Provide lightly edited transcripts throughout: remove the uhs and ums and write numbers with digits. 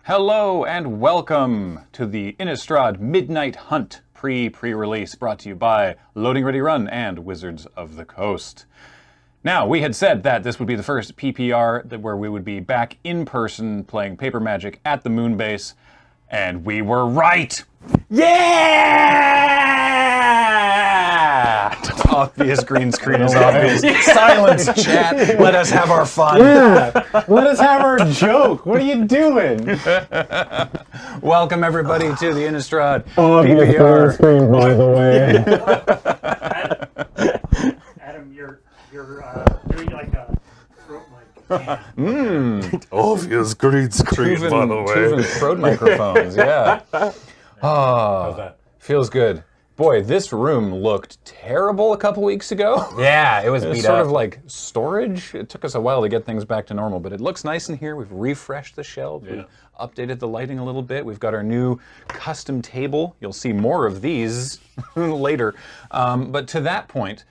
Hello and welcome to the Innistrad Midnight Hunt pre-release, brought to you by Loading Ready Run and Wizards of the Coast. Now, we had said that this would be the first PPR where we would be back in person playing Paper Magic at the Moonbase, and we were right! Yeah! Obvious green screen is obvious. Silence, chat. Let us have our fun. Yeah, let us have our joke. What are you doing? Welcome everybody to the Innistrad Obvious green screen, by the way. Adam, you're doing like a throat mic. Obvious green screen, by the way. Tuvan throat microphones, yeah. How's that? Feels good. Boy, this room looked terrible a couple weeks ago. Yeah, it was It's beat sort up. of like storage. It took us a while to get things back to normal, but it looks nice in here. We've refreshed the shelves. We've updated the lighting a little bit. We've got our new custom table. You'll see more of these later. But to that point,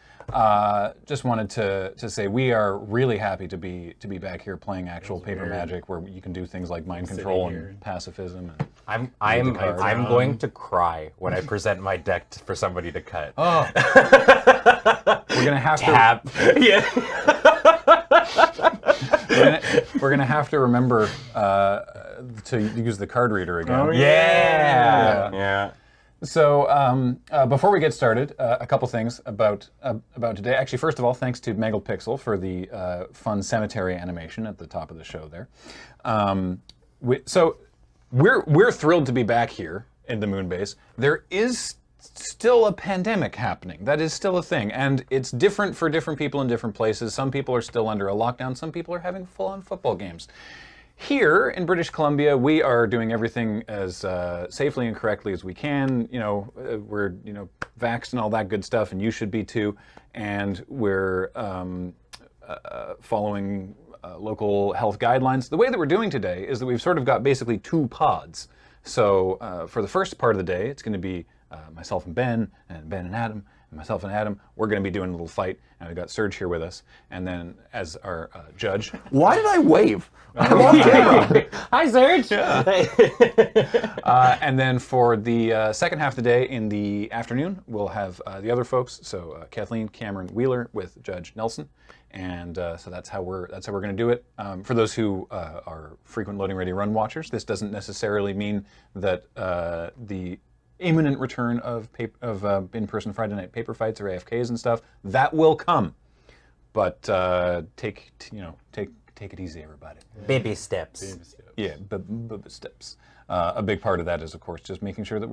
just wanted to say we are really happy to be back here playing actual Paper Magic, where you can do things like mind control and pacifism. And I'm going to cry when I present my deck for somebody to cut. oh, we're gonna have Tap. Yeah. we're gonna have to remember to use the card reader again. Oh, Yeah. So before we get started, a couple things about today. Actually, first of all, thanks to Mangled Pixel for the fun cemetery animation at the top of the show there. We're thrilled to be back here in the Moonbase. There is still a pandemic happening. That is still a thing, and it's different for different people in different places. Some people are still under a lockdown. Some people are having full-on football games. Here in British Columbia, we are doing everything as safely and correctly as we can. You know, we're vaxxed and all that good stuff, and you should be too. And we're following local health guidelines. The way that we're doing today is that we've sort of got basically two pods. So for the first part of the day, it's going to be myself and Ben and Adam, and myself and Adam. We're going to be doing a little fight, and we've got Serge here with us. And then as our judge. Why did I wave? Hi, Serge. And then for the second half of the day in the afternoon, we'll have the other folks. So Kathleen, Cameron, Wheeler with Judge Nelson. And so that's how we're going to do it. For those who are frequent Loading Ready Run watchers, this doesn't necessarily mean that the imminent return of in-person Friday night paper fights or AFKs and stuff that will come. But take it easy, everybody. Baby steps. Yeah, baby steps. A big part of that is, of course, just making sure that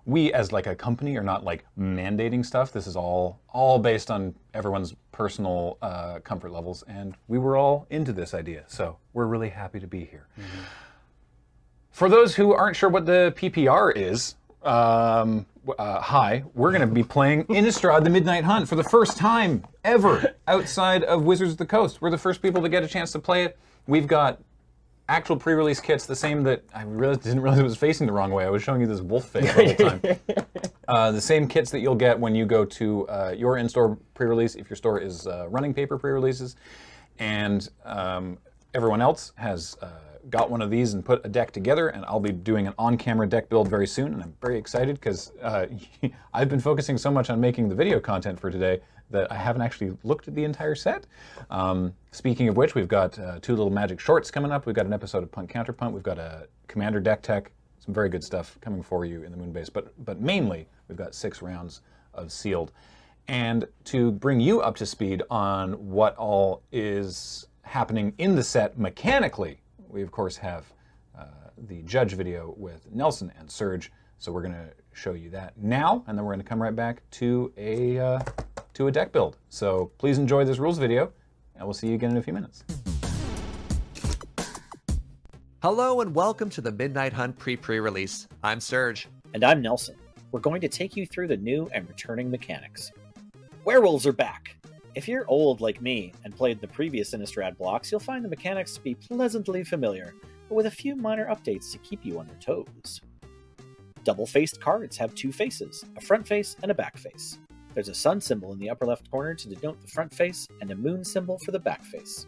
we as like a company are not like mandating stuff. This is all based on everyone's personal comfort levels, and we were all into this idea, so we're really happy to be here. Mm-hmm. For those who aren't sure what the PPR is, hi, we're going to be playing Innistrad the Midnight Hunt for the first time ever outside of Wizards of the Coast. We're the first people to get a chance to play it. We've got actual pre-release kits, the same that I didn't realize it was facing the wrong way. I was showing you this wolf face the whole time. The same kits that you'll get when you go to your in-store pre-release, if your store is running paper pre-releases. And everyone else has got one of these and put a deck together, and I'll be doing an on-camera deck build very soon, and I'm very excited because I've been focusing so much on making the video content for today that I haven't actually looked at the entire set. Speaking of which, we've got two little Magic shorts coming up. We've got an episode of Punt, Counterpunt. We've got a Commander deck tech. Some very good stuff coming for you in the Moonbase. But mainly, we've got 6 rounds of Sealed. And to bring you up to speed on what all is happening in the set mechanically, we of course have the Judge video with Nelson and Serge. So we're going to show you that now, and then we're going to come right back to a deck build. So please enjoy this rules video, and we'll see you again in a few minutes. Hello and welcome to the Midnight Hunt pre-release. I'm Serge. And I'm Nelson. We're going to take you through the new and returning mechanics. Werewolves are back! If you're old like me and played the previous Innistrad blocks, you'll find the mechanics to be pleasantly familiar, but with a few minor updates to keep you on your toes. Double-faced cards have 2 faces, a front face and a back face. There's a sun symbol in the upper left corner to denote the front face, and a moon symbol for the back face.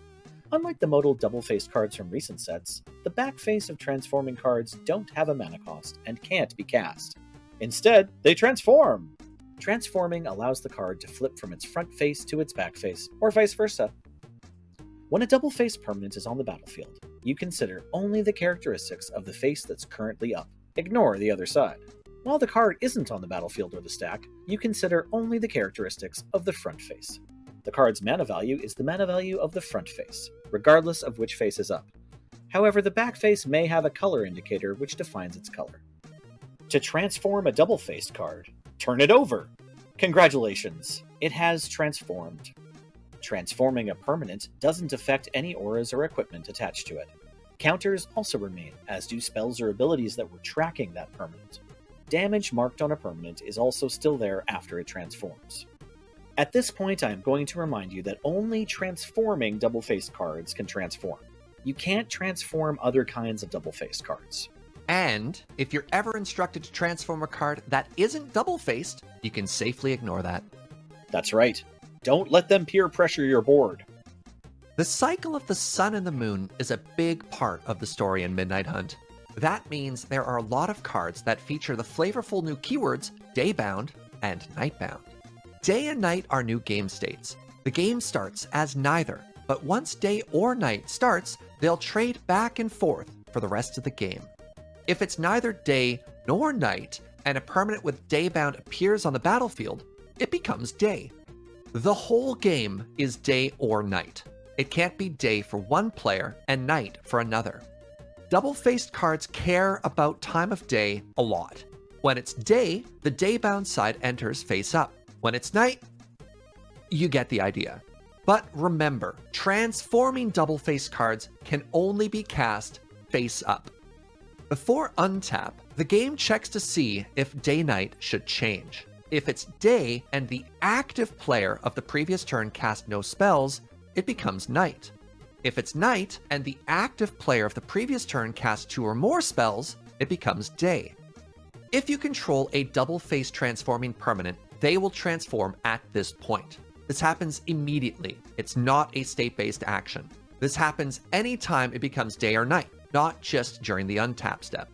Unlike the modal double-faced cards from recent sets, the back face of transforming cards don't have a mana cost and can't be cast. Instead, they transform! Transforming allows the card to flip from its front face to its back face, or vice versa. When a double-faced permanent is on the battlefield, you consider only the characteristics of the face that's currently up. Ignore the other side. While the card isn't on the battlefield or the stack, you consider only the characteristics of the front face. The card's mana value is the mana value of the front face, regardless of which face is up. However, the back face may have a color indicator which defines its color. To transform a double-faced card, turn it over! Congratulations, it has transformed. Transforming a permanent doesn't affect any auras or equipment attached to it. Counters also remain, as do spells or abilities that were tracking that permanent. Damage marked on a permanent is also still there after it transforms. At this point, I am going to remind you that only transforming double-faced cards can transform. You can't transform other kinds of double-faced cards. And if you're ever instructed to transform a card that isn't double-faced, you can safely ignore that. That's right. Don't let them peer pressure your board. The cycle of the sun and the moon is a big part of the story in Midnight Hunt. That means there are a lot of cards that feature the flavorful new keywords Daybound and Nightbound. Day and night are new game states. The game starts as neither, but once day or night starts, they'll trade back and forth for the rest of the game. If it's neither day nor night, and a permanent with Daybound appears on the battlefield, it becomes day. The whole game is day or night. It can't be day for one player and night for another. Double-faced cards care about time of day a lot. When it's day, the Daybound side enters face up. When it's night, you get the idea. But remember, transforming double-faced cards can only be cast face up. Before untap, the game checks to see if day-night should change. If it's day and the active player of the previous turn cast no spells, it becomes night. If it's night and the active player of the previous turn casts 2 or more spells, it becomes day. If you control a double-faced transforming permanent, they will transform at this point. This happens immediately. It's not a state-based action. This happens anytime it becomes day or night, not just during the untap step.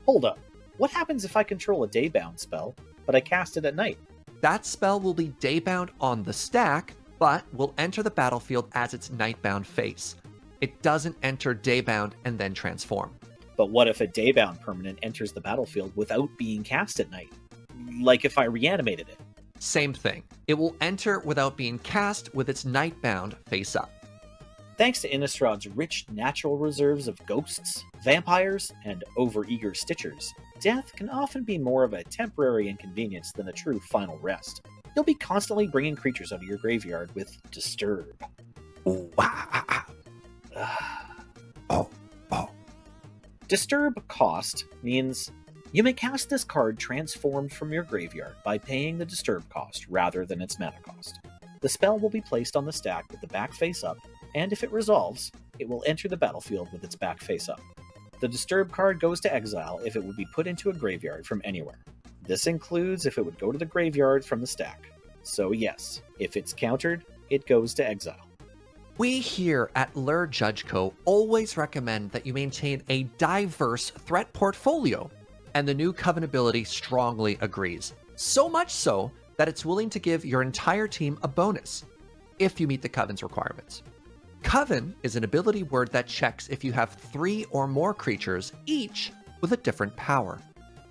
Hold up. What happens if I control a Daybound spell, but I cast it at night? That spell will be Daybound on the stack, but will enter the battlefield as its Nightbound face. It doesn't enter Daybound and then transform. But what if a Daybound permanent enters the battlefield without being cast at night? Like if I reanimated it? Same thing. It will enter without being cast with its Nightbound face up. Thanks to Innistrad's rich natural reserves of ghosts, vampires, and overeager stitchers, death can often be more of a temporary inconvenience than a true final rest. You'll be constantly bringing creatures out of your graveyard with Disturb. Disturb cost means you may cast this card transformed from your graveyard by paying the Disturb cost rather than its mana cost. The spell will be placed on the stack with the back face up, and if it resolves, it will enter the battlefield with its back face up. The Disturb card goes to exile if it would be put into a graveyard from anywhere. This includes if it would go to the graveyard from the stack. So yes, if it's countered, it goes to exile. We here at Lure Judge Co. always recommend that you maintain a diverse threat portfolio, and the new Coven ability strongly agrees. So much so that it's willing to give your entire team a bonus, if you meet the Coven's requirements. Coven is an ability word that checks if you have 3 or more creatures, each with a different power.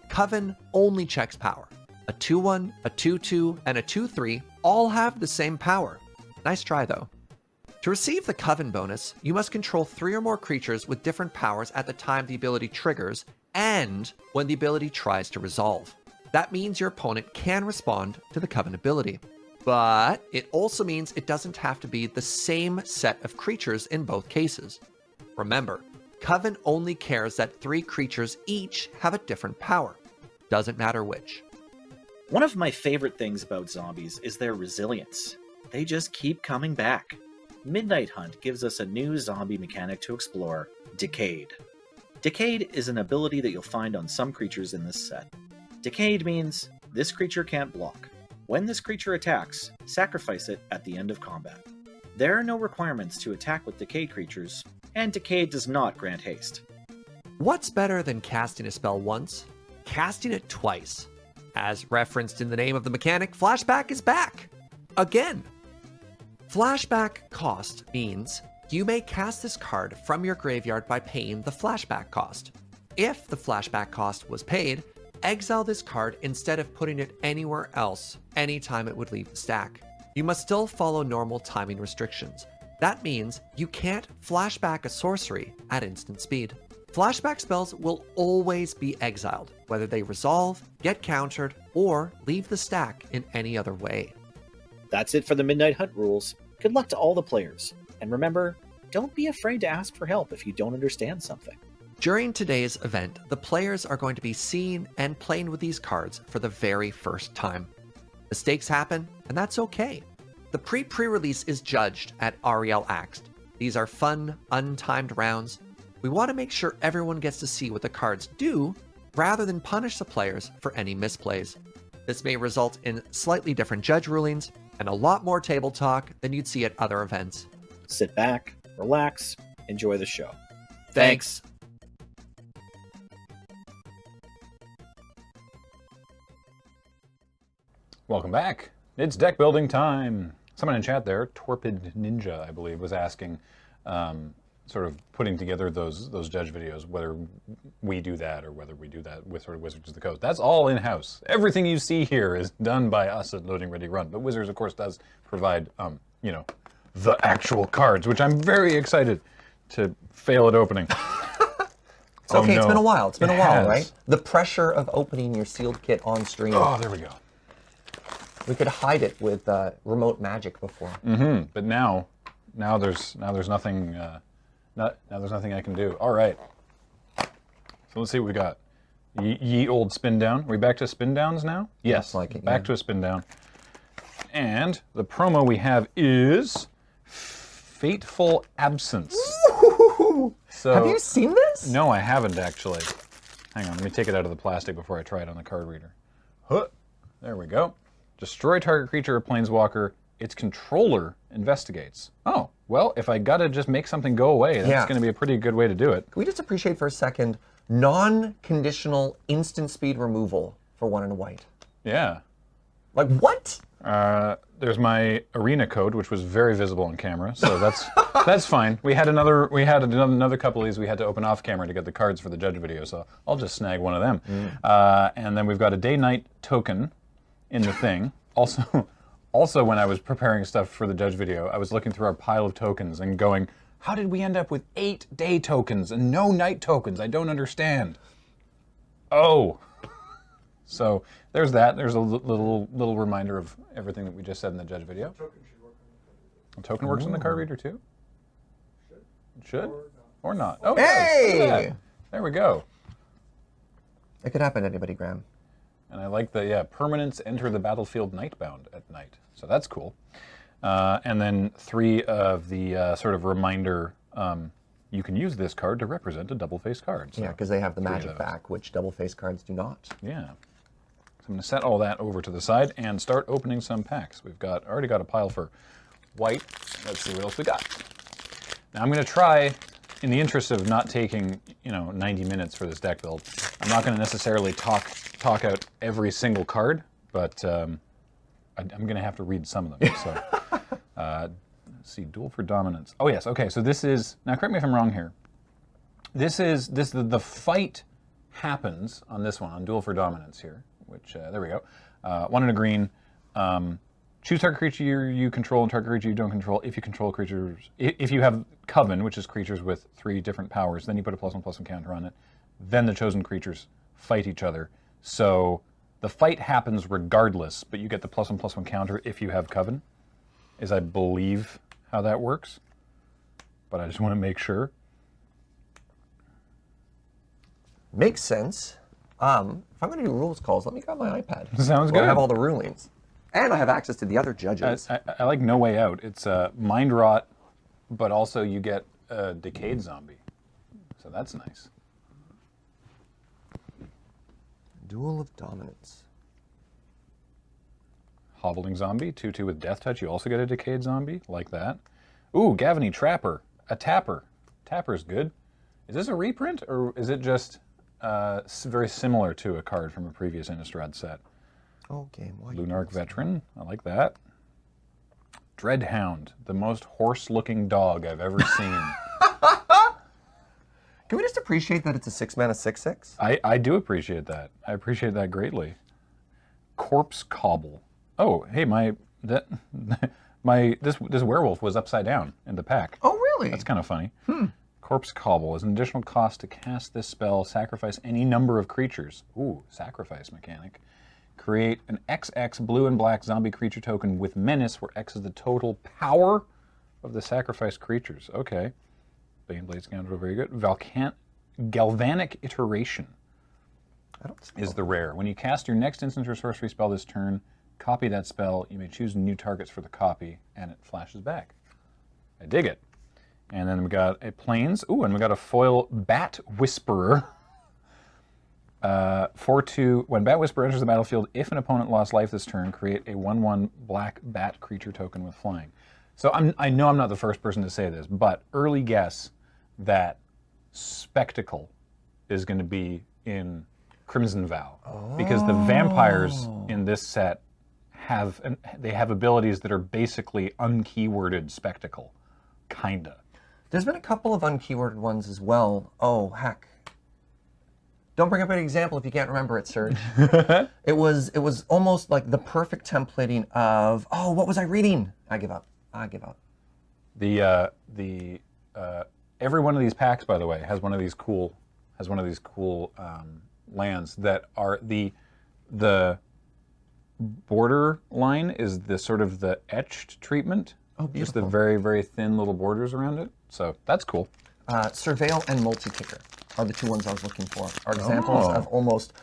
Coven only checks power. A 2/1, a 2/2, and a 2/3 all have the same power. Nice try though. To receive the Coven bonus, you must control 3 or more creatures with different powers at the time the ability triggers and when the ability tries to resolve. That means your opponent can respond to the Coven ability. But it also means it doesn't have to be the same set of creatures in both cases. Remember, Coven only cares that 3 creatures each have a different power. Doesn't matter which. One of my favorite things about zombies is their resilience. They just keep coming back. Midnight Hunt gives us a new zombie mechanic to explore, Decayed. Decayed is an ability that you'll find on some creatures in this set. Decayed means this creature can't block. When this creature attacks, sacrifice it at the end of combat. There are no requirements to attack with Decayed creatures, and Decayed does not grant haste. What's better than casting a spell once? Casting it twice. As referenced in the name of the mechanic, Flashback is back! Again! Flashback cost means you may cast this card from your graveyard by paying the flashback cost. If the flashback cost was paid, exile this card instead of putting it anywhere else anytime it would leave the stack. You must still follow normal timing restrictions. That means you can't flashback a sorcery at instant speed. Flashback spells will always be exiled, whether they resolve, get countered, or leave the stack in any other way. That's it for the Midnight Hunt rules. Good luck to all the players. And remember, don't be afraid to ask for help if you don't understand something. During today's event, the players are going to be seeing and playing with these cards for the very first time. Mistakes happen, and that's okay. The pre-release is judged at Ariel Axed. These are fun, untimed rounds. We want to make sure everyone gets to see what the cards do, rather than punish the players for any misplays. This may result in slightly different judge rulings, and a lot more table talk than you'd see at other events. Sit back, relax, enjoy the show. Thanks. Welcome back. It's deck building time. Someone in chat there, Torpid Ninja, I believe, was asking, sort of putting together those judge videos, whether we do that or whether we do that with sort of Wizards of the Coast. That's all in-house. Everything you see here is done by us at Loading Ready Run. But Wizards, of course, does provide, you know, the actual cards, which I'm very excited to fail at opening. Oh, okay, no. it's been a while. It's been a while, has. right? The pressure of opening your sealed kit on stream. Oh, there we go. We could hide it with remote magic before. But now there's nothing. Now there's nothing I can do. All right. So let's see what we got. Ye old spin down. Are we back to spin downs now? Yes. Looks like it, back yeah. to a spin down. And the promo we have is Fateful Absence. So Have you seen this? no, I haven't actually. Hang on, let me take it out of the plastic before I try it on the card reader. Huh. There we go. Destroy target creature or planeswalker. Its controller investigates. Oh, well, if I gotta just make something go away, that's Yeah. gonna be a pretty good way to do it. Can we just appreciate for a second non-conditional instant speed removal for 1 and a white? Yeah. Like, what? There's my arena code, which was very visible on camera, so that's fine. We had another couple of these we had to open off camera to get the cards for the judge video, so I'll just snag one of them. And then we've got a day-night token in the thing. Also, when I was preparing stuff for the judge video, I was looking through our pile of tokens and going, how did we end up with 8 day tokens and no night tokens? I don't understand. Oh. So there's that. There's a little reminder of everything that we just said in the judge video. A token works on the card reader too? Should? Or not. Oh, it does. Hey! Look at that. There we go. It could happen to anybody, Graham. And I like the, permanents enter the battlefield nightbound at night. So that's cool. And then 3 of the sort of reminder, you can use this card to represent a double-faced card. So Yeah, because they have the 3 of magic those. back, which double-faced cards do not. Yeah. So I'm going to set all that over to the side and start opening some packs. We've already got a pile for white. Let's see what else we got. Now I'm going to try, in the interest of not taking 90 minutes for this deck build, I'm not going to necessarily talk out every single card, but I'm going to have to read some of them. So let's see, Duel for Dominance. Oh yes, okay. So this is, now correct me if I'm wrong here. The fight happens on this one, on Duel for Dominance here, which, there we go. 1 and a green. Choose target creature you control and target creature you don't control. If you control creatures, if you have Coven, which is creatures with 3 different powers, then you put a +1/+1 counter on it. Then the chosen creatures fight each other. So the fight happens regardless, but you get the +1/+1 counter if you have Coven, is I believe how that works. But I just want to make sure. Makes sense. If I'm going to do rules calls, let me grab my iPad. Sounds Where good. I have all the rulings. And I have access to the other judges. I like No Way Out. It's Mind Rot, but also you get a Decayed Zombie. So that's nice. Duel of Dominance. Hobbling Zombie, 2/2 with Death Touch. You also get a Decayed Zombie, like that. Ooh, Gavony Trapper. A Tapper. Tapper's good. Is this a reprint, or is it just very similar to a card from a previous Innistrad set? Oh, game. Why Lunark Veteran. I like that. Dreadhound. The most horse-looking dog I've ever seen. Can we just appreciate that it's a 6-mana 6/6? I do appreciate that. I appreciate that greatly. Corpse Cobble. Oh, hey, this werewolf was upside down in the pack. Oh, really? That's kind of funny. Corpse Cobble is an additional cost to cast this spell. Sacrifice any number of creatures. Ooh, sacrifice mechanic. Create an XX blue and black zombie creature token with menace, where X is the total power of the sacrificed creatures. Okay. Baneblade Scoundrel, very good. Galvanic Iteration is the rare. When you cast your next instant or sorcery spell this turn, copy that spell. You may choose new targets for the copy, and it flashes back. I dig it. And then we got a Plains. Ooh, and we got a foil Bat Whisperer. 4/2. When Bat Whisperer enters the battlefield, if an opponent lost life this turn, create a 1/1 black bat creature token with flying. So I know I'm not the first person to say this, but early guess that Spectacle is going to be in Crimson Vow, because the vampires in this set have abilities that are basically unkeyworded Spectacle, kinda. There's been a couple of unkeyworded ones as well. Oh, heck. Don't bring up an example if you can't remember it, Serge. It was almost like the perfect templating of, oh, what was I reading? I give up. Every one of these packs, by the way, has one of these cool lands that are the border line is the sort of the etched treatment. Oh, just the beautiful. very, very thin little borders around it. So that's cool. Surveil and Multi-Kicker are the two ones I was looking for. Are examples of almost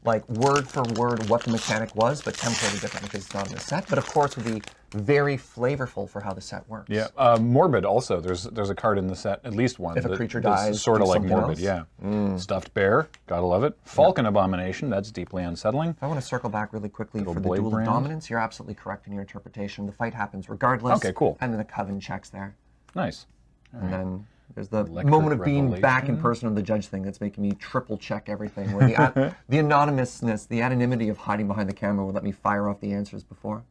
like word for word what the mechanic was, but templated different because it's not in the set. But of course, would be very flavorful for how the set works. Yeah, Morbid also. There's a card in the set, at least one. If a creature dies, sort of do like something Morbid. else? Yeah. Stuffed Bear, gotta love it. Falcon Abomination, that's deeply unsettling. If I want to circle back really quickly Little for the Blade Duel Brand. of Dominance, you're absolutely correct in your interpretation. The fight happens regardless. Okay, cool. And then the Coven checks there. Nice. And then there's the Electric moment of being back in Revelation. person of the judge thing that's making me triple check everything. Where the anonymousness, the anonymity of hiding behind the camera would let me fire off the answers before.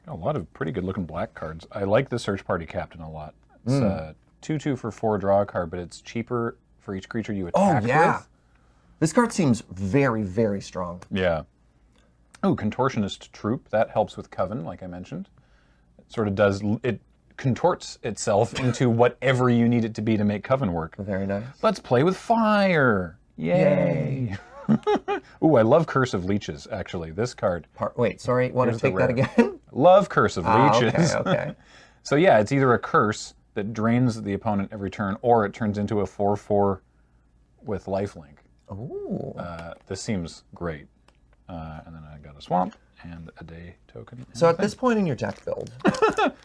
Got a lot of pretty good looking black cards. I like the Search Party Captain a lot. It's 2/2 for 4, draw a card, but it's cheaper for each creature you attack with. This card seems very, very strong. Yeah. Oh, Contortionist Troop. That helps with Coven, like I mentioned. It sort of does, it contorts itself into whatever you need it to be to make Coven work. Very nice. Let's play with fire. Yay. Ooh, I love Curse of Leeches, actually. This card. Wait, sorry, want Here's to the take that rare. again? Love Curse of Leeches. Okay. So yeah, it's either a curse that drains the opponent every turn, or it turns into a 4/4 with lifelink. Ooh. This seems great. And then I got a swamp and a day token. So at this point in your deck build,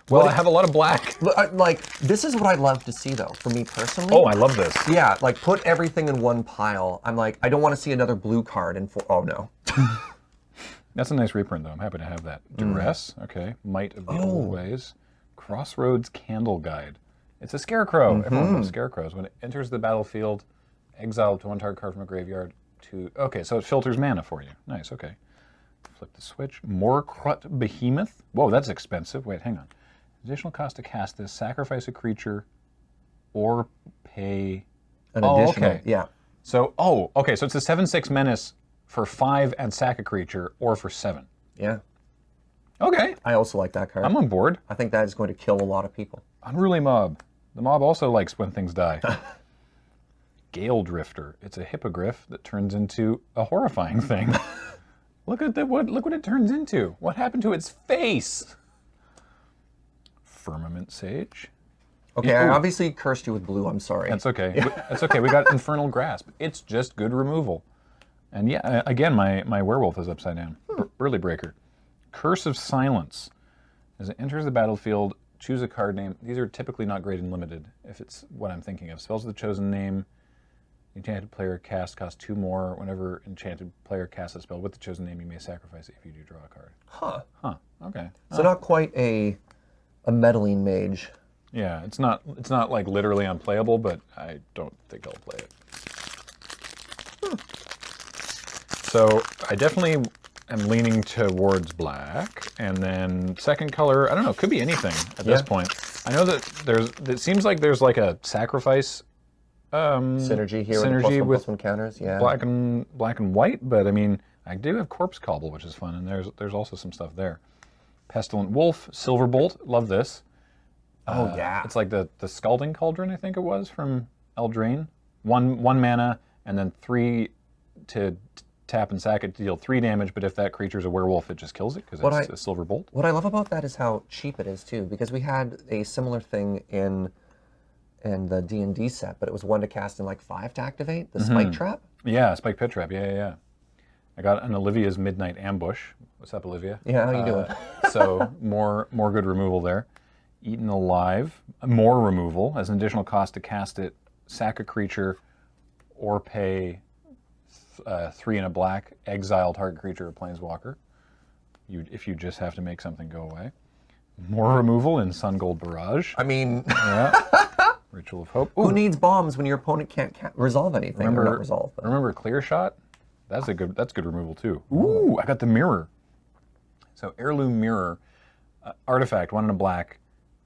Well, I have a lot of black. like, this is what I'd love to see, though, for me personally. Oh, I love this. Yeah, like, put everything in one pile. I'm like, I don't want to see another blue card in oh, no. That's a nice reprint, though. I'm happy to have that. Duress, okay. Might of the Old Ways. Crossroads Candle Guide. It's a scarecrow. Everyone loves scarecrows. When it enters the battlefield, exile up to 1 target card from a graveyard to... Okay, so it filters mana for you. Nice, okay. Flip the switch. Morkrut Behemoth. Whoa, that's expensive. Wait, hang on. Additional cost to cast this. Sacrifice a creature or pay... An additional, okay. yeah. So, okay, so it's a 7/6 menace for 5 and sack a creature, or for 7. Yeah. Okay, I also like that card. I'm on board. I think that is going to kill a lot of people. Unruly Mob. The mob also likes when things die. Gale Drifter. It's a hippogriff that turns into a horrifying thing. Look what it turns into. What happened to its face? Firmament Sage. Okay, I obviously cursed you with blue. I'm sorry. That's okay. That's okay. We got Infernal Grasp. It's just good removal. And yeah, again, my werewolf is upside down. Early Breaker. Curse of Silence. As it enters the battlefield, choose a card name. These are typically not great in limited, if it's what I'm thinking of. Spells of the chosen name. Enchanted player cast costs 2 more. Whenever enchanted player casts a spell with the chosen name, you may sacrifice it if you do draw a card. Huh. Okay. So not quite a meddling mage. Yeah, it's not like literally unplayable, but I don't think I'll play it. So I definitely am leaning towards black, and then second color, I don't know, could be anything at this point. I know that it seems like there's like a sacrifice Synergy here synergy with with +1 counters, yeah. black and white, but I mean, I do have Corpse Cobble, which is fun, and there's also some stuff there. Pestilent Wolf, Silverbolt, love this. Oh yeah. It's like the Scalding Cauldron, I think it was, from Eldraine. One mana, and then 3 to tap and sack it to deal 3 damage, but if that creature's a werewolf, it just kills it, because it's a Silver Bolt. What I love about that is how cheap it is, too, because we had a similar thing in the D&D set, but it was 1 to cast and like 5 to activate, the Spike Trap. Yeah, Spike Pit Trap, yeah. I got an Olivia's Midnight Ambush. What's up, Olivia? Yeah, how you doing? So more good removal there. Eaten Alive, more removal as an additional cost to cast it, sack a creature, or pay 3 and a black, exile target creature or planeswalker. If you just have to make something go away. More removal in Sun Gold Barrage. I mean, Yeah. Ritual of Hope. who needs bombs when your opponent can't resolve anything? Or not resolve, but... Remember Clear Shot? That's good removal too. Ooh, I got the mirror. So Heirloom Mirror, artifact, 1 and a black,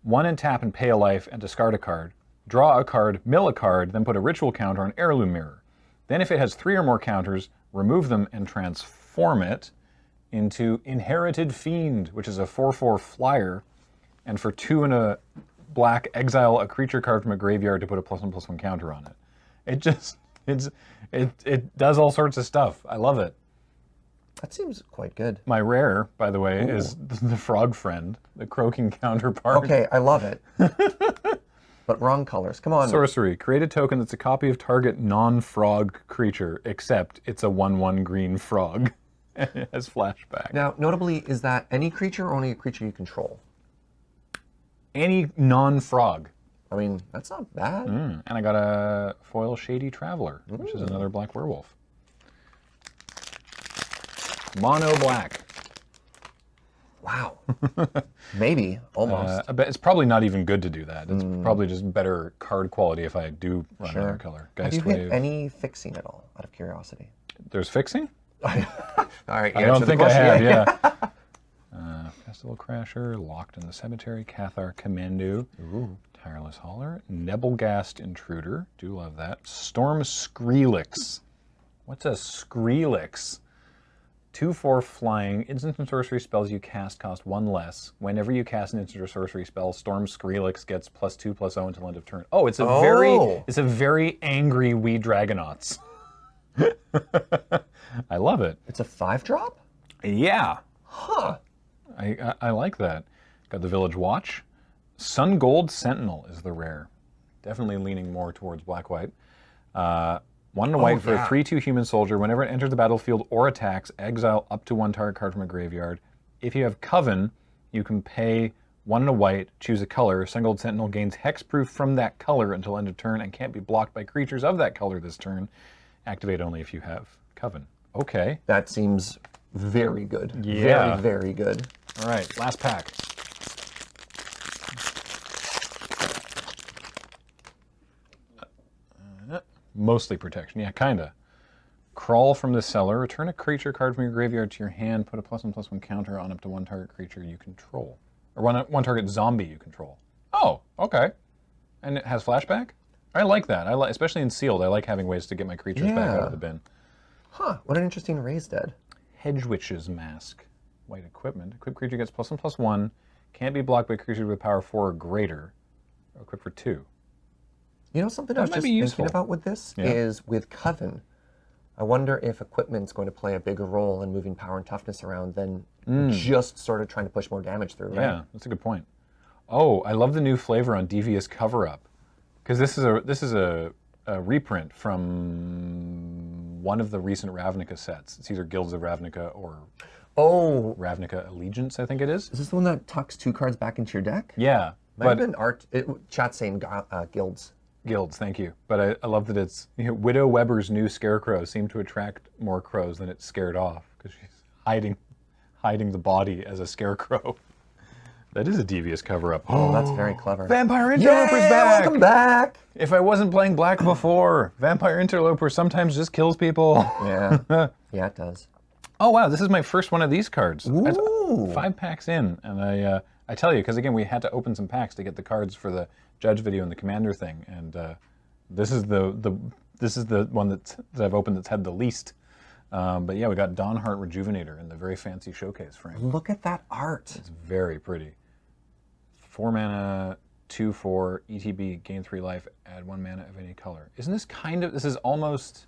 1 and tap and pay a life and discard a card. Draw a card, mill a card, then put a ritual counter on Heirloom Mirror. Then if it has 3 or more counters, remove them and transform it into Inherited Fiend, which is a 4/4 flyer, and for 2 and a black, exile a creature card from a graveyard to put a +1/+1 counter on it. It does all sorts of stuff. I love it. That seems quite good. My rare, by the way, is the Frog Friend, the Croaking Counterpart. Okay, I love it. But wrong colors. Come on. Sorcery. Create a token that's a copy of target non-frog creature, except it's a 1/1 green frog. It has flashback. Now, notably, is that any creature or only a creature you control? Any non-frog. I mean, that's not bad. And I got a foil Shady Traveler, which is another black werewolf. Mono black. Wow. Maybe, almost. I bet it's probably not even good to do that. It's probably just better card quality if I do run another color. Have you hit any fixing at all, out of curiosity? There's fixing? All right, I don't think I have, yeah. Festival Crasher, Locked in the Cemetery, Cathar Commando, Tireless Hauler, Nebelgast Intruder, do love that. Storm Skrillex. What's a Skrillex? 2/4 flying, instant and sorcery spells you cast cost 1 less. Whenever you cast an instant or sorcery spell, Storm Skrillex gets +2/+0 until end of turn. Oh, it's a very angry We Dragonauts. I love it. It's a 5-drop? Yeah. Huh. I like that. Got the Village Watch. Sun Gold Sentinel is the rare. Definitely leaning more towards black-white. 1 and a white for a 3/2 human soldier. Whenever it enters the battlefield or attacks, exile up to 1 target card from a graveyard. If you have Coven, you can pay 1 and a white, choose a color. Sun Gold Sentinel gains hexproof from that color until end of turn and can't be blocked by creatures of that color this turn. Activate only if you have Coven. Okay. That seems very good. Yeah. Very, very good. All right, last pack. Mostly protection, yeah, kinda. Crawl from the cellar. Return a creature card from your graveyard to your hand. Put a +1/+1 counter on up to 1 target creature you control. Or one target zombie you control. Oh, okay. And it has flashback? I like that. Especially in sealed, I like having ways to get my creatures back out of the bin. Huh, what an interesting raise dead. Hedge Witch's Mask. White equipment. Equipped creature gets +1/+1. Can't be blocked by creatures with power 4 or greater. Or equipped for 2. You know something I was might just be useful. thinking about with this is with Coven. I wonder if equipment's going to play a bigger role in moving power and toughness around than just sort of trying to push more damage through, right? Yeah, that's a good point. Oh, I love the new flavor on Devious Cover Up. Because this is a reprint from one of the recent Ravnica sets. It's either Guilds of Ravnica or Ravnica Allegiance, I think it is. Is this the one that tucks 2 cards back into your deck? Yeah. Might have been chat saying guilds. Guilds, thank you. But I love that it's Widow Weber's new Scarecrow seemed to attract more crows than it scared off because she's hiding the body as a scarecrow. That is a devious cover-up. Oh, that's very clever. Vampire Interloper's back! Welcome back! If I wasn't playing black before, Vampire Interloper sometimes just kills people. Yeah. Yeah, it does. Oh, wow, this is my first one of these cards. Ooh. 5 packs in, and I tell you, because again, we had to open some packs to get the cards for the Judge video and the Commander thing, and this is the one that I've opened that's had the least. But yeah, we got Dawnheart Rejuvenator in the very fancy showcase frame. Look at that art. It's very pretty. 4 mana, 2/4, ETB, gain 3 life, add 1 mana of any color. Isn't this kind of, this is almost,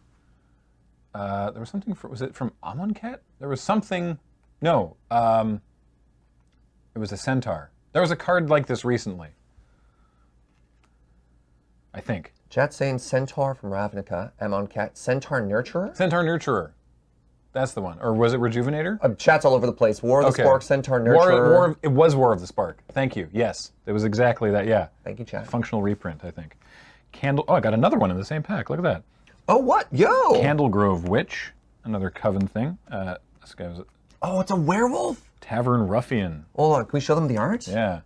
there was something, was it from Amonkhet? There was something, no, it was a Centaur. There was a card like this recently, I think. Chat saying Centaur from Ravnica, Amonkhet, Centaur Nurturer? Centaur Nurturer. That's the one. Or was it Rejuvenator? Chat's all over the place. War of the Spark, Centaur Nurturer. It was War of the Spark. Thank you. Yes. It was exactly that, yeah. Thank you, chat. Functional reprint, I think. Oh, I got another one in the same pack. Look at that. Oh, what? Yo! Candle Grove Witch. Another Coven thing. This guy was Oh, it's a werewolf? Tavern Ruffian. Hold on, can we show them the art? Yeah.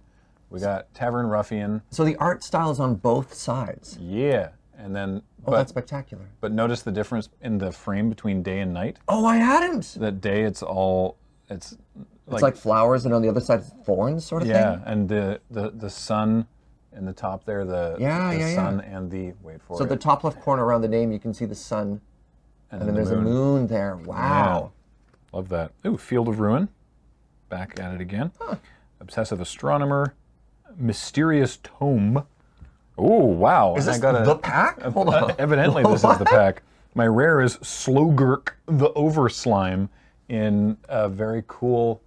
We got Tavern Ruffian. So the art style is on both sides. Yeah. And then... Oh, that's spectacular. But notice the difference in the frame between day and night. Oh, I hadn't! That day, it's like flowers, and on the other side, thorns, sort of thing? Yeah, and the sun in the top there, the sun and the, wait for it. So the top left corner around the name, you can see the sun, and then there's a moon there. Wow. Yeah. Love that. Ooh, Field of Ruin. Back at it again. Huh. Obsessive Astronomer. Mysterious Tome. Oh, wow. Is this the pack? Hold on. Evidently, this is the pack. My rare is Slogurk the Overslime in a very cool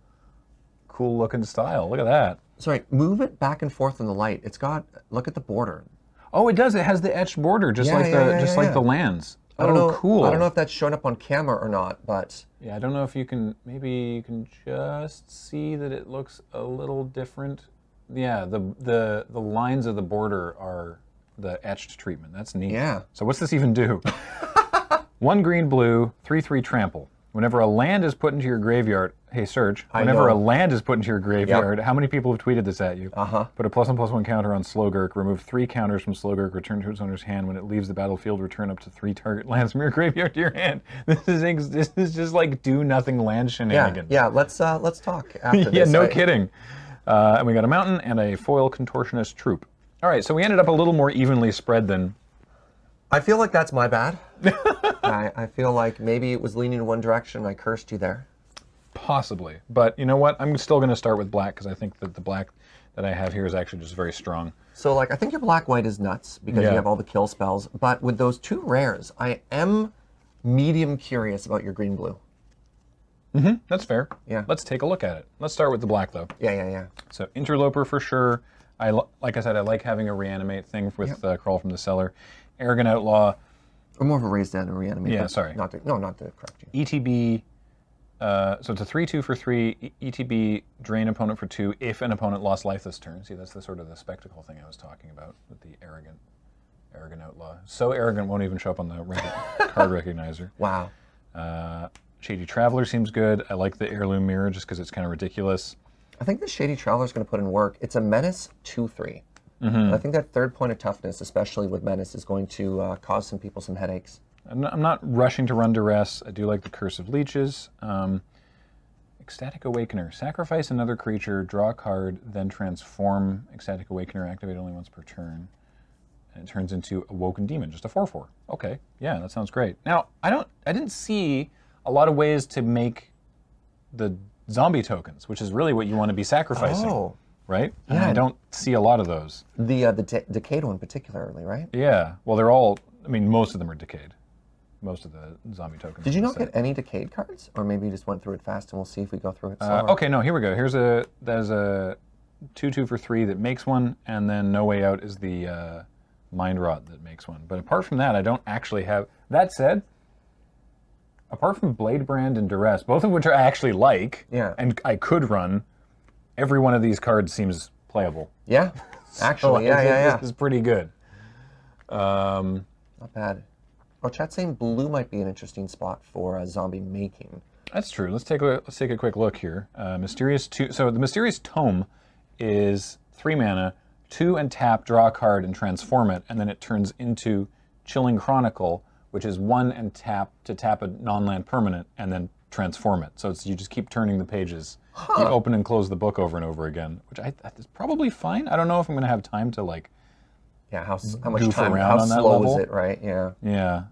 looking style. Look at that. Sorry, move it back and forth in the light. It's got, look at the border. Oh, it does. It has the etched border, just like the lands. I don't know, cool. I don't know if that's showing up on camera or not, but... Yeah, I don't know if you can, maybe you can just see that it looks a little different. Yeah, the lines of the border are the etched treatment. That's neat. Yeah. So what's this even do? 1 green blue, 3/3 trample. Whenever a land is put into your graveyard, hey Serge, whenever a land is put into your graveyard, how many people have tweeted this at you? Put a +1/+1 counter on Slogurk, remove 3 counters from Slogurk, return to its owner's hand. When it leaves the battlefield, return up to 3 target lands from your graveyard to your hand. This is just like do nothing land shenanigans. Yeah, let's talk after this. Yeah, no kidding. And we got a mountain and a foil contortionist troop. All right, so we ended up a little more evenly spread than... I feel like that's my bad. I feel like maybe it was leaning in one direction and I cursed you there. Possibly. But you know what? I'm still going to start with black because I think that the black that I have here is actually just very strong. So, like, I think your black-white is nuts because you have all the kill spells. But with those 2 rares, I am medium curious about your green-blue. Mm-hmm, that's fair. Yeah. Let's take a look at it. Let's start with the black, though. Yeah. So, Interloper for sure. Like I said, I like having a reanimate thing with Crawl from the Cellar. Arrogant Outlaw. Or more of a raise down and reanimate. Yeah, sorry. Not to correct you. ETB, so it's a 3/2 for 3. ETB, drain opponent for 2 if an opponent lost life this turn. See, that's the sort of the spectacle thing I was talking about with the Arrogant Outlaw. So arrogant won't even show up on the card recognizer. Wow. Shady Traveler seems good. I like the Heirloom Mirror just because it's kind of ridiculous. I think the Shady Traveler is going to put in work. It's a Menace 2/3. I think that 3rd point of toughness, especially with Menace, is going to cause some people some headaches. I'm not rushing to run Duress. I do like the Curse of Leeches. Ecstatic Awakener. Sacrifice another creature, draw a card, then transform Ecstatic Awakener, activate only once per turn. And it turns into Awoken Demon, just a 4/4. Okay, yeah, that sounds great. Now, I didn't see a lot of ways to make the zombie tokens, which is really what you want to be sacrificing. Oh. Right? And I don't see a lot of those. The Decayed one particularly, right? Yeah. Well, they're all, I mean, most of them are Decayed. Most of the zombie tokens. Did you not get any Decayed cards? Or maybe you just went through it fast and we'll see if we go through it slower? Okay, no, here we go. There's a 2/2 for 3 that makes one, and then No Way Out is the Mind Rot that makes one. But apart from that, I don't actually have... That said, apart from Bladebrand and Duress, both of which I actually like, and I could run, every one of these cards seems playable. Yeah, actually, yeah. This is pretty good. Not bad. Oh, chat's saying blue might be an interesting spot for zombie making. That's true. Let's take a quick look here. So the Mysterious Tome is 3 mana, 2 and tap, draw a card and transform it, and then it turns into Chilling Chronicle, which is 1 and tap to tap a non-land permanent and then transform it. So it's, you just keep turning the pages. You open and close the book over and over again, which is probably fine. I don't know if I'm going to have time to like. Yeah, how much goof time? around How on that slow level. is it? Right? Yeah. Yeah.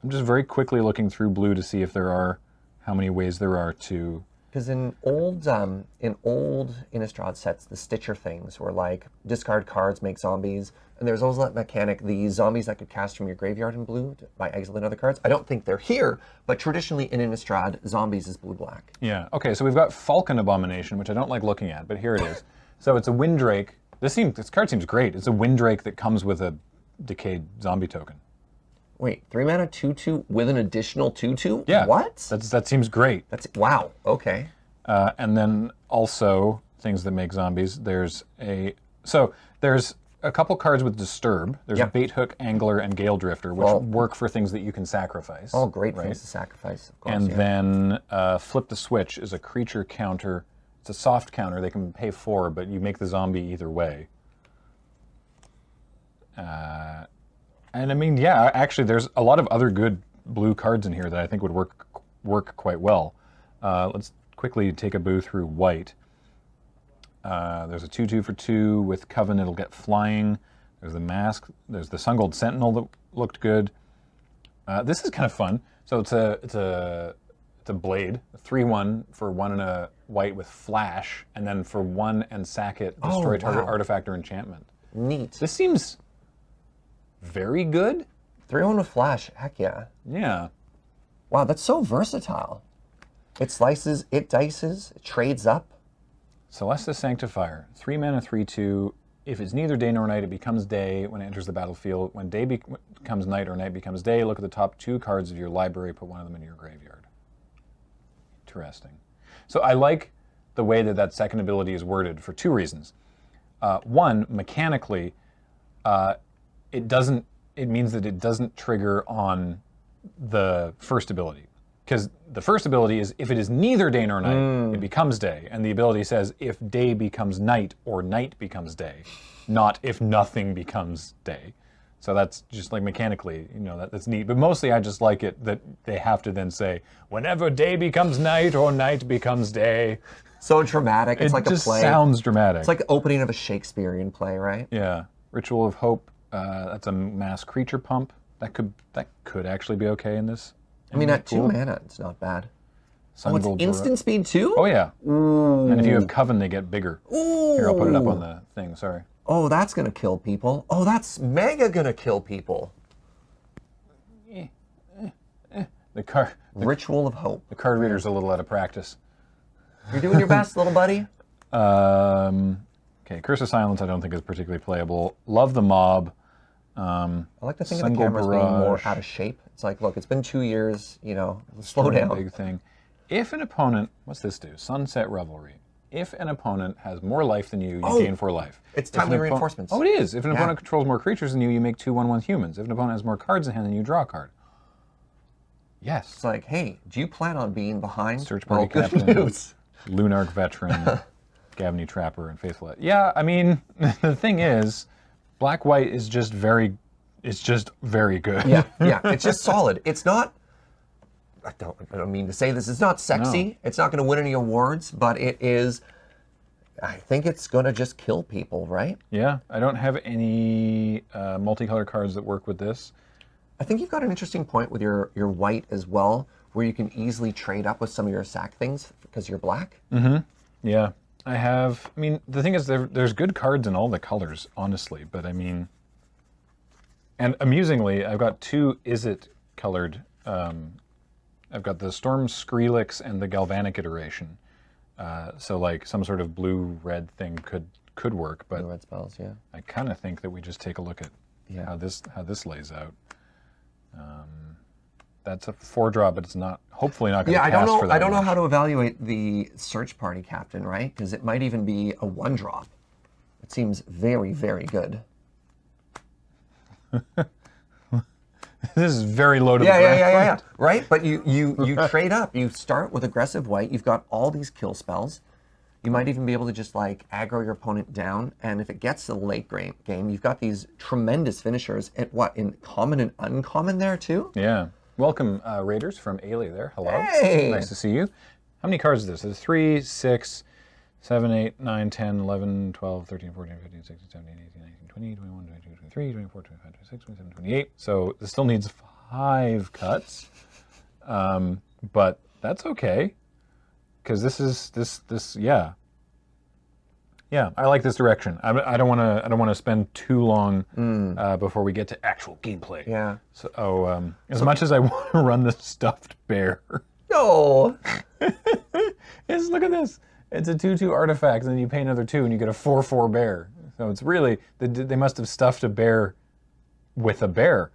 I'm just very quickly looking through blue to see if there are, how many ways there are to. Because in old Innistrad sets, the Stitcher things were like discard cards, make zombies, and there's also that mechanic, the zombies that could cast from your graveyard in blue by exiling other cards. I don't think they're here, but traditionally in Innistrad, zombies is blue-black. Yeah. Okay. So we've got Falcon Abomination, which I don't like looking at, but here it is. So it's a Windrake. This card seems great. It's a Windrake that comes with a decayed zombie token. Wait, 3 mana 2/2 with an additional 2/2? Yeah. What? That seems great. That's wow. Okay. And then also things that make zombies. There's a couple cards with Disturb. There's Yep. Bait Hook, Angler, and Gale Drifter, which work for things that you can sacrifice. All great right? things to sacrifice, of course. And yeah. then Flip the Switch is a creature counter. It's a soft counter. They can pay 4, but you make the zombie either way. And I mean, yeah, actually, there's a lot of other good blue cards in here that I think would work quite well. Let's quickly take a boo through white. There's a 2/2 for 2 with Coven. It'll get flying. There's the Mask. There's the Sungold Sentinel that looked good. This is kind of fun. So it's a blade, a 3/1 for 1 and a white with flash, and then for 1 and sack it, destroy target artifact or enchantment. Neat. This seems very good. 3/1 with flash. Heck yeah. Yeah. Wow, that's so versatile. It slices, it dices, it trades up. Celestis Sanctifier, 3 mana, 3/2. If it's neither day nor night, it becomes day when it enters the battlefield. When day becomes night or night becomes day, look at the top 2 cards of your library, put one of them into your graveyard. Interesting. So I like the way that second ability is worded for 2 reasons. One, mechanically, it means that it doesn't trigger on the first ability. Because the first ability is if it is neither day nor night, it becomes day. And the ability says if day becomes night or night becomes day, not if nothing becomes day. So that's just like mechanically, that's neat. But mostly I just like it that they have to then say, whenever day becomes night or night becomes day. So dramatic. It's like a play. It just sounds dramatic. It's like the opening of a Shakespearean play, right? Yeah. Ritual of Hope, that's a mass creature pump. That could actually be okay in this. I mean, at 2 mana, it's not bad. Oh, it's Sungold instant speed too? Oh, yeah. Ooh. And if you have Coven, they get bigger. Ooh. Here, I'll put it up on the thing, sorry. Oh, that's going to kill people. Oh, that's mega going to kill people. Ritual of Hope. The card reader's a little out of practice. You're doing your best, little buddy. Okay, Curse of Silence I don't think is particularly playable. Love the Mob. I like to think of the Sungold cameras being more Barrage. out of shape. It's like, look, it's been 2 years, slow down. Big thing. If an opponent, what's this do? Sunset Revelry. If an opponent has more life than you, you gain 4 life. It's If an timely oppo- reinforcements. Oh, it is. If an opponent controls more creatures than you, you make 2/1/1 humans. If an opponent has more cards in hand than you, draw a card. Yes. It's like, hey, do you plan on being behind? Search Well, Party good Captain, news. Lunark Veteran, Gavony Trapper, and Faithful. Yeah, I mean, the thing is, Black-White is just very good. Yeah, it's just solid. It's not, I don't mean to say this, it's not sexy. No. It's not going to win any awards, but it is, I think it's going to just kill people, right? Yeah, I don't have any multicolor cards that work with this. I think you've got an interesting point with your white as well, where you can easily trade up with some of your sack things because you're black. Mm-hmm. Yeah, I mean, the thing is, there's good cards in all the colors, honestly, but I mean, and amusingly, I've got 2 Izzet colored, I've got the Storm Skrillex and the Galvanic iteration. So like some sort of blue-red thing could work, but The red spells, yeah. I kind of think that we just take a look at how this lays out. That's a 4-drop, but it's not. Hopefully not going to Yeah, cast for that I don't know much. how to evaluate the Search Party Captain, right? Because it might even be a 1-drop. It seems very, very good. This is very low to the ground. Yeah. Right? But you trade up. You start with aggressive white. You've got all these kill spells. You might even be able to just like aggro your opponent down, and if it gets to the late game, you've got these tremendous finishers at what, in common and uncommon there too? Yeah. Welcome, Raiders from Ailey there. Hello. Hey! Nice to see you. How many cards is this? There's 3, 6, 7, 8, 9, 10, 11, 12, 13, 14, 15, 16, 17, 18, 19, 20, 21, 22, 23, 24, 25, 26, 27, 28. So this still needs 5 cuts. But that's okay. Because this yeah. Yeah, I like this direction. I don't want to spend too long before we get to actual gameplay. Yeah. So, as much as I want to run the stuffed bear, No. look at this. It's a 2/2 artifact, and then you pay another 2, and you get a 4/4 bear. So it's really they must have stuffed a bear with a bear.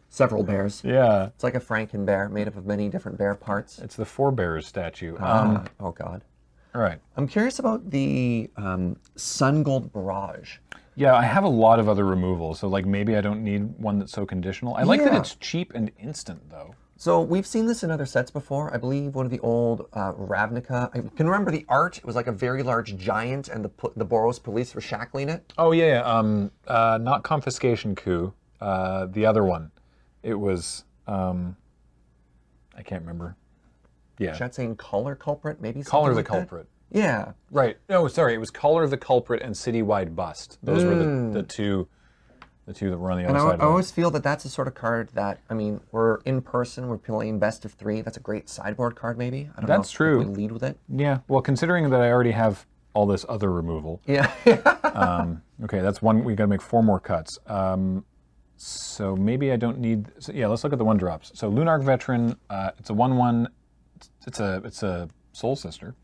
Several bears. Yeah, It's like a Franken bear made up of many different bear parts. it's the 4 Bears statue. Oh God. All right. I'm curious about the Sun Gold Barrage. Yeah, I have a lot of other removals, so like maybe I don't need one that's so conditional. I like that Yeah. it's cheap and instant though. So we've seen this in other sets before. I believe one of the old Ravnica. I can remember the art. It was like a very large giant, and the Boros police were shackling it. Oh yeah, not confiscation coup. The other one, it was I can't remember. Yeah, Is that saying Collar Culprit? Maybe something Collar the like that? Culprit. Yeah. Right. No, sorry, it was Collar the Culprit and Citywide Bust. Those were the two that were on the And other I side. always feel that that's a sort of card that, I mean, we're in person, we're playing best of 3. That's a great sideboard card, maybe. I don't know That's if true. we lead with it. Yeah. Well, considering that I already have all this other removal. Yeah. Okay, that's one. We got to make 4 more cuts. So maybe I don't need. So yeah, let's look at the 1-drops. So Lunarch Veteran. It's a 1/1. It's a Soul Sister.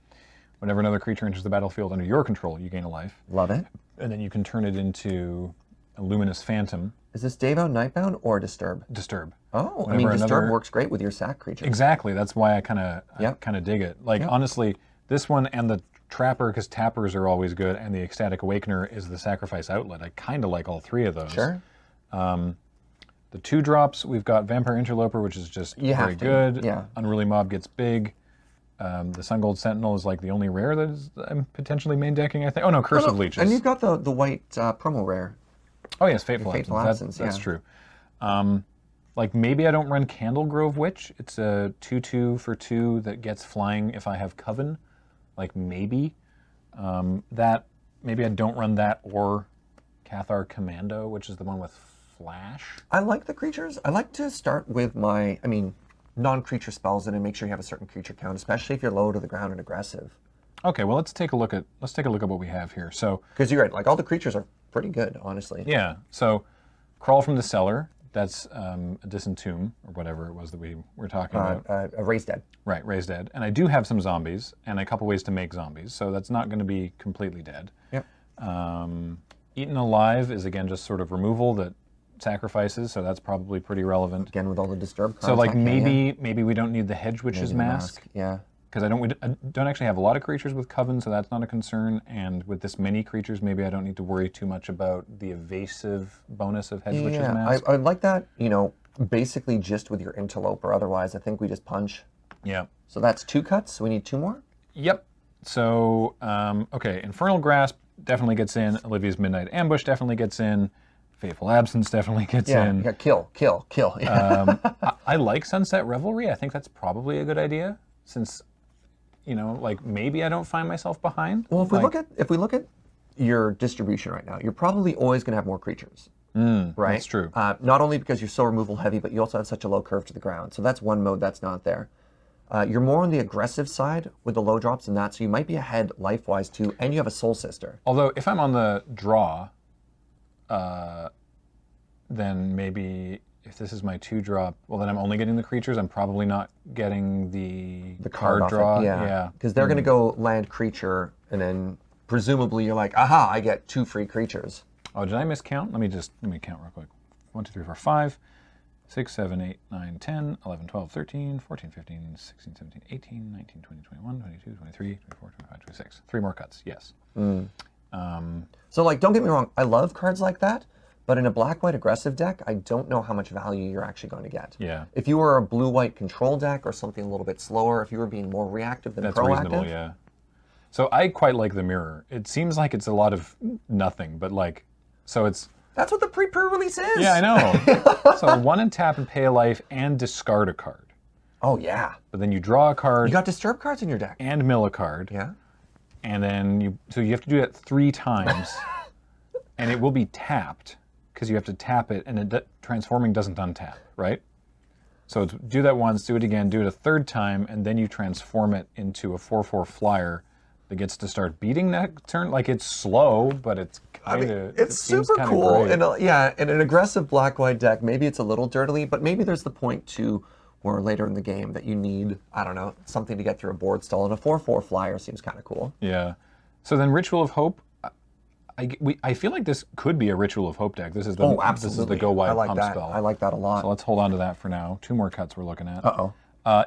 Whenever another creature enters the battlefield under your control, you gain a life, Love it. and then you can turn it into a Luminous Phantom. Is this Daybound, Nightbound, or Disturb? Disturb. Oh, I mean, Whenever Disturb another- works great with your sack creature. Exactly. That's why I kind Yep. of dig it. Like Yep. honestly, this one and the Trapper, because Tappers are always good, and the Ecstatic Awakener is the Sacrifice Outlet. I kind of like all 3 of those. Sure. The 2-drops, we've got Vampire Interloper, which is just You very have to, good. yeah. Unruly Mob gets big. The Sun Gold Sentinel is like the only rare that I'm potentially main decking, I think. Oh no, Curse of Leeches. And you've got the white promo rare. Oh yes, Fateful Fateful Absence. Absence, That's yeah. true. Like maybe I don't run Candle Grove Witch. It's a 2/2 for 2 that gets flying if I have Coven. Like maybe. That maybe I don't run that, or Cathar Commando, which is the one with Flash. I like the creatures. I like to start with my, non-creature spells and then make sure you have a certain creature count, especially if you're low to the ground and aggressive. Okay, well let's take a look at what we have here. So Because you're right, like all the creatures are pretty good, honestly. yeah, so Crawl from the Cellar. That's a Disentomb or whatever it was that we were talking about. A Raised Dead. Right, Raised Dead. And I do have some zombies and a couple ways to make zombies, so that's not going to be completely dead. Yep. Eaten Alive is again just sort of removal that sacrifices, so that's probably pretty relevant. Again, with all the Disturb cards. So like heck yeah, yeah. maybe we don't need the Hedge Witch's Maybe the Mask. Yeah. Because I don't actually have a lot of creatures with Coven, so that's not a concern. And with this many creatures, maybe I don't need to worry too much about the evasive bonus of Hedge Witch's Yeah, Mask. I like that, basically just with your Interloper. Otherwise, I think we just punch. Yeah. So that's 2 cuts. So we need 2 more? Yep. So, okay, Infernal Grasp definitely gets in. Olivia's Midnight Ambush definitely gets in. Fateful Absence definitely gets in. Yeah, kill. Yeah. I like Sunset Revelry. I think that's probably a good idea, since, like maybe I don't find myself behind. Well, if we look at your distribution right now, you're probably always going to have more creatures, right? That's true. Not only because you're so removal heavy, but you also have such a low curve to the ground. So that's one mode that's not there. You're more on the aggressive side with the low drops and that, so you might be ahead life-wise too, and you have a Soul Sister. Although if I'm on the draw, then maybe if this is my 2-drop, well then I'm only getting the creatures. I'm probably not getting the card off it, draw. yeah. Because they're going to go land creature, and then presumably you're like, aha, I get 2 free creatures. Oh, did I miscount? Let me count real quick. 1, 2, 3, 4, 5, 6, 7, 8, 9, 10, 11, 12, 13, 14, 15, 16, 17, 18, 19, 20, 21, 22, 23, 24, 25, 26. 3 more cuts, yes. So, like, don't get me wrong, I love cards like that, but in a black-white aggressive deck, I don't know how much value you're actually going to get. Yeah. If you were a blue-white control deck or something a little bit slower, if you were being more reactive than That's proactive, reasonable, yeah. So I quite like the mirror. It seems like it's a lot of nothing, but like, so it's... That's what the pre-release is. Yeah, I know. So 1 and tap and pay a life and discard a card. Oh, yeah. But then you draw a card. You got disturb cards in your deck. And mill a card. Yeah. And then you have to do that 3 times. And it will be tapped, because you have to tap it, and transforming doesn't untap, right? So do that once, do it again, do it a 3rd time, and then you transform it into a 4/4 flyer that gets to start beating that turn. Like, it's slow, but it's kind of... it's super cool. In an aggressive black-white deck, maybe it's a little dirtily, but maybe there's the point to where later in the game that you need, I don't know, something to get through a board stall, and a 4/4 flyer seems kind of cool. Yeah. So then Ritual of Hope, I feel like this could be a Ritual of Hope deck. This is the This is the go white pump spell. I like that a lot. So let's hold on to that for now. 2 more cuts we're looking at.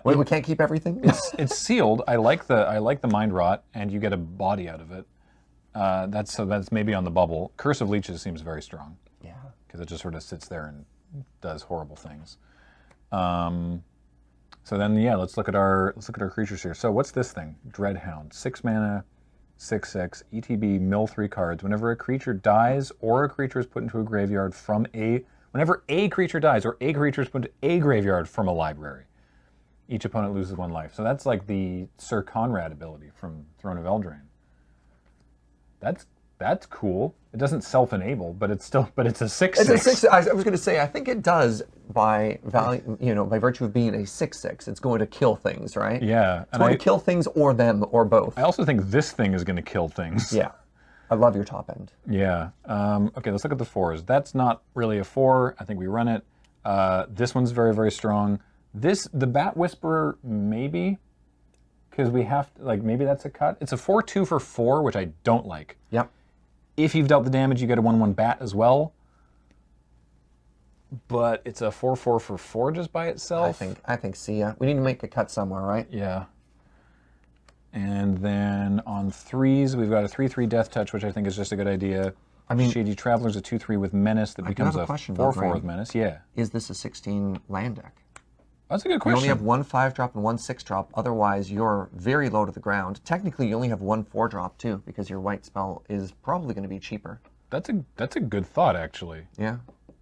Wait, we can't keep everything? It's sealed. I like the Mind Rot, and you get a body out of it. That's maybe on the bubble. Curse of Leeches seems very strong. Yeah. Because it just sort of sits there and does horrible things. So then let's look at our creatures here. So what's this thing? Dreadhound. 6 mana, 6/6, ETB, mill 3 cards. Whenever a creature dies or a creature is put into a graveyard whenever a creature dies or a creature is put into a graveyard from a library, each opponent loses 1 life. So that's like the Sir Conrad ability from Throne of Eldraine. That's cool. It doesn't self-enable, but it's a 6/6. It's a 6. I was going to say, I think it does by value, by virtue of being a 6/6. It's going to kill things, right? Yeah. It's going to kill things or them or both. I also think this thing is going to kill things. Yeah. I love your top end. Yeah. Okay, let's look at the 4s. That's not really a 4. I think we run it. This one's very, very strong. The Bat Whisperer, maybe, because we have to, like, maybe that's a cut. It's a 4/2 for 4, which I don't like. Yep. If you've dealt the damage, you get a 1/1 bat as well. But it's a 4/4 for 4 just by itself. I think see ya. We need to make a cut somewhere, right? Yeah. And then on 3s, we've got a 3/3 Death Touch, which I think is just a good idea. I mean, Shady Traveler's a 2/3 with Menace that becomes a 4/4 with Menace. Yeah. Is this a 16 land deck? That's a good question. You only have 1 5-drop and 1 6-drop. Otherwise, you're very low to the ground. Technically, you only have 1 4-drop too, because your white spell is probably going to be cheaper. That's a good thought, actually. Yeah.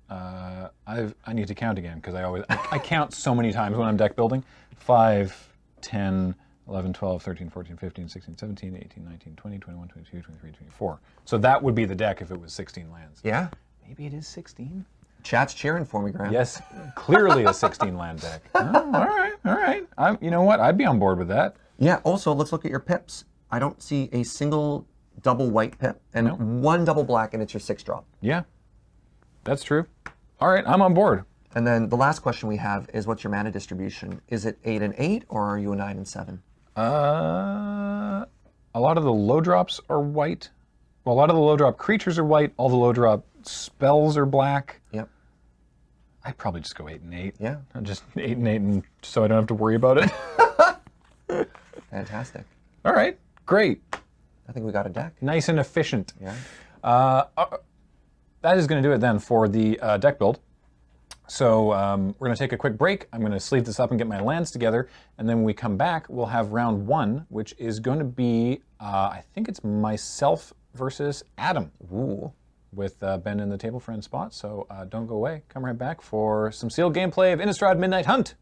I need to count again, because I count so many times when I'm deck building. 5, 10, 11, 12, 13, 14, 15, 16, 17, 18, 19, 20, 21, 22, 23, 24. So that would be the deck if it was 16 lands. Yeah. Maybe it is 16? Chat's cheering for me, Graham. Yes, clearly a 16 land deck. Oh, all right. You know what? I'd be on board with that. Yeah, also, let's look at your pips. I don't see a single double white pip, and 1 double black, and it's your 6-drop. Yeah, that's true. All right, I'm on board. And then the last question we have is, what's your mana distribution? Is it 8 and 8, or are you a 9 and 7? A lot of the low drops are white. Well, a lot of the low drop creatures are white. All the low drop spells are black. Yep. I'd probably just go 8 and 8. Yeah. Just 8 and 8, and so I don't have to worry about it. Fantastic. All right, great. I think we got a deck. Nice and efficient. Yeah. That is going to do it then for the deck build. So we're going to take a quick break. I'm going to sleeve this up and get my lands together, and then when we come back, we'll have round 1, which is going to be, I think it's myself versus Adam. Ooh. With Ben in the table friend spot, so don't go away. Come right back for some sealed gameplay of Innistrad Midnight Hunt.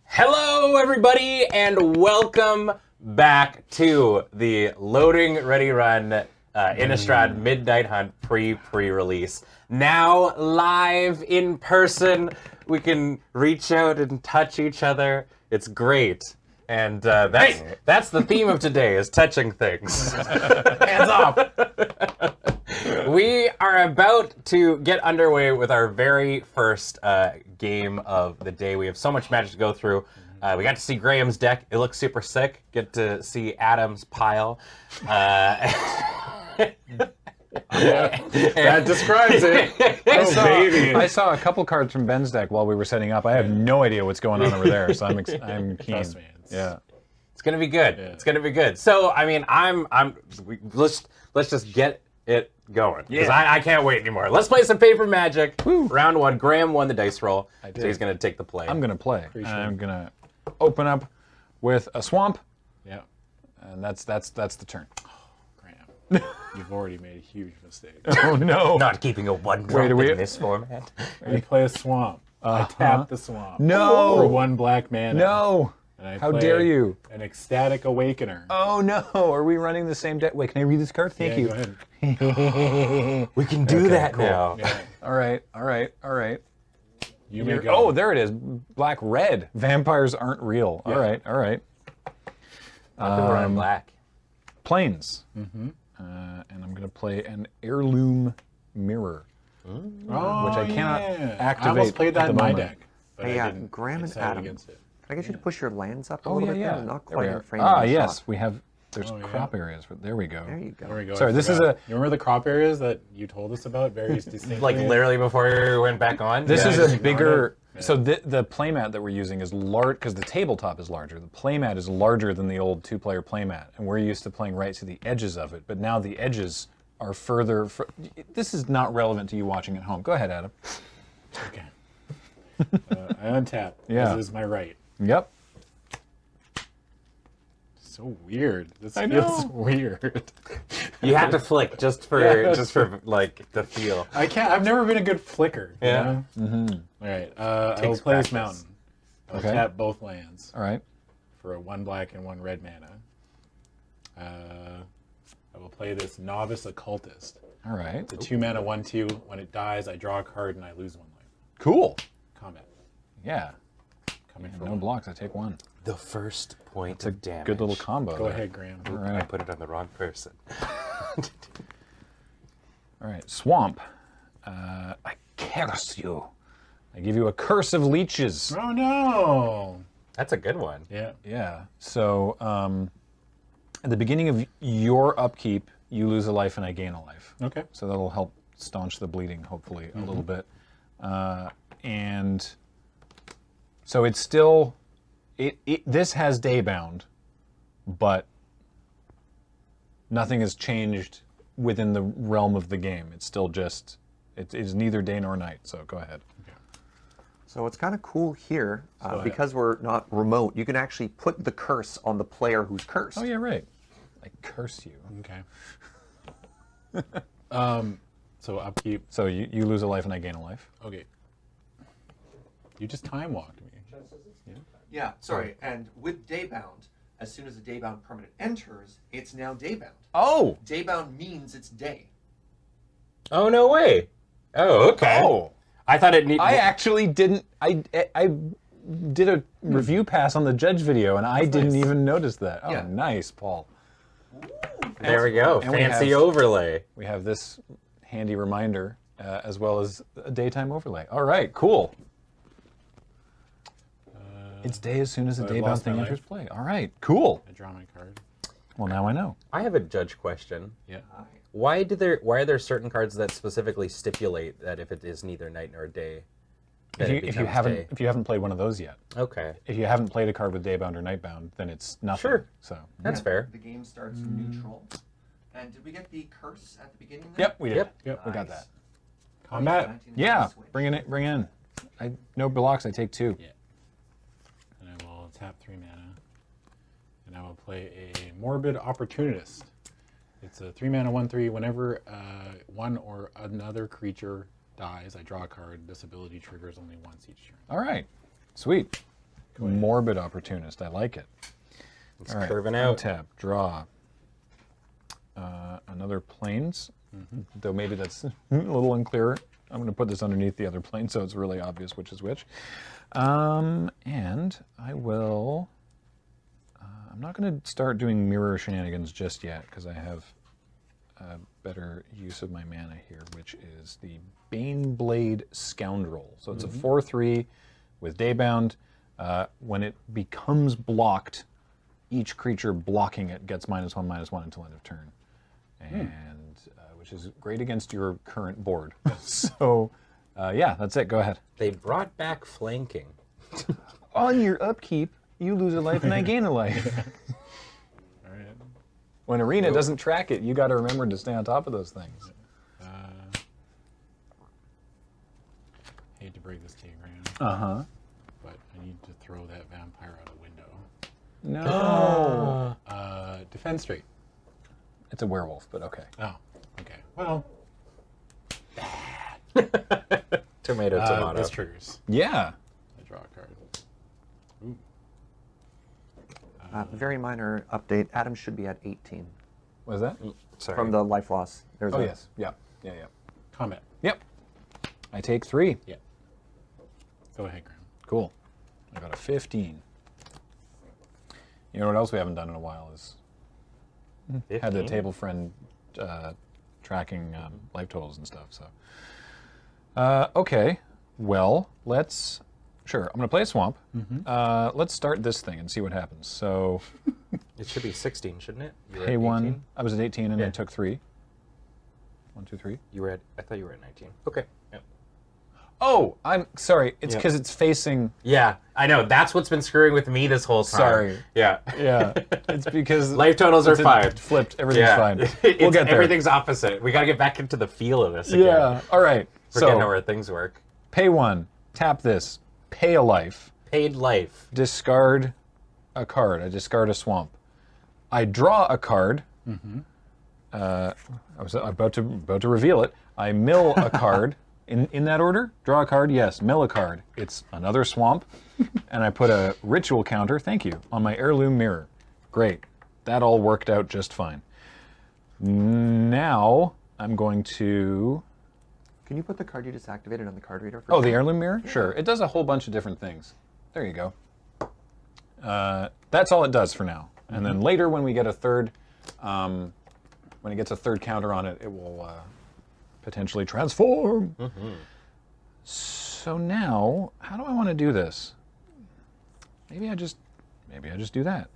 Hello, everybody, and welcome back to the Loading Ready Run Innistrad Midnight Hunt pre-release. Now live in person, we can reach out and touch each other. It's great. And that's the theme of today, is touching things. Hands off. We are about to get underway with our very first game of the day. We have so much Magic to go through. We got to see Graham's deck. It looks super sick. Get to see Adam's pile. That describes it. I saw a couple cards from Ben's deck while we were setting up. I have no idea what's going on over there, so I'm keen. Trust me, it's gonna be good. Yeah. It's gonna be good. So I mean, let's just get it going, because I can't wait anymore. Let's play some Paper Magic. Woo. Round 1. Graham won the dice roll, so he's gonna take the play. I'm gonna play. I'm gonna open up with a swamp, Yeah. and that's the turn. Graham, you've already made a huge mistake. Oh no! Not keeping a one drop in this format. I play a swamp. I tap the swamp. No! For 1 black mana. No! And I How play dare you? An Ecstatic Awakener. Oh no! Are we running the same deck? Wait, can I read this card? Thank Yeah, you. Go ahead. We can do that now. Yeah. All right, all right, all right. You may go. Oh, there it is. Black red. Vampires aren't real. All right, all right. Not that we're on black. Planes. And I'm going to play an heirloom mirror, Oh, which I cannot yeah. activate I almost played at that the in my moment. deck. But Hey, I didn't. Graham I and decided Adam. against it. Can I get you to push your lands up a Oh little yeah, bit? yeah. There? Not There we quite in are. frame of the Yes, shot. we have. There's Oh, yeah. crop areas. There we go. There you go. There we go. Sorry, I this is forgot. a- You remember the crop areas that you told us about very distinctly? Like literally before we went back on. This Yeah, is I just a ignored bigger. it. So the playmat that we're using is large because the tabletop is larger. The playmat is larger than the old 2-player playmat, and we're used to playing right to the edges of it. But now the edges are further. This is not relevant to you watching at home. Go ahead, Adam. Okay. I untap. Yeah. This is my right. Yep. So weird. This I feels know. weird. You have to flick just for like the feel. I can't. I've never been a good flicker. you Yeah. know? All right. I will Takes play this practice. mountain. I'll Okay. tap both lands All right. for a 1 black and 1 red mana. I will play this novice occultist. All right. It's a 2 mana 1/2. When it dies, I draw a card and I lose 1 life. Cool. Combat. Yeah. Coming And for no 1. blocks. I take 1. The first point It's a of damage. good little combo. Go there. ahead, Graham. All I right. put it on the wrong person. All right. Swamp. I curse you. I give you a curse of leeches. Oh no! That's a good one. Yeah. Yeah. So at the beginning of your upkeep, you lose a life and I gain a life. Okay. So that'll help staunch the bleeding, hopefully, a little bit. And so it's still, this has daybound, but nothing has changed within the realm of the game. It's still just, it is neither day nor night. So go ahead. So what's kind of cool here, So, because we're not remote, you can actually put the curse on the player who's cursed. Oh yeah, right. I curse you. Okay. So upkeep. So you lose a life and I gain a life. Okay. You just time walked me. Yeah, sorry. And with Daybound, as soon as the Daybound permanent enters, it's now Daybound. Oh! Daybound means it's day. Oh no way. Oh okay. Oh! I thought it needed. I actually didn't. I did a review pass on the judge video, and I didn't even notice that. Oh, Yeah. nice, Paul. There we go. And we Fancy have- overlay. We have this handy reminder, as well as a daytime overlay. All right, cool. It's day as soon as the I've daybound lost my thing life. enters play. All right, cool. I draw my card. Well, now I know. I have a judge question. Yeah. Why are there certain cards that specifically stipulate that if it is neither night nor day, that it If you becomes day? haven't played one of those yet, Okay, if you haven't played a card with daybound or nightbound, then it's nothing. Sure. So. that's fair. The game starts neutral. And did we get the curse at the beginning there? Yep, we did. Yep. We got that. Combat. Yeah, bring it. Bring in. No blocks. I take 2. Yeah. And I will tap 3 mana. And I will play a Morbid Opportunist. It's a 3 mana 1/3. Whenever one or another creature dies, I draw a card. This ability triggers only once each turn. All right, sweet. Morbid opportunist. I like it. It's All right, curving out. Tap, draw. Another planes, though maybe that's a little unclear. I'm going to put this underneath the other plane so it's really obvious which is which. And I will. I'm not going to start doing mirror shenanigans just yet because I have a better use of my mana here, which is the Baneblade Scoundrel. So it's a 4/3 with Daybound. When it becomes blocked, each creature blocking it gets -1/-1 until end of turn, and which is great against your current board. So, yeah, that's it. Go ahead. They brought back flanking. On your upkeep, you lose a life and I gain a life. All right. When Arena doesn't track it, you got to remember to stay on top of those things. Hate to break this to you, Graham, Uh huh. but I need to throw that vampire out a window. No. Defend straight. It's a werewolf, but okay. Oh, okay. Well, Tomato, tomato. this triggers. Yeah. I draw a card. Very minor update. Adam should be at 18 What is that? Sorry. from the life loss. There's Oh, a- yes. Yeah. Yeah, yeah. Combat. Yep. I take 3. Yeah. Go ahead, Graham. Cool. I got a 15. You know what else we haven't done in a while is had the 15? table friend tracking life totals and stuff. So, okay. Well, let's. Sure, I'm going to play a swamp. Let's start this thing and see what happens. So, It should be 16, shouldn't it? You were pay at 1. 18? I was at 18 and Yeah. then took 3. 1, 2, 3. You were at. I thought you were at 19. Okay. Yep. Oh, I'm sorry. It's Yeah. because it's facing. Yeah, I know. That's what's been screwing with me this whole time. Sorry. Yeah. Yeah, it's because Life totals are it's fine. flipped. Everything's Yeah. fine. It's, We'll get there. Everything's opposite. We got to get back into the feel of this again. Yeah. All right. Forget So how our things work. pay 1. Tap this. Pay a life. Paid life. Discard a card. I discard a swamp. I draw a card. I was about to reveal it. I mill a card. In that order? Draw a card, yes. Mill a card. It's another swamp. And I put a ritual counter, thank you, on my heirloom mirror. Great. That all worked out just fine. Now I'm going to... Can you put the card you just activated on the card reader? Oh, the heirloom mirror? Sure. It does a whole bunch of different things. There you go. That's all it does for now. And then later when we get a third, when it gets a third counter on it, it will potentially transform. So now, how do I want to do this? Maybe I just do that.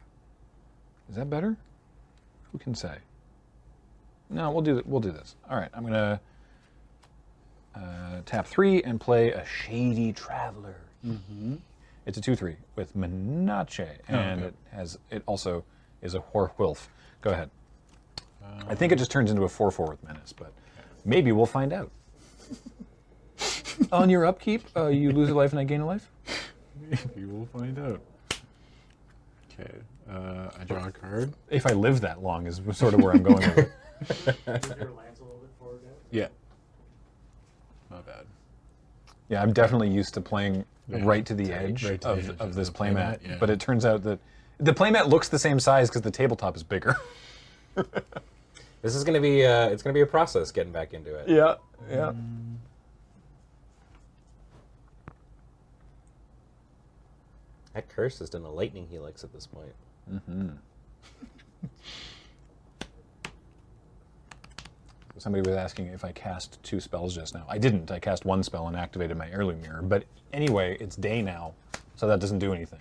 Is that better? Who can say? No, we'll do this. All right, I'm gonna tap 3 and play a Shady Traveler. It's a 2/3 with Menace, and it also is a Horwilf. Go ahead. I think it just turns into a 4/4 with Menace, but maybe we'll find out. On your upkeep, you lose a life and I gain a life? You will find out. Okay. I draw a card. If I live that long is sort of where I'm going with it. Yeah. Not bad. Yeah, I'm definitely used to playing right to the Right edge to the edge of of this the playmat, playmat, yeah. but it turns out that the playmat looks the same size because the tabletop is bigger. This is gonna be it's gonna be a process getting back into it. Yeah, yeah. That curse has done a lightning helix at this point. Somebody was asking if I cast 2 spells just now. I didn't. I cast 1 spell and activated my heirloom mirror. But anyway, it's day now, so that doesn't do anything.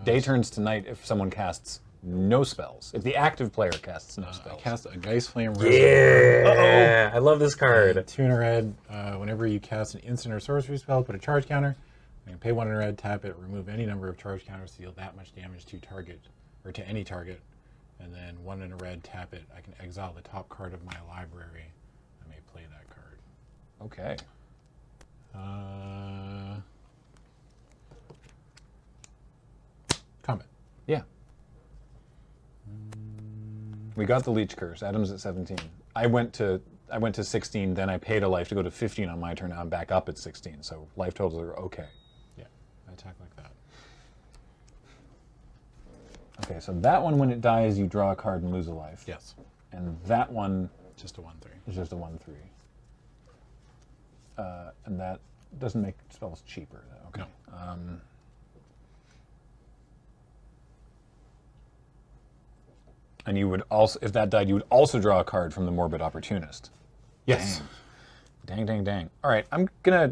Day turns to night if someone casts no spells. If the active player casts no I spells. cast a Geist Flame. Yeah, I love this card. 2 in a red. Whenever you cast an instant or sorcery spell, put a charge counter. You can pay 1 in a red, tap it, remove any number of charge counters to deal that much damage to target, or to any target. And then 1 in a red, tap it. I can exile the top card of my library. I may play that card. Okay. Combat. Yeah. We got the Leech Curse. Adam's at 17. I went to 16, then I paid a life to go to 15 on my turn. Now I'm back up at 16, so life totals are okay. Yeah. I attack like that. Okay, so that one, when it dies, you draw a card and lose a life. Yes. And that one Just a 1/3. is just a 1/3. And that doesn't make spells cheaper, though. Okay. No. And you would also, if that died, you would also draw a card from the Morbid Opportunist. Yes. Dang, dang, dang. All right, I'm gonna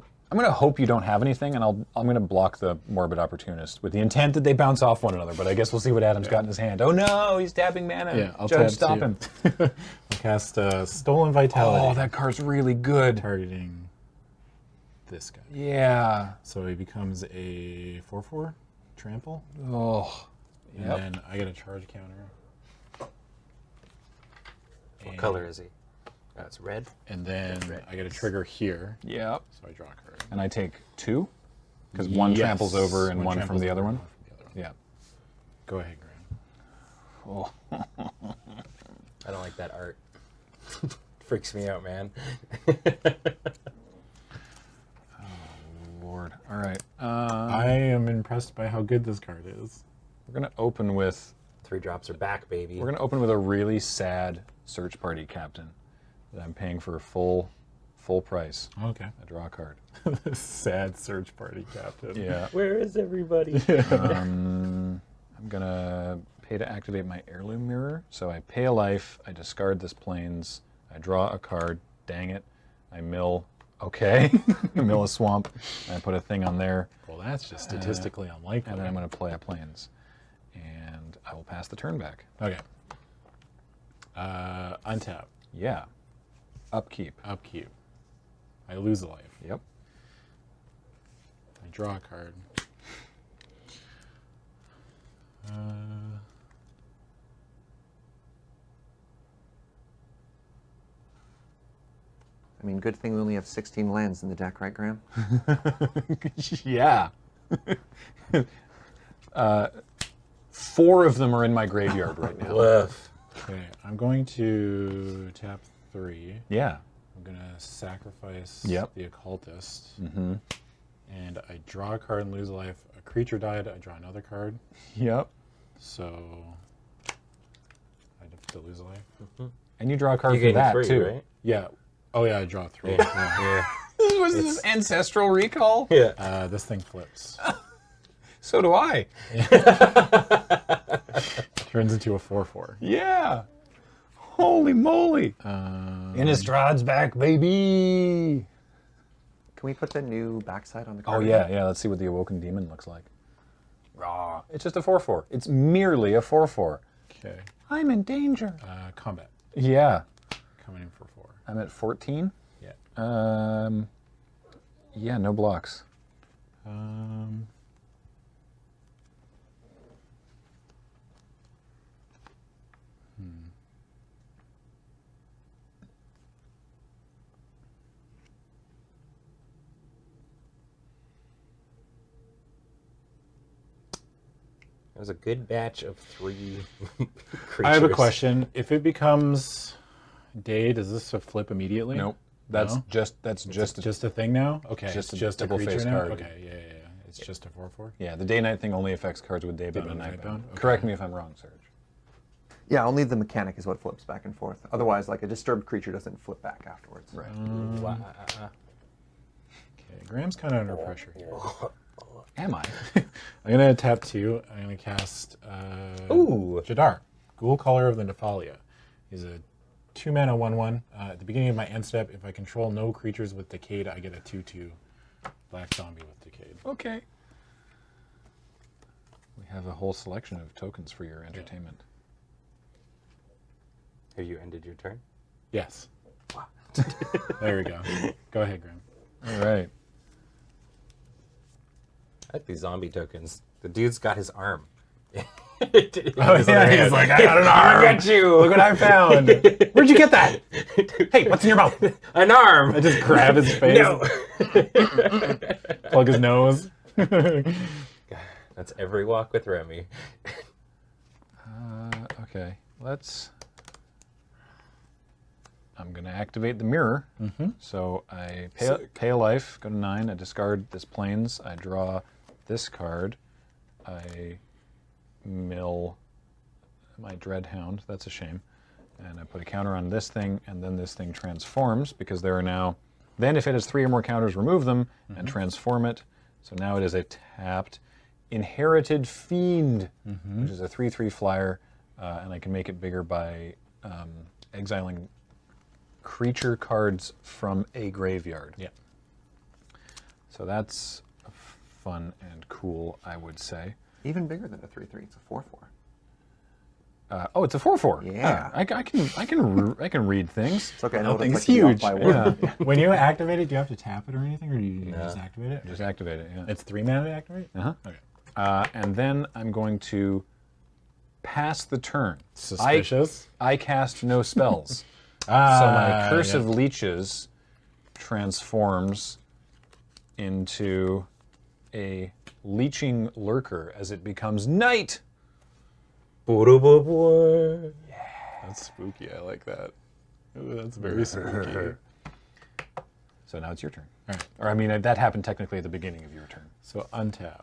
hope you don't have anything, and I'm gonna block the Morbid Opportunist with the intent that they bounce off one another. But I guess we'll see what Adam's got in his hand. Oh no, he's tapping mana. Yeah, I'll Judge, tap stop too. him. I'll cast Stolen Vitality. Oh, that card's really good. Targeting this guy. Yeah. So he becomes a 4/4 trample. Oh. And Yep. then I get a charge counter. What color is he? It's red. And then Red. I get a trigger here. Yep. So I draw a card. And I take 2 because one Yes. tramples over and one from tramples the other over one. and from the other one. Yeah. Go ahead, Graham. Oh. I don't like that art. Freaks me out, man. Lord. All right. I am impressed by how good this card is. We're gonna open with 3 drops are back, baby. we're gonna open with a really sad search party captain that I'm paying for full price. Okay. I draw a card. Sad search party captain. Yeah. Where is everybody? I'm gonna pay to activate my heirloom mirror. So I pay a life. I discard this plains. I draw a card. Dang it. I mill. Okay. I mill a swamp. And I put a thing on there. Well, that's just statistically unlikely. And then I'm going to play a plains. And I will pass the turn back. Okay. Untap. Yeah. Upkeep. Upkeep. I lose a life. Yep. I draw a card. I mean, good thing we only have 16 lands in the deck, right, Graham? Yeah. 4 of them are in my graveyard right now. Woof. Okay, I'm going to tap 3. Yeah. I'm going to sacrifice Yep. the occultist. Mm-hmm. And I draw a card and lose a life. A creature died, I draw another card. Yep. So I'd have to lose a life. And you draw a card You for gain that 3, too. right? Yeah. Oh yeah, I draw 3. Yeah. Was this ancestral recall? Yeah. This thing flips. So do I. Turns into a 4/4. Yeah. Holy moly. Innistrad's back, baby. Can we put the new backside on the card? Oh yeah, yeah. Let's see what the Awoken Demon looks like. Raw. It's just a 4/4. It's merely a 4/4. Okay. I'm in danger. Combat. Yeah. Coming in for 4. I'm at 14. Yeah. Yeah, no blocks. It was a good batch of 3 creatures. I have a question. If it becomes day, does this flip immediately? Nope. That's No? just Just a thing now? Okay. Just it's a just a double-faced creature now? card. Okay, yeah. It's just a 4/4? yeah. The day-night thing only affects cards with day-bound and Day-bound and night-bound. night-bound? Okay. Correct me if I'm wrong, Serge. Yeah, only the mechanic is what flips back and forth. Otherwise, like a disturbed creature doesn't flip back afterwards. Right. Okay, Graham's kind of under pressure here. Am I? I'm going to tap 2. I'm going to cast Ooh. Jadar, Ghoul Caller of the Nephalia. He's a 2-mana 1/1. At the beginning of my end step, if I control no creatures with Decayed, I get a 2/2 black zombie with Decayed. Okay. We have a whole selection of tokens for your entertainment. Have you ended your turn? Yes. There we go. Go ahead, Graham. All right. I like these zombie tokens. The dude's got his arm. Oh, yeah, he's like, I got an arm. I got you. Look what I found. Where'd you get that? Hey, what's in your mouth? An arm. I just grab his face. No. Plug his nose. That's every walk with Remy. Okay. I'm going to activate the mirror. So I pay a life, go to 9. I discard this plains. I draw this card. I mill my Dreadhound. That's a shame. And I put a counter on this thing, and then this thing transforms because there are now. Then, if it has 3 or more counters, remove them and transform it. So now it is a tapped Inherited Fiend, which is a 3/3 flyer, and I can make it bigger by exiling creature cards from a graveyard. Yeah. So that's fun and cool, I would say. Even bigger than a 3/3. It's a 4/4. Oh, it's a 4/4. Yeah. I can read things. It's okay. I know what Nothing's it's like to be off huge. by one. Yeah. When you activate it, do you have to tap it or anything, or do you just activate it? Just activate it. Yeah. It's 3 mana to activate? Uh-huh. Okay. And then I'm going to pass the turn. Suspicious. I cast no spells. So Ah, my Curse of yeah. Leeches transforms into a leeching lurker as it becomes night. That's spooky. I like that. Ooh, that's very spooky. So now it's your turn. All right. Or I mean, that happened technically at the beginning of your turn. So untap.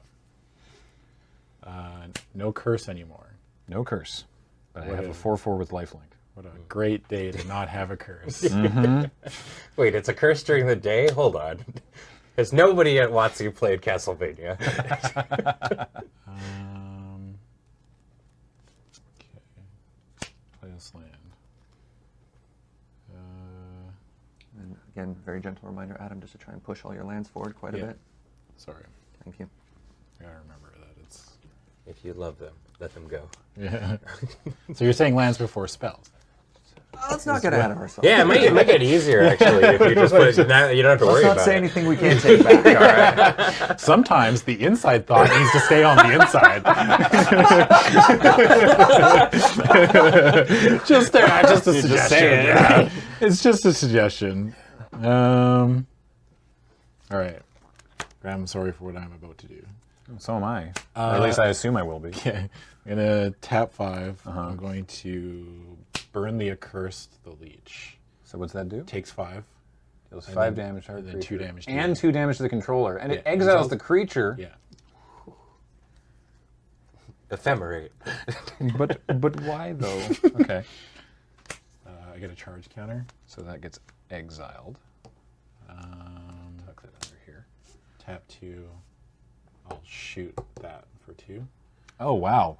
No curse anymore. No curse. But I What have a is- 4/4 with lifelink. What a great day to not have a curse. Wait, it's a curse during the day? Hold on. Because nobody at WotC played Castlevania. Okay. Play this land. And again, very gentle reminder, Adam, just to try and push all your lands forward quite a Yeah. bit. Sorry. Thank you. I gotta remember that it's. If you love them, let them go. Yeah. So you're saying lands before spells? Let's not get ahead of ourselves. Yeah, it might get easier, actually, if you just put it, now you don't have to Let's worry not about say it. anything we can't take back. All right. Sometimes the inside thought needs to stay on the inside. just a suggestion. just say it. Yeah. It's just a suggestion. All right. I'm sorry for what I'm about to do. So am I. Or at least I assume I will be. Okay. I'm gonna tap 5. I'm going to burn the accursed, the leech. So what's that do? Takes 5. Deals And 5 then- damage to our and then creature. 2 damage to and you. 2 damage to the controller. And it Yeah, exiles exiles- the creature. Yeah. Ephemerate. But why though? Okay. I get a charge counter. So that gets exiled. Tuck that under here. Tap 2. I'll shoot that for 2. Oh wow.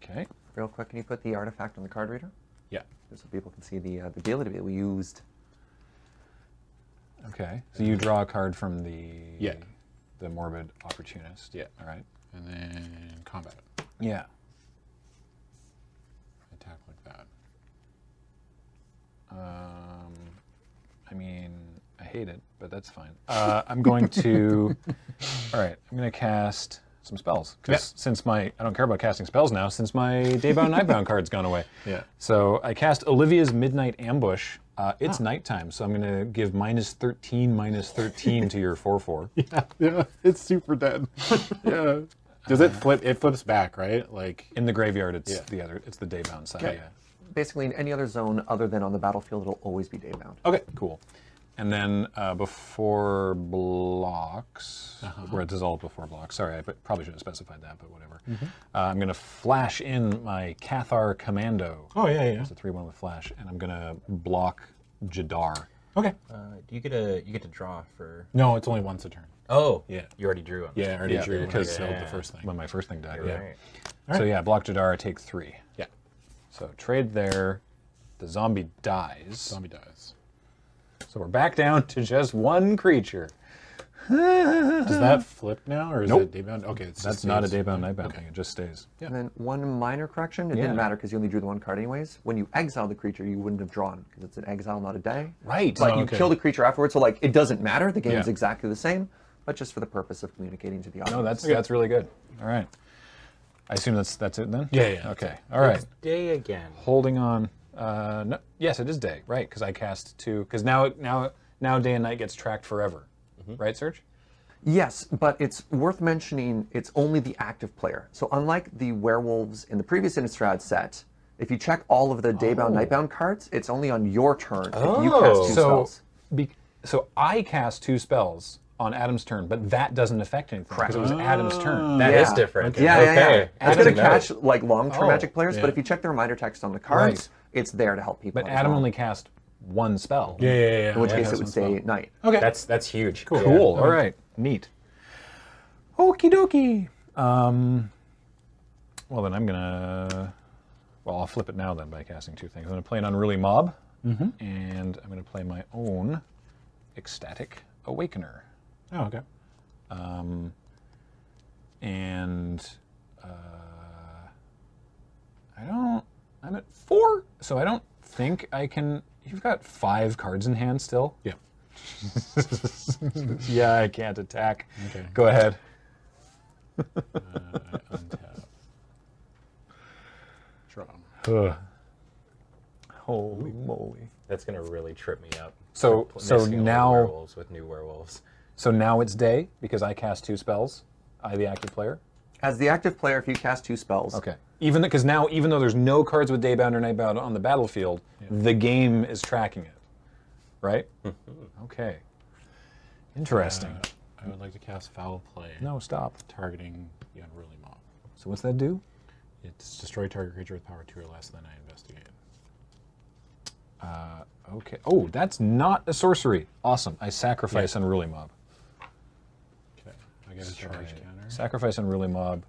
Okay. Real quick, can you put the artifact on the card reader? Yeah. Just so people can see the ability that we used. Okay. So you draw a card from the Yeah. the morbid opportunist. Yeah. All right. And then combat. Yeah. Attack like that. I mean, I hate it, but that's fine. I'm going to. All right. I'm going to cast some spells because since I don't care about casting spells now since my Daybound Nightbound card's gone away. Yeah. So I cast Olivia's Midnight Ambush. It's nighttime, so I'm going to give -13/-13 to your 4/4. Yeah. It's super dead. Yeah. Does it flip? It flips back, right? Like. In the graveyard, it's Yeah. the other. It's the Daybound side. Okay. Yeah. Basically, in any other zone other than on the battlefield, it'll always be daybound. Okay, cool. And then before blocks, where it dissolved before blocks. Sorry, I probably should have specified that, but whatever. I'm going to flash in my Cathar Commando. Oh yeah, yeah. It's a 3/1 with flash, and I'm going to block Jadar. Okay. Do you get to draw for? No, it's only once a turn. Oh, Yeah. You already drew him. Yeah, I already drew because because the first thing. when my first thing died. You're Yeah. right. So yeah, block Jadar, I take 3. Yeah. So trade there. The zombie dies. Zombie dies. So we're back down to just one creature. Does that flip now, or is Nope. it daybound? Okay, it's That's just not a stays. Daybound Nightbound Okay. thing. It just stays. Yeah. And then one minor correction, it Yeah. didn't matter because you only drew the one card anyways. When you exile the creature, you wouldn't have drawn because it's an exile, not a day. Right. But Oh, you okay. kill the creature afterwards, so like it doesn't matter. The game's Yeah. exactly the same, but just for the purpose of communicating to the audience. No, that's really good. All right. I assume that's it then? Yeah, yeah, that's Okay. All right. It's day again. Holding on. No, yes, it is day, right? Because I cast 2. Because now day and night gets tracked forever, right, Serge? Yes, but it's worth mentioning it's only the active player. So unlike the werewolves in the previous Innistrad set, if you check all of the Daybound Nightbound cards, it's only on your turn if you cast 2 spells. So I cast 2 spells on Adam's turn, but that doesn't affect anything because it was Correct. Adam's turn. That Yeah. is different. Yeah, Okay. yeah. It's Adam going to knows. catch like long-term Oh, Magic players, yeah. but if you check the reminder text on the cards, Right. it's there to help people. But out as Adam well. only cast 1 spell. Yeah, yeah, yeah. In which Yeah, case that's it would one say spell. night. Okay. That's huge. Cool. Cool. All right. Neat. Okie dokie. Well, then I'm gonna. Well, I'll flip it now then by casting 2 things. I'm gonna play an Unruly Mob, and I'm gonna play my own Ecstatic Awakener. Oh, okay. And I'm at 4, so I don't think I can. You've got 5 cards in hand still. Yeah. Yeah, I can't attack. Okay. Go ahead. Untap. Draw. Ugh. Holy moly. That's gonna really trip me up. So Mixing old now werewolves with new werewolves. So now it's day because I cast 2 spells. I, the active player. As the active player, if you cast 2 spells, Okay. Even because now, even though there's no cards with Daybound or Nightbound on the battlefield, the game is tracking it, right? Okay. Interesting. I would like to cast Foul Play. No, stop. Targeting the Unruly Mob. So what's that do? It's destroy target creature with power 2 or less, then I investigate. Okay. Oh, that's not a sorcery. Awesome. I sacrifice Unruly Mob. Okay, I get a charge counter. Sacrifice Unruly Mob.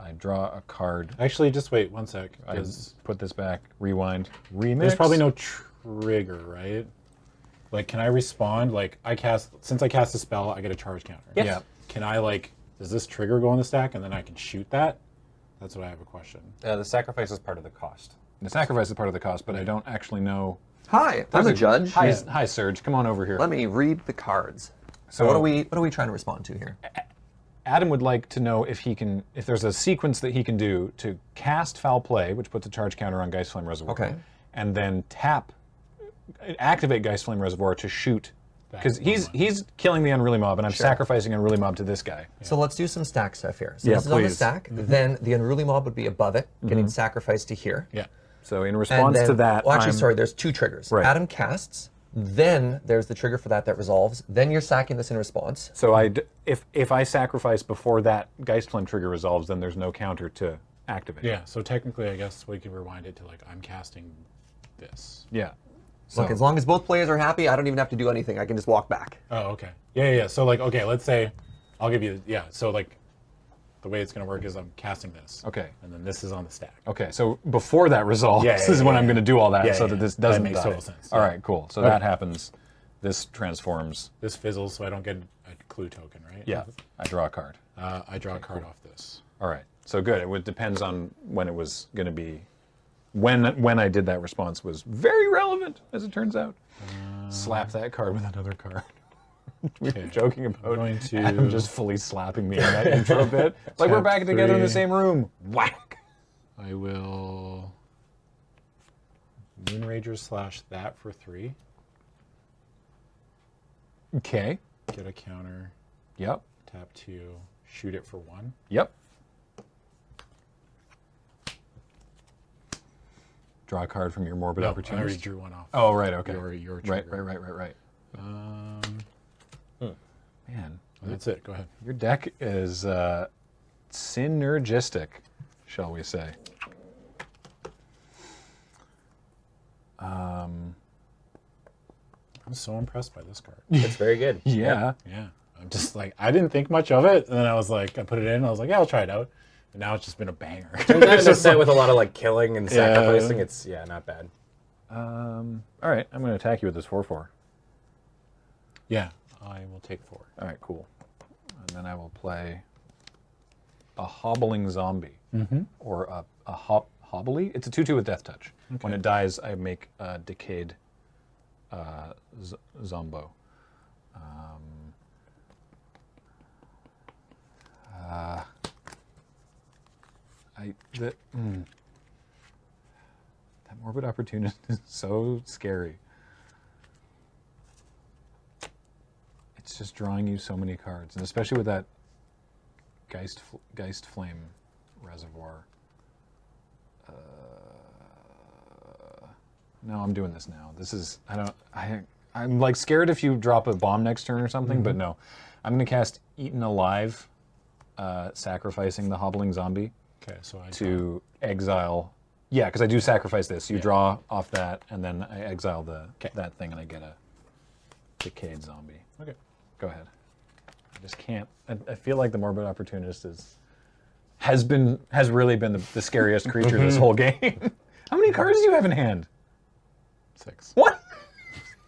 I draw a card. Actually, just wait 1 sec. I Because put this back. Rewind. Remix. there's probably no trigger, right? Like, can I respond? Like, since I cast a spell, I get a charge counter. Yes. Yeah. Can I, like, does this trigger go on the stack and then I can shoot that? That's what I have a question. The sacrifice is part of the cost. The sacrifice is part of the cost, but I don't actually know. Hi, I'm a judge. Hi, Serge. Come on over here. Let me read the cards. So- So what are we trying to respond to here? Adam would like to know if there's a sequence that he can do to cast Foul Play, which puts a charge counter on Geist Flame Reservoir. Okay. And then activate Geist Flame Reservoir to shoot. Because he's killing the Unruly Mob, and I'm sacrificing Unruly Mob to this guy. So let's do some stack stuff here. So Yeah, this is on the please. stack. Then the Unruly Mob would be above it, getting sacrificed to here. Yeah. So in And response then, to that, well, actually, I'm- sorry, there's 2 triggers. Right. Adam casts, then there's the trigger for that resolves. Then you're sacking this in response. So if I sacrifice before that Geist Flame trigger resolves, then there's no counter to activate. Yeah, so technically, I guess we can rewind it to, like, I'm casting this. Yeah. So, Look, as long as both players are happy, I don't even have to do anything. I can just walk back. Oh, okay. Yeah. So, like, okay, let's say, I'll give you, so, like, the way it's going to work is I'm casting this. Okay. And then this is on the stack. Okay, so before that resolves, Yeah, this is when I'm going to do all that, Yeah, so yeah, that this that doesn't makes die. total sense, All yeah. right, cool. So Okay. that happens. This transforms. This fizzles, so I don't get a clue token, right? Yeah, I draw a card. I draw a card off this. All right, so good. It depends on when it was going to be. When I did that response was very relevant, as it turns out. Slap that card with another card. We were Okay. joking about going to- Adam just fully slapping me in that intro bit. It's like we're Tap back together in the 3. same room. Whack. I will Moonrager / that for 3. Okay. Get a counter. Yep. Tap 2. Shoot it for 1. Yep. Draw a card from your Morbid No, I Opportunist. already drew one off. Oh, right, okay. Your Right. trigger. Man, That's it. Go ahead. your deck is synergistic, shall we say. I'm so impressed by this card. It's very good. Yeah. Yeah. I'm just like, I didn't think much of it. And then I was like, I put it in and I was like, yeah, I'll try it out. And now it's just been a banger. It's a set with a lot of like killing and sacrificing. It's not bad. All right, I'm going to attack you with this 4/4. Yeah. I will take 4. All right, cool. And then I will play a hobbling zombie. Or a hobbly. It's a 2/2 with Death Touch. When it dies, I make a decayed zombo. That Morbid Opportunist is so scary. It's just drawing you so many cards, and especially with that Geist Flame Reservoir. No, I'm doing this now. This is I'm like scared if you drop a bomb next turn or something, but no. I'm gonna cast Eaten Alive, sacrificing the hobbling zombie Okay. So I to exile. Yeah, because I do sacrifice this. You draw off that, and then I exile that thing, and I get a decayed zombie. Okay. Go ahead. I just can't. I feel like the Morbid Opportunist has really been the scariest creature this whole game. How many cards do you have in hand? 6. What?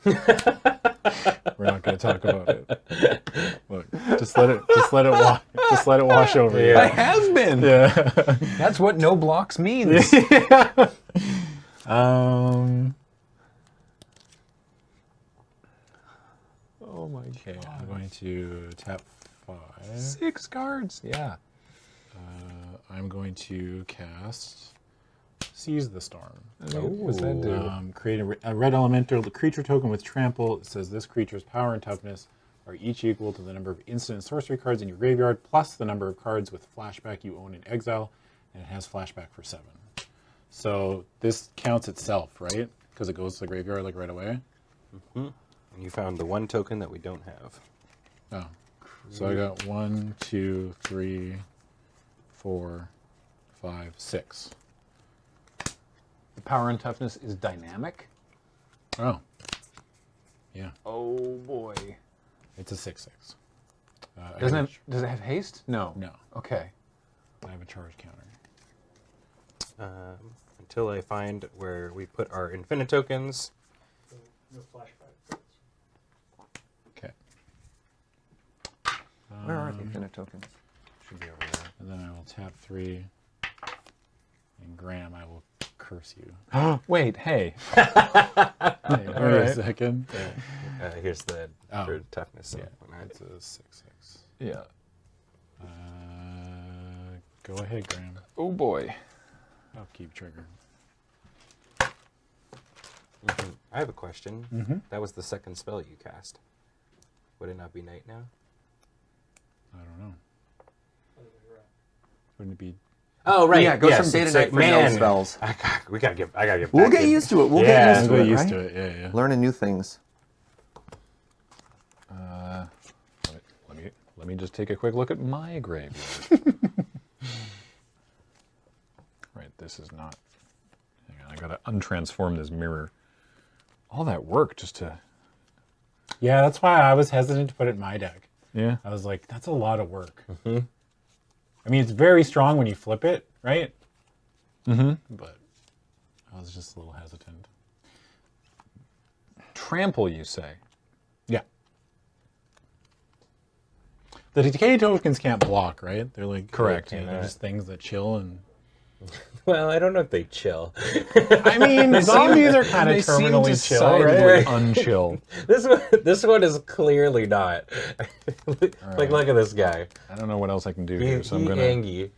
We're not going to talk about it. Look, just let it wash over you. I have been. Yeah. That's what no blocks means. Oh my Okay, I'm going to tap 5. 6 cards. Yeah. I'm going to cast Seize the Storm. What's that do? Create a red elemental creature token with trample. It says this creature's power and toughness are each equal to the number of instant and sorcery cards in your graveyard plus the number of cards with flashback you own in exile, and it has flashback for 7. So this counts itself, right? Because it goes to the graveyard like right away. And you found the one token that we don't have. Oh, so I got 1, 2, 3, 4, 5, 6. The power and toughness is dynamic. Oh, yeah, Oh boy. it's a 6/6. Does it have haste? No. No, Okay. I have a charge counter. Until I find where we put our infinite tokens. Okay. Where are the infinite tokens? Should be over there. And then I will tap 3. And Graham, I will curse you. Wait, hey. Hey, wait a right. second. Here's the Oh. for toughness. So Yeah, when I- it's a 6/6. Yeah. Go ahead, Graham. Oh boy. I'll keep trigger. I have a question. Mm-hmm. That was the second spell you cast. Would it not be night now? I don't know. Wouldn't it be? Oh right. Yeah, it goes yes, from day to it's night like, for no man, spells. I gotta get back. We'll get used to it. We'll Yeah, get used I'll to get it, used right? to it. Yeah. Learning new things. Let me just take a quick look at my graveyard. Right, this is not. Hang on, I gotta untransform this mirror. All that work just to. Yeah, that's why I was hesitant to put it in my deck. Yeah. I was like, that's a lot of work. I mean, it's very strong when you flip it, right? But I was just a little hesitant. Trample, you say? Yeah. The decay tokens can't block, right? They're like Correct. They're just things that chill and. Well, I don't know if they chill. I mean, zombies are kind of terminally chill, right? Unchill. This one is clearly not. Like, look at this guy. I don't know what else I can do here, so I'm Angie.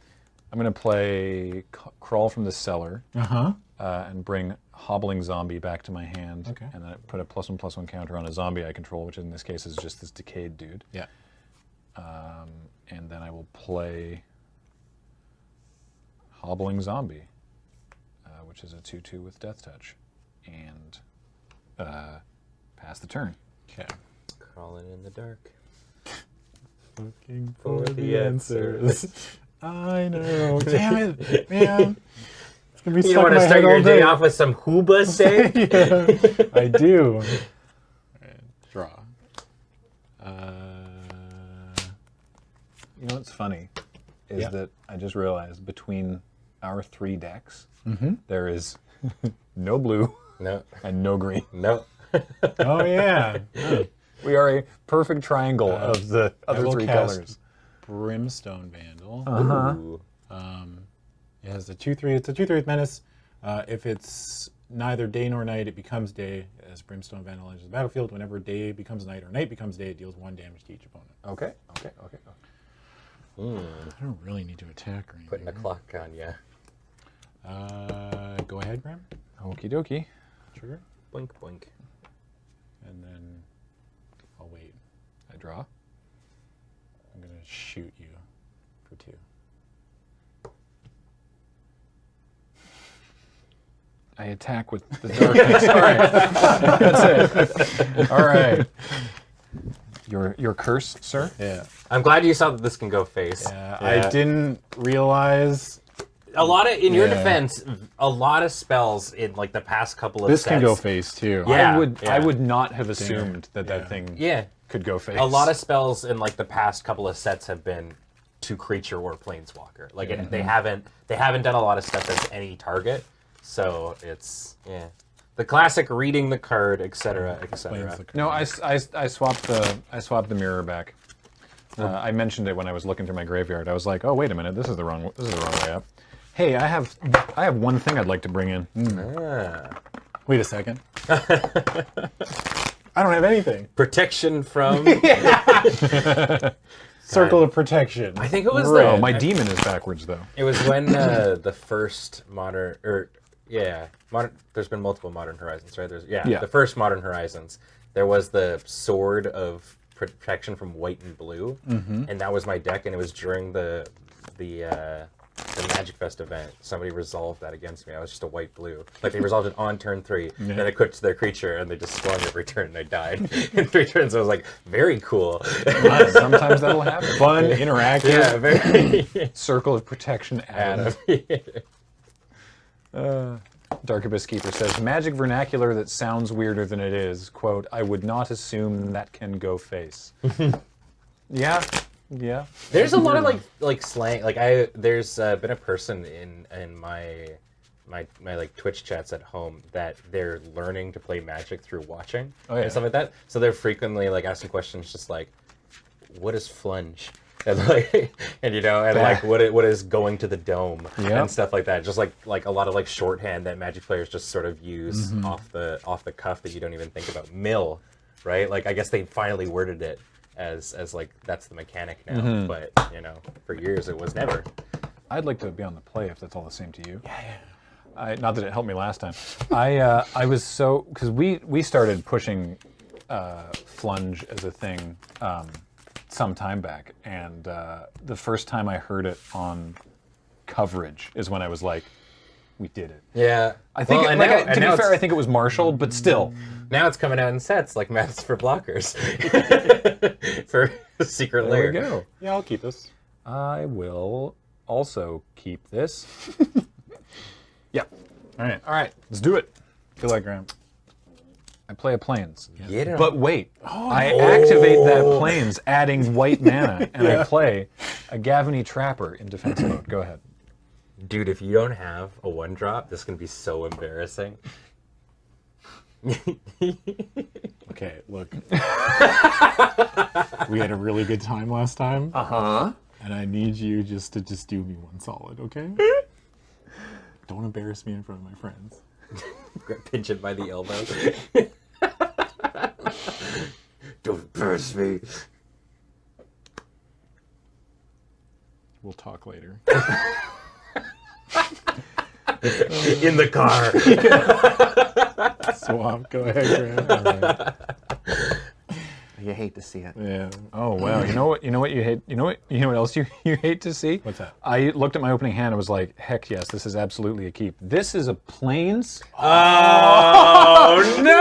gonna play Crawl from the Cellar Uh-huh. and bring Hobbling Zombie back to my hand, Okay. and then put a +1/+1 counter on a zombie I control, which in this case is just this decayed dude. Yeah. And then I will play Hobbling Zombie, which is a 2/2 with Death Touch, and pass the turn. Okay. Crawling in the dark. Looking for the answers. I know. Damn it, man. It's gonna be You stuck want in to my start head all your day day. off with some Hooba stay? Yeah, I do. Alright, draw. You know what's funny is Yeah. that I just realized between our 3 decks, there is no blue No. and no green. No. Oh yeah. We are a perfect triangle of the I other will 3 cast colors. Brimstone Vandal. Ooh. It has a 2/3. It's a 2/3 with menace. If it's neither day nor night, it becomes day as Brimstone Vandal enters the battlefield. Whenever day becomes night or night becomes day, it deals 1 damage to each opponent. Okay. I don't really need to attack or anything. Putting a clock on ya. Go ahead, Graham. Okie dokie. Trigger. Blink, blink. And then I'll wait. I draw. I'm going to shoot you for 2. I attack with the darkness. All right. That's it. All right. Your curse, sir? Yeah. I'm glad you saw that this can go face. I didn't realize A lot of, in your Yeah. defense, a lot of spells in like the past couple of this sets. can go face too. Yeah. I would not have assumed that Yeah. that thing Yeah. could go face. A lot of spells in like the past couple of sets have been to creature or planeswalker. Like they haven't done a lot of stuff as any target. So it's the classic reading the card, etc., etc. No, I swapped the mirror back. I mentioned it when I was looking through my graveyard. I was like, oh wait a minute, this is the wrong way up. Hey, I have one thing I'd like to bring in. Wait a second. I don't have anything. Protection from. Circle of protection. I think it was Oh, my demon is backwards though. It was when the first modern, there's been multiple Modern Horizons, right? The first Modern Horizons. There was the sword of protection from white and blue, and that was my deck. And it was during the Magic Fest event. Somebody resolved that against me. I was just a white blue. Like they resolved it on turn 3. Then I equipped their creature, and they just swung every turn, and I died in 3 turns. I was like, very cool. Sometimes that'll happen. Fun, interactive. Yeah, very. Circle of protection, Adam. Dark Abyss Keeper says, Magic vernacular that sounds weirder than it is. Quote, I would not assume that can go face. Yeah. There's a lot of like slang. Like there's been a person in my like Twitch chats at home that they're learning to play Magic through watching and stuff like that. So they're frequently like asking questions just like, what is flunge? And like, and like what is going to the dome and stuff like that. Just like a lot of like shorthand that Magic players just sort of use off the cuff that you don't even think about. Mill, right? Like I guess they finally worded it as like that's the mechanic now, but for years it was never. I'd like to be on the play if that's all the same to you. Not that it helped me last time. I was so because we started pushing flunge as a thing some time back, and the first time I heard it on coverage is when I was like, we did it. Yeah, I think to be fair, I think it was marshaled, but still. Now it's coming out in sets like Maths for Blockers for Secret Lair. There we go. Yeah, I'll keep this. I will also keep this. Yeah. All right. All right. Let's do it. Good luck, Graham. I play a plains. Yeah. But wait. I activate that plains, adding white mana, and I play a Gavony Trapper in defense mode. Go ahead. Dude, if you don't have a 1-drop, this is going to be so embarrassing. Okay, look. We had a really good time last time. And I need you just to do me one solid, okay? Don't embarrass me in front of my friends. Pinch it by the elbow. Don't embarrass me. We'll talk later. In the car. Swamp, go ahead, Graham. You hate to see it. Yeah. Oh wow! You know what you hate? You know what else you hate to see? What's that? I looked at my opening hand and was like, heck yes, this is absolutely a keep. This is a plains. Oh no!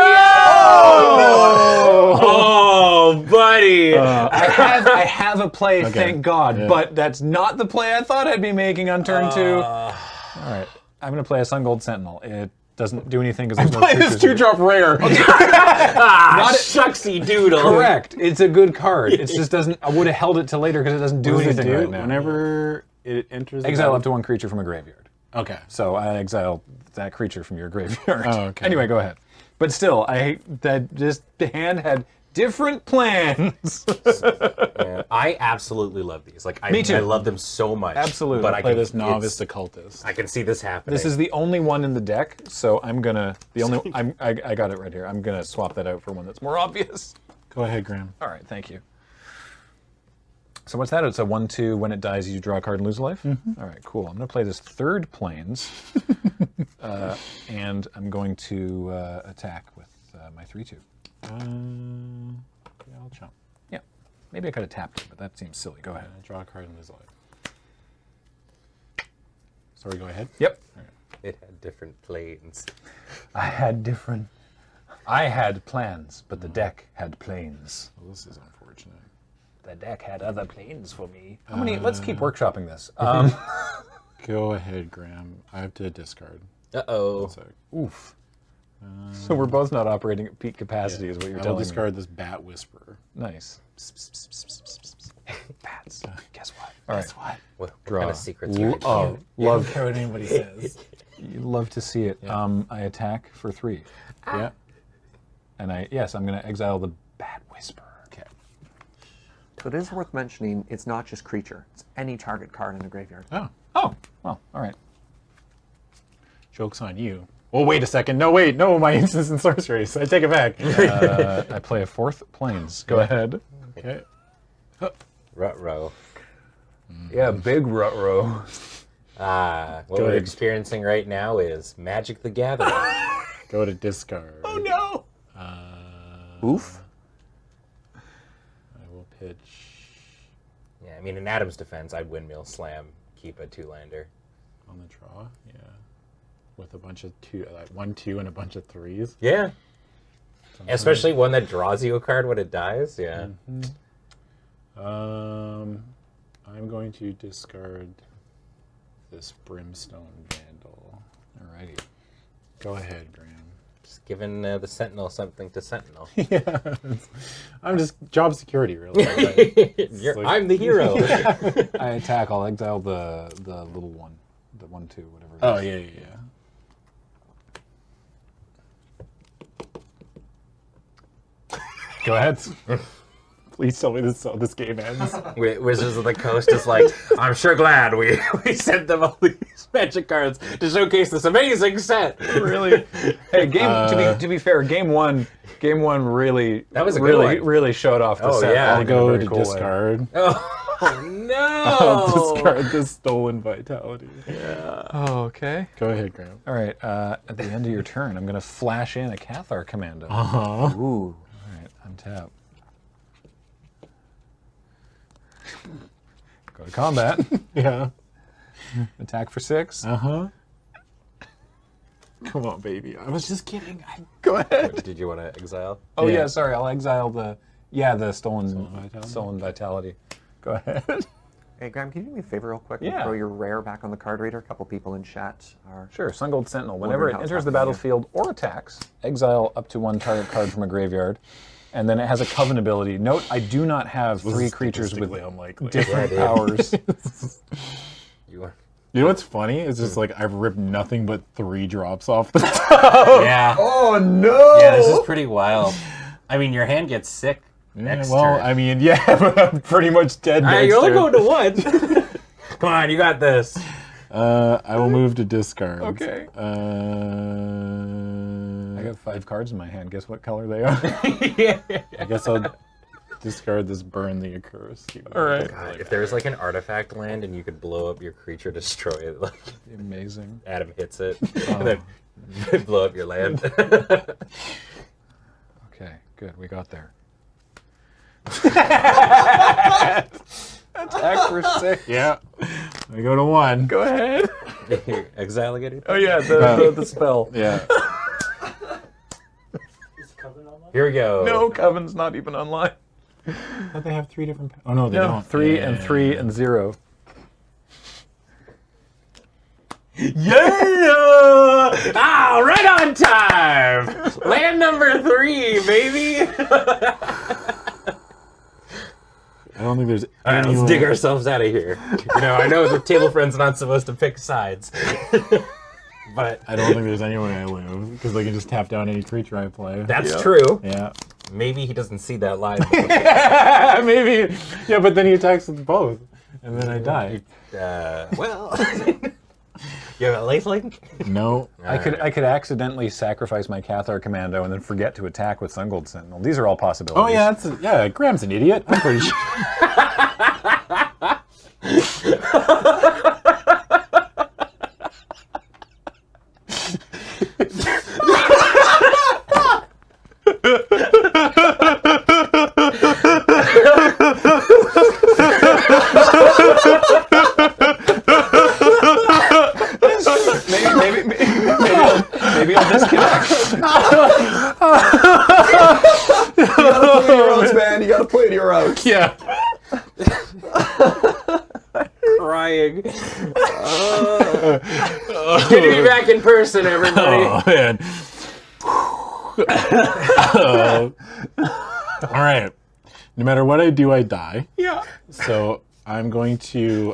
Oh, buddy! I have a play, thank God, but that's not the play I thought I'd be making on turn 2. All right, I'm gonna play a Sun Gold Sentinel. It doesn't do anything because there's no Play this creatures. 2-drop rare. Not shucksy doodle. Correct. It's a good card. It just doesn't. I would have held it till later because it doesn't do What does it anything do? right now. Whenever it enters the Exile battle- up to 1 creature from a graveyard. Okay. So I exile that creature from your graveyard. Oh, okay. Anyway, go ahead. But still, I hate that just the hand had different plans. Yeah, I absolutely love these. Like, Me too. I love them so much. Absolutely. But I Play can, this novice it's- I can see this happening. This is the only one in the deck, so I'm gonna I got it right here. I'm gonna swap that out for one that's more obvious. Go ahead, Graham. All right, thank you. So what's that? It's a 1/2. When it dies, you draw a card and lose a life. All right, cool. I'm gonna play this 3rd plains, and I'm going to attack with my 3/2. Yeah, I'll chump. Yeah, maybe I could have tapped it, but that seems silly. Go ahead. Draw a card and lose a life. Sorry, go ahead. Yep. It had different planes. I had plans, but the deck had planes. Well, this is unfortunate. The deck had other planes for me. How many? Let's keep workshopping this. Go ahead, Graham. I have to discard. Uh-oh. So Oof. So we're both not operating at peak capacity, is what you're I'll telling discard this Bat Whisperer. me. Nice. Bats. Guess what? All right. What Draw. kind of secrets are Oh, You don't love. care what anybody says. You love to see it. I attack for 3, Yeah. and I'm going to exile the Bat Whisperer. Okay. So it is worth mentioning, it's not just creature. It's any target card in the graveyard. Oh, Oh, well, all right. joke's on you. Well, wait a second. No, wait. No, my instants and sorceries. I take it back. I play a 4th plains. Go ahead. Okay. Ruh-roh. Yeah, big rutro. What Go we're ahead. experiencing right now is Magic the Gathering. Go to discard. No. Oof. pitch. Yeah, I mean, in Adam's defense, I'd windmill slam, keep a 2-lander. On the draw, yeah. With a bunch of 1, 2, and a bunch of 3s. Yeah. Especially one that draws you a card when it dies, yeah. I'm going to discard this Brimstone Vandal. Alrighty. Go ahead, Graham. Just giving the Sentinel something to Sentinel. Yeah. I'm just job security, really. Right? I'm the hero. I attack. I'll exile the little one, the 1/2, whatever. Oh, yeah. Go ahead. Please tell me this game ends. Wizards of the Coast is like, I'm sure glad we sent them all these magic cards to showcase this amazing set. Really? Hey, to be fair, game one really That was a good one. really showed off the Oh, set. yeah. in I'll a go very to cool way. discard. Oh no! I'll discard the Stolen Vitality. Oh, okay. Go ahead, Graham. All right. At the end of your turn, I'm going to flash in a Cathar Commando. Uh-huh. Ooh. All right. Untap. Go to combat. Yeah. Attack for 6. Uh-huh. Come on, baby. I was just kidding. Go ahead. Did you want to exile? Oh Yeah. yeah. Sorry. I'll exile the stolen vitality. Go ahead. Hey, Graham, can you do me a favor real quick? Yeah. Throw your rare back on the card reader. A couple people in chat are... Sure. Sungold Sentinel. Whenever it how it's enters the happening, battlefield or attacks, exile up to 1 target card from a graveyard, and then it has a Coven ability. Note, I do not have 3 creatures with Statistically unlikely. different Yeah, powers. You are. You know what's funny? It's just like I've ripped nothing but 3 drops off the top. Yeah. Oh, no! Yeah, this is pretty wild. I mean, your hand gets sick next well, turn. I mean, yeah, but I'm pretty much dead next you're only turn. going to 1. Come on, you got this. I will move to discard. Okay. I got 5 cards in my hand. Guess what color they are? Yeah. I guess I'll discard this Burn the Accursed. All right. God, if there was like an artifact land and you could blow up your creature, destroy it, like Amazing. Adam hits it, and then blow up your land. Okay, good. We got there. Attack for 6. Yeah. I go to 1. Go ahead. Exile again? Oh yeah, the spell. Yeah. Here we go. No, Coven's not even online. But they have 3 different... Oh, no, they No, don't. 3 Yeah. and 3 and 0. Yeah! Ah, right on time! Land number 3, baby! I don't think there's All right, let's dig ourselves out of here. You know, I know the table friend's not supposed to pick sides. But I don't think there's any way I live, because they can just tap down any creature I play. that's true. Yeah. Maybe he doesn't see that live. Maybe. Yeah, but then he attacks with both, and then I die. Well, you have a lifelink? No. I could accidentally sacrifice my Cathar Commando and then forget to attack with Sungold Sentinel. These are all possibilities. Oh yeah, Graham's an idiot. I'm pretty sure. Maybe I'll disconnect. You gotta play your oats, man. You gotta play your oats. Yeah. Crying. Good to be back in person, everybody. Oh man. All right. No matter what I do, I die. Yeah. So I'm going to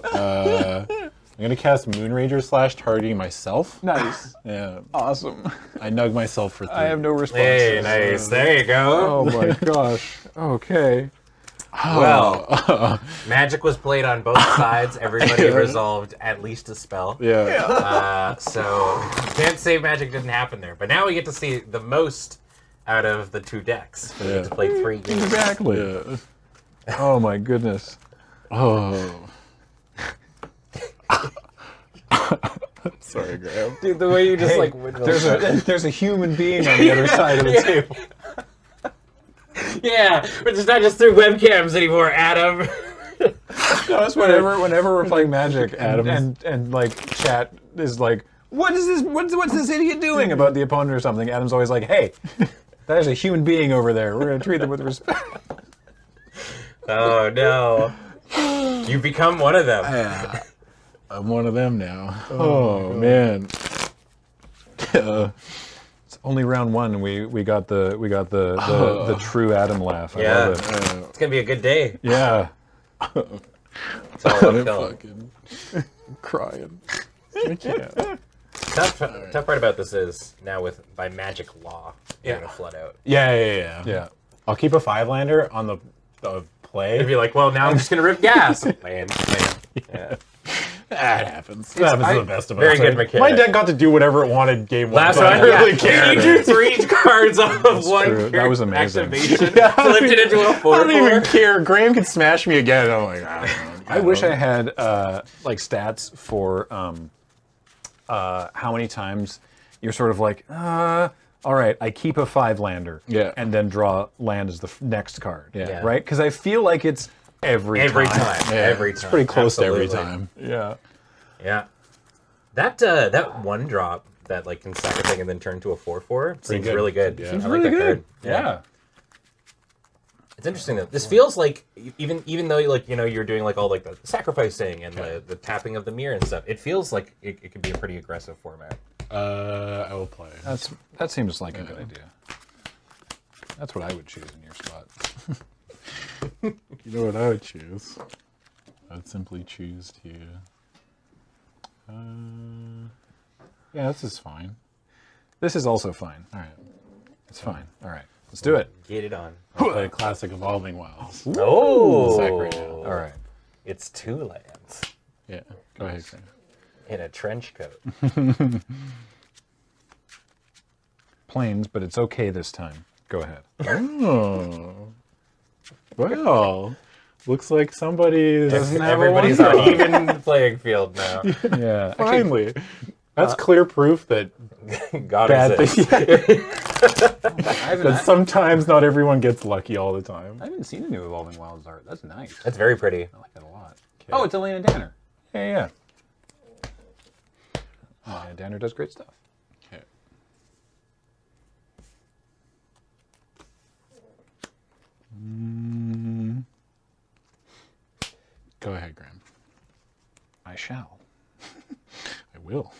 cast Moonrager / targeting myself. Nice. Yeah. Awesome. I nug myself for 3. I have no response. Hey, nice. There you go. Oh my gosh. Okay. Well, magic was played on both sides. Everybody resolved at least a spell. Yeah. So can't say magic didn't happen there. But now we get to see the most out of the 2 decks. We get to play 3 games. Exactly. Yeah. Oh my goodness. Oh. Sorry, Graham. Dude, the way you just Hey, there's a human being on the other side of the table. Yeah, but it's not just through webcams anymore, Adam. No, it's whenever we're playing Magic, and like chat is like, what is this? What's this idiot doing about the opponent or something? Adam's always like, hey, that is a human being over there. We're gonna treat them with respect. Oh no, you've become one of them. Yeah. I'm one of them now. Oh man. It's only round one. And we got the true Adam laugh. I Yeah. love it. It's gonna be a good day. Yeah. It's all I'm uphill. fucking crying. I can't. Tough part about this is now by magic law, you're gonna flood out. Yeah. Yeah. I'll keep a 5-lander on the play. It'd be like, well, now I'm just gonna rip gas. Land. Yeah. That happens. That happens to the best of us. Very good right? mechanic. My deck got to do whatever it wanted game one. Last so one, I don't really yeah. care. You drew 3 cards off of one true. That was amazing. activation, flipped it into a 4/4. I don't even care. Graham can smash me again. I'm like, I don't know. I wish I had like stats for how many times you're sort of like, all right, I keep a 5-lander, Yeah. and then draw land as the next card, Yeah. right? Because I feel like it's every Every time. time. Yeah, Every it's time. pretty close to Absolutely. every time. Yeah. Yeah. That one drop that like can sack a thing and then turn to a 4/4 seems good. really good. Yeah. I Seems like that card. Yeah. It's interesting though. This feels like even though you're doing like all like the sacrificing and the tapping of the mirror and stuff, it feels like it could be a pretty aggressive format. I will play. That seems like a good idea. That's what I would choose in your spot. You know what I would choose? I would simply choose to. Yeah, this is fine. This is also fine. All right. It's fine. All right. Let's do it. Get it on. I'll play Classic Evolving Wilds. Oh, Sack right now. All right. it's 2 lands Yeah. Go ahead, Graham. in a trench coat. Planes, but it's okay this time. Go ahead. Oh. Well, looks like somebody's Everybody's on even playing field now. Yeah. finally. That's clear proof that God bad exists. things. That sometimes not everyone gets lucky all the time. I haven't seen a new Evolving Wilds art. That's nice. That's very pretty. I like that a lot. Oh, it's Elena Danner. Yeah. Elena Danner does great stuff. Okay. Go ahead, Graham. I shall. I will.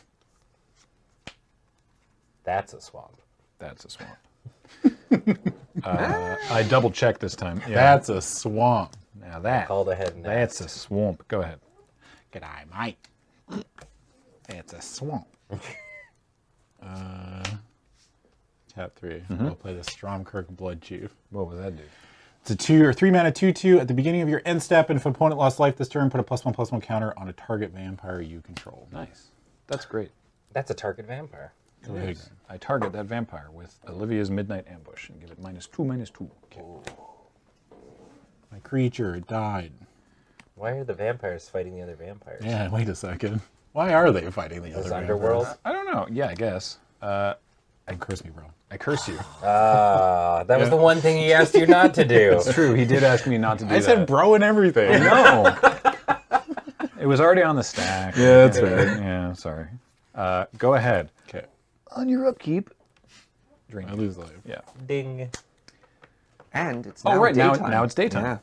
That's a swamp. That's a swamp. I double checked this time. Yeah. That's a swamp. Now that. Called ahead and That's a swamp. Go ahead. G'day, mate. It's a swamp. Tap 3. I'll play the Stromkirk Blood Chief. What was that do? It's a 2 or 3 mana 2/2. At the beginning of your end step, and if an opponent lost life this turn, put a +1/+1 counter on a target vampire you control. Nice. That's great. That's a target vampire. Go ahead. I target that vampire with Olivia's Midnight Ambush and give it -2/-2. Okay. My creature died. Why are the vampires fighting the other vampires? Yeah, wait a second. Why are they fighting the This other underworld. vampires? I don't know. Yeah, I guess. Curse me, bro. I curse you. That was the one thing he asked you not to do. It's true. He did ask me not to do I that. said bro and everything. no. It was already on the stack. Yeah, that's right. Yeah, sorry. Go ahead. Okay. On your upkeep. Drink. I lose life. Yeah. Ding. And it's Oh, now right, now- daytime. now it's daytime. Yeah.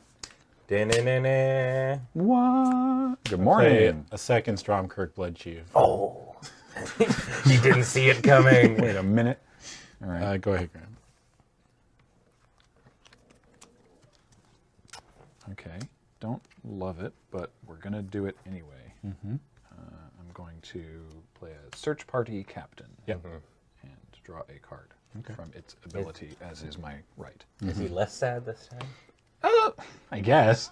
Da-na-na-na. What? Good Play morning. a second Stromkirk Blood Chief. Oh. He didn't see it coming. Wait a minute. All right. Go ahead, Graham. Okay. Don't love it, but we're going to do it anyway. I'm going to play a Search Party Captain. Yep. And draw a card from its ability, as is my right. Is he less sad this time? I guess.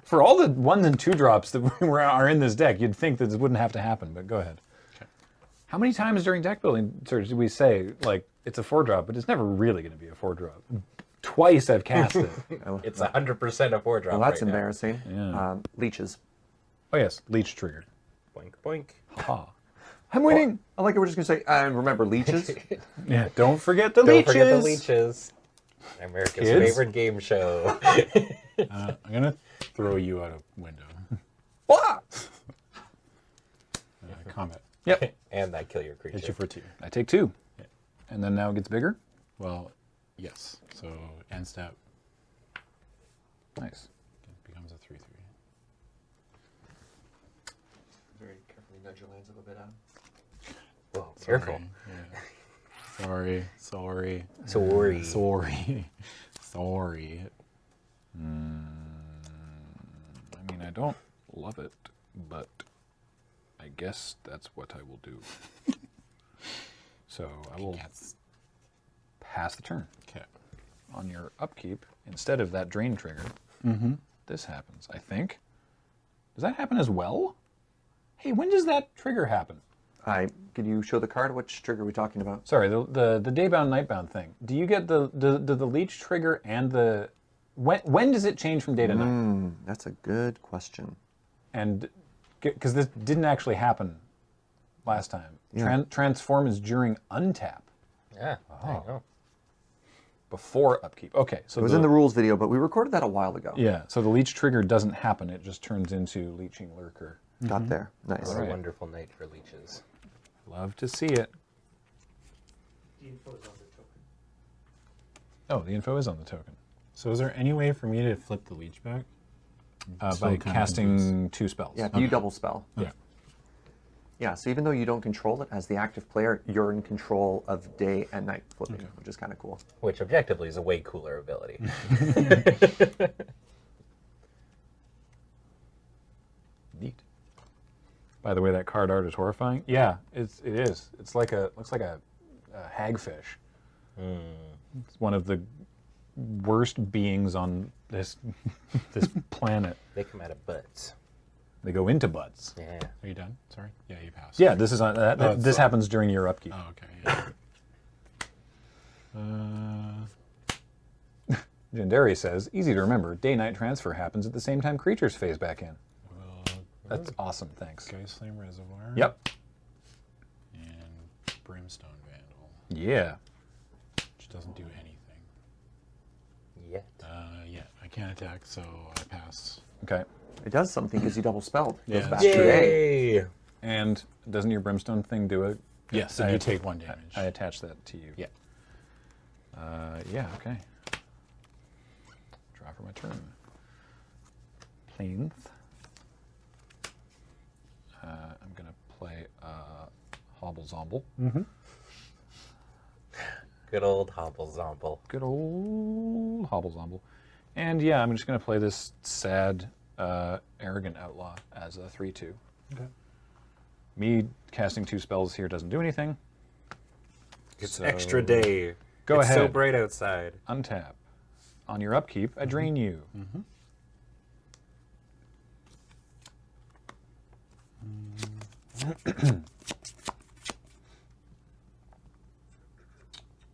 For all the 1 and 2 drops that are in this deck, you'd think that this wouldn't have to happen, but go ahead. Okay. How many times during deck building search did we say, like, it's a 4-drop, but it's never really going to be a 4-drop? Twice I've cast it. It's 100% a 4-drop. Well, that's right now. embarrassing. Yeah. Leeches. Oh, yes. Leech triggered. Boink, boink. Ha. I'm winning. I like it. We're just gonna say, remember leeches. Yeah. Don't forget the Don't leeches. forget the leeches. America's Kids? favorite game show. I'm gonna throw you out a window. What? Combat. Yep. And I kill your creature. Hit you for 2. I take 2. And then now it gets bigger. Well, yes. So end step Nice. becomes a 3/3. Very carefully nudge your lands up a bit, Adam. Whoa, careful. Sorry. Yeah. Sorry. Sorry. Sorry. I mean, I don't love it, but I guess that's what I will do. So I will Yes. pass the turn. Okay. On your upkeep, instead of that drain trigger, this happens, I think. Does that happen as well? Hey, when does that trigger happen? Could you show the card? Which trigger are we talking about? Sorry, the daybound nightbound thing. Do you get the leech trigger and the when does it change from day to night? That's a good question. And because this didn't actually happen last time. Yeah. Transform is during untap Yeah. There you go. before upkeep. Okay, so It was in the rules video, but we recorded that a while ago. yeah. So the leech trigger doesn't happen. It just turns into leeching lurker. Got there. Nice. What Right. a wonderful night for leeches. Love to see it. Oh, the info is on the token. So is there any way for me to flip the leech back? Still By kind of casting 2 spells. Yeah, you double spell. Yeah. Yeah, so even though you don't control it, as the active player, you're in control of day and night flipping, which is kind of cool. Which objectively is a way cooler ability. Neat. By the way, that card art is horrifying. Yeah, it is. It's like looks like a hagfish. It's one of the worst beings on this this planet. They come out of butts. They go into butts. Yeah. Are you done? Sorry. Yeah, you passed. Yeah, this is on. it's This fine. happens during your upkeep. Oh, okay. Yeah. Jandari says, easy to remember. Day-night transfer happens at the same time creatures phase back in. Well, That's awesome. Thanks. Sky Slam Reservoir. Yep. And Brimstone Vandal, Yeah. which doesn't do anything. Yet. Yeah, I can't attack, so I pass. Okay. It does something because you double spelled. It goes Yeah, back that's to day. Yay! And doesn't your brimstone thing do it? Yes, so you take 1 damage. I attach that to you. Yeah. Yeah. Okay. Draw for my turn. Plainth. I'm gonna play Hobble Zomble. Good old Hobble Zomble. Good old Hobble Zomble. And yeah, I'm just gonna play this sad, arrogant outlaw as a 3/2. Okay. Me casting 2 spells here doesn't do anything. It's So, extra day. Go it's ahead. so bright outside. Untap. On your upkeep, I drain you.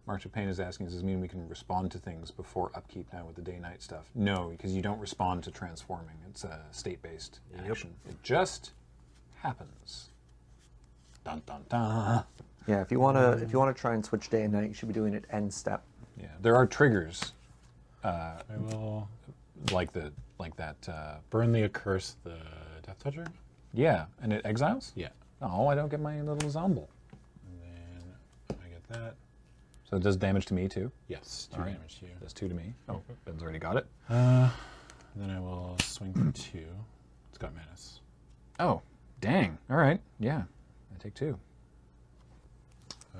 March of Pain is asking, does this mean we can respond to things before upkeep now with the day-night stuff? No, because you don't respond to transforming. It's a state-based action. It just happens. Dun dun dun. Yeah, if you wanna try and switch day and night, you should be doing it end step. Yeah, there are triggers I will like that. burn the Accurse, the Death Toucher. Yeah, and it exiles. Yeah. Oh, I don't get my little zomble. And then I get that. So it does damage to me too. Yes, 2 All right. damage to you. Does 2 to me. Oh, Ben's already got it. Then I will swing for 2. It's got menace. Oh, dang. All right. Yeah, I take 2.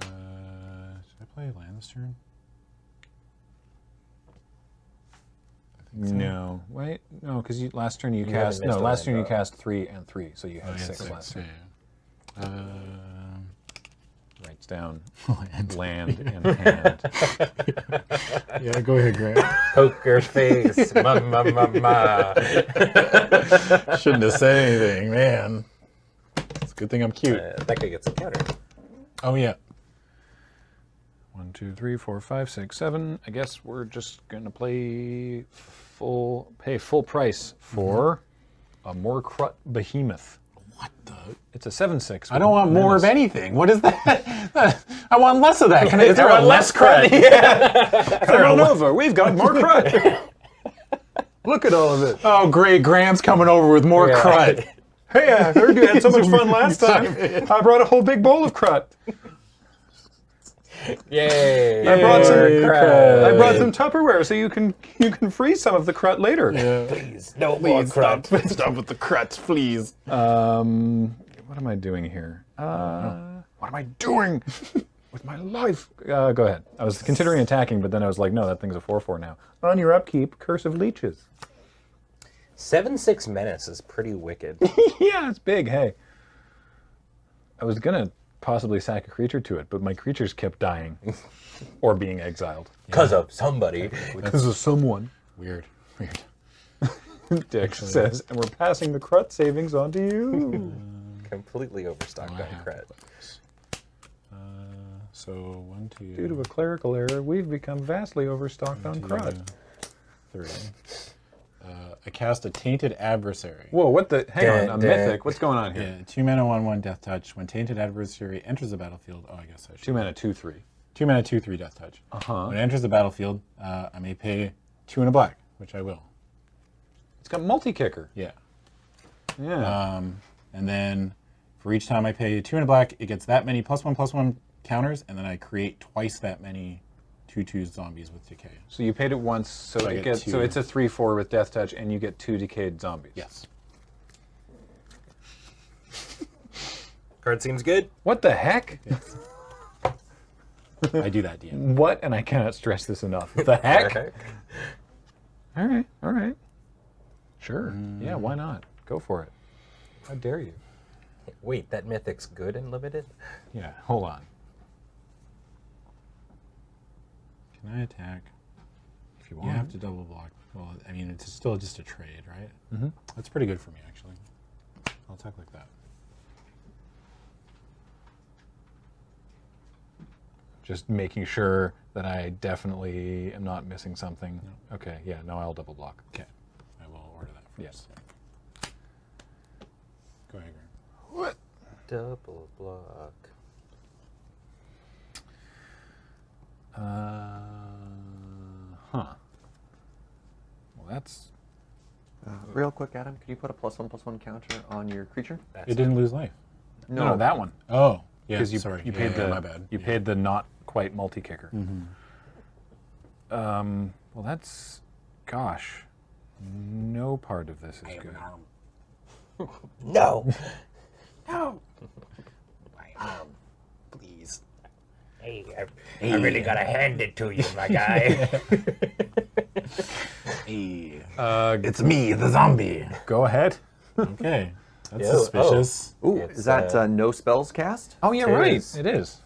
Should I play land this turn? I think so. No, wait, no, because last turn you haven't cast missed a last turn you land, though. cast 3 and 3, so you Oh, had I had 6 last turn. Yeah. Writes down land in hand. Yeah, go ahead, Grant. Poker face. Ma ma ma ma. Shouldn't have said anything, man. It's a good thing I'm cute. That guy gets a counter. Oh, yeah. 1, 2, 3, 4, 5, 6, 7. I guess we're just gonna pay full price for a Morkrut Behemoth. What the? It's a 7/6. I don't want more of anything. What is that? I want less of that. Is there a less crud? Come on over. We've got more crud. Look at all of it. Oh, great. Graham's coming over with more crud. Hey, I heard you had so much fun last time. I brought a whole big bowl of crud. Yay! I brought some crud. I brought some Tupperware so you can freeze some of the crud later. Please, no more crud. Stop with the cruts, please. What am I doing here? What am I doing with my life? Go ahead. I was considering attacking, but then I was like, no, that thing's a 4/4 now. On your upkeep, Curse of Leeches. 7/6 menace is pretty wicked. Yeah, it's big. Hey, I was gonna possibly sack a creature to it, but my creatures kept dying or being exiled Because of somebody. because of someone. Weird. Dick says, and we're passing the crut savings on to you. Completely overstocked on cred. So 1, 2, Due to a clerical error, we've become vastly overstocked on crud. 3. I cast a Tainted Adversary. Whoa, what the? Hang on, a Dun, mythic. What's going on here? Yeah, 2 mana, 1/1 Death Touch. When Tainted Adversary enters the battlefield, I guess I should. 2 mana, 2/3. 2 mana, 2/3 Death Touch. Uh-huh. When it enters the battlefield, I may pay 2 and a black, which I will. It's got multi-kicker. Yeah. Yeah. And then for each time I pay 2 and a black, it gets that many +1/+1 counters, and then I create twice that many 2/2 zombies with decay. So you paid it once, so I it get gets two. so it's a 3/4 with Death Touch, and you get 2 decayed zombies. Yes. Card seems good. What the heck? I do that, DM. What? And I cannot stress this enough. The heck? All right. All right. Sure. Yeah. Why not? Go for it. How dare you? Wait, that mythic's good and limited? Yeah. Hold on. Can I attack? If you You want. have to double block. Well, I mean, it's still just a trade, right? Mm-hmm. That's pretty good for me, actually. I'll attack like that. Just making sure that I definitely am not missing something. No. Okay. Yeah. No, I'll double block. Okay. I will order that first. Yes. Go ahead, Graham. What? Double block. Huh. Well, that's Real quick, Adam, could you put a +1/+1 counter on your creature? It didn't lose life. no, that one. Oh, yeah. Because Sorry. you paid the my bad. You paid the not quite multi-kicker. Well, that's, gosh, no part of this is good. No! No! My arm, please. Hey, I really gotta hand it to you, my guy. It's me, the zombie. Go ahead. Okay. That's Yo, suspicious. Ooh, It's, is that no spells cast? Oh, yeah, It right. is. It is.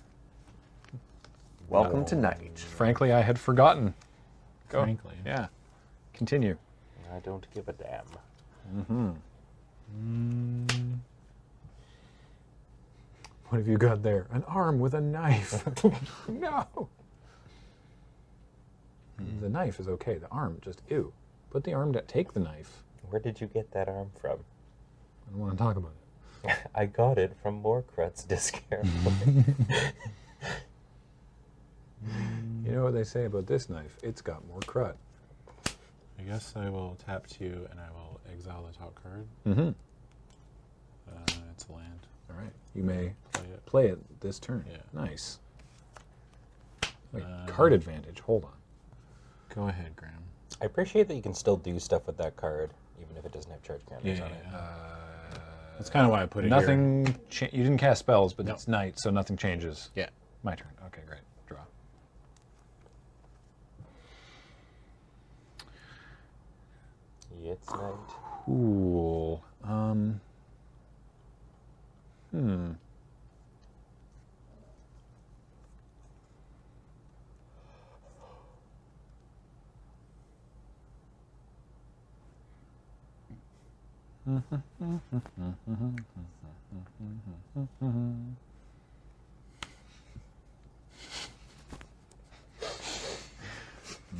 Welcome to night. Frankly, I had forgotten. Go. Frankly. Yeah. Continue. I don't give a damn. What have you got there? An arm with a knife. No. The knife is okay. The arm, just ew. Put the arm down. Take the knife. Where did you get that arm from? I don't want to talk about it. I got it from Morkrut's discount. You know what they say about this knife? It's got more crud. I guess I will tap 2 and I will exile the top card. Mm-hmm. It's a land. All right. You may Play it. play it this turn. Yeah. Nice. Wait, card advantage. Hold on. Go ahead, Graham. I appreciate that you can still do stuff with that card, even if it doesn't have charge counters Yeah, on it. That's kind of why I put it here. Nothing. You didn't cast spells, but No. it's night, so nothing changes. Yeah. My turn. Okay, great. Draw. It's night. Cool.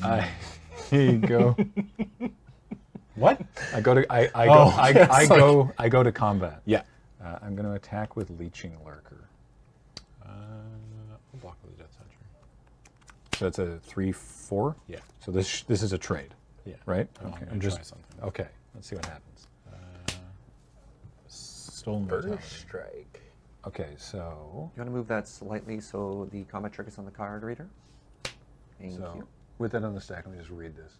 I here you go. What? I go to I Oh, go I go to combat. Yeah. I'm going to attack with Leeching Lurker. I'll block with a Death Toucher. So it's a 3/4. Yeah. So this is a trade. Yeah. Right. I'm Okay. gonna try something. Okay. Let's see what happens. Stolen First Vitality. Okay. strike. So You want to move that slightly so the combat trick is on the card reader? Thank you. with that on the stack, let me just read this.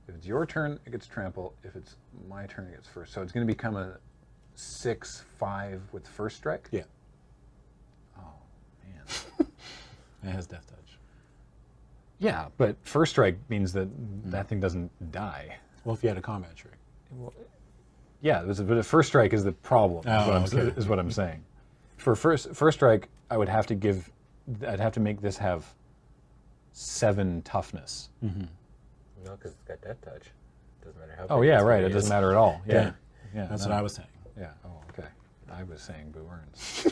If it's your turn, it gets trample. If it's my turn, it gets first. So it's going to become a 6/5 with first strike. Yeah. Oh man. It has Death Touch. Yeah, but first strike means that that thing doesn't die. Well, if you had a combat trick. Yeah, but the first strike is the problem. Is what I'm saying. For first strike, I'd have to make this have 7 toughness. No, because it's got Death Touch. Doesn't matter how. Oh big yeah, its right. It body doesn't is. matter at all. Yeah, That's what I was saying. Yeah. Oh, okay. I was saying Boo Earns.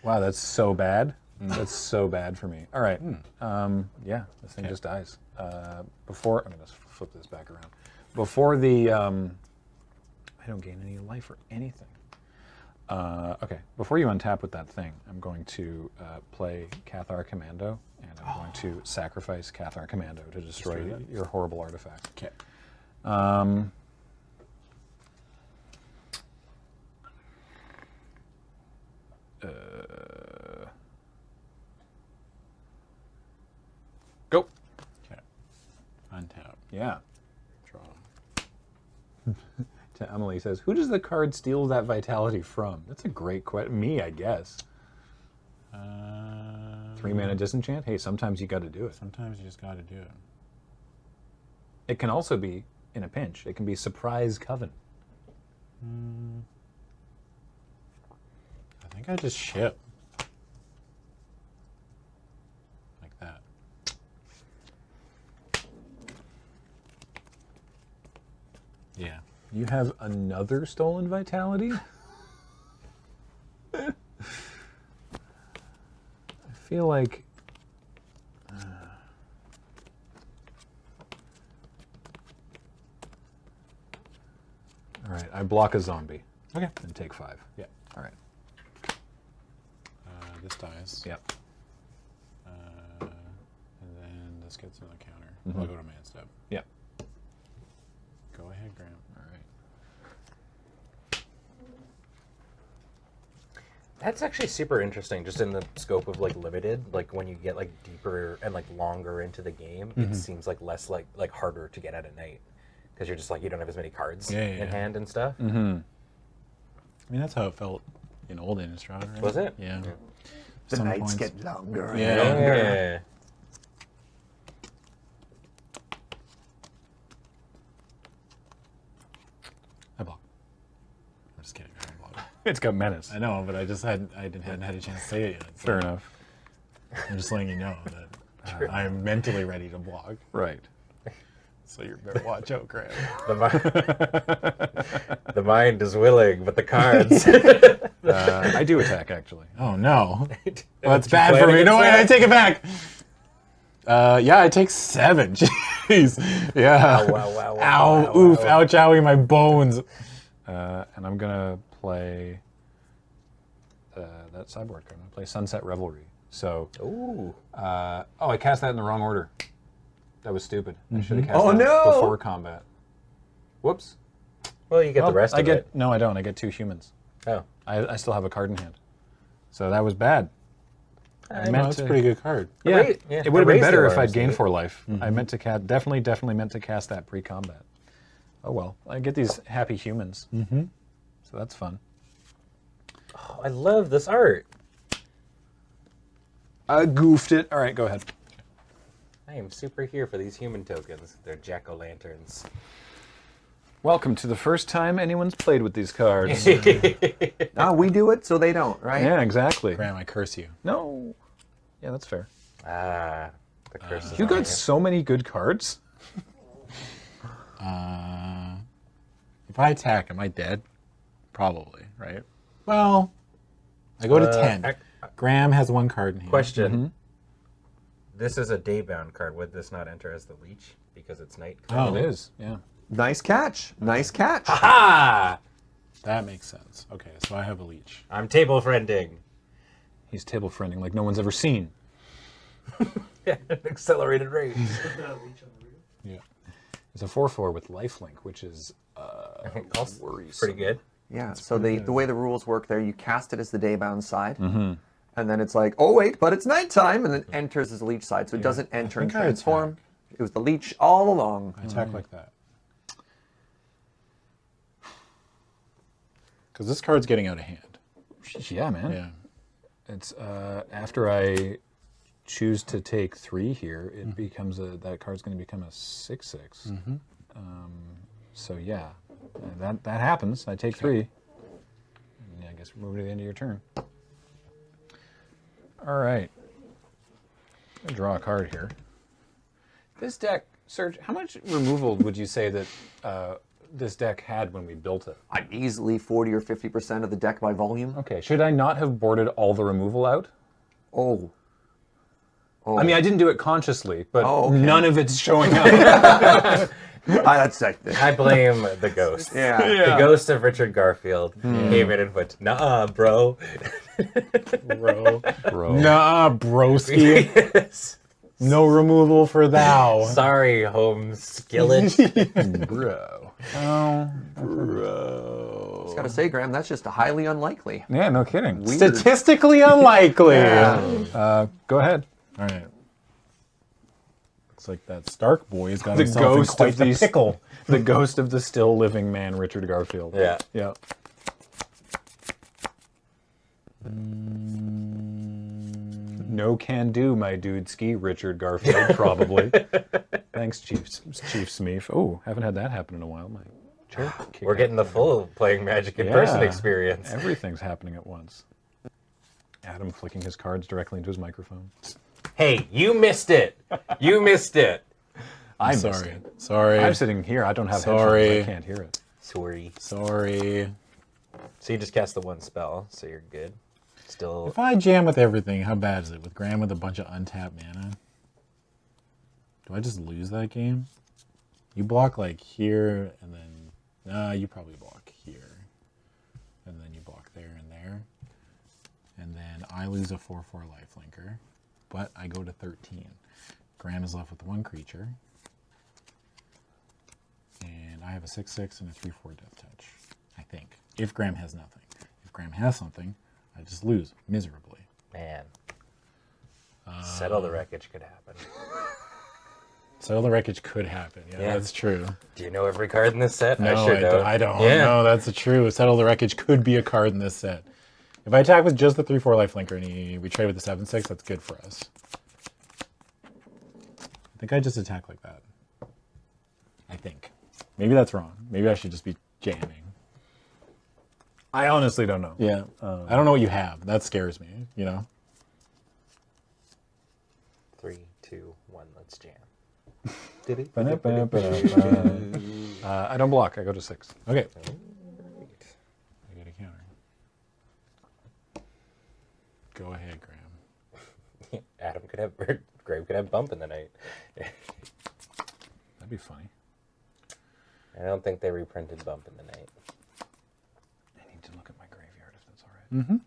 Wow, that's so bad. That's so bad for me. All right. Yeah, this thing just dies. Before I'm going to flip this back around. Before the I don't gain any life or anything. Okay, before you untap with that thing, I'm going to play Cathar Commando, and I'm going to sacrifice Cathar Commando to destroy your horrible artifact. Okay. Go. Okay. Untap. Yeah. Draw. To Emily says, who does the card steal that vitality from? That's a great question. Me, I guess. 3 mana disenchant? Hey, sometimes you got to do it. Sometimes you just got to do it. It can also be, in a pinch, it can be Surprise Coven. I think I just ship. Like that. Yeah. You have another stolen vitality? I feel like... All right, I block a zombie. Okay. And take 5. Yeah. All right. This dies. Yep. And then this gets another counter. I'll go to man step. Yep. Go ahead, Graham. All right. That's actually super interesting, just in the scope of like limited. Like when you get like deeper and like longer into the game, it seems like less like harder to get at at night because you're just like you don't have as many cards in hand and stuff. I mean, that's how it felt in old Innistrad, right? Was it? Yeah. The Some nights points. get longer. Yeah. Yeah. I block. I'm just kidding. I don't block. It's got menace. I know, but I hadn't had a chance to say it yet. So Fair enough. I'm just letting you know that I'm mentally ready to block. Right. So you better watch out, Graham. The mind is willing, but the cards. I do attack, actually. Oh no. Did Well, that's you bad plan for me. No, against wait, I that? take it back. Yeah, I take 7. Jeez. Yeah. Wow. Ow, oof, ouch, owie, my bones. And I'm going to play that sideboard card. I'm going to play Sunset Revelry. So, Ooh. I cast that in the wrong order. That was stupid. I should have cast Oh, that no! before combat. Whoops. Well, you get the rest of it. No, I don't. I get 2 humans. Oh. I still have a card in hand. So that was bad. I No, meant that's to- a pretty good card. Yeah, Ra- yeah, it would have been raise the better if I'd alarms, gained dude. 4 life. I meant to definitely meant to cast that pre-combat. Oh well, I get these happy humans. So that's fun. Oh, I love this art. I goofed it. All right, go ahead. I am super here for these human tokens. They're jack-o'-lanterns. Welcome to the first time anyone's played with these cards. We do it, so they don't, right? Yeah, exactly. Graham, I curse you. No. Yeah, that's fair. The curse is You on got so many good cards. If I attack, am I dead? Probably, right? Well, I go to 10. Graham has 1 card in hand. Question. This is a day-bound card. Would this not enter as the leech because it's night? Oh, It is, yeah. Nice catch. Nice catch. Ha! that makes sense. Okay, so I have a leech. I'm table friending. He's table friending like no one's ever seen. Yeah, accelerated rate. Yeah. It's a 4/4 with lifelink, which is Also worrisome. pretty good. Yeah, so the way the rules work there, you cast it as the daybound side, and then it's like, oh wait, but it's nighttime, and then enters as the leech side, so it doesn't enter and think I transform. It was the leech all along. I attack like that. Because this card's getting out of hand. Yeah, man. Yeah. It's after I choose to take 3 here, it becomes that card's going to become a 6/6. So yeah, that happens. I take 3. And I guess we're moving to the end of your turn. All right. I'm gonna draw a card here. This deck, Serge, how much removal would you say that this deck had when we built it? Easily 40 or 50% of the deck by volume. Okay, should I not have boarded all the removal out? Oh. I mean, I didn't do it consciously, but Oh, okay. none of it's showing up. That's like this. I blame the ghost. Yeah. The ghost of Richard Garfield came in and went, nah, bro. Bro. Bro. Nah, broski. No removal for thou. Sorry, home skillet. Bro. Bro. Just gotta say, Graham, that's just highly unlikely. Yeah, no kidding. Weird. Statistically unlikely. Go ahead. All right. Looks like that Stark boy's got The himself in ghost quite of the these- pickle. The ghost of the still living man, Richard Garfield. Yeah. Yeah. No can do, my dude. Ski, Richard Garfield, probably. Thanks, Chief Smeef. Oh, haven't had that happen in a while. My chair. We're getting the full playing Magic in person Yeah. experience. Everything's happening at once. Adam flicking his cards directly into his microphone. Hey, you missed it. You missed it. I'm Sorry. Sorry. I'm sitting here. I don't have Sorry. headphones. I can't hear it. Sorry. Sorry. So you just cast the one spell, so you're good. Still. If I jam with everything, how bad is it? With Graham with a bunch of untapped mana? Do I just lose that game? You block like here, and then... Nah, you probably block here. And then you block there and there. And then I lose a 4/4 lifelinker. But I go to 13. Graham is left with 1 creature. And I have a 6/6 and a 3/4 death touch. I think. If Graham has nothing. If Graham has something, I just lose miserably. Man. Settle the wreckage could happen. So the wreckage could happen. Yeah, Yeah. that's true. Do you know every card in this set? No, I sure don't. I don't. Yeah. No, that's true. Settle the wreckage could be a card in this set. If I attack with just the 3/4 lifelinker and we trade with the 7/6, that's good for us. I think I just attack like that. I think. Maybe that's wrong. Maybe I should just be jamming. I honestly don't know. Yeah. I don't know what you have. That scares me, you know? 3, 2, 1, let's jam. I don't block. I go to 6. Okay. I get a counter. Go ahead, Graham. Adam could have, or Graham could have bump in the night. That'd be funny. I don't think they reprinted bump in the night. I need to look at my graveyard if that's all right.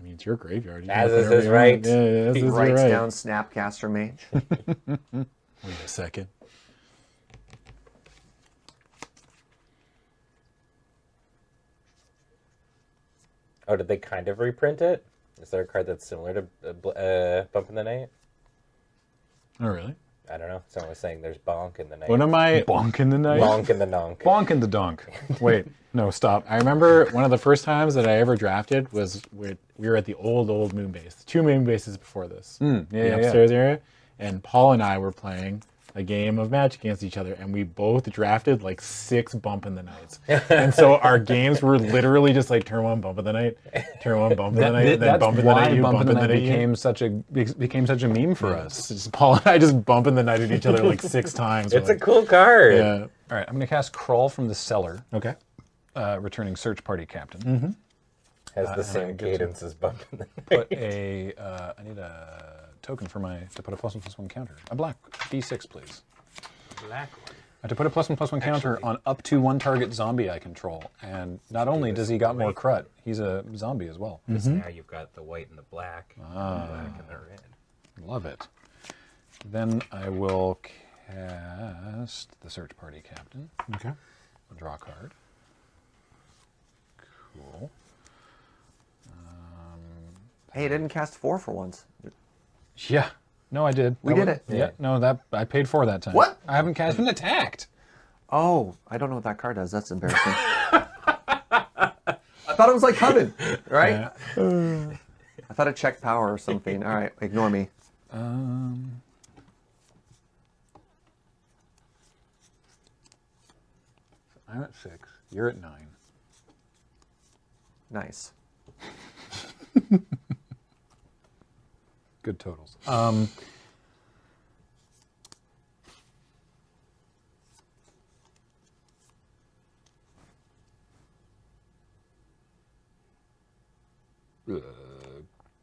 I mean, it's your graveyard. You can As open is whatever his you want. right. Yeah, as He is your writes right. down Snapcaster Mage. Wait a second. Oh, did they kind of reprint it? Is there a card that's similar to Bump in the Night? Oh, really? I don't know. Someone was saying there's Bonk in the Night. What am I? Bonk in the night. Bonk in the Nonk. Bonk in the donk. Wait, no, stop. I remember one of the first times that I ever drafted was we were at the old moon base. 2 moon bases before this. The upstairs area. And Paul and I were playing a game of Magic against each other, and we both drafted like 6 Bump in the Nights. And so our games were literally just like turn 1 Bump in the Night, turn 1 Bump in the Night, and then That's Bump in the why Night, you Bump in the Night you. became such a meme for us. It's just Paul and I just Bump in the Night at each other like 6 times. It's We're a like, cool card. yeah. All right, I'm going to cast Crawl from the Cellar, Okay. returning Search Party Captain. Has the same cadence as Bump in the Put a. I need a token for to put a +1/+1 counter. A black D6, please. black one. I have to put a +1/+1 counter on up to one target zombie I control, and not only does he got more crut, he's a zombie as well. Because now you've got the white and the black, the black and the red. Love it. Then I will cast the Search Party Captain. Okay. I'll draw a card. Cool. Hey, it didn't cast 4 for once. Yeah. No, I did. We did it. Yeah. No, I paid 4 that time. What? I haven't cast. Been attacked. Oh, I don't know what that card does. That's embarrassing. I thought it was like Coven, right? I thought it checked power or something. All right, ignore me. I'm at 6. You're at 9. Nice. Good totals.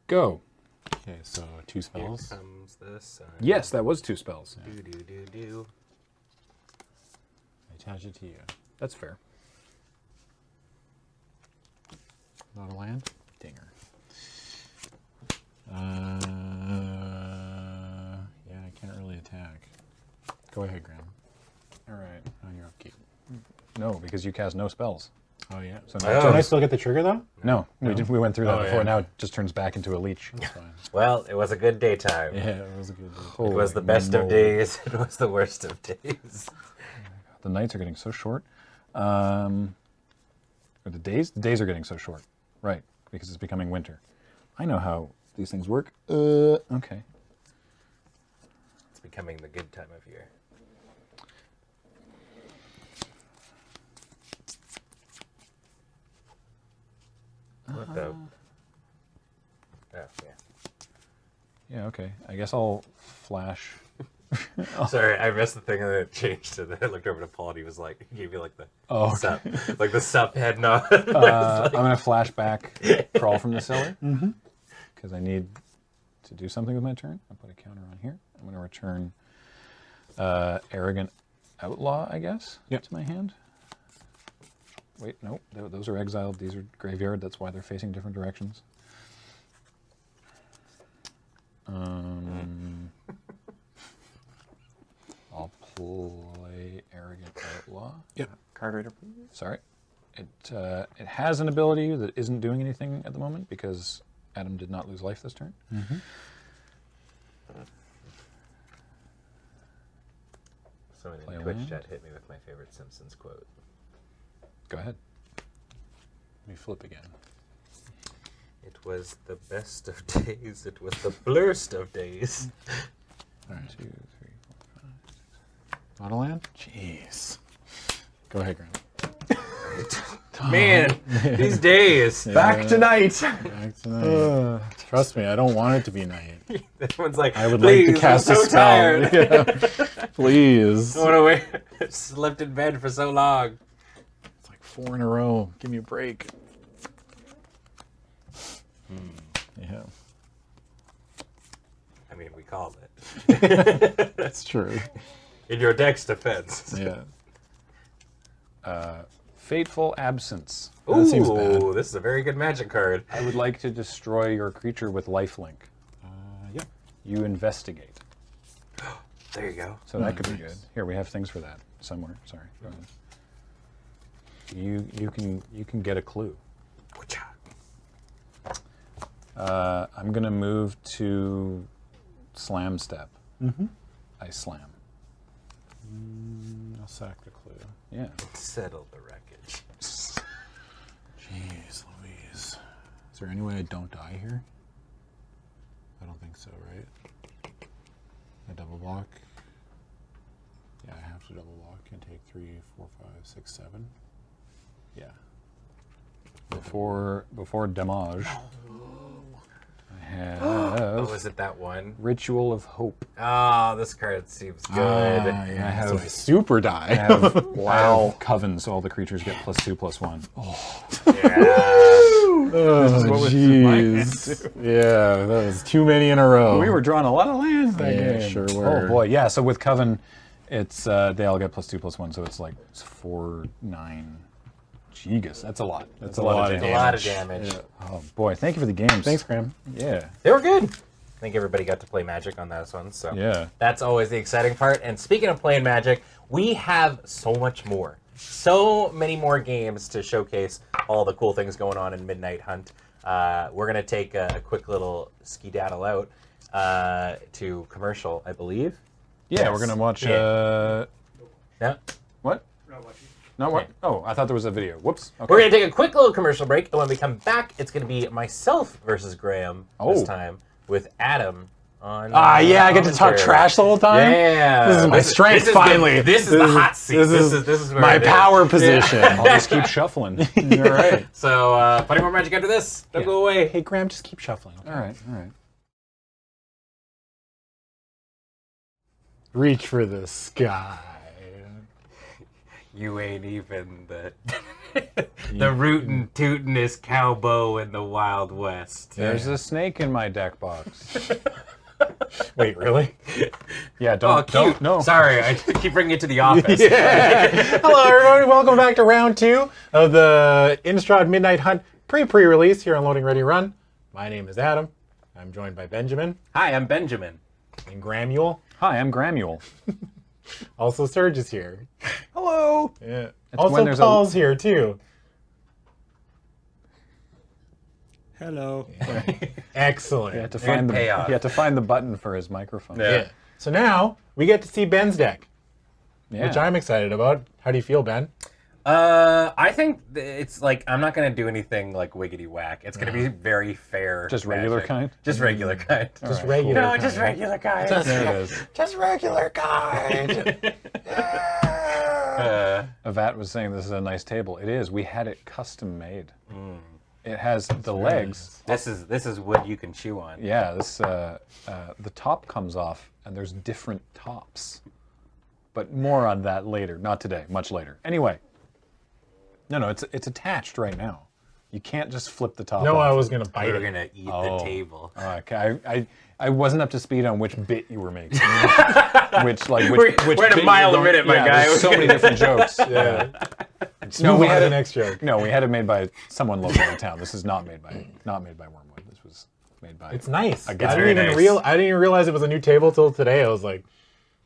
Go. Okay, so 2 spells. Comes the sun. Yes, that was 2 spells. Do do do do. I attach it to you. That's fair. Not a land? Dinger. Yeah, I can't really attack. Go ahead, Graham. All right. On your upkeep. No, because you cast no spells. Oh, yeah. So Don't I still get the trigger, though? no, we went through that Oh, before. yeah. Now it just turns back into a leech. That's fine. Well, it was a good daytime. Yeah, it was a good It was the best of days. It was the worst of days. The nights are getting so short. Or the days? The days are getting so short. Right, because it's becoming winter. I know how these things work. Okay. It's becoming the good time of year. What the? Oh, yeah. Yeah, okay. I guess I'll flash. Sorry, I missed the thing and then it changed. And then I looked over to Paul and he was like, he gave me like the Oh, sup, like the sup head nod. I'm going to flash back Crawl from the Cellar. Because I need to do something with my turn. I'll put a counter on here. I'm going to return Arrogant Outlaw, I guess, Yep. to my hand. Wait, no, those are exiled. These are graveyard. That's why they're facing different directions. I'll play Arrogant Outlaw. Yep. Card reader, please. Sorry. It has an ability that isn't doing anything at the moment because Adam did not lose life this turn. Someone Play in a Twitch land. chat hit me with my favorite Simpsons quote. Go ahead. Let me flip again. It was the best of days. It was the blurst of days. All right. 2, 3, 4, 5. Not a land? Jeez. Go ahead, Graham. Man, these days. Back tonight. Back tonight. Trust me, I don't want it to be night. Everyone's like, I would like to "Please, cast I'm a so spell. tired. Yeah. Please. I want to wait. I've slept in bed for so long. It's like 4 in a row. Give me a break. Yeah, I mean, we called it. that's true. In your deck's defense. Yeah. Fateful Absence. That seems bad. Ooh, this is a very good magic card. I would like to destroy your creature with lifelink. Yeah. You investigate. There you go. So that could be good. Here, we have things for that somewhere. Sorry. Go ahead. You can get a clue. I'm gonna move to Slam Step. I slam. I'll sack the clue. Yeah. Settle the wreckage. Jeez Louise. Is there any way I don't die here? I don't think so, right? I double block. Yeah, I have to double block and take 3, 4, 5, 6, 7. Yeah. Before Damage. I have Oh, was it that one? Ritual of Hope. Oh, this card seems good. Yeah, I have- so I super die. I have wow. Coven, so all the creatures get +2/+1. Yeah. Yeah, that was too many in a row. We were drawing a lot of lands that Yeah, game. sure were. Oh boy, yeah. So with Coven, it's they all get +2/+1, so it's like 4, 9. Gigas. That's a lot. That's a lot of A damage. lot of damage. Oh boy, thank you for the games. Thanks, Graham. Yeah. They were good. I think everybody got to play Magic on those ones, so Yeah. that's always the exciting part. And speaking of playing Magic, we have so much more. So many more games to showcase all the cool things going on in Midnight Hunt. We're going to take a quick little skedaddle out to commercial, I believe. Yeah, Yes. we're gonna watch. Yeah. What? Not what? Oh, I thought there was a video. Whoops. Okay. We're going to take a quick little commercial break, and when we come back, it's going to be myself versus Graham this time with Adam on. Yeah, I get to talk commentary. trash the whole time. Yeah, This is my strength, this finally. This is the hot seat. This is where my it is. power position. I'll just keep shuffling. All right. So, plenty more Magic after this. Don't go away. Hey, Graham, just keep shuffling. All right. All right. Reach for the sky. You ain't even the the rootin' tootin'est cowboy in the Wild West. There's a snake in my deck box. Wait, really? Yeah. Oh, Don't. cute. Don't. No. Sorry, I keep bringing it to the office. Hello, everybody. Welcome back to round 2 of the Innistrad Midnight Hunt pre-release here on Loading Ready Run. My name is Adam. I'm joined by Benjamin Hi, I'm Benjamin. and Gramule. Hi, I'm Gramule. Also, Serge is here. Hello. Yeah. when Also, there's Paul's here too. Hello. Excellent. You had to find the. payoff. You had to find the button for his microphone. Yeah. So now we get to see Ben's deck, Yeah. which I'm excited about. How do you feel, Ben? I think it's like I'm not gonna do anything like wiggity whack. It's gonna be very fair. Just regular Magic. kind? Just regular kind. Just right, regular. No, kind. just regular kind. There it is. Just regular kind. Avat was saying this is a nice table. It is. We had it custom made. It has the legs. This is wood you can chew on. Yeah. This the top comes off, and there's different tops. But more on that later. Not today. Much later. Anyway. No, it's attached right now. You can't just flip the top No, off. I was gonna bite We're it. gonna eat Oh. the table. Okay, I wasn't up to speed on which bit you were making. which We're at a bit you mile were a minute, my yeah, guy. There's so many different jokes. Yeah. No, we had the it. next joke. No, we had it made by someone local in town. This is not made by Wormwood. This was made by. It's nice. I I guess didn't very even nice. I didn't even realize it was a new table till today. I was like,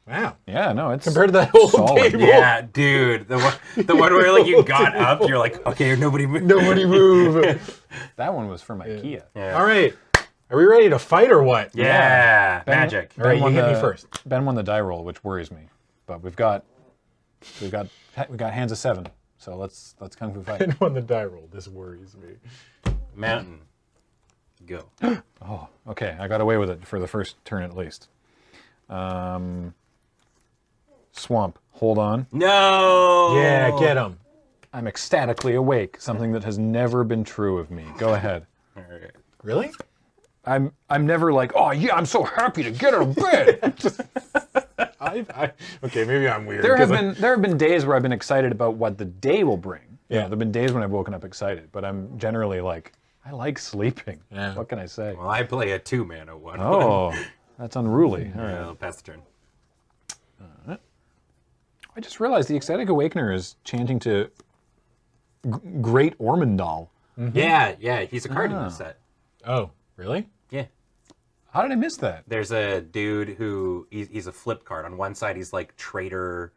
wow. Yeah, no, it's Compared to that old solid. table. Yeah, dude. The one where like you got up, you're like, okay, nobody move. Nobody move. That one was from IKEA. Yeah. All right. Are we ready to fight or what? Yeah, Ben- magic. All right, you won hit me the- first. Ben won the die roll, which worries me. But we've got hands of 7. So let's kung fu fight. And on the die roll, this worries me. Mountain. Go. Oh, okay. I got away with it for the first turn at least. Swamp. Hold on. No. Yeah, get him. I'm ecstatically awake. Something that has never been true of me. Go ahead. All right. Really? I'm never like, oh yeah, I'm so happy to get out of bed. Okay, maybe I'm weird. there 'cause have been days where I've been excited about what the day will bring. Yeah. There've been days when I've woken up excited, but I'm generally like, I like sleeping. Yeah. What can I say? Well, I play a 2-mana one. Oh, that's unruly. All right. I'll pass the turn. I just realized the Ecstatic Awakener is changing to Great Ormondal. Yeah, he's a card in this set. Oh, really? Yeah. How did I miss that? There's a dude who he's a flip card. On one side, he's like traitor.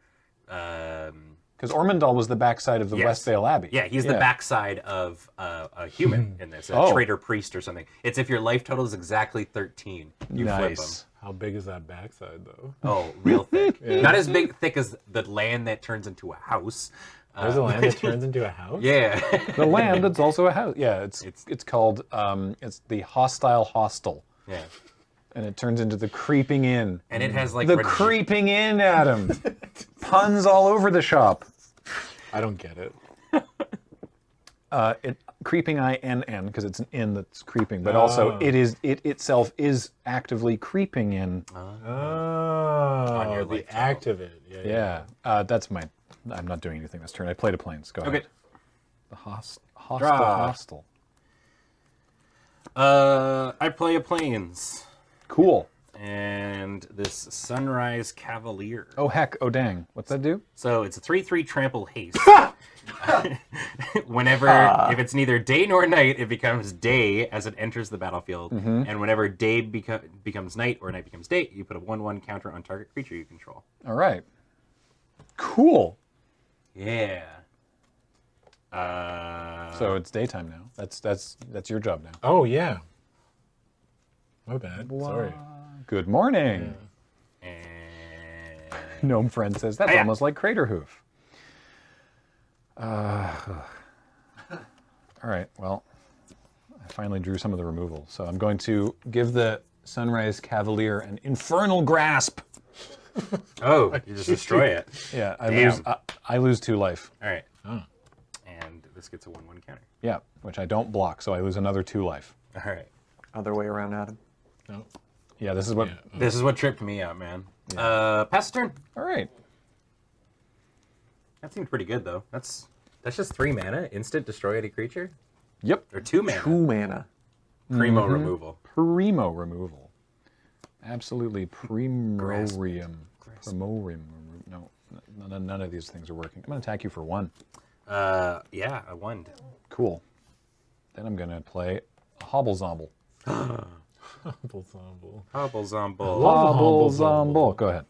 Because Ormondal was the backside of the Yes. Westvale Abbey. Yeah, he's the backside of a human in this, a Oh. traitor priest or something. It's if your life total is exactly 13, you flip him. Nice. How big is that backside, though? Oh, real thick. Not as thick as the land that turns into a house. There's a land that turns into a house? Yeah. The land that's also a house. Yeah, it's called it's the Hostile Hostel, Yeah. and it turns into the Creeping Inn. And it has like The Creeping Inn, Adam. Puns all over the shop. I don't get it. Creeping INN because it's an inn that's creeping, but also it itself is actively creeping in. Oh, your the life total. act of it. Yeah. That's my. I'm not doing anything this turn. I played a planes. Go ahead. Okay. The hostel. Draw. Hostel. I play a Plains. Cool. And this Sunrise Cavalier. Oh heck, oh dang. What's that do? So it's a 3/3 trample haste. Whenever, if it's neither day nor night, it becomes day as it enters the battlefield. And whenever day becomes night or night becomes day, you put a 1/1 counter on target creature you control. All right. Cool. Yeah. So it's daytime now. That's your job now. Oh, yeah. My bad. Sorry. Good morning. And Gnome friend says that's Hiya. almost like Crater Hoof. All right. Well, I finally drew some of the removal, so I'm going to give the Sunrise Cavalier an infernal grasp. oh, you just destroy it. Yeah, Damn. I lose 2 life. All right. And this gets a 1/1 counter. Yeah, which I don't block, so I lose another 2 life. All right. Other way around, Adam. No. Yeah, this is what. This is what tripped me out, man. Pass turn. All right. That seemed pretty good, though. That's just 3 mana. Instant destroy any creature. Yep. Or 2 mana. 2 mana. Primo removal. Primo removal. Absolutely primorium. Primorium. No, none of these things are working. I'm going to attack you for 1. Yeah, I won. Cool. Then I'm going to play a Hobble Zomble. Ensemble. Hobble Zomble. Hobble Zomble. Go ahead.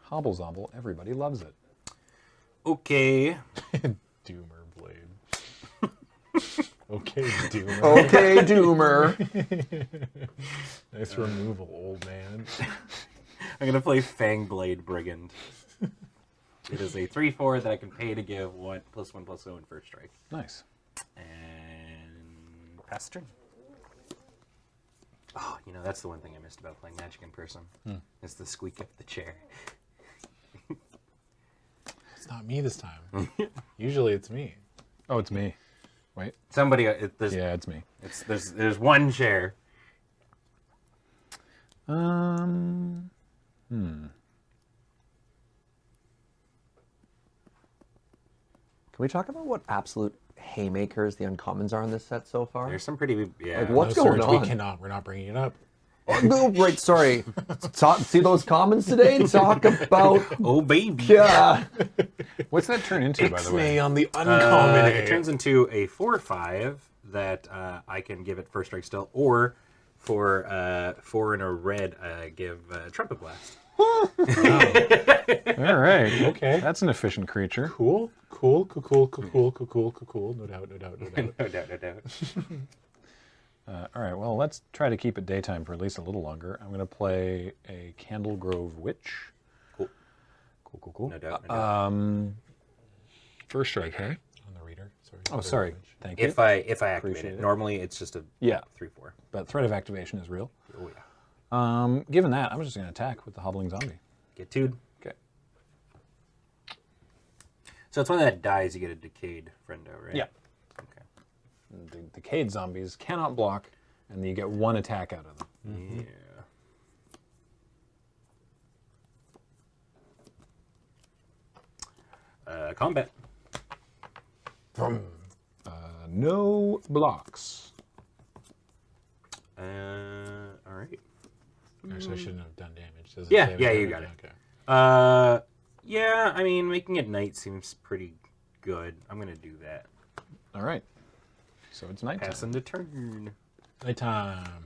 Hobble Zomble. Everybody loves it. Okay. Doomer Blade. Okay, Doomer. Okay, Doomer. Nice removal, old man. I'm going to play Fangblade Brigand. It is a 3/4 that I can pay to give 1+1/+0 in first strike. Nice. And pass turn. Oh, you know, that's the one thing I missed about playing Magic in person. It's the squeak of the chair. It's not me this time. Usually it's me. Oh, it's me. Wait. Somebody, Yeah, it's me. there's one chair. Can we talk about what absolute haymakers the uncommons are in this set so far? There's some pretty, yeah. Like, what's No, going Serge, on? We cannot. We're not bringing it up. Oh, no, right, sorry. See those commons today? Talk about... Oh, baby. Yeah. What's that turn into, by the way? Ixnay on the uncommon. It turns into a 4/5 that I can give it first strike still, or for 4 in a red, give Trumpet Blast. All right. Okay. That's an efficient creature. Cool. No doubt. No doubt. All right. Well, let's try to keep it daytime for at least a little longer. I'm going to play a Candle Grove Witch. Cool. No doubt. First strike, hey? On the reader. Sorry. Oh, sorry. Thank you. If I activate Appreciate it, it. normally it's just a Yeah, 3/4. but threat of activation is real. Oh yeah. Given that, I'm just going to attack with the Hobbling Zombie. Get 2'd. Okay. So it's when that dies, you get a decayed friendo, right? Yeah. Okay. The decayed zombies cannot block, and you get 1 attack out of them. Yeah. Combat. No blocks. All right. Actually, I shouldn't have done damage. Does it Yeah, say yeah, damage? you got it. Okay. Yeah, I mean, making it night seems pretty good. I'm going to do that. All right. So it's nighttime. Passing the turn. Nighttime.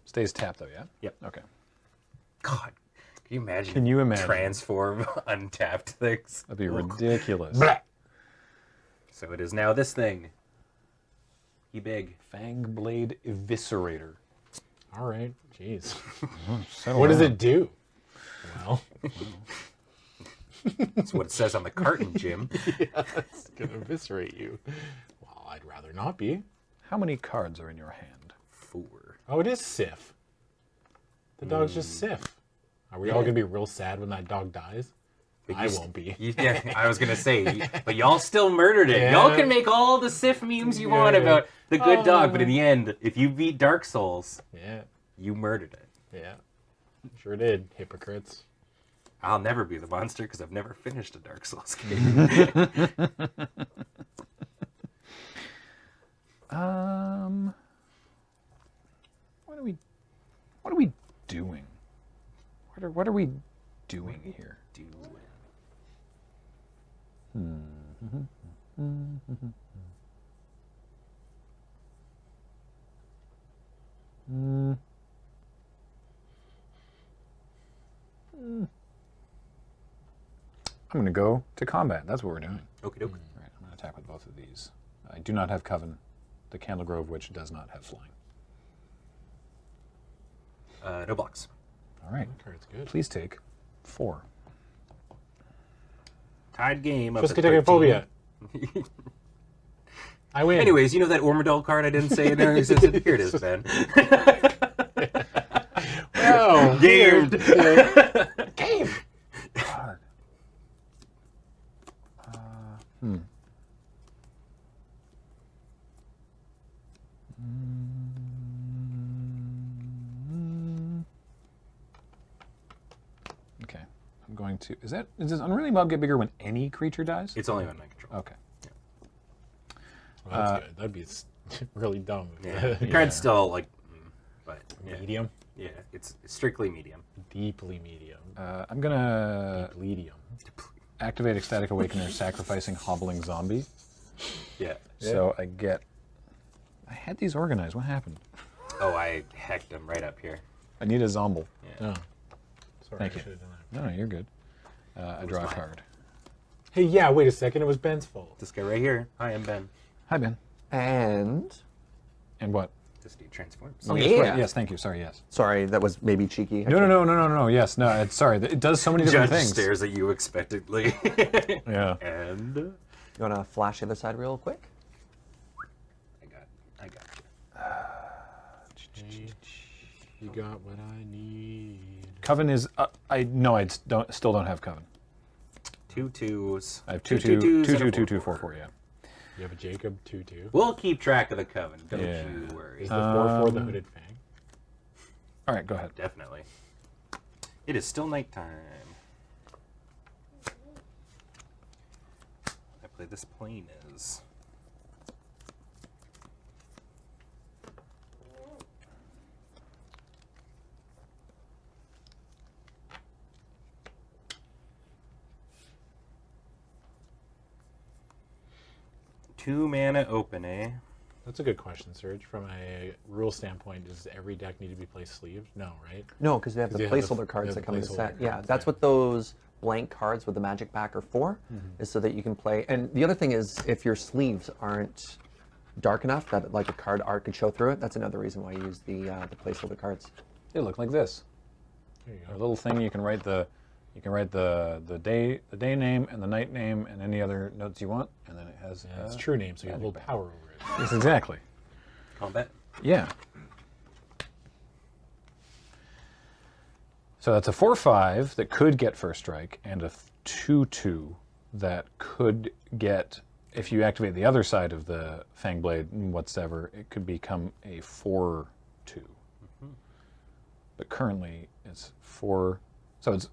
Stays tapped, though, yeah? Yep. Okay. God, can you imagine? Can you imagine? Transform untapped things. That'd be ridiculous. So it is now this thing. He big. Fangblade Eviscerator. All right. Jeez. Settle What does down. it do? Well, That's what it says on the carton, Jim. it's going to eviscerate you. Well, I'd rather not be. How many cards are in your hand? 4. Oh, it is Sif. The dog's just Sif. Are we all going to be real sad when that dog dies? I won't be. Yeah, I was gonna say, but y'all still murdered it. Yeah. Y'all can make all the Sif memes you want Yeah. about the good dog, but in the end, if you beat Dark Souls, Yeah. you murdered it. Yeah. Sure did. Hypocrites. I'll never be the monster because I've never finished a Dark Souls game. What are we doing? What are we doing here? I'm going to go to combat. That's what we're doing. Okie doke. All right, I'm going to attack with both of these. I do not have Coven. The Candlegrove Witch does not have flying. No blocks. All right. That card's good. Please take 4. Tied game. Up Just at take a phobia. 13. I win. Anyways, you know that Ormadal card I didn't say during existence? Here it is, Ben. Oh, Gamed. Game! Card. Okay. I'm going to... Does Unruly Mob get bigger when any creature dies? It's only on my control. Okay. Well, that's good. That'd be really dumb. Yeah. The card's still like, but yeah. Medium? Yeah, it's strictly medium. Deeply medium. I'm going to Medium. activate Ecstatic Awakener, sacrificing Hobbling Zombie. Yeah. So I get... I had these organized. What happened? Oh, I hecked him right up here. I need a Zomble. Oh. Sorry, Thank I you. should have done that. No, you're good. I draw a mine. card. Hey, yeah, wait a second. It was Ben's fault. This guy right here. Hi, I'm Ben. Hi, Ben. And And what? This dude transforms. Oh, Yeah. yes, right. Yes, thank you. Sorry, yes. sorry, that was maybe cheeky. No. Yes, no. It's sorry. It does so many different Judge things. stares at you expectantly. Yeah. And You want to flash the other side real quick? I got you. You got what I need. Coven is. I still don't have Coven. 2 2s. I have Two 2 twos 2 and a 2 2 4, 2 4 4. Yeah. You have a Jacob 2/2. We'll keep track of the coven. Don't Yeah. you worry. Is the 4/4 the Hooded Fang? All right, go ahead. Definitely. It is still nighttime. I play this plane is. Two mana open, eh? That's a good question, Serge. From a rule standpoint, does every deck need to be placed sleeved? No, right? No, because they have 'Cause the they have the- placeholder they cards have that the come in the set. placeholder Yeah, cards, that's yeah. what those blank cards with the magic back are for, is so that you can play. And the other thing is, if your sleeves aren't dark enough that like a card art could show through it, that's another reason why you use the placeholder cards. They look like this. There you A go. little thing you can write the day name and the night name and any other notes you want, and then it has. Yeah, it's true name, so you have a little power over it. Yes, exactly. Combat. Yeah. So that's a 4/5 that could get first strike, and a 2/2 that could get, if you activate the other side of the Fangblade, whatever, it could become a 4/2. But currently it's 4. So it's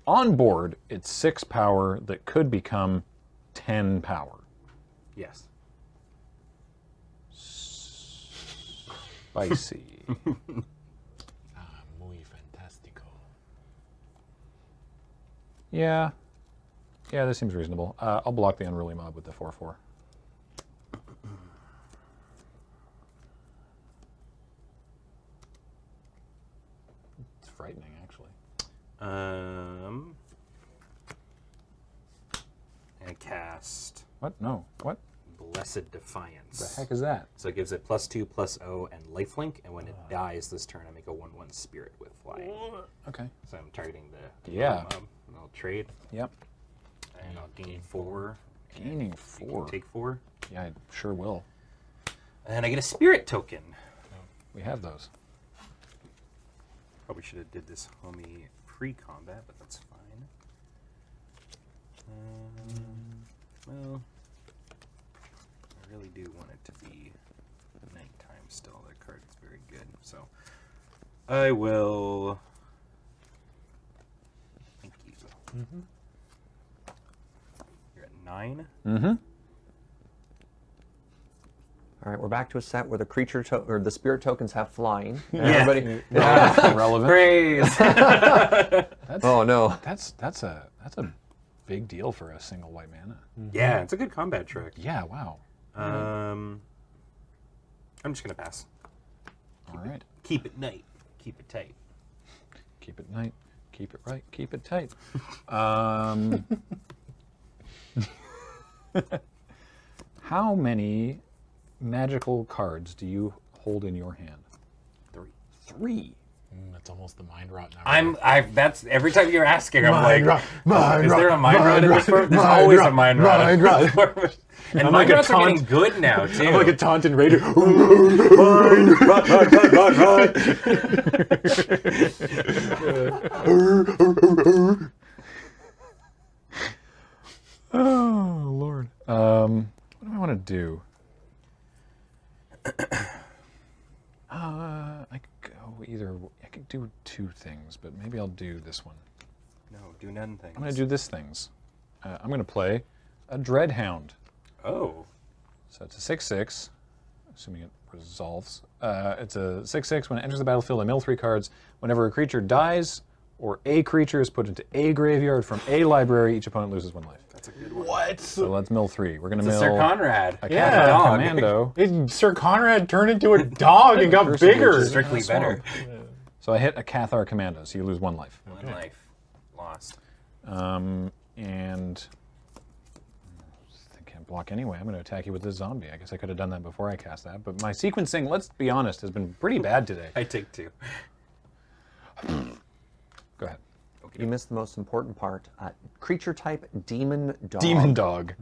on board, it's 6 power that could become 10 power. Yes. Spicy. Muy fantastico. Yeah. Yeah, this seems reasonable. I'll block the Unruly Mob with the 4/4. It's frightening, actually. I cast What? No. What Blessed Defiance. the heck is that? So it gives it +2/+0 and lifelink, and when it dies this turn, I make a 1/1 spirit with flying. Okay. So I'm targeting the Yeah. mob, and I'll trade, Yep. and I'll gain 4. Gaining You can 4. take 4, Yeah, I sure will. and I get a spirit token. We have those. Probably should have did this homie pre-combat, but that's fine. Well, I really do want it to be nighttime still. That card is very good. So I will. Thank you. You're at 9. Mm-hmm. All right, we're back to a set where the creature or the spirit tokens have flying. Yeah. Relevant. Praise. Oh no. That's a big deal for a single white mana. Yeah, it's a good combat trick. Yeah. Wow. I'm just gonna pass. All right. Keep it night. Keep it tight. Keep it night. Keep it right. Keep it tight. How many magical cards do you hold in your hand? 3. 3. That's almost the mind rot now. That's every time you're asking, I'm like, Mind is rot, there a mind rot in this form? There's mind always rot, a mind rot. mind rot. And I'm mind like a rots are getting taunt. good now too. I'm like a taunting raider. Oh Lord. What do I want to do? I could go either. I could do 2 things, but maybe I'll do this one. No, do none things. I'm going to do this things. I'm going to play a Dreadhound. Oh. So it's a 6/6, assuming it resolves. It's a 6/6. When it enters the battlefield, I mill 3 cards. Whenever a creature dies or a creature is put into a graveyard from a library, each opponent loses 1 life. That's a good one. What? So let's mill 3. We're going to It's a mill Sir Conrad. a Yeah. Cathar Dog. Commando. Sir Conrad turned into a dog and got First bigger. of which is Strictly better. So I hit a Cathar Commando, so you lose 1 life. 1 life. Lost. And I can't block anyway. I'm going to attack you with this zombie. I guess I could have done that before I cast that. But my sequencing, let's be honest, has been pretty bad today. I take 2. Go ahead. You missed the most important part. Creature type demon dog. Demon Dog.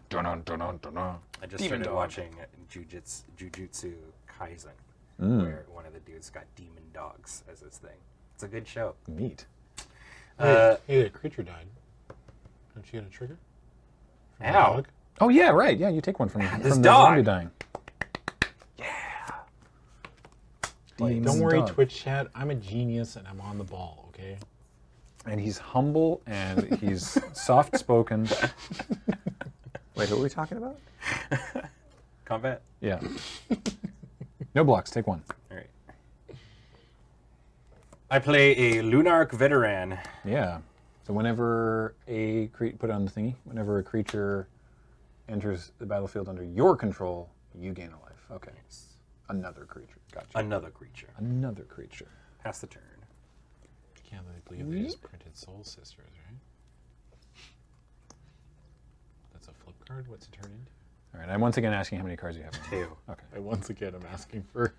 Dun-dun, dun-dun, dun-dun. I just Demon started dog. watching Jujutsu Kaisen, where one of the dudes got demon dogs as his thing. It's a good show. Neat. Hey, the creature died. Don't you get a trigger? From the Ow. dog? Oh, yeah, right. Yeah, you take one from, this from the dog. zombie dying. Like, Demon don't worry, dog. Twitch chat. I'm a genius and I'm on the ball, okay? And he's humble and he's soft-spoken. Wait, who are we talking about? Combat? Yeah. No blocks. Take 1. All right. I play a Lunarch Veteran. Yeah. So whenever put it on the thingy, whenever a creature enters the battlefield under your control, you gain a life. Okay. Another creature. Gotcha. Another creature. Another creature. Pass the turn. Can't really believe they just printed Soul Sisters, right? That's a flip card? What's it turn into? All right. I'm once again asking how many cards you have. 2. Okay. And once again, I'm asking for...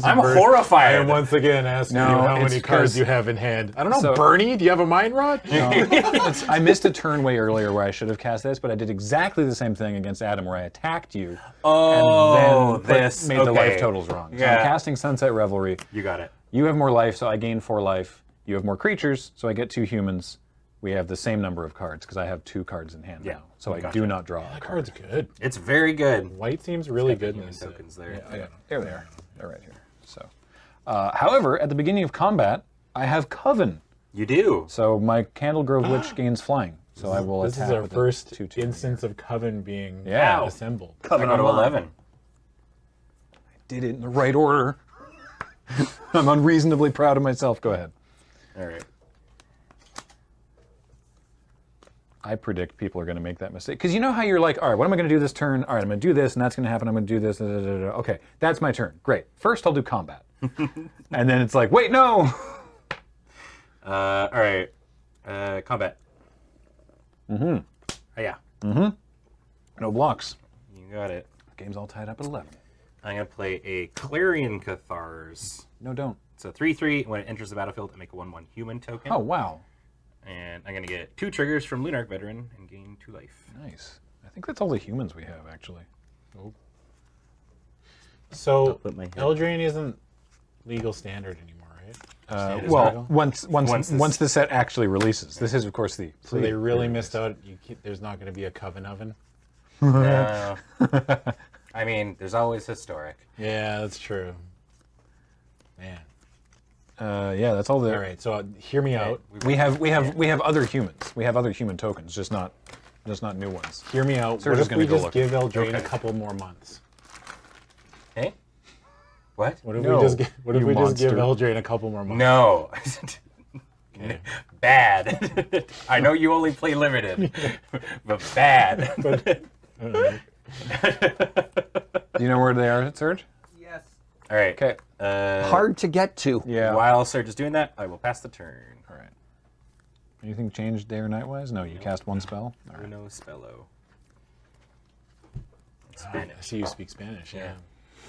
I'm horrified. And once again, asking No, you how it's many cards 'cause- you have in hand. I don't know, So- Bernie, do you have a mind rod? I missed a turn way earlier where I should have cast this, but I did exactly the same thing against Adam where I attacked you Oh, and then this. made the okay. life totals wrong. So Yeah. I'm casting Sunset Revelry. You got it. You have more life, so I gain 4 life. You have more creatures, so I get 2 humans. We have the same number of cards because I have 2 cards in hand Yeah. now. So I Gotcha. do not draw a That card. card's good. It's very good. White seems really Got the good in human this set. tokens there. Yeah, there they are. They're right here. So, however, at the beginning of combat, I have Coven. You do. So my Candle Grove Witch gains flying. So I will This attack is our with first 2/2. instance of Coven being Yeah. assembled. I go to 11. Did it in the right order. I'm unreasonably proud of myself. Go ahead. All right. I predict people are going to make that mistake. Because you know how you're like, all right, what am I going to do this turn? All right, I'm going to do this, and that's going to happen. I'm going to do this. Da, da, da, da. Okay, that's my turn. Great. First, I'll do combat. And then it's like, wait, no. All right. Combat. Mm-hmm. Oh, yeah. Mm-hmm. No blocks. You got it. Game's all tied up at 11. I'm going to play a Clarion Cathars. No, don't. It's a 3/3. When it enters the battlefield, I make a 1/1 human token. Oh, wow. And I'm going to get 2 triggers from Lunarch Veteran and gain 2 life. Nice. I think that's all the humans we have, actually. So, put my head- Eldraine isn't legal standard anymore, right? Standard Well, legal? once the set actually releases. This is, of course, the... So they really missed out. There's not going to be a Coven oven? No. I mean, there's always historic. Yeah, that's true. Man. Yeah, that's all the... All right, so hear me out. We have other humans. We have other human tokens, just not new ones. Hear me out. Serge What is if gonna we go just look. give Eldraine a Okay. couple more months? What? What if No, we just give, what if you we just give monster. Eldraine a couple more months? No. Okay. Bad. I know you only play limited, but bad. Do you know where they are, Serge? Yes. All right. Okay. Hard to get to. Yeah. While Serge is doing that, I will pass the turn. All right. Anything changed day or night wise? No, you cast one spell. All right. Uno spello. I see you speak Spanish. Yeah.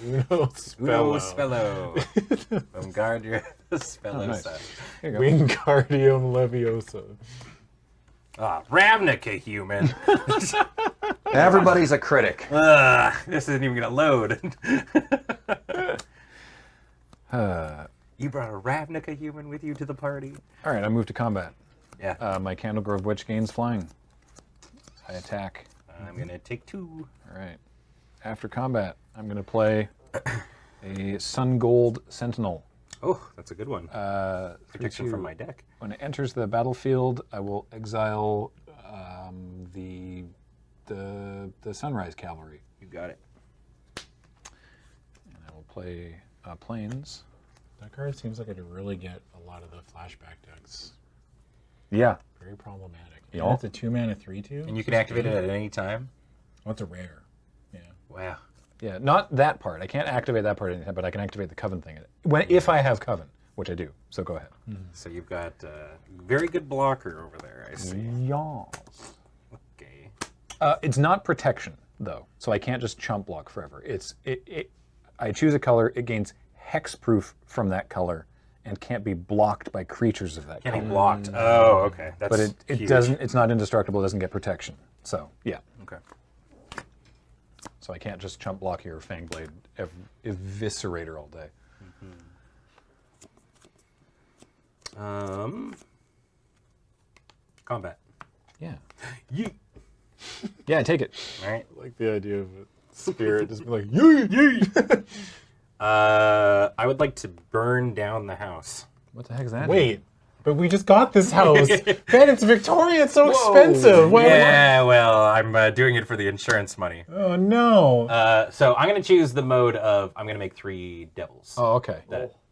Uno spello. Wingardium spellosa. Nice. Here you go. Wingardium Leviosa. Ah, Ravnica human. Everybody's a critic. This isn't even gonna load. You brought a Ravnica human with you to the party. All right, I move to combat. Yeah. My Candlegrove Witch gains flying. I attack. I'm gonna take 2. All right. After combat, I'm going to play a Sun Gold Sentinel. Oh, that's a good one. Protection 3/2. from my deck. When it enters the battlefield, I will exile the Sunrise Cavalry. You got it. And I will play Plains. That card seems like it'd really get a lot of the flashback decks. Yeah. Very problematic. Yeah. And it's a 2-mana 3/2. And you can activate it at any time. Oh, it's a rare. Yeah. Wow. Yeah, not that part. I can't activate that part anytime, but I can activate the Coven thing. If I have Coven, which I do. So go ahead. So you've got a very good blocker over there, I see. Yes. Okay. It's not protection, though, so I can't just chump block forever. I choose a color, it gains hexproof from that color, and can't be blocked by creatures of that Can't color. be blocked. Oh, okay. That's But it huge. doesn't. It's not indestructible. It doesn't get protection. So yeah. Okay. So I can't just chump block your Fangblade Eviscerator all day. Combat. Yeah. Yeet. Yeah, take it. All right. I like the idea of a spirit just be like, yee! I would like to burn down the house. What the heck is that? Wait, but we just got this house. Ben, it's Victoria. It's so expensive. Why- Yeah, well, I'm doing it for the insurance money. Oh, no. So I'm going to choose the mode of I'm going to make 3 devils. Oh, okay.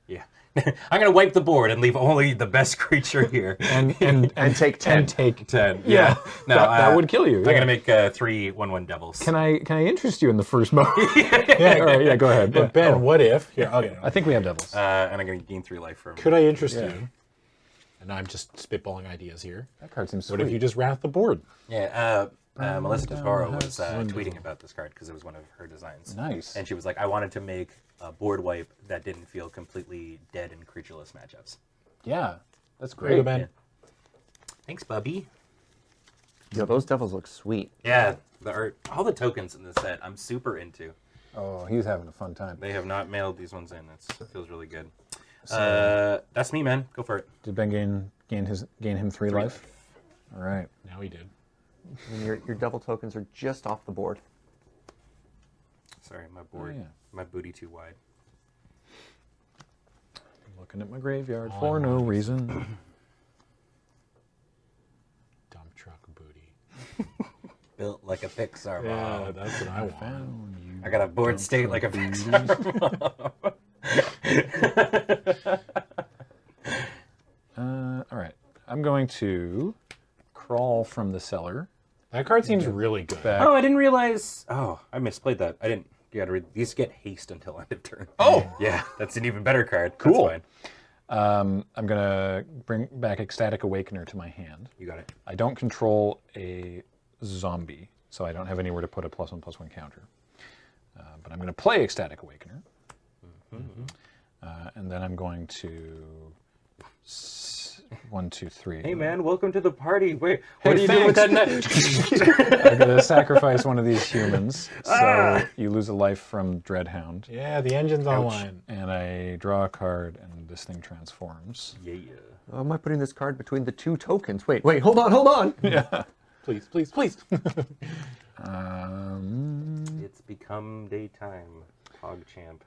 Yeah. I'm going to wipe the board and leave only the best creature here. And take 10. And take 10. Yeah. No, that would kill you. I'm yeah. going to make 3 1/1 devils. Can I interest you in the first mode? Yeah. All right. Yeah. Go ahead. But Ben, what if? Here, okay. I think we have devils. And I'm going to gain 3 life from Could I interest you? And I'm just spitballing ideas here. That card seems What sweet. if you just wrath the board? Yeah, Melissa down DeVaro the was tweeting about this card because it was one of her designs. Nice. And she was like, I wanted to make a board wipe that didn't feel completely dead in creatureless matchups. Yeah. That's There you go, great. Ben. Thanks, Bubby. Yo, those devils look sweet. Yeah, the art, all the tokens in this set, I'm super into. Oh, he's having a fun time. They have not mailed these ones in. It feels really good. That's me, man. Go for it. Did Ben gain him 3 life? All right. Now he did. And your devil tokens are just off the board. Sorry, my board, yeah. my booty too wide. I'm looking at my graveyard All for I no want is- reason. Dump truck booty. Built like a Pixar Yeah, mom. that's what I want. I got a board state like a Pixar mom. All right. I'm going to crawl from the cellar That card seems really good. back. Oh, I didn't realize. Oh, I misplayed that. I didn't. You gotta read. These get haste until end of turn. Oh! Yeah, that's an even better card. Cool. That's fine. I'm going to bring back Ecstatic Awakener to my hand. You got it. I don't control a zombie, so I don't have anywhere to put a +1/+1 counter. But I'm going to play Ecstatic Awakener. And then I'm going to 1, 2, 3. Hey, man, welcome to the party. Wait, Hey, what are you doing with that thanks. net? I'm going to sacrifice one of these humans, so you lose a life from Dreadhound. Yeah, the engine's online. And I draw a card, and this thing transforms. Yeah. Oh, am I putting this card between the 2 tokens? Wait, hold on. Yeah. Please, please, please. It's become daytime. PogChamp.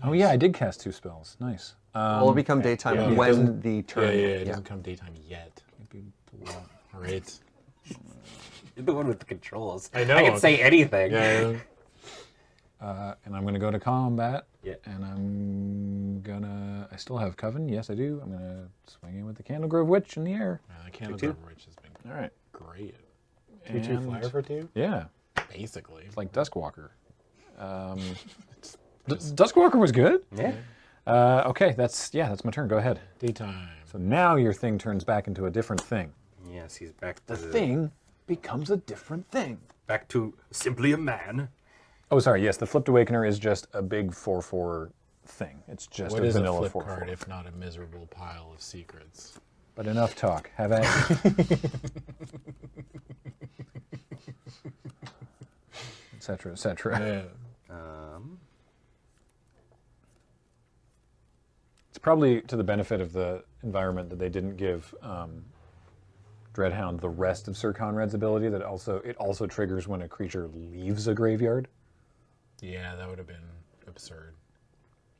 Oh yeah, I did cast 2 spells. Nice. Will it become daytime Yeah, it when doesn't- the Yeah, turn? it doesn't come daytime yet. All right. You're the one with the controls. I know. I can say anything. Yeah. And I'm going to go to combat. Yeah. And I still have Coven. Yes, I do. I'm going to swing in with the Candlegrove Witch in the air. The Candlegrove Witch has been All right. great. And 2/2 flyer for 2? Yeah. Basically. It's like Duskwalker. Duskwalker was good. Yeah. Okay, that's my turn. Go ahead. Daytime. So now your thing turns back into a different thing. Yes, he's back to The thing becomes a different thing. back to simply a man. Oh, sorry. Yes, the Flipped Awakener is just a big 4/4 thing. It's just What a is a vanilla flip 4/4. card if not a miserable pile of secrets? But enough talk. Have at it. Etc. Etc. Yeah. It's probably to the benefit of the environment that they didn't give Dreadhound the rest of Sir Conrad's ability. That it also triggers when a creature leaves a graveyard. Yeah, that would have been absurd.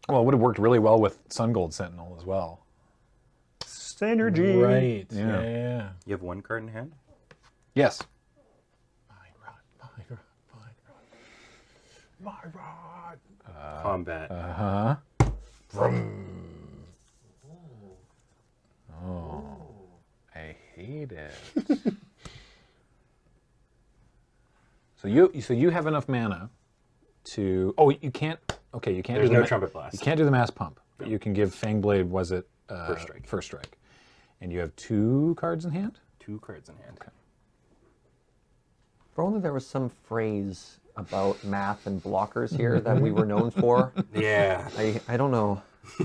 Well, it would have worked really well with Sungold Sentinel as well. Synergy. Right. Yeah. Yeah. You have one card in hand? Yes. My rod. Combat. Uh-huh. I hate it. So you have enough mana to. Oh, you can't. Okay, you can't. There's do no the trumpet blast. You can't do the mass pump, but you can give Fangblade. Was it First strike. First strike, and you have 2 cards in hand. 2 cards in hand. Okay. If only there was some phrase about math and blockers here that we were known for. Yeah. I don't know.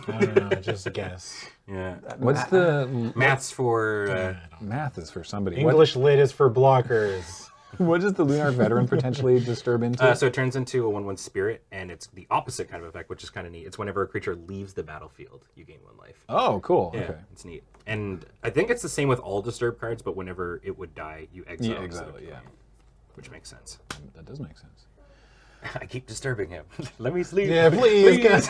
I don't know, just a guess. Yeah. What's the Maths for math is for somebody? English lit is for blockers. What does the Lunar Veteran potentially disturb into? so it turns into a 1/1 spirit, and it's the opposite kind of effect, which is kind of neat. It's whenever a creature leaves the battlefield, you gain 1 life. Oh, cool. Yeah, Okay. it's neat. And I think it's the same with all disturb cards, but whenever it would die, you exile. Yeah, instead of exile, killing yeah. it, which makes sense. That does make sense. I keep disturbing him. Let me sleep. Yeah, please.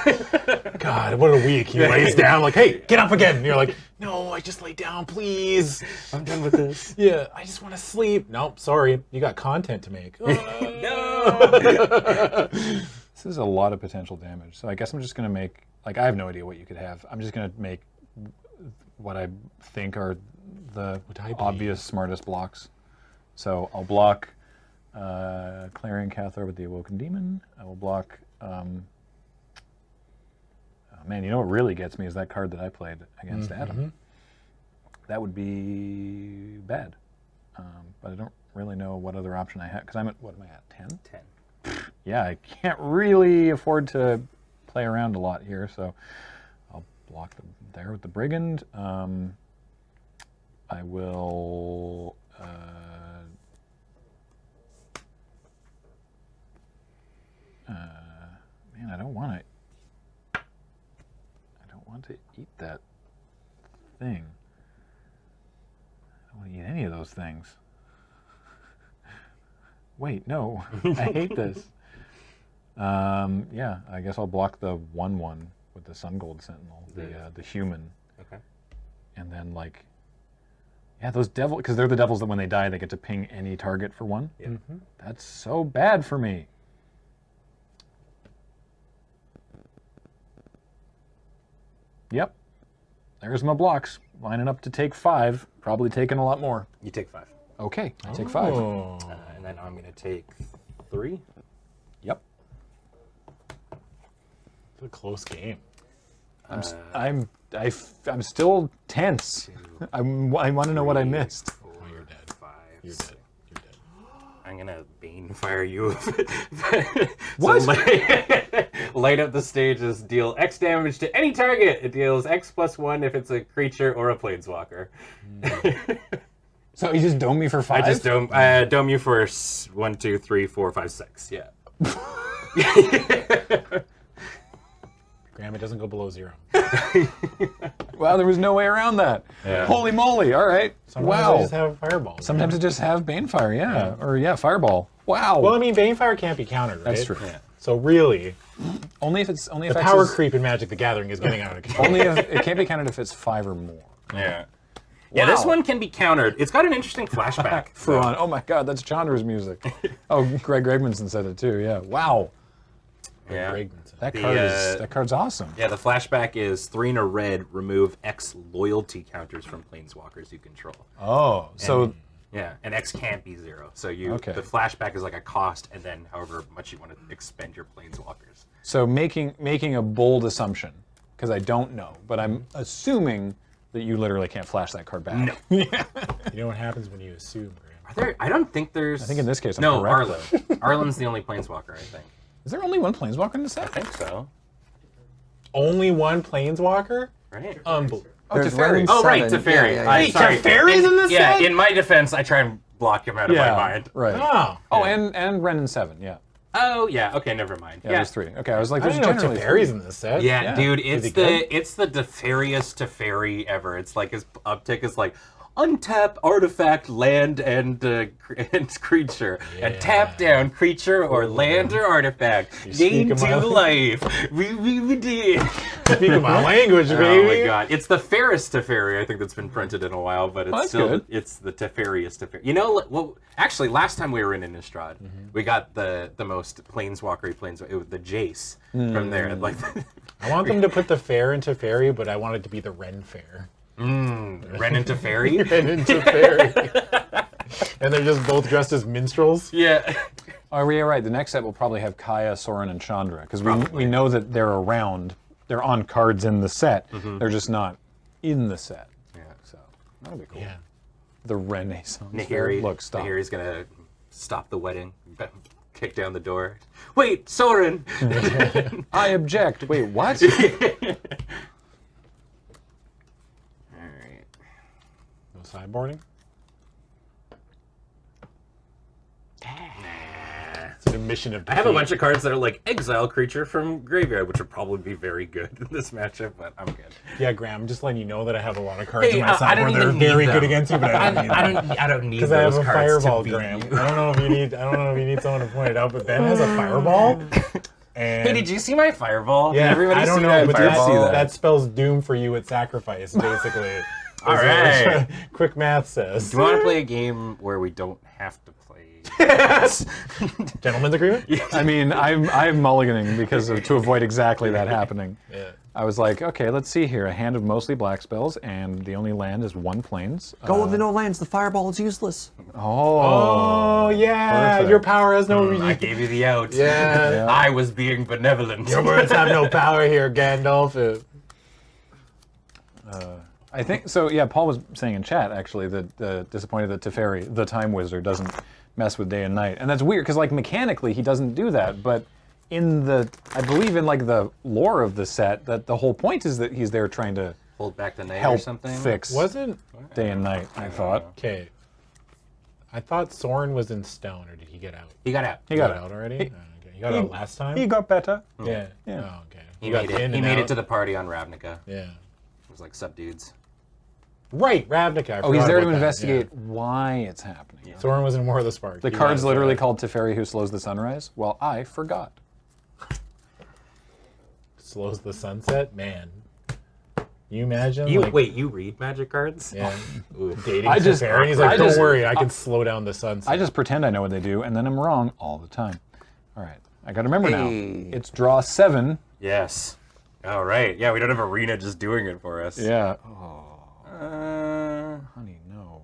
God, what a week. He lays down like, hey, get up again. And you're like, no, I just lay down, please. I'm done with this. Yeah, I just want to sleep. Nope, sorry. You got content to make. No! This is a lot of potential damage. So I guess I'm just going to make, I have no idea what you could have. I'm just going to make what I think are the obvious smartest blocks. So I'll block Clarion Cathar with the Awoken Demon. I will block, man, you know what really gets me is that card that I played against Adam. That would be bad. But I don't really know what other option I have, because I'm at, what am I at, 10? 10. Yeah, I can't really afford to play around a lot here, so I'll block them there with the Brigand. I will... man, I don't want to eat that thing. I don't want to eat any of those things. Wait, no, I hate this. Yeah, I guess I'll block the 1/1 with the Sungold Sentinel, the human. Okay. And then yeah, those devils, because they're the devils that when they die they get to ping any target for 1. Yeah. That's so bad for me. Yep. There's my blocks. Lining up to take 5. Probably taking a lot more. You take 5. Okay, I take 5. Oh. And then I'm going to take 3. Yep. It's a close game. I'm still tense. I want to know what I missed. 4, Oh, you're dead. 5, You're 6. dead. You're dead. I'm gonna Bane fire you. What? So light up the stages. Deal X damage to any target. It deals X +1 if it's a creature or a planeswalker. So you just dome me for 5? I just dome you for 1, 2, 3, 4, 5, 6. Yeah. Graham, it doesn't go below 0. Wow, there was no way around that. Yeah. Holy moly! All right. Sometimes Wow. I just have fireballs. Sometimes it just have Banefire, yeah. Or Fireball. Wow. Well, I mean, Banefire can't be countered, right? That's true. Yeah. So really, Only if the power creep in Magic the Gathering is getting out of control. Only if it can't be counted if it's 5 or more. Yeah. Yeah, this one can be countered. It's got an interesting flashback. Oh my God, that's Chandra's music. Oh, Greg Regmanson said it too. Yeah. Wow. Yeah. Brigmanson. That card's awesome. Yeah, the flashback is 3 and a red, remove X loyalty counters from planeswalkers you control. Oh, so Yeah, and X can't be 0. So the flashback is like a cost, and then however much you want to expend your planeswalkers. so making a bold assumption, because I don't know, but I'm assuming that you literally can't flash that card back. No. You know what happens when you assume, Graham? I don't think there's... I think in this case I'm no, correct. Arlen. Arlen's the only planeswalker, I think. Is there only one Planeswalker in the set? I think so. Only one Planeswalker? Right? Unbelievable. Oh, There's Teferi. Ren Oh, right, seven. Teferi. Yeah, yeah, I'm yeah. sorry. Teferi's in this Yeah, set? in my defense, I try and block him out of my mind. Right. Oh. Oh, and Ren and 7, yeah. Oh, yeah, okay, never mind. Yeah, there's 3. Okay, I was like, I there's didn't know generally Teferi's in this set. Yeah, Yeah. dude, Is it's he good? it's the Teferiest Teferi ever. It's like his uptick is like untap artifact, land, and creature, and tap down creature or land or artifact. Gain speak 2 my- life. We did. Speaking my language, Oh baby. my god, it's the fairest Teferi I think that's been printed in a while, but it's that's still good. it's the Teferiest Teferi. You know, well, actually, last time we were in Innistrad, we got the most planeswalkery planeswalker. It was the Jace from there. Like, I want them to put the fair into fairy, but I want it to be the Ren fair. Ren and Teferi. Ren into fairy. And they're just both dressed as minstrels. Yeah. Oh, yeah, right. The next set will probably have Kaya, Soren, and Chandra, because we know that they're around. They're on cards in the set. They're just not in the set. Yeah. So that'll be cool. Yeah. The Renaissance. Nahiri. Look, stop. Nahiri's gonna stop the wedding, kick down the door. Wait, Soren. I object. Wait, what? All right. No sideboarding? It's an admission of I have a bunch of cards that are like exile creature from graveyard, which would probably be very good in this matchup, but I'm good. Yeah, Graham, I'm just letting you know that I have a lot of cards Hey, in my I don't sideboard that are even need very them. good against you, but I don't need them. I don't need Because I have those a cards fireball, to beat Graham. you. I don't know if you need someone to point it out, but Ben has a fireball. And Hey, did you see my fireball? Yeah, Did everybody I don't see know, my but fireball? that spells doom for you at sacrifice, basically. All right. Quick math says. Do you want to play a game where we don't have to play? Gentleman's agreement? I mean, I'm mulliganing because to avoid exactly that happening. Yeah. I was like, okay, let's see here. A hand of mostly black spells, and the only land is 1 plains. Go with the no lands. The fireball is useless. Oh, yeah. Perfect. Your power has no I gave you the out. Yeah. I was being benevolent. Your words have no power here, Gandalf. I think so. Yeah, Paul was saying in chat actually that disappointed that Teferi, the Time Wizard, doesn't mess with day and night, and that's weird because like mechanically he doesn't do that, but in the I believe in like the lore of the set that the whole point is that he's there trying to Hold back the night or help something. fix Wasn't. day and night. I thought Okay. I thought Soren was in stone, or did he get out? He got out. he got out already? Okay. He got out last time? He got better. Yeah. Yeah. Oh, okay. He got made it. in He and made out. it to the party on Ravnica. Yeah. It was like subdudes. Right, Ravnica. I Oh, he's forgot there to about that, investigate why it's happening. Yeah. Soren was in War of the Spark. The card's literally called Teferi Who Slows the Sunrise. Well, I forgot. Slows the sunset? Man. You imagine? You like, wait. You read Magic cards? Yeah. Ooh. Dating I just- Teferi. He's like, I don't just- worry, I can slow down the sunset. I just pretend I know what they do, and then I'm wrong all the time. All right, I got to remember now. It's draw 7. Yes. All right. Yeah, we don't have Arena just doing it for us. Yeah. Honey, no.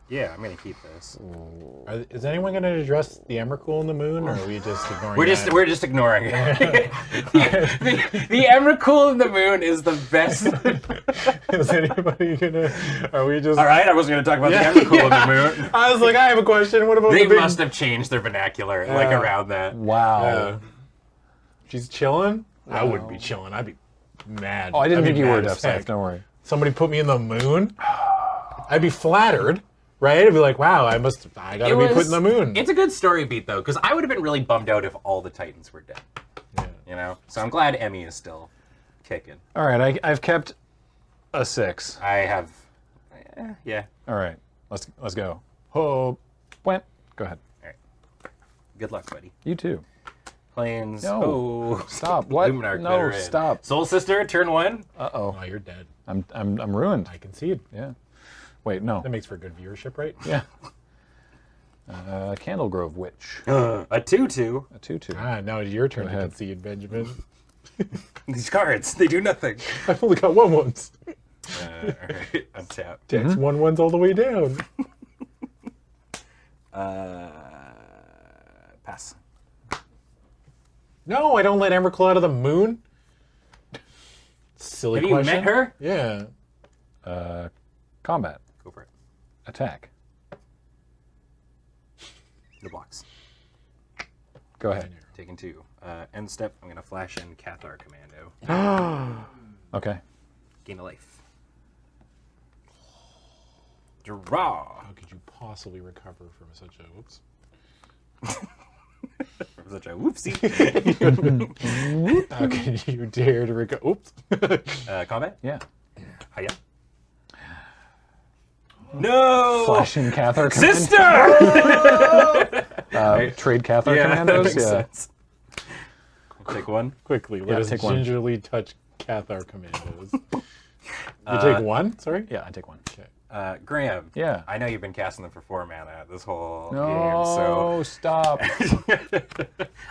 Yeah, I'm gonna keep this. Is anyone going to address the Emrakul in the moon, or are we just ignoring We're just ignoring it. the Emrakul in the Moon is the best. Is anybody going to... Are we just... All right, I was gonna talk about Yeah. the Emrakul in the Moon. I was like, I have a question. What about They the big... must have changed their vernacular like around that. Wow. Yeah. She's chilling? I wouldn't be chilling. I'd be mad. Oh, I didn't I'd be think you were, mad as Def Safe. heck. Don't worry. Somebody put me in the moon? I'd be flattered, right? I'd be like, wow, I gotta be put in the moon. It's a good story beat though, because I would have been really bummed out if all the Titans were dead. Yeah. You know, so I'm glad Emmy is still kicking. All right, I've kept a 6. I have, yeah. All right, let's go. Oh, went. Go ahead. All right. Good luck, buddy. You too. Planes. No. Oh, Stop. What? Luminarch No, Veteran. stop. Soul Sister, turn 1. Uh-oh. Oh, you're dead. I'm ruined. I concede. Yeah. Wait, no. That makes for good viewership, right? Yeah. Candlegrove Witch. A 2/2. A 2/2. Ah, now it's your turn to ahead. concede, Benjamin. These cards, they do nothing. I've only got 1/1s. Alright, untap. That's 1/1s all the way down. Pass. No, I don't let Emberclaw out of the moon. Silly Have you question. met her? Yeah. Combat. Go for it. Attack. No blocks. Go ahead. Taking 2. End step, I'm going to flash in Cathar Commando. Okay. Gain a life. Draw. How could you possibly recover from such a whoops? From such a whoopsie. How can you dare to recover? Oops. Combat? Yeah. Hiya. No! Flash in Cathar Sister! Trade Cathar Yeah, that Commandos? makes Yeah. sense. Take 1. Quickly, let Yeah, us take 1. gingerly touch Cathar Commandos. You take 1? Sorry? Yeah, I take 1. Okay. Graham. Yeah. I know you've been casting them for 4 mana this whole No, game, so stop.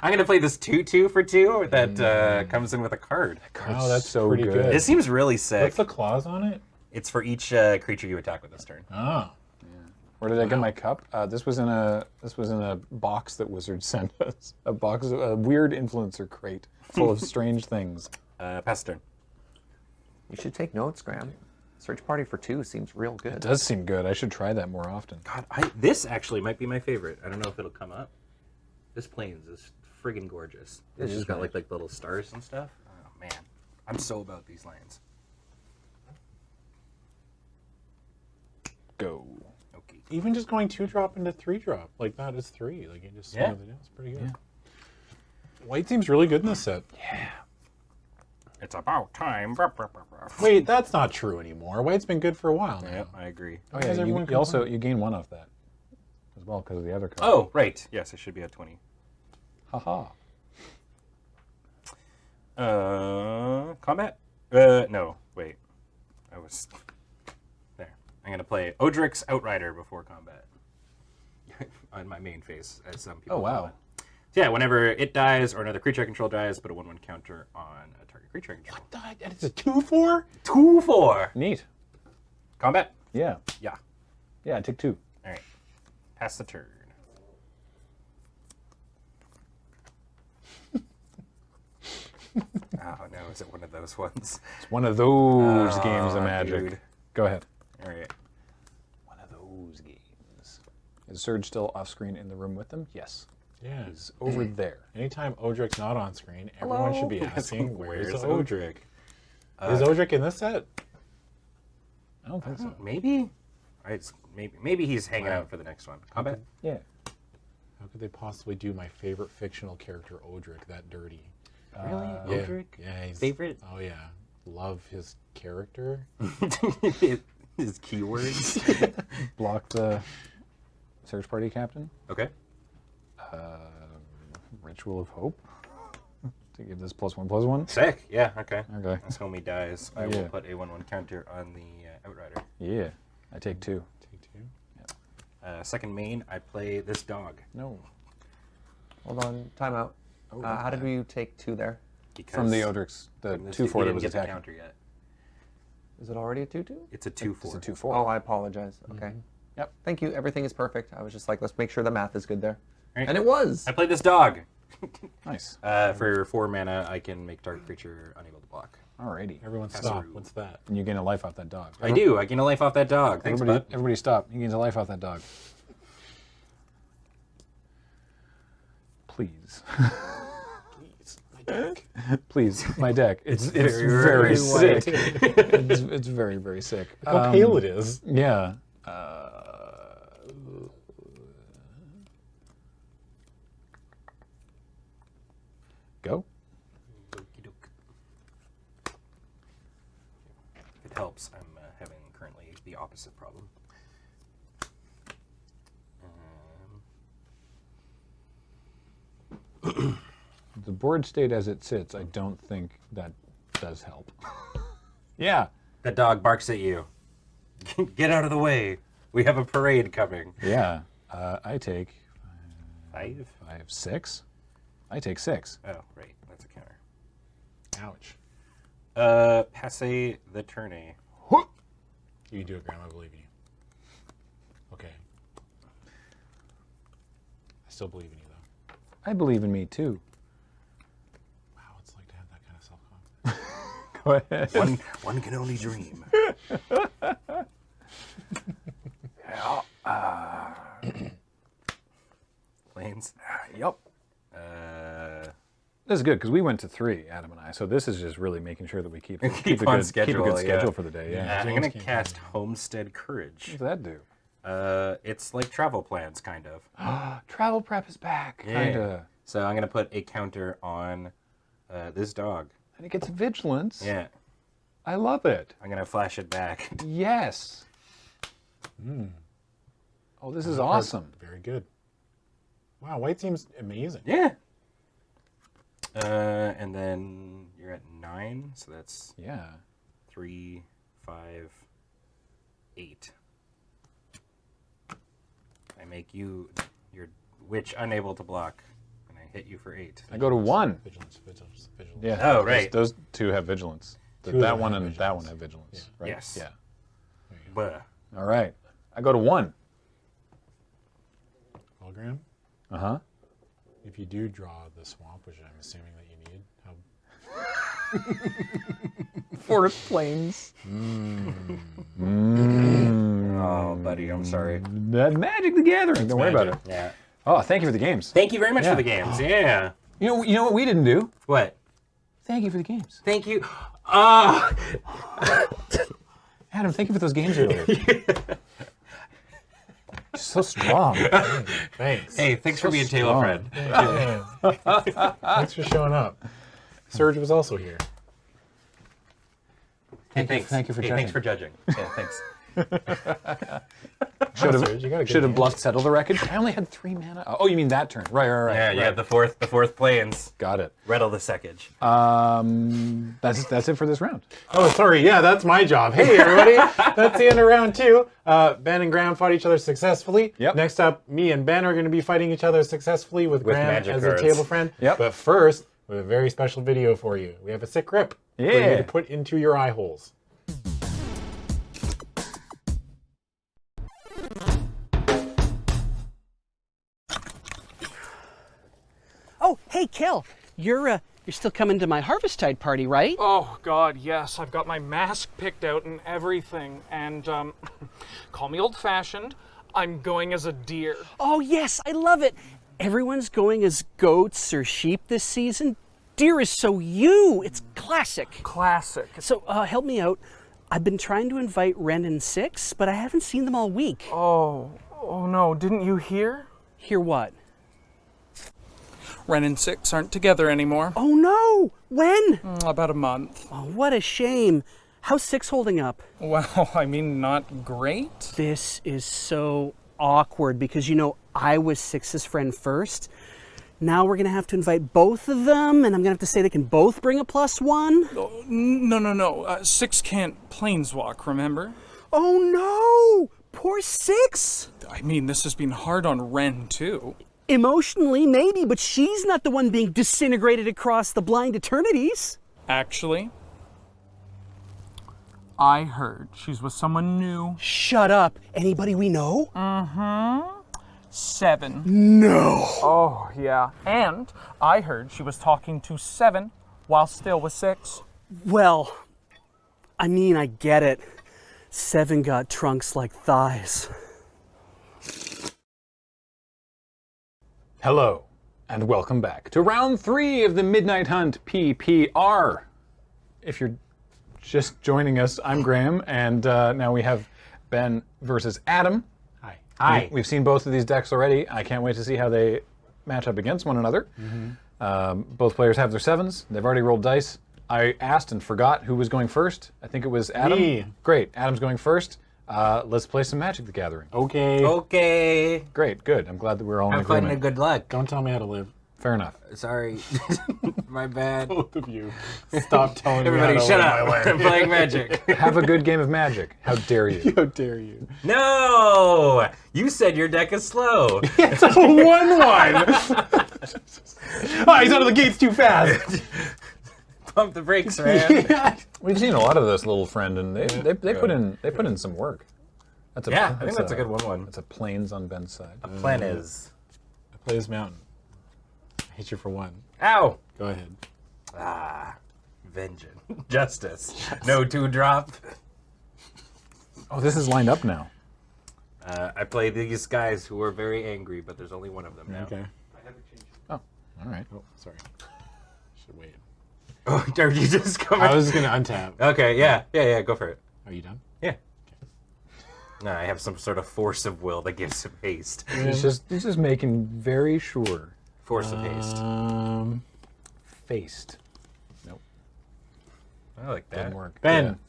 I'm gonna play this 2/2 for 2 that comes in with a card. Oh, that's so pretty good. good. It seems really sick. What's the clause on it? It's for each creature you attack with this turn. Oh. Where did I get my cup? This was in a box that Wizards sent us. A weird influencer crate full of strange things. Pass turn. You should take notes, Graham. Search party for 2 seems real good. It does seem good. I should try that more often. God, this actually might be my favorite. I don't know if it'll come up. This plains is friggin' gorgeous. It's just got like little stars and stuff. Oh man, I'm so about these lands. Go. Okay. Even just going 2-drop into 3-drop, like that is 3. Like you just Yeah. smooth it out. It's pretty good. White seems really good in this set. It's about time. Wait, that's not true anymore. White's been good for a while now. Yeah, I agree. Oh Why yeah, is everyone you also complaining? you gain 1 off that as well because of the other card. Oh, right. Yes, it should be at 20. Haha. Combat? No, wait. I was there. I'm gonna play Odric's Outrider before combat on my main phase, as some people. Oh, wow. call it. So yeah, whenever it dies or another creature I control dies, put a 1/1 counter on a target creature I control. And it's a 2/4? 2/4. Neat. Combat? Yeah. Yeah. Yeah, I take 2. All right. Pass the turn. Oh no, is it one of those ones? It's one of those games of Aw, Magic. dude. Go ahead. All right. One of those games. Is Surge still off screen in the room with them? Yes. Yeah. He's over there. Anytime Odric's not on screen, everyone should be asking, where's Where's Odric? Is Odric in this set? I don't think so. Maybe. Maybe he's hanging out for the next one. Combat. Yeah. How could they possibly do my favorite fictional character, Odric, that dirty? Really? Yeah. Odric? Yeah, he's, Favorite? Oh, yeah. Love his character. His keywords. Block the search party captain. Okay. Ritual of Hope. To give this +1/+1. Sick. Yeah. Okay. Okay. As homie dies, I will Yeah. put a 1/1 counter on the Outrider. Yeah. I take 2. Take 2. Second main, I play this dog. No. Hold on, time out. How did we take 2 there? Because From the Odric's, the from this- 2/4 we that didn't was get the attacking. counter yet. Is it already a 2/2? It's a 2/4. It's a 2/4. Oh, I apologize. Okay. Yep. Thank you. Everything is perfect. I was just like, let's make sure the math is good there. Right. And it was. I play this dog. Nice. For 4 mana, I can make target creature unable to block. Alrighty. Everyone Pass stop. through. What's that? And you gain a life off that dog. I do. I gain a life off that dog. Thanks, Everybody, bud. everybody stop. He gains a life off that dog. Please. Please, my deck. It's very, very sick. It's very, very sick. How pale it is. Yeah. Go. Okey-doke. If it helps, I'm having currently the opposite problem. The board state as it sits, I don't think that does help. Yeah. That dog barks at you. Get out of the way. We have a parade coming. Yeah. I take 5. 5, 6. I take 6. Oh, right. That's a counter. Ouch. Passe the tourney. You do it, Graham. I believe in you. Okay. I still believe in you, though. I believe in me too. Wow, it's like to have that kind of self-confidence. Go ahead. One can only dream. Planes. Yep. Uh, This is good because we went to 3, Adam and I. So this is just really making sure that we keep a Keep good on keep a schedule, good yeah. schedule for the day. Yeah. I'm going to cast Homestead Courage. What does that do? It's like travel plans, kind of. Travel prep is back. Kinda. So I'm going to put a counter on this dog. And it gets vigilance. Yeah. I love it. I'm going to flash it back. Yes. Oh, this is awesome. Very good. Wow, white seems amazing. Yeah. And then you're at 9, so that's Yeah. 3, 5, 8. I make you, your witch, unable to block, and I hit you for 8. I go to 1. Vigilance. Yeah. Oh, right. Those 2 have vigilance. Two of That them one have and that vigilance. one have vigilance. Right? Yes. Yeah. Buh. All right. I go to 1. Well, Graham, Uh-huh. if you do draw the swamp, which I'm assuming that you need, how... Forest plains. Oh, buddy, I'm sorry. Magic the Gathering. Don't worry about it. Yeah. Oh, thank you for the games. Thank you very much Yeah. for the games. Yeah. You know what we didn't do? What? Thank you for the games. Thank you. Ah. Adam, thank you for those games earlier. So strong. Thanks. Hey, thanks for being Taylor strong. friend. Thanks for showing up. Serge was also here. Hey, thanks. Thank you for Hey, judging. thanks for judging. Yeah, thanks. Serge, you got a good Should have game. bluffed settle the wreckage. I only had 3 mana. Oh, you mean that turn? Right. Yeah, you right. have the fourth planes. Got it. Rattle the Seckage. That's it for this round. Oh, sorry. Yeah, that's my job. Hey, everybody. That's the end of round 2. Ben and Graham fought each other successfully. Yep. Next up, me and Ben are going to be fighting each other successfully with Graham magic as cards. a table friend. Yep. But first, we have a very special video for you. We have a sick rip for you Yeah. to put into your eye holes. Oh, hey, Kel, you're still coming to my Harvesttide party, right? Oh, God, yes. I've got my mask picked out and everything. And, call me old-fashioned. I'm going as a deer. Oh, yes, I love it. Everyone's going as goats or sheep this season. Deer is so you. It's classic. Classic. So, help me out. I've been trying to invite Ren and Six, but I haven't seen them all week. Oh no, didn't you hear? Hear what? Ren and Six aren't together anymore. Oh, no! When? About a month. Oh, what a shame. How's Six holding up? Well, I mean, not great. This is so awkward because, you know, I was Six's friend first. Now we're going to have to invite both of them, and I'm going to have to say they can both bring a +1. Oh, no. Six can't planeswalk, remember? Oh, no! Poor Six! I mean, this has been hard on Ren, too. Emotionally, maybe, but she's not the one being disintegrated across the blind eternities. Actually, I heard she's with someone new. Shut up. Anybody we know? 7. No. Oh, yeah. And I heard she was talking to 7 while still with 6. Well, I mean, I get it. 7 got trunks like thighs. Hello, and welcome back to round 3 of the Midnight Hunt PPR. If you're just joining us, I'm Graham, and now we have Ben versus Adam. Hi. We've seen both of these decks already. I can't wait to see how they match up against one another. Both players have their 7s. They've already rolled dice. I asked and forgot who was going first. I think it was Adam. Me. Great. Adam's going first. Let's play some Magic the Gathering. Okay. Okay. Great. Good. I'm glad that we're all in Have fun agreement. and good luck. Don't tell me how to live. Fair enough. Sorry. My bad. Both of you. Stop telling Everybody, me how to shut live up. my life. I'm playing Magic. Have a good game of Magic. How dare you? How dare you? No! You said your deck is slow. It's a 1/1. Oh, he's out of the gates too fast. Pump the brakes, man. We've seen a lot of this, little friend, and they put in some work. That's a, Yeah, I think that's a good 1/1. That's a plains on Ben's side. The plan is. I play this mountain. I hit you for 1. Ow! Go ahead. Ah, vengeance. Justice. No 2-drop. Oh, this is lined up now. I play these guys who are very angry, but there's only one of them now. Okay. Oh, all right. Oh, sorry. Should wait. Oh, are you just coming? I was gonna untap. Okay, yeah, go for it. Are you done? Yeah. No, I have some sort of force of will that gives him haste. He's just making very sure. Force of haste. Faced. I like that. Didn't work. Ben,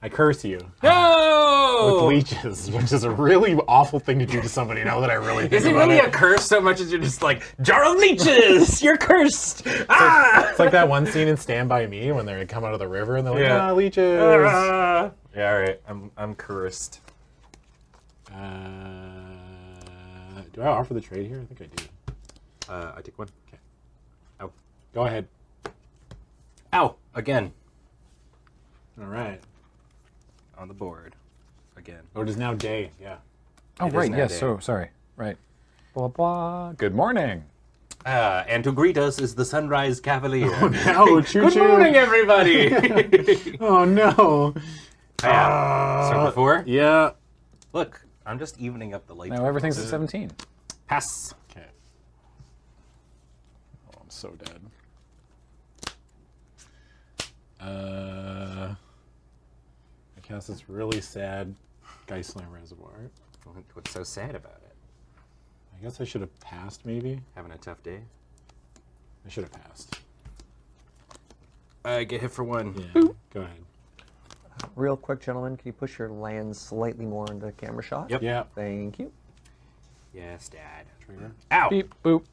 I curse you. No! With leeches, which is a really awful thing to do to somebody now that I really think Is it about really it. a curse so much as you're just like, jar of leeches! You're cursed! Ah! It's like that one scene in Stand By Me when they come out of the river and they're like, Yeah. ah, leeches. Ah! Yeah, alright. I'm cursed. Do I offer the trade here? I think I do. I take one. Okay. Ow. Go ahead. Ow! Again. All right. On the board. Again. Oh, it is now day. Yeah. Oh, It is right. now Yes. day. So sorry. Right. Blah blah. Good morning. And to greet us is the Sunrise Cavalier. Oh, choo Good choo. morning, everybody! Oh no. Circle 4? Yeah. Look, I'm just evening up the light. Now everything's at 17. Pass. Okay. Oh, I'm so dead. I cast this really sad Geistling Reservoir. What's so sad about it? I guess I should have passed, maybe. Having a tough day? I should have passed. I get hit for 1. Yeah. Go ahead. Real quick, gentlemen, can you push your land slightly more into camera shot? Yep. Yeah. Thank you. Yes, Dad. Trigger. Ow! Beep boop.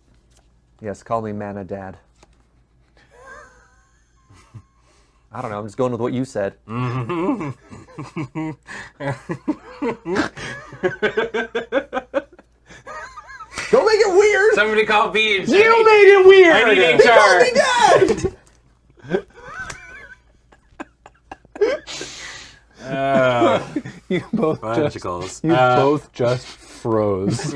Yes, call me Mana Dad. I don't know, I'm just going with what you said. Don't make it weird! Somebody call Beach. You made it weird! I need HR. You both Fudgicles. both just froze.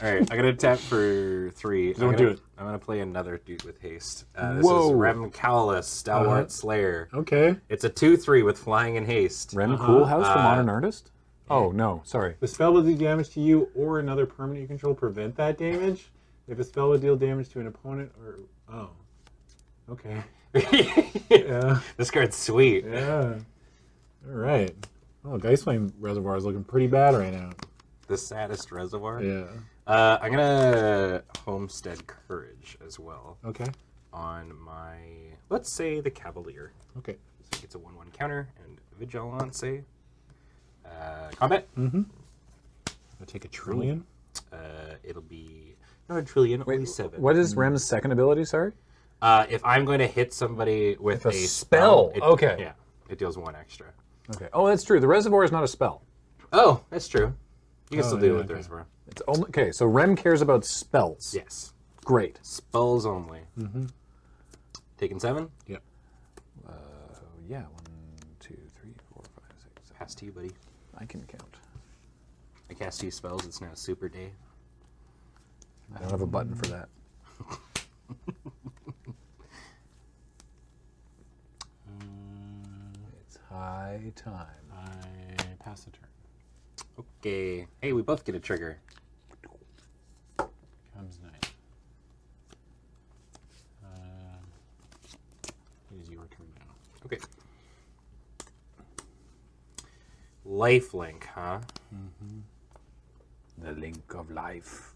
All right, I'm gonna tap for 3. Don't do it. I'm gonna play another dude with haste. This is Whoa. Rem Cowlus, Stalwart Slayer. Okay. It's a 2/3 with flying and haste. Rem Coolhouse, the modern artist. Oh no, sorry. The spell will do damage to you or another permanent you control. Prevent that damage. If a spell would deal damage to an opponent or... Oh. Okay. Yeah. This card's sweet. Yeah. All right. Oh, Geistling Reservoir is looking pretty bad right now. The saddest reservoir. Yeah. I'm gonna Homestead Courage as well Okay. on my, let's say, the Cavalier. Okay. So it's a 1/1 counter and Vigilance. Combat. I'll take a trillion. It'll be not a trillion, only 7. What is Rem's second ability? Sorry. If I'm going to hit somebody with a a spell, it, okay. Yeah, it deals 1 extra. Okay. Oh, that's true. The reservoir is not a spell. Oh, that's true. You can still do yeah, it with the okay. reservoir. It's only okay. So Rem cares about spells. Yes. Great. Spells only. Taking 7. Yep. Yeah. 1, 2, 3, 4, 5, 6, 7. Pass to you, buddy. I can count. I cast 2 spells. It's now Super Day. I don't have a button for that. It's high time. I pass the turn. Okay. Hey, we both get a trigger. Comes night. It is your turn now. Okay. Lifelink, huh? The link of life.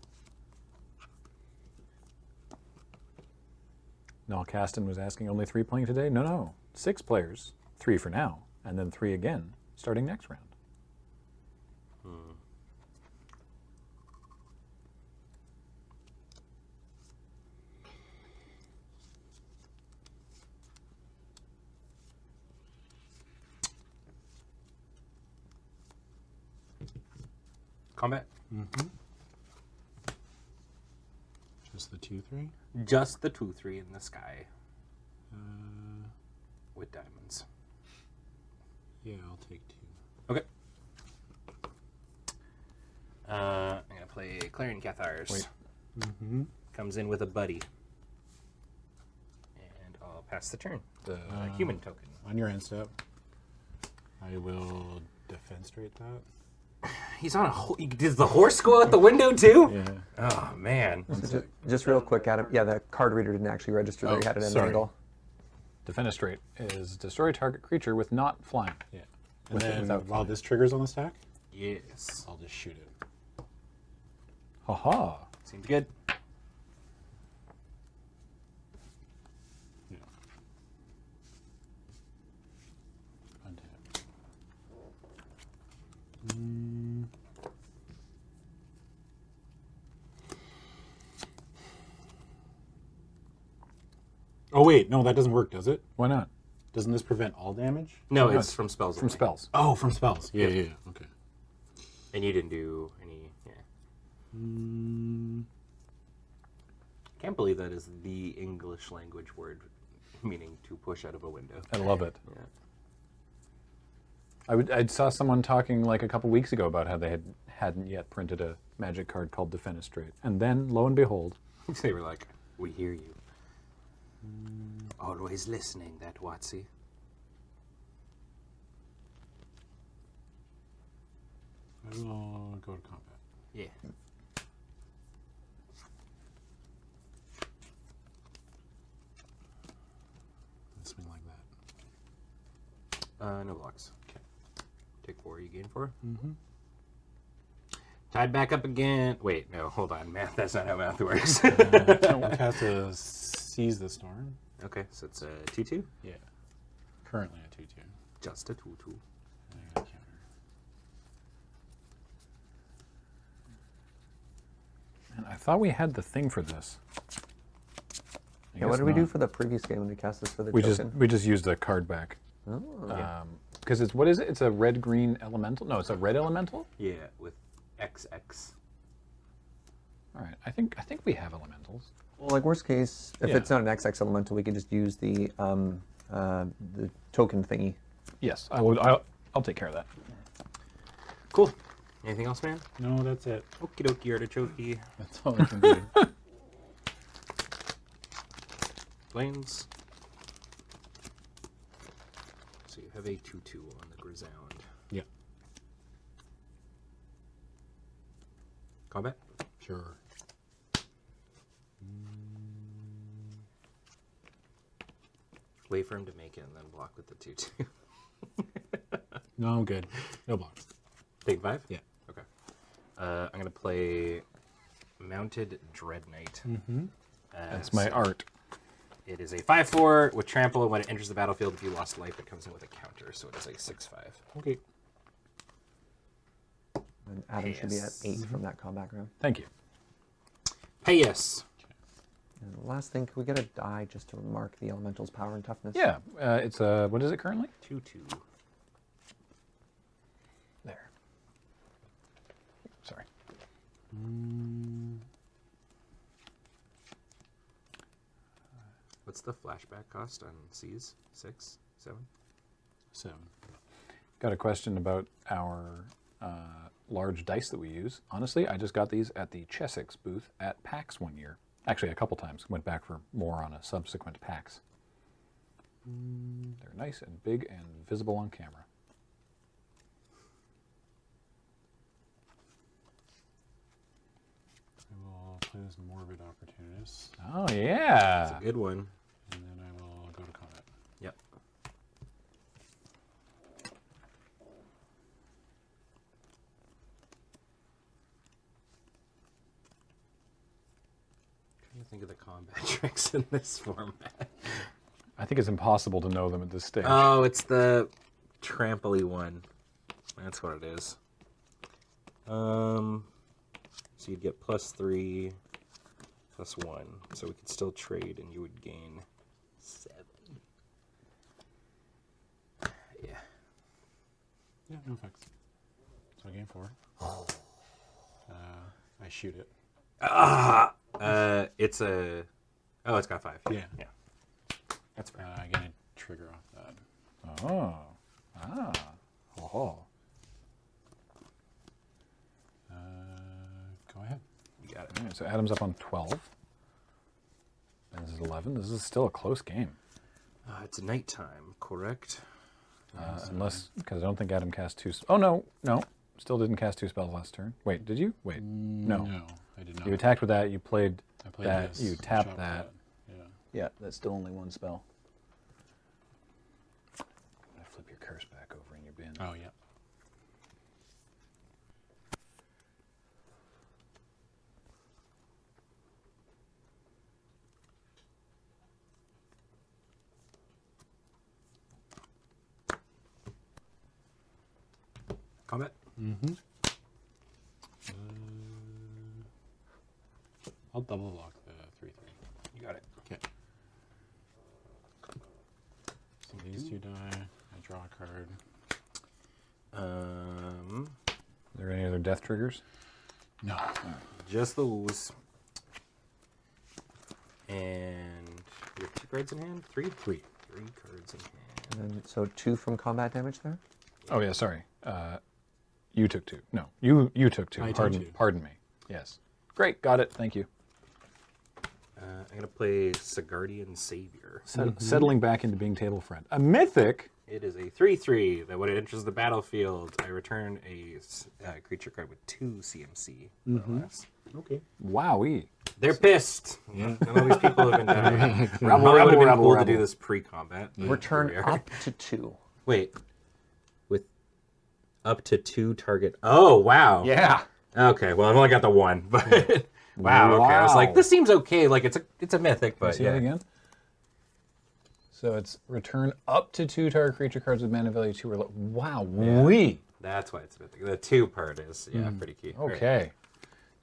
Noel Caston was asking only 3 playing today? No. 6 players. 3 for now. And then 3 again, starting next round. Combat. Just the 2/3. Just the 2/3 in the sky. With diamonds. Yeah, I'll take 2. Okay. I'm gonna play Clarion Cathars. Wait. Comes in with a buddy. And I'll pass the turn. The human token. On your end step, I will defenestrate that. He's on a. Does the horse go out the window too? Yeah. Oh man. Just real quick, Adam. Yeah, the card reader didn't actually register that you had it in the sorry. angle. Defenestrate is destroy target creature with not flying. Yeah. And With it then without while flying. this triggers on the stack, Yes. I'll just shoot it. Haha. Seems good. Yeah. Untap. Oh wait, no, that doesn't work, does it? Why not? Doesn't this prevent all damage? No, No, it's from spells. From only. spells. Oh, from spells. Yeah, yeah, yeah. Okay. And you didn't do any. Yeah. Can't believe that is the English language word meaning to push out of a window. I love it. Yeah. I saw someone talking like a couple weeks ago about how they hadn't yet printed a magic card called Defenestrate. And then, lo and behold, They were like, "We hear you." Always listening, that Watsy. I will go to combat. Yeah. And swing like that. No blocks. Okay. Take 4, you gain 4. Tied back up again. Wait, no, hold on. Math, that's not how math works. Cast to seize the storm. Okay, so it's a 2/2. Yeah. Currently a 2/2. Just a 2/2. And I got a counter. and I thought we had the thing for this. Yeah, what did we do for the previous game when we cast this for the We token? just used the card back. Oh. Because it's what is it? It's a red-green elemental. No, it's a red elemental. Yeah, with XX. All right, I think we have elementals. Well, like worst case, if Yeah. it's not an XX elemental, we could just use the token thingy. Yes, I'll take care of that. Cool. Anything else, man? No, that's it. Okie dokie, artichoke. That's all I can do. Flames. So you have a 2/2 on the Grisound. Yeah. Combat? Sure. Wait for him to make it and then block with the 2/2. No, I'm good. No blocks. Take 5? Yeah. Okay. I'm going to play Mounted Dread Knight. That's my art. It is a 5/4 with trample, and when it enters the battlefield, if you lost life, it comes in with a counter, so it is a 6/5. Okay. And Adam should be at Yes. 8 from that combat round. Thank you. Hey, yes. And the last thing, can we get a die just to mark the elemental's power and toughness? Yeah, it's a what is it currently? 2/2. There. Sorry. What's the flashback cost on C's? 6? 7? 7. Got a question about our large dice that we use. Honestly, I just got these at the Chessex booth at PAX one year. Actually, a couple times. Went back for more on a subsequent PAX. They're nice and big and visible on camera. I will play this Morbid Opportunist, Oh, yeah. That's a good one. and then I will go to combat. Yep. Trying to think of the combat tricks in this format. I think it's impossible to know them at this stage. Oh, it's the trampoly one. That's what it is. So you'd get +3, +1. So we could still trade, and you would gain 7. Yeah. Yeah, no effects. So I gain 4. I shoot it. It's a. Oh, it's got 5. Yeah. Yeah. That's fair. I get a trigger off that. Oh. Oh. Go ahead. You got it. All right, so Adam's up on 12. Ben's is 11. This is still a close game. It's nighttime, correct? Unless, because I don't think Adam cast 2. Oh, no. Still didn't cast 2 spells last turn. Wait, did you? Wait. No. No, I did not. You attacked with that. You played, I played that. this. You tapped chopped that. Yeah. Yeah, that's still only 1 spell. I'm going to flip your curse back over in your bin. Oh, yeah. Combat? Mm-hmm. I'll double block the 3/3. You got it. Okay. So these 2 die. I draw a card. Are there any other death triggers? No. Just those. And you have 2 cards in hand? 3? 3 cards in hand. And then, so 2 from combat damage there? Oh, yeah, sorry. You took 2. No, you took 2. I took 2. Pardon me. Yes. Great, got it. Thank you. I'm going to play Sigardian Savior. Settling back into being table friend. A mythic? It is a 3/3 that when it enters the battlefield, I return a creature card with 2 CMC. More or less. Okay. Wowee. They're pissed. Yeah. And all these people have been dying. Rabble, It would have been rabble, cool rabble. to do this pre-combat. Return Here we are. up to 2. Wait. With up to 2 target. Oh, wow. Yeah. Okay, well, I've only got the 1, but wow. Okay, I was like, Wow. this seems okay. Like it's a mythic, but See yeah. that again? So it's return up to 2 target creature cards with mana value 2 or lower. Wow. Wee. That's why it's mythic. The 2 part is pretty key. All right. Okay.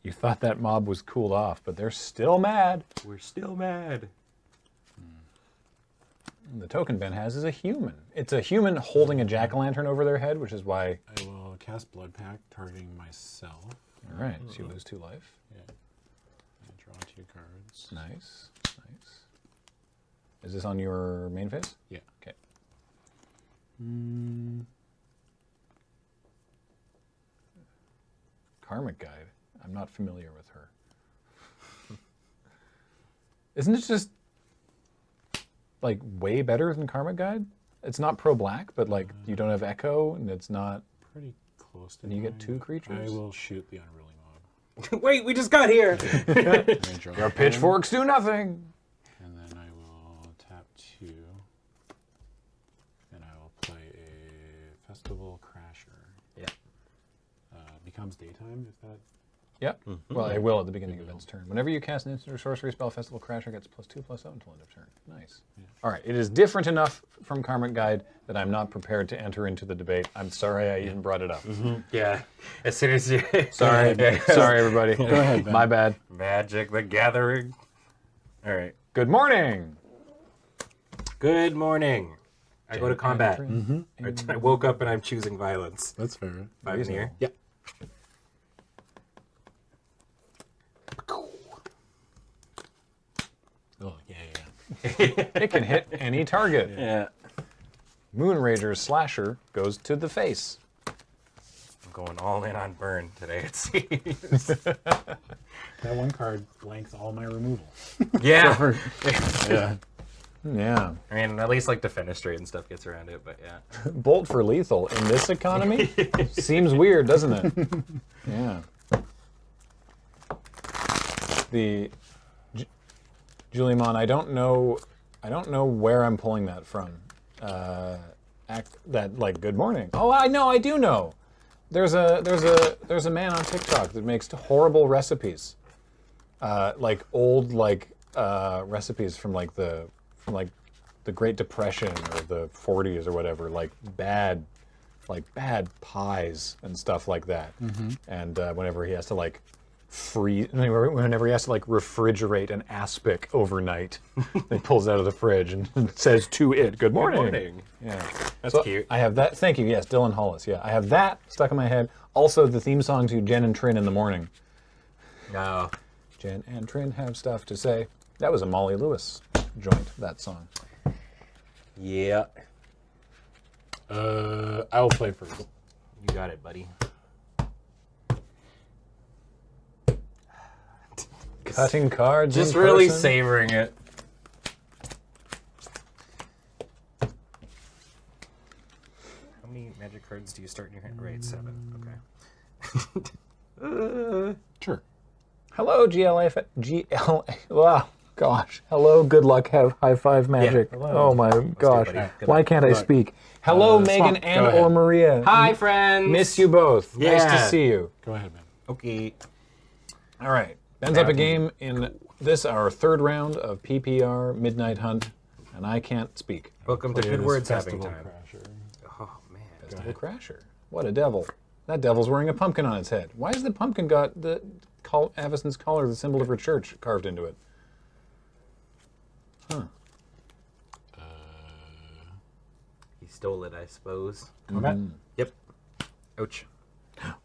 You thought that mob was cooled off, but they're still mad. We're still mad. The token Ben has is a human. It's a human holding a jack-o'-lantern over their head, which is why... I will cast Blood Pact, targeting myself. All right, so you lose 2 life. Yeah. I draw 2 cards. Nice. Is this on your main phase? Yeah. Okay. Karmic Guide. I'm not familiar with her. Isn't it just like way better than Karmic Guide? It's not pro-black, but like you don't have Echo, and it's not. Pretty close to And you get mine. 2 creatures? I will shoot the Unruly Mob. Wait, we just got here. I draw Your a pitchforks do nothing. And then I will tap 2. And I will play a Festival Crasher. Yeah. Becomes daytime if that. Yep. Well, it will at the beginning of its turn. Whenever you cast an instant or sorcery spell, Festival Crasher gets +2/+7 until end of turn. Nice. All right. It is different enough from Karmic Guide that I'm not prepared to enter into the debate. I'm sorry I even brought it up. Yeah. As soon as you. Sorry. Sorry, everybody. Go ahead, Ben. My bad. Magic the Gathering. All right. Good morning. Good morning. I go to combat. I woke up and I'm choosing violence. That's fair. 5 in the air. Yeah. Oh, yeah. It can hit any target. Yeah. Moonrager's Slasher goes to the face. I'm going all in on burn today, it seems. That 1 card blanks all my removal. Yeah. Yeah. Yeah. I mean, at least like Defenestrate and stuff gets around it, but yeah. Bolt for lethal in this economy seems weird, doesn't it? Yeah. The Juliemon, I don't know where I'm pulling that from. Good morning. Oh, I know, I do know. There's a man on TikTok that makes horrible recipes, like old recipes from the Great Depression or the 40s or whatever, like bad pies and stuff like that. And whenever he has to refrigerate an aspic overnight, he pulls it out of the fridge and says to it, "Good morning." Good morning. Yeah, That's so cute. I have that. Thank you. Yes, Dylan Hollis. Yeah, I have that stuck in my head. Also, the theme song to Jen and Trin in the morning. No. Jen and Trin have stuff to say. That was a Molly Lewis joint, that song. Yeah. I will play first. You got it, buddy. Cutting cards Just in really person. savoring it. How many magic cards do you start in your hand? Right, 7. Okay. Sure. Hello, wow, gosh. Hello, good luck, have high five magic. hello. Oh my gosh. buddy. Good Why luck. can't I Good luck. speak? Hello, Megan Swamp, and go ahead. or Maria. Hi, friends. Miss you both. Nice to Yeah. see you. Go ahead, man. Okay. All right. Ben's up a game in this, our third round of PPR Midnight Hunt, and I can't speak. Welcome to Play Good this Words Having Festival Time. Crasher. Oh, man. Festival Crasher. What a devil. That devil's wearing a pumpkin on its head. Why has the pumpkin got the Avison's collar, the symbol of her church, carved into it? Huh. He stole it, I suppose. Combat? Yep. Ouch.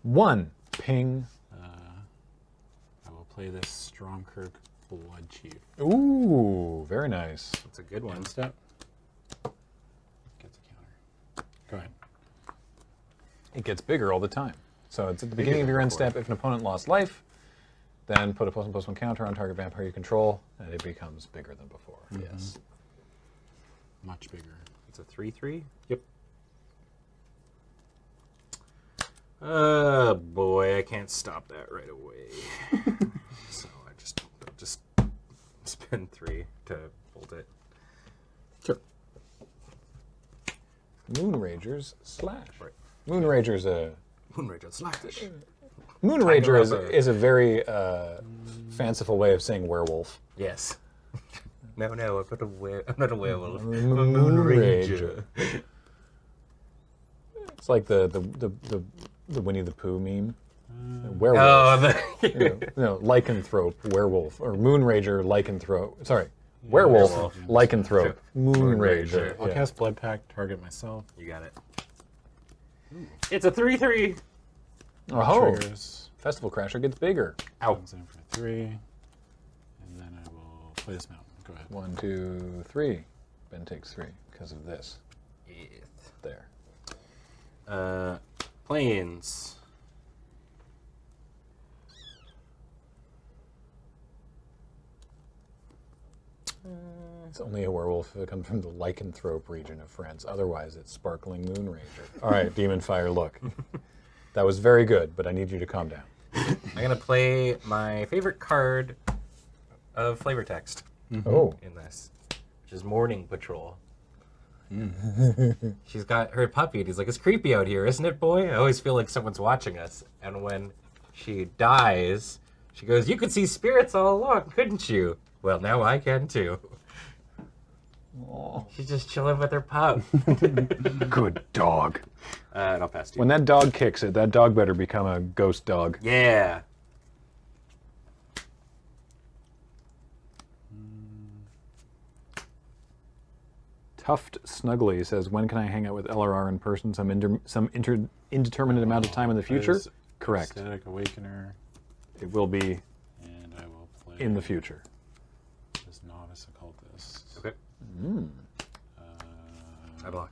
1. Ping. I will play this Stromkirk Blood Chief. Ooh, very nice. That's a good one. End step. Gets a counter. Go ahead. It gets bigger all the time. So it's at the beginning of your end step. If an opponent lost life, then put a +1/+1 counter on target vampire you control, and it becomes bigger than before. Yes. Much bigger. It's a 3/3. Yep. Oh boy, I can't stop that right away. So I just spend 3 to bolt it. Sure. Moonrager's Slash. Right. Moonrager's a Moonrager slash. Moonrager Tiger up is a very fanciful way of saying werewolf. Yes. No, I'm not a werewolf. I'm a Moonrager. Moonrager. It's like the Winnie the Pooh meme. Werewolf. Oh, No, lycanthrope, werewolf, or Moonrager, lycanthrope. Sorry, werewolf, lycanthrope, Moonrager. I'll Yeah. cast Blood Pact, target myself. you got it. It's a 3/3. Oh, Triggers. Festival Crasher gets bigger. Ow. Comes in for 3. And then I will play this mountain. Go ahead. 1, 2, 3. Ben takes 3 because of this. There. Planes. It's only a werewolf if it comes from the lycanthrope region of France. Otherwise, it's sparkling Moonrager. All right, Demon Fire, look. That was very good, but I need you to calm down. I'm gonna play my favorite card of flavor text Oh. in this, which is Morning Patrol. She's got her puppy, and he's like, "It's creepy out here, isn't it, boy?" I always feel like someone's watching us. And when she dies, she goes, "You could see spirits all along, couldn't you?" Well, now I can too. She's just chilling with her pup. Good dog. And I'll pass to you. When that dog kicks it, that dog better become a ghost dog. Yeah. Tuft Snuggly says, when can I hang out with LRR in person? Some indeterminate amount of time in the future? There's Correct. Static Awakener, It will be and I will play in the future. this Novice Occultist. Okay. I block.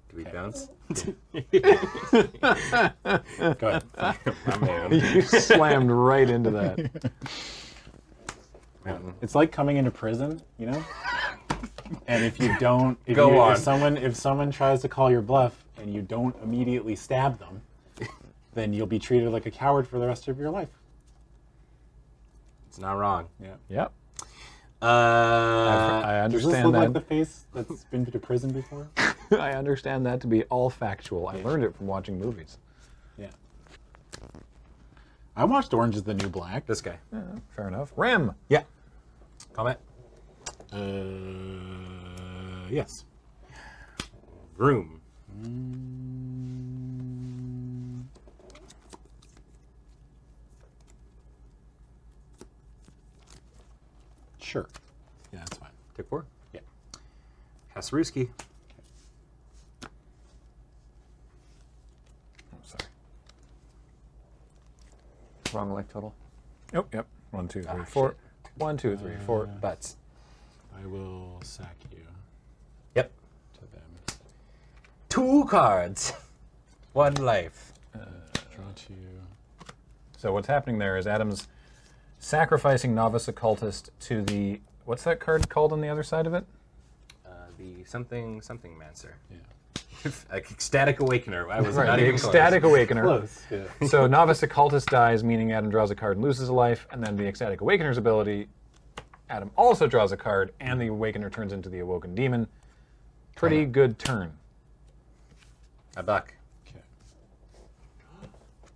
Do we bounce? Go ahead. My man. You slammed right into that. Mountain. It's like coming into prison, you know? And if you don't, Go on. If someone tries to call your bluff and you don't immediately stab them, then you'll be treated like a coward for the rest of your life. It's not wrong. Yeah. Yep. I I Does this look understand like the that. face that's been to prison before? I understand that to be all factual. I learned it from watching movies. Yeah. I watched Orange is the New Black. This guy. Fair enough. Rem. Yeah. Comment. Yes. Room. Sure. Yeah, that's fine. Take 4. Yeah. Hasruski. Wrong life total. Oh, yep. 1, 2, 3, 4. 1, 2, 3, 4. Butts. I will sack you Yep. to them. 2 cards. 1 life. Draw 2. So what's happening there is Adam's sacrificing Novice Occultist to the... What's that card called on the other side of it? The something Mancer. Yeah. Ecstatic Awakener. I was Right, not the even close. Ecstatic Awakener. Close. Yeah. So Novice Occultist dies, meaning Adam draws a card and loses a life, and then the Ecstatic Awakener's ability, Adam also draws a card, and the Awakener turns into the Awoken Demon. Pretty good turn. A buck. Okay.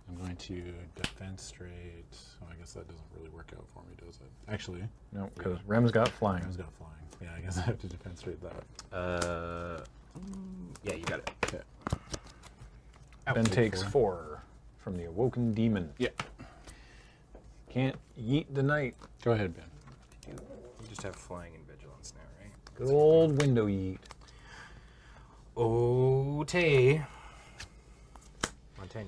I'm going to defenstrate. Oh, I guess that doesn't really work out for me, does it? Actually, No, because Rem's got flying. I've got flying. Yeah, I guess I have to defenstrate that. Yeah, you got it. Okay. Ben takes 4 from the Awoken Demon. Yeah. Can't yeet the knight. Go ahead, Ben. You just have flying and vigilance now, right? Good old window yeet. Okay. Montaigne.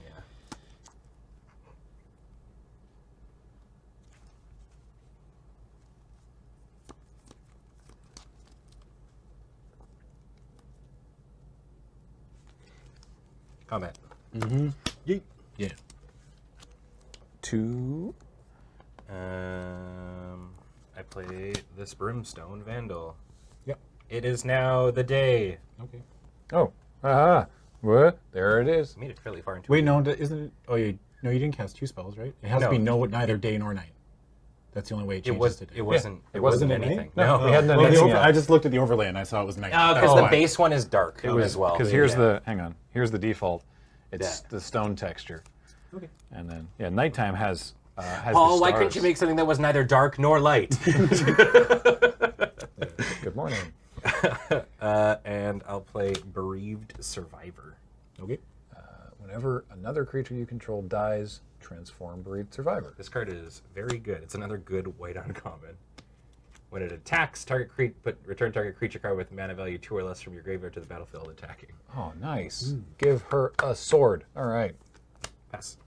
Comment. Yeet. Yeah. 2. I play this Brimstone Vandal. Yep. It is now the day. Okay. Oh. Aha. What? There it is. I made it fairly far into Wait, it. no, isn't it? Oh, no, you didn't cast 2 spells, right? It has to be neither day nor night. That's the only way it changes to day. It wasn't. It It wasn't wasn't at night? anything. No, we hadn't done Well, anything yet. I just looked at the overlay and I saw it was night. Because That's the why. base one is dark as well. Because here's Yeah. here's the default. It's Yeah. the stone texture. Okay. And then, yeah, nighttime has Paul, the why couldn't stars. you make something that was neither dark nor light? Good morning. And I'll play Bereaved Survivor. Okay. Whenever another creature you control dies, transform Bereaved Survivor. This card is very good. It's another good white uncommon. When it attacks, return target creature card with mana value 2 or less from your graveyard to the battlefield attacking. Oh, nice. Give her a sword. All right. Pass.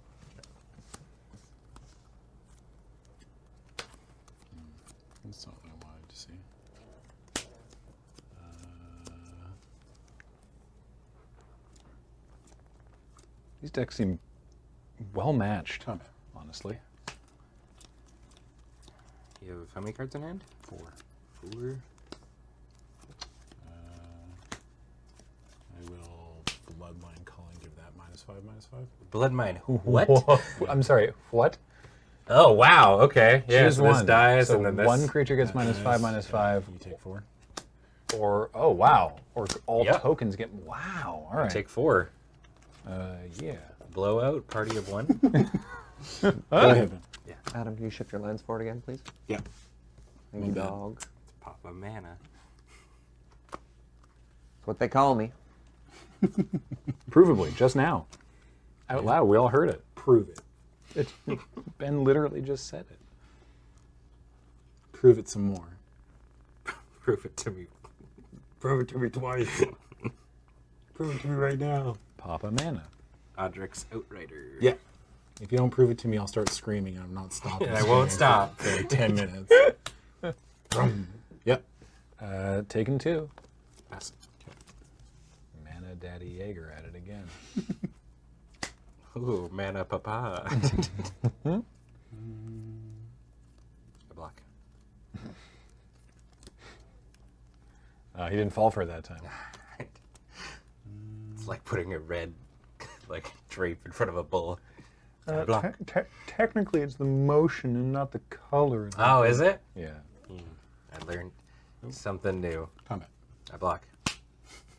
That's not what I wanted to see. These decks seem well matched, Comment. honestly. You have how many cards in hand? 4. 4. I will Bloodline Calling, give that -5/-5. Bloodmine. What? I'm sorry, what? Oh, wow. Okay. Yeah, Choose so this one. dies So and then this. one creature gets -5/-5. You take 4. Or, oh, wow. Or all Yep. tokens get, wow. All right. Take 4. Yeah. Blowout. Party of 1. Go ahead, Ben. Adam, can you shift your lens forward again, please? Yeah. Thank you, dog. Pop a mana. That's what they call me. Provably, just now. Out loud, we all heard it. Prove it. Ben literally just said it. Prove it some more. Prove it to me. Prove it to me twice. Prove it to me right now. Papa Mana. Odric's Outrider. Yeah. If you don't prove it to me, I'll start screaming and I'm not stopping. I won't stop. For like 10 minutes. Yep. Taken 2. Pass. Okay. Mana Daddy Jaeger at it again. Ooh, mana papa. A block. He didn't fall for it that time. It's like putting a red drape in front of a bull. Block. Technically, it's the motion and not the color. Oh, is it? Yeah. I learned something new. Comment. I block.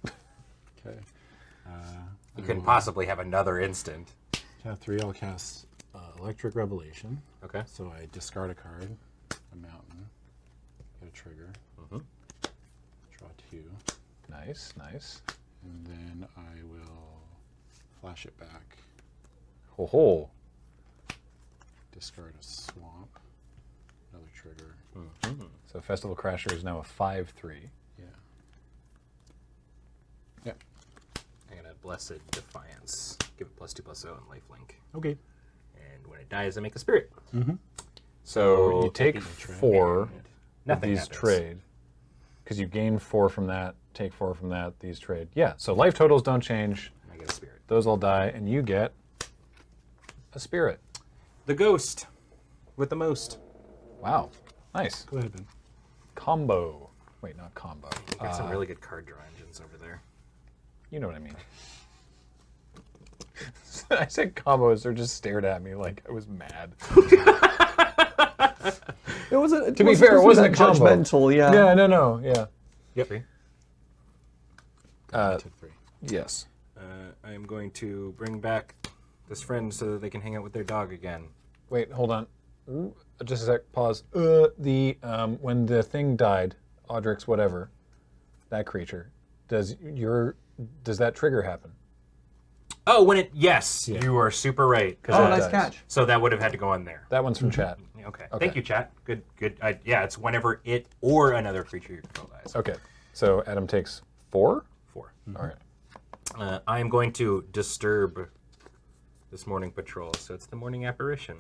Okay. You couldn't possibly have another instant. Cast 3, I'll cast Electric Revelation. Okay. So I discard a card, a mountain, get a trigger, draw 2, Nice, nice. and then I will flash it back, Ho ho. discard a swamp, another trigger. So Festival Crasher is now a 5/3. Yeah. Yeah. I'm gonna Blessed Defiance. Give it +2/+0 and lifelink. Okay. And when when it dies, I make a spirit. So So you take 4 of nothing these happens. trade. Because you gain 4 from that, take 4 from that, these trade. Yeah, so life totals don't change. I get a spirit. Those all die, and you get a spirit. The ghost with the most. Wow. Nice. Go ahead, Ben. Combo. Wait, not combo. Got some really good card draw engines over there. You know what I mean. I said combos, they just stared at me like I was mad. It wasn't. To be fair, it wasn't a combo. Judgmental, yeah. Yeah, no, yeah. Yep. I took 3. Yes. I am going to bring back this friend so that they can hang out with their dog again. Wait, hold on. Ooh, just a sec, pause. When the thing died, Audrix, whatever, that creature, does that trigger happen? Oh, yes, you are super right. Oh, that nice dies. catch. So that would have had to go on there. That one's from chat. Okay. Okay. Thank you, chat. Good. Yeah, it's whenever it or another creature you control dies. Okay, so Adam takes 4? 4. All right. I am going to disturb this morning patrol, so it's the morning apparition.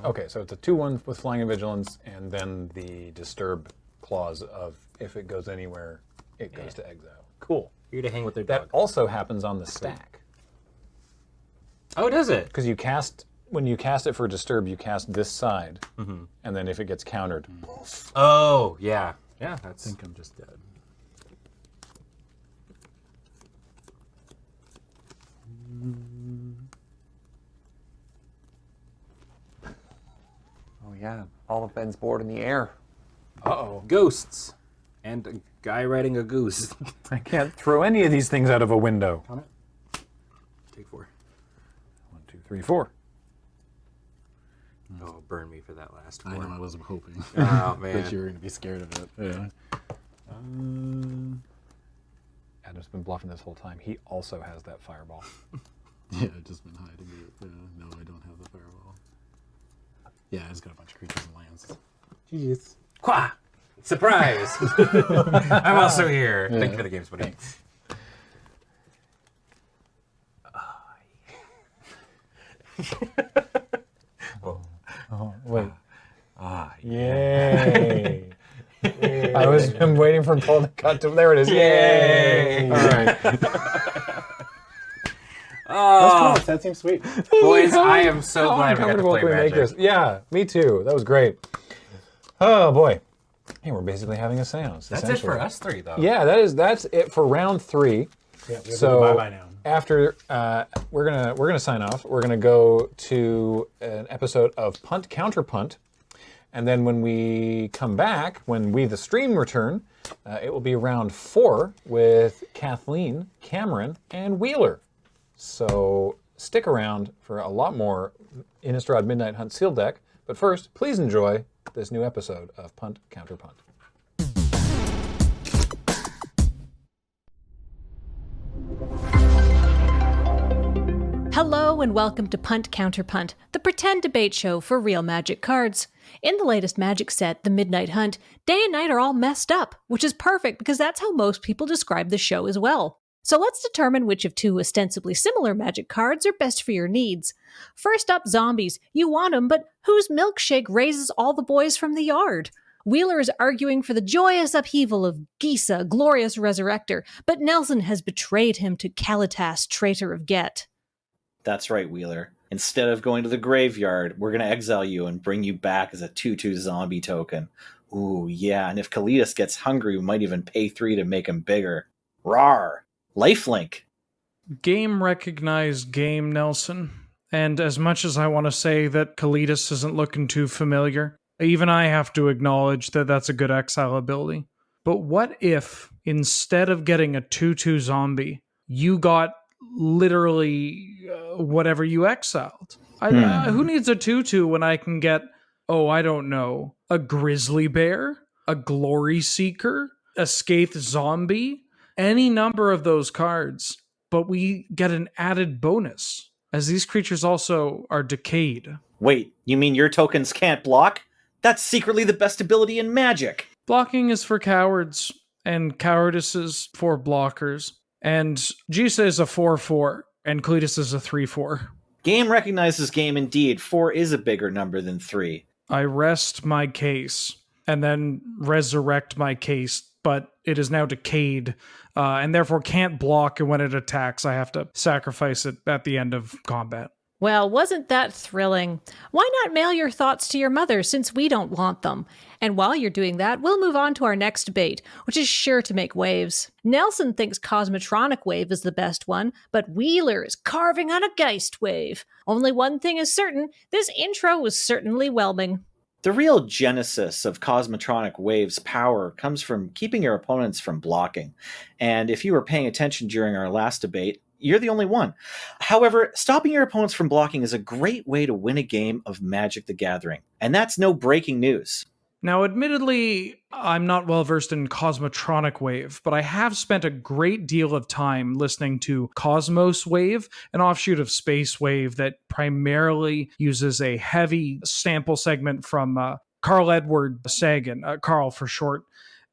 Okay, so it's a 2/1 with flying and vigilance, and then the disturb clause of if it goes anywhere, it goes to exile. Cool. Here to hang with their That dog. also happens on the stack. Oh, does it? Because when you cast it for disturb, you cast this side, and then if it gets countered, Oh, yeah. Yeah, I that's... think I'm just dead. Oh yeah, all of Ben's board in the air. uh-oh. Ghosts. And a guy riding a goose. I can't throw any of these things out of a window. Take 4. 1, 2, 3, 4. Oh, burn me for that last 4. I know, I wasn't hoping Oh, man. that you were going to be scared of it. Yeah. Adam's been bluffing this whole time. He also has that fireball. Yeah, I've just been hiding it. Yeah, no, I don't have the fireball. Yeah, I just got a bunch of creatures and lands. Jeez. Qua! Surprise! I'm also here. Thank you for the games, buddy. Thanks. Wait. Yay. I was waiting for Paul to cut to. There it is. Yay. All right. Oh, That seems sweet. boys, I am so How glad we got to uncomfortable play can we make Magic. this? Yeah, me too. That was great. Oh boy. Hey, we're basically having a seance. That's it for us 3, though. Yeah, that's it for round 3. Yeah, we So bye-bye now. after we're gonna sign off. We're gonna go to an episode of Punt Counterpunt, and then when we come back, when we the stream return, it will be round 4 with Kathleen, Cameron, and Wheeler. So stick around for a lot more Innistrad Midnight Hunt sealed deck. But first, please enjoy this new episode of Punt Counterpunt. Hello and welcome to Punt Counterpunt, the pretend debate show for real Magic cards. In the latest Magic set, the Midnight Hunt, day and night are all messed up, which is perfect because that's how most people describe the show as well. So let's determine which of 2 ostensibly similar Magic cards are best for your needs. First up, zombies. You want them, but whose milkshake raises all the boys from the yard? Wheeler is arguing for the joyous upheaval of Gisa, glorious resurrector, but Nelson has betrayed him to Kalitas, traitor of Get. That's right, Wheeler. Instead of going to the graveyard, we're going to exile you and bring you back as a 2/2 zombie token. Ooh, yeah, and if Kalitas gets hungry, we might even pay 3 to make him bigger. Rawr! Lifelink! Game recognized game, Nelson. And as much as I want to say that Kalitas isn't looking too familiar, even I have to acknowledge that that's a good exile ability. But what if, instead of getting a 2/2 zombie, you got literally whatever you exiled? Who needs a 2/2 when I can get, I don't know, a grizzly bear, a glory seeker, a scathed zombie, any number of those cards, but we get an added bonus, as these creatures also are decayed. Wait, you mean your tokens can't block? That's secretly the best ability in Magic! Blocking is for cowards, and cowardice is for blockers. And Gisa is a 4/4, and Cletus is a 3/4. Game recognizes game indeed. 4 is a bigger number than 3. I rest my case and then resurrect my case, but it is now decayed and therefore can't block, and when it attacks, I have to sacrifice it at the end of combat. Well, wasn't that thrilling? Why not mail your thoughts to your mother since we don't want them? And while you're doing that, we'll move on to our next debate, which is sure to make waves. Nelson thinks Cosmotronic Wave is the best one, but Wheeler is carving on a Geist Wave. Only one thing is certain, this intro was certainly whelming. The real genesis of Cosmotronic Wave's power comes from keeping your opponents from blocking. And if you were paying attention during our last debate, you're the only one. However, stopping your opponents from blocking is a great way to win a game of Magic the Gathering. And that's no breaking news. Now, admittedly, I'm not well versed in Cosmotronic Wave, but I have spent a great deal of time listening to Cosmos Wave, an offshoot of Space Wave that primarily uses a heavy sample segment from Carl Edward Sagan, Carl for short.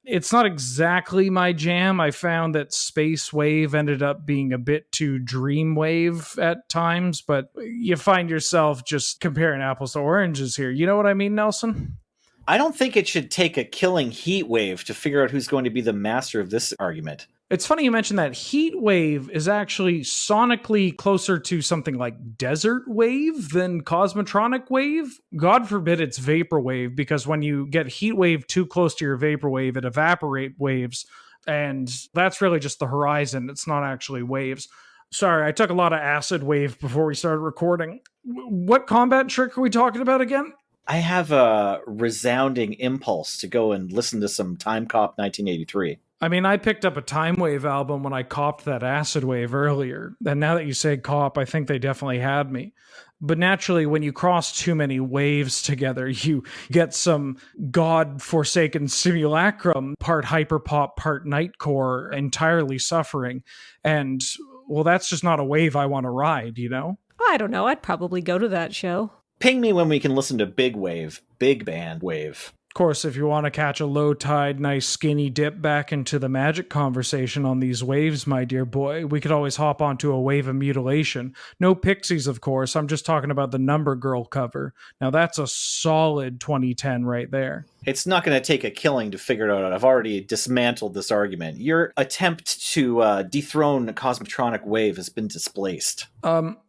It's not exactly my jam. I found that Space Wave ended up being a bit too Dream Wave at times, but you find yourself just comparing apples to oranges here. You know what I mean, Nelson? I don't think it should take a killing heat wave to figure out who's going to be the master of this argument. It's funny you mentioned that. Heat Wave is actually sonically closer to something like Desert Wave than Cosmotronic Wave. God forbid it's Vapor Wave, because when you get Heat Wave too close to your Vapor Wave, it evaporate waves, and that's really just the horizon. It's not actually waves. Sorry, I took a lot of Acid Wave before we started recording. What combat trick are we talking about again? I have a resounding impulse to go and listen to some Time Cop 1983. I mean, I picked up a Time Wave album when I copped that Acid Wave earlier. And now that you say cop, I think they definitely had me. But naturally, when you cross too many waves together, you get some god-forsaken simulacrum, part hyperpop, part nightcore, entirely suffering. And, well, that's just not a wave I want to ride, you know? I don't know, I'd probably go to that show. Ping me when we can listen to Big Wave, Big Band Wave. Of course, if you want to catch a low tide, nice skinny dip back into the Magic conversation on these waves, my dear boy, we could always hop onto a Wave of Mutilation. No Pixies, of course. I'm just talking about the Number Girl cover. Now, that's a solid 2010 right there. It's not going to take a killing to figure it out. I've already dismantled this argument. Your attempt to dethrone Cosmotronic Wave has been displaced.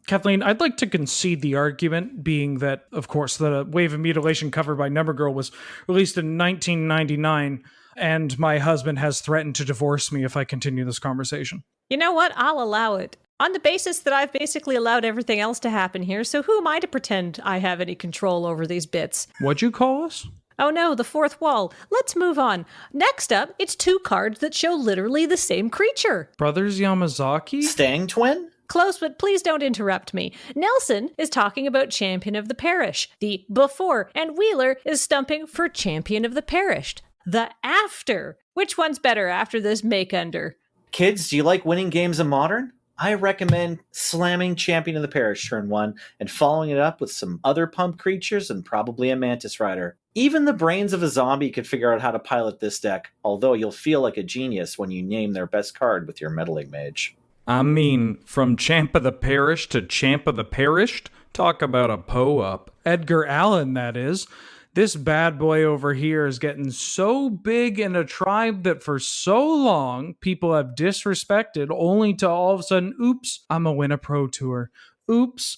Kathleen, I'd like to concede the argument, being that, of course, the Wave of Mutilation cover by Number Girl was released in 1999, and my husband has threatened to divorce me if I continue this conversation. You know what? I'll allow it. On the basis that I've basically allowed everything else to happen here, so who am I to pretend I have any control over these bits? What'd you call us? Oh no, the fourth wall. Let's move on. Next up, it's 2 cards that show literally the same creature. Brothers Yamazaki? Stang Twin? Close, but please don't interrupt me. Nelson is talking about Champion of the Parish, the before, and Wheeler is stumping for Champion of the Perished, the after. Which one's better after this make-under? Kids, do you like winning games of Modern? I recommend slamming Champion of the Parish turn 1 and following it up with some other pump creatures and probably a Mantis Rider. Even the brains of a zombie could figure out how to pilot this deck, although you'll feel like a genius when you name their best card with your Meddling Mage. I mean, from Champ of the Parish to Champ of the Perished? Talk about a po-up. Edgar Allan, that is. This bad boy over here is getting so big in a tribe that for so long people have disrespected, only to all of a sudden, oops, I'm gonna win a Pro Tour. Oops,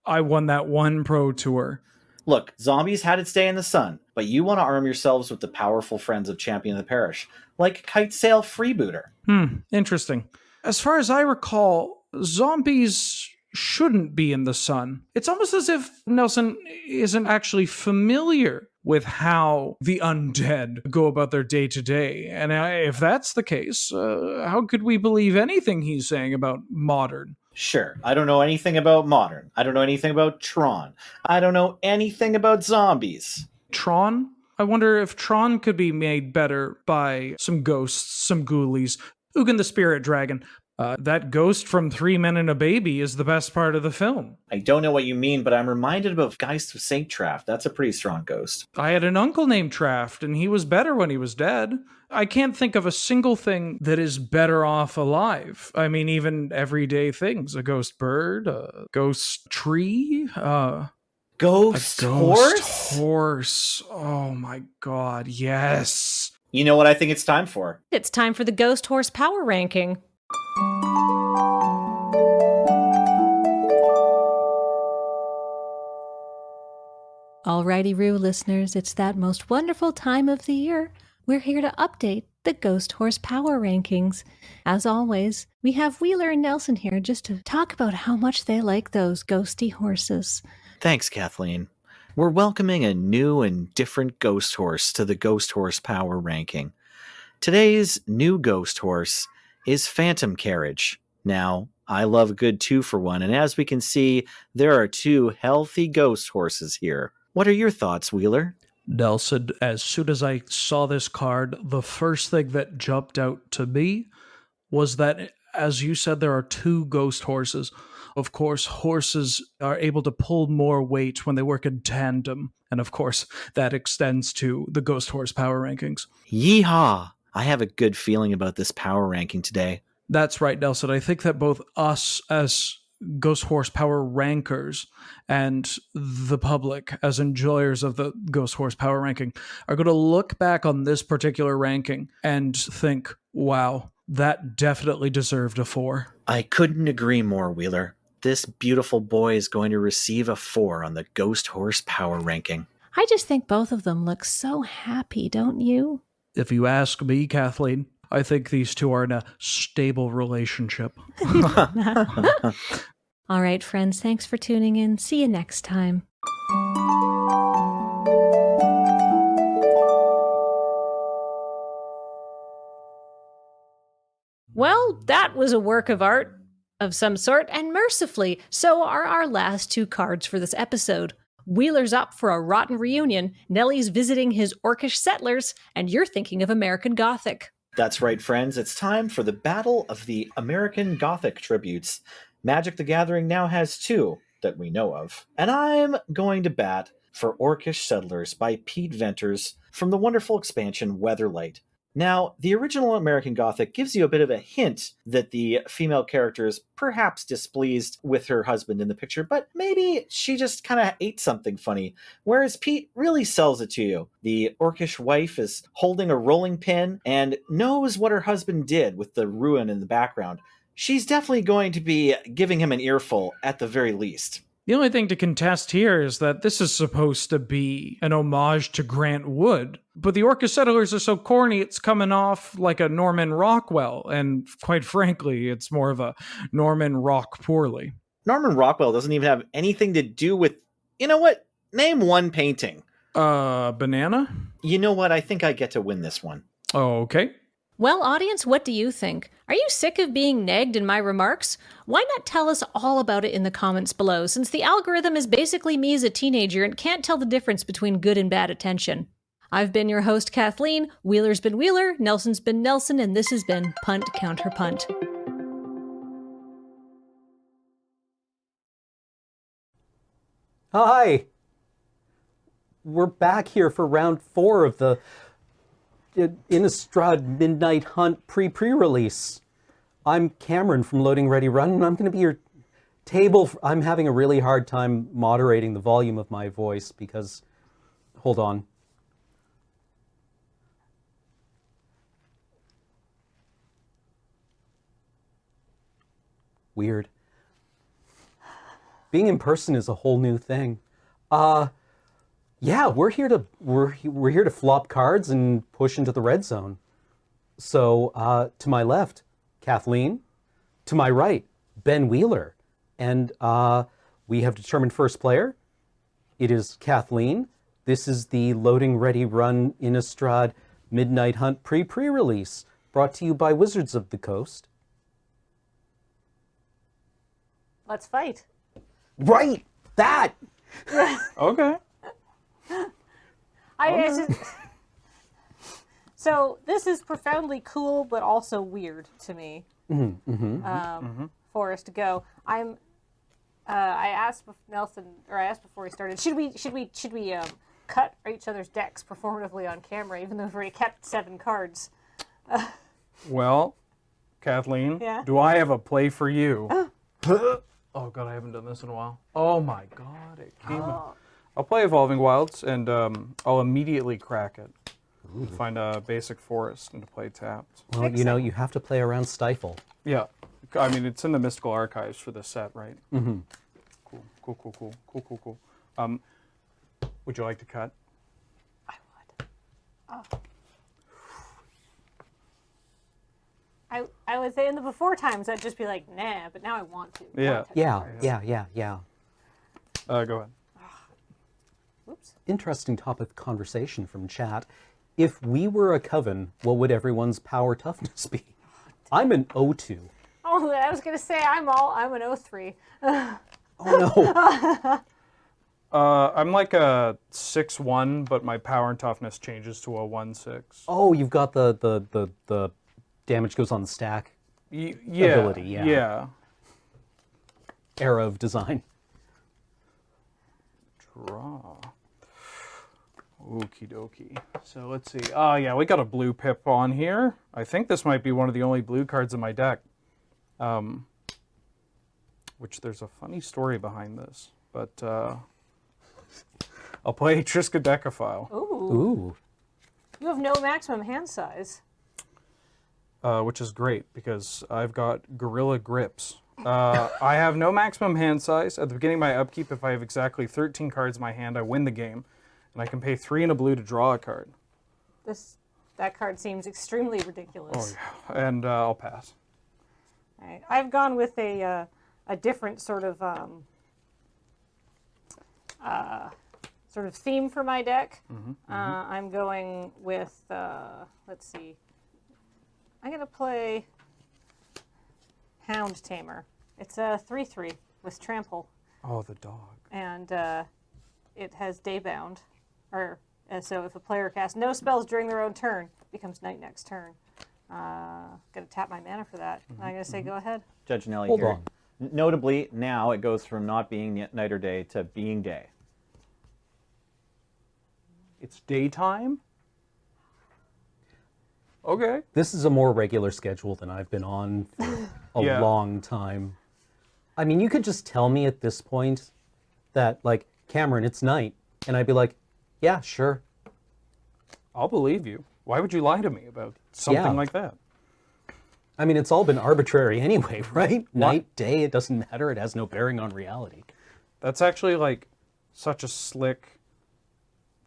I won that one Pro Tour. Look, zombies had its day in the sun, but you want to arm yourselves with the powerful friends of Champion of the Parish, like Kitesail Freebooter. Interesting. As far as I recall, zombies shouldn't be in the sun. It's almost as if Nelson isn't actually familiar with how the undead go about their day-to-day. And if that's the case, how could we believe anything he's saying about Modern? Sure, I don't know anything about Modern. I don't know anything about Tron. I don't know anything about zombies. Tron? I wonder if Tron could be made better by some ghosts, some ghoulies, Ugin the Spirit Dragon. That ghost from Three Men and a Baby is the best part of the film. I don't know what you mean, but I'm reminded of Geist of St. Traff. That's a pretty strong ghost. I had an uncle named Traft, and he was better when he was dead. I can't think of a single thing that is better off alive. I mean, even everyday things. A ghost bird, a ghost tree, Ghost horse? horse. Oh my god, yes. You know what I think it's time for? It's time for the Ghost Horse Power Ranking. Alrighty, Roo listeners, it's that most wonderful time of the year. We're here to update the Ghost Horse Power Rankings. As always, we have Wheeler and Nelson here just to talk about how much they like those ghosty horses. Thanks, Kathleen. We're welcoming a new and different ghost horse to the Ghost Horse Power Ranking. Today's new ghost horse is Phantom Carriage. Now, I love a good 2-for-1, and as we can see, there are 2 healthy ghost horses here. What are your thoughts, Wheeler? Nelson, as soon as I saw this card, the first thing that jumped out to me was that, as you said, there are 2 ghost horses. Of course, horses are able to pull more weight when they work in tandem. And of course, that extends to the Ghost Horse Power Rankings. Yeehaw! I have a good feeling about this power ranking today. That's right, Nelson. I think that both us as Ghost Horse Power Rankers and the public as enjoyers of the Ghost Horse Power Ranking are going to look back on this particular ranking and think, wow, that definitely deserved a 4. I couldn't agree more, Wheeler. This beautiful boy is going to receive a 4 on the Ghost Horse Power Ranking. I just think both of them look so happy, don't you? If you ask me, Kathleen, I think these 2 are in a stable relationship. All right, friends, thanks for tuning in. See you next time. Well, that was a work of art of some sort, and mercifully, so are our last 2 cards for this episode. Wheeler's up for a rotten reunion, Nellie's visiting his orcish settlers, and you're thinking of American Gothic. That's right, friends. It's time for the Battle of the American Gothic Tributes. Magic the Gathering now has 2 that we know of. And I'm going to bat for Orcish Settlers by Pete Venters from the wonderful expansion Weatherlight. Now, the original American Gothic gives you a bit of a hint that the female character is perhaps displeased with her husband in the picture, but maybe she just kind of ate something funny, whereas Pete really sells it to you. The Orcish wife is holding a rolling pin and knows what her husband did with the ruin in the background. She's definitely going to be giving him an earful at the very least. The only thing to contest here is that this is supposed to be an homage to Grant Wood, but the Orcish Settlers are so corny it's coming off like a Norman Rockwell, and quite frankly, it's more of a Norman Rock Poorly. Norman Rockwell doesn't even have anything to do with... You know what? Name one painting. Banana? You know what? I think I get to win this one. Okay. Well, audience, what do you think? Are you sick of being nagged in my remarks? Why not tell us all about it in the comments below, since the algorithm is basically me as a teenager and can't tell the difference between good and bad attention. I've been your host, Kathleen, Wheeler's been Wheeler, Nelson's been Nelson, and this has been Punt, Counterpunt. Hi! We're back here for round 4 of the Innistrad Midnight Hunt pre-release. I'm Cameron from Loading Ready Run, and I'm going to be your table. I'm having a really hard time moderating the volume of my voice because, hold on. Weird. Being in person is a whole new thing. Yeah, we're here to flop cards and push into the red zone. So to my left, Kathleen. To my right, Ben Wheeler. And we have determined first player. It is Kathleen. This is the Loading Ready Run Innistrad Midnight Hunt pre-release, brought to you by Wizards of the Coast. Let's fight. Right, that. Okay. So this is profoundly cool, but also weird to me. forest to go. I asked Nelson, or I asked before we started, should we cut each other's decks performatively on camera, even though we've already kept 7 cards? Well, Kathleen, Yeah? do I have a play for you? Oh god, I haven't done this in a while. Oh my god, it came out. I'll play Evolving Wilds, and I'll immediately crack it. Find a basic forest and to play tapped. Well, you know, you have to play around Stifle. Yeah, I mean, it's in the Mystical Archives for this set, right? Mm-hmm. Cool. Would you like to cut? I would. Oh. I would say in the before times I'd just be like, nah, but now I want to. Yeah. Yeah. Go ahead. Oops. Interesting topic of conversation from chat. If we were a coven, what would everyone's power toughness be? I'm an O2. Oh, I was gonna say I'm an O3. Oh no. I'm like a 6-1, but my power and toughness changes to a 1-6. Oh, you've got the damage goes on the stack ability. Yeah. Era of design. Draw. Okie dokie. So let's see. Oh yeah, we got a blue pip on here. I think this might be one of the only blue cards in my deck. Which there's a funny story behind this, but I'll play Triskaidekaphile. Ooh. You have no maximum hand size. Which is great because I've got Gorilla Grips. I have no maximum hand size. At the beginning of my upkeep, if I have exactly 13 cards in my hand, I win the game. And I can pay 3 and a blue to draw a card. That card seems extremely ridiculous. Oh yeah, and I'll pass. All right. I've gone with a different sort of theme for my deck. I'm going with let's see. I'm gonna play Hound Tamer. It's a 3/3 with trample. Oh, the dog. And it has Daybound. So if a player casts no spells during their own turn, it becomes night next turn. Gonna tap my mana for that. I'm gonna say go ahead. Judge Nelly Hold here. on. Notably, now it goes from not being night or day to being day. It's daytime? Okay. This is a more regular schedule than I've been on for a Yeah. long time. I mean, you could just tell me at this point that, like, Cameron, it's night. And I'd be like, yeah, sure. I'll believe you. Why would you lie to me about something like that? I mean, it's all been arbitrary anyway, right? Night, day, it doesn't matter. It has no bearing on reality. That's actually like such a slick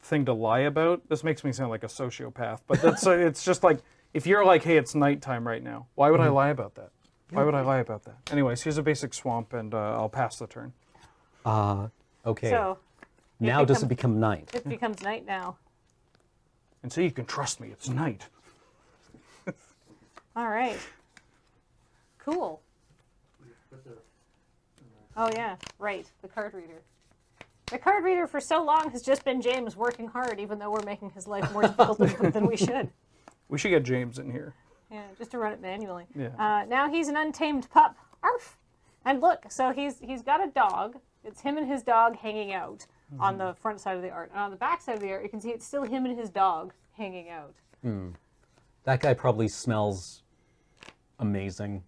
thing to lie about. This makes me sound like a sociopath, but that's it's just like if you're like, hey, it's nighttime right now. Why would I lie about that? Why would I lie about that? Anyways, here's a basic swamp, and I'll pass the turn. Okay. So now does it become night? it becomes night now. And so you can trust me, it's night. All right. Cool. Oh yeah, right. The card reader. The card reader for so long has just been James working hard, even though we're making his life more difficult than we should. We should get James in here. Yeah, just to run it manually. Yeah. Now he's an untamed pup. Arf! And look, so he's got a dog. It's him and his dog hanging out on the front side of the art. And on the back side of the art, you can see it's still him and his dog hanging out. That guy probably smells amazing.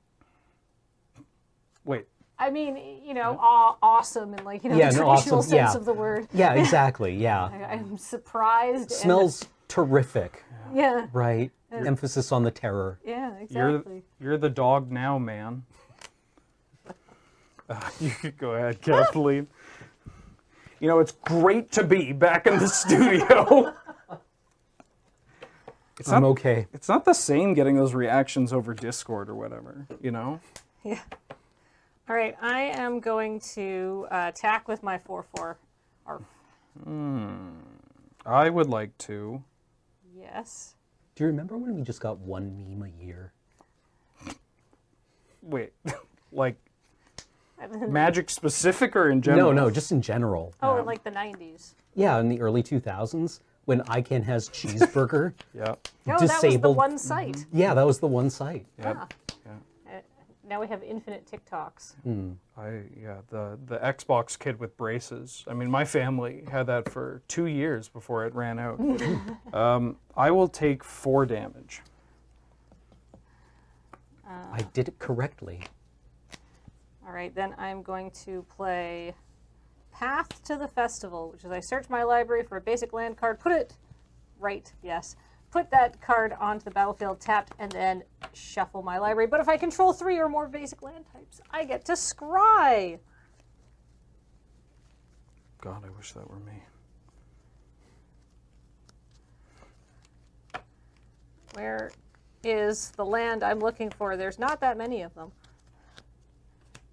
Wait. I mean, you know, awesome and like, you know, Yeah, the no, traditional awesome, sense yeah. of the word. Yeah, exactly, yeah. I'm surprised. Smells terrific, And, yeah. right? Emphasis on the terror. Yeah, exactly. You're the dog now, man. You could go ahead, Kathleen. You know, it's great to be back in the studio. I'm okay. It's not the same getting those reactions over Discord or whatever, you know? Yeah. All right, I am going to attack with my 4/4. Arf. I would like to. Yes. Do you remember when we just got one meme a year? Wait, like Magic specific or in general? No, just in general. Oh, in like the 90s. Yeah, in the early 2000s when ICANN has cheeseburger. Yeah. Oh, that was the disabled. one site. Yeah, that was the one site. Yep. Ah. now we have infinite TikToks. The Xbox kid with braces. I mean, my family had that for 2 years before it ran out. I will take 4 damage. I did it correctly. All right, then I'm going to play Path to the Festival, which is I search my library for a basic land card, put it right, yes. Put that card onto the battlefield tapped, and then shuffle my library. But if I control 3 or more basic land types, I get to scry. God, I wish that were me. Where is the land I'm looking for? There's not that many of them.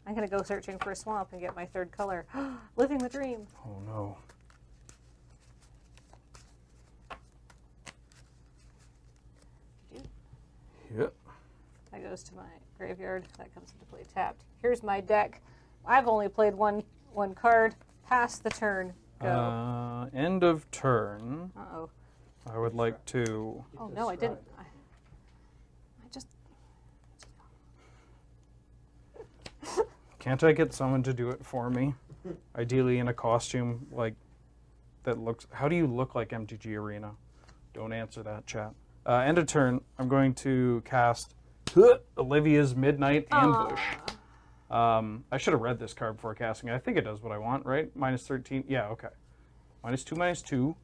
I'm going to go searching for a swamp and get my 3rd color. Living the dream. Oh no. Yep. That goes to my graveyard. That comes into play tapped. Here's my deck. I've only played one card. Pass the turn. Go. End of turn. Uh-oh. I would like to... Oh, no, I didn't. I just... Can't I get someone to do it for me? Ideally in a costume like that looks... How do you look like MTG Arena? Don't answer that, chat. End of turn, I'm going to cast Olivia's Midnight Ambush. I should have read this card before casting it. I think it does what I want, right? Minus 13. Yeah, okay. -2/-2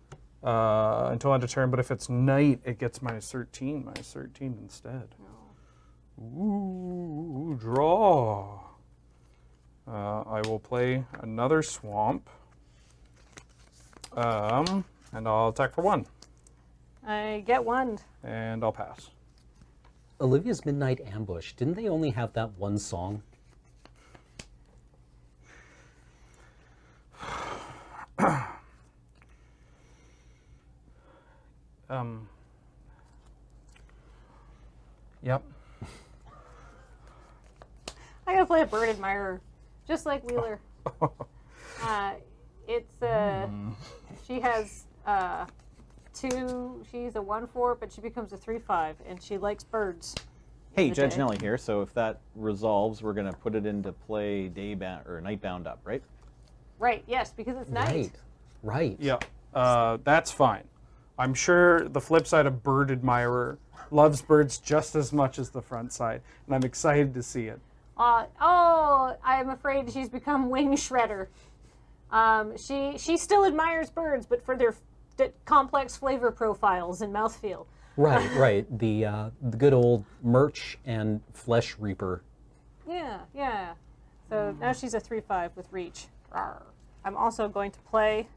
until end of turn, but if it's night, it gets -13. -13 instead. Ooh, draw. I will play another swamp. And I'll attack for 1. I get 1. And I'll pass. Olivia's Midnight Ambush, didn't they only have that one song? Yep. I gotta play a Bird Admirer, just like Wheeler. She has 2, she's a 1/4, but she becomes a 3/5, and she likes birds. Hey, Judge Nelly here. So if that resolves, we're going to put it into play Nightbound up, right? Right, yes, because it's night. Right. Yeah, that's fine. I'm sure the flip side of Bird Admirer loves birds just as much as the front side, and I'm excited to see it. I'm afraid she's become Wing Shredder. She still admires birds, but for their complex flavor profiles and mouthfeel. Right. The good old Merch and Flesh Reaper. Yeah. So now she's a 3/5 with reach. Rawr. I'm also going to play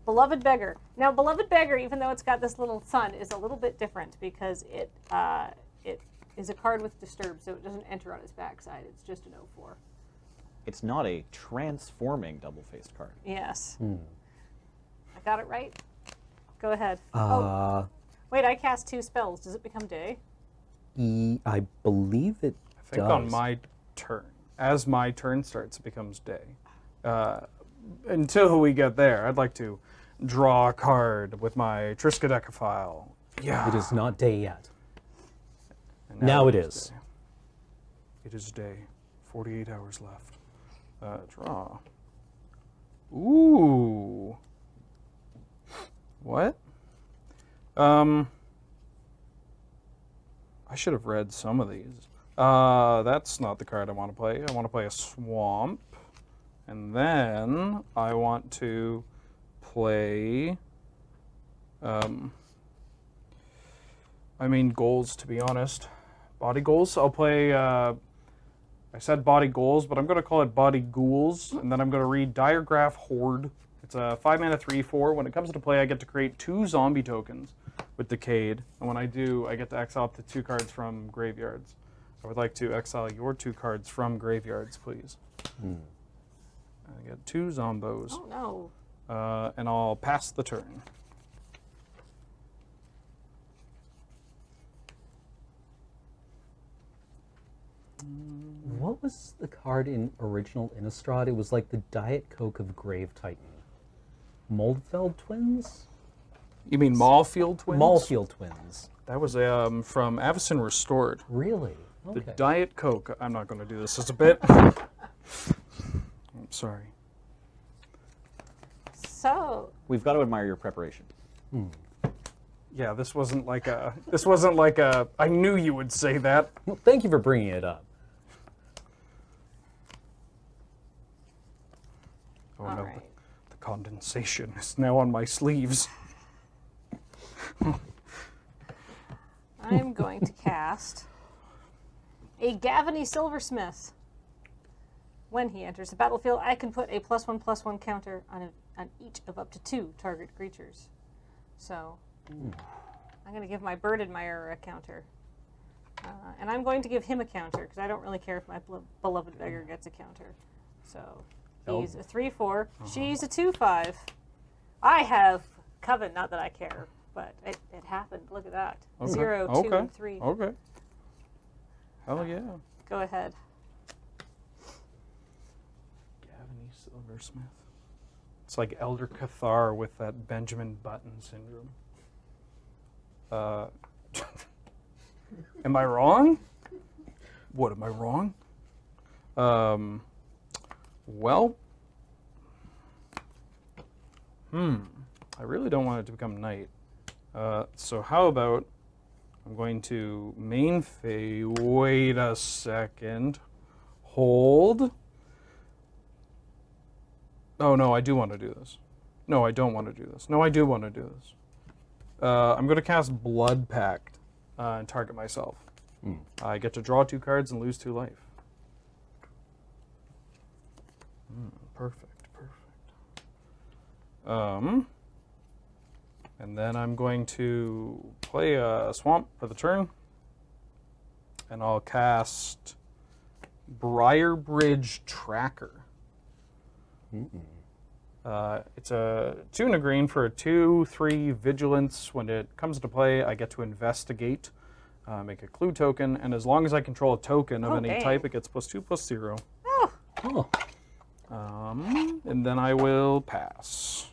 Beloved Beggar. Now, Beloved Beggar, even though it's got this little sun, is a little bit different because it is a card with Disturb, so it doesn't enter on its backside. It's just an 0/4. It's not a transforming double-faced card. Yes. I got it right? Go ahead. Wait, I cast 2 spells. Does it become day? I believe it I think on my turn. As my turn starts, it becomes day. Until we get there, I'd like to draw a card with my Triskaidekaphile. Yeah. It is not day yet. And Now it is. Day. It is day. 48 hours left. Draw. Ooh. What? I should have read some of these. That's not the card I want to play. I want to play a swamp. And then I want to play... goals, to be honest. Body goals. I'll play... I said body goals, but I'm going to call it body ghouls. And then I'm going to read Diregraph Horde. It's a 5-mana 3/4. When it comes to play, I get to create 2 zombie tokens with Decayed. And when I do, I get to exile up to 2 cards from graveyards. I would like to exile your 2 cards from graveyards, please. I get 2 zombos. Oh, no. And I'll pass the turn. What was the card in original Innistrad? It was like the Diet Coke of Grave Titan. Moldfeld Twins? You mean Maulfield Twins? Maulfield Twins. That was from Avacyn Restored. Really? The Okay. Diet Coke. I'm not going to do this as a bit. I'm sorry. So, We've got to admire your preparation. Yeah, this wasn't like a. I knew you would say that. Well, thank you for bringing it up. Oh all no, right. the condensation is now on my sleeves. I'm going to cast a Gavony Silversmith. When he enters the battlefield, I can put a +1/+1 counter on each of up to 2 target creatures. So, I'm going to give my Bird Admirer a counter. And I'm going to give him a counter, because I don't really care if my beloved beggar gets a counter. So, he's a 3/4. She's a 2/5. I have Coven, not that I care, but it happened. Look at that. Okay. 0, 2, Okay. and 3. Okay. Hell yeah. Go ahead. Gavony Silversmith. It's like Elder Cathar with that Benjamin Button syndrome. Am I wrong? What, am I wrong? Well, I really don't want it to become night. So how about I'm going to main phase. Wait a second. Hold. Oh no, I do want to do this. No, I don't want to do this. No, I do want to do this. I'm going to cast Blood Pact and target myself. I get to draw 2 cards and lose 2 life. Perfect, perfect. And then I'm going to play a Swamp for the turn. And I'll cast Briarbridge Tracker. It's a 2 and a green for a 2/3 vigilance. When it comes into play, I get to investigate, make a clue token, and as long as I control a token of any type, it gets +2/+0. Oh. And then I will pass.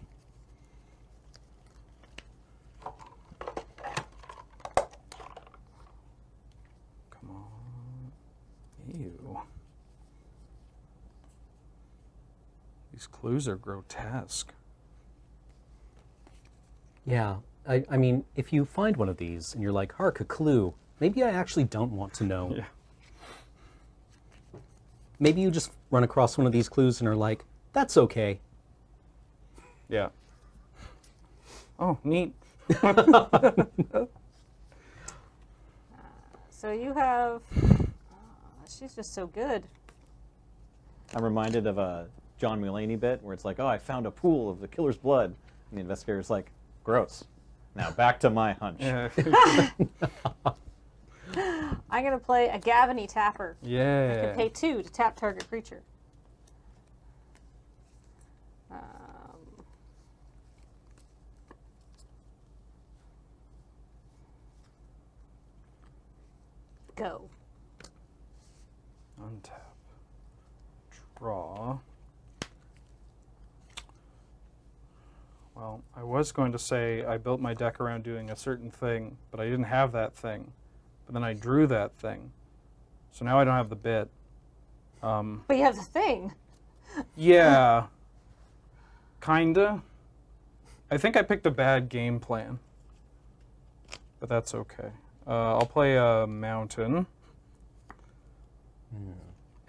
Come on. Ew. These clues are grotesque. Yeah, I mean, if you find one of these and you're like, hark, a clue, maybe I actually don't want to know. Yeah. Maybe you just run across one of these clues and are like, that's okay. Yeah. Oh, neat. So you have... she's just so good. I'm reminded of a John Mulaney bit where it's like, oh, I found a pool of the killer's blood. And the investigator's like, gross. Now back to my hunch. Yeah. I'm going to play a Gavony Tapper. I Yeah. can pay 2 to tap target creature. Go. Untap. Draw. Well, I was going to say I built my deck around doing a certain thing, but I didn't have that thing. But then I drew that thing. So now I don't have the bit. But you have the thing. Yeah. Kinda. I think I picked a bad game plan. But that's okay. I'll play a mountain.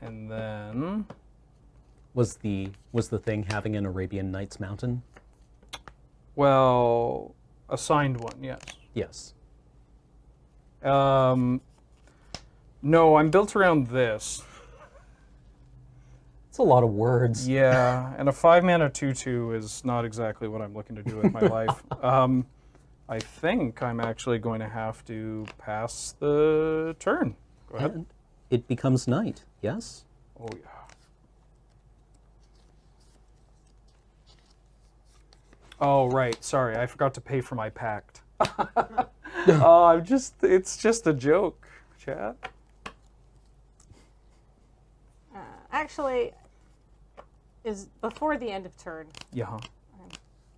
And then... Was the thing having an Arabian Nights mountain? Well, assigned one, yes. Yes. No, I'm built around this. It's a lot of words. Yeah, and a 5-mana 2/2 is not exactly what I'm looking to do with my life. I think I'm actually going to have to pass the turn. Go ahead. And it becomes night, yes? Oh, yeah. Oh, right. Sorry, I forgot to pay for my pact. It's just a joke, chat. Actually, is before the end of turn, Yeah. I'm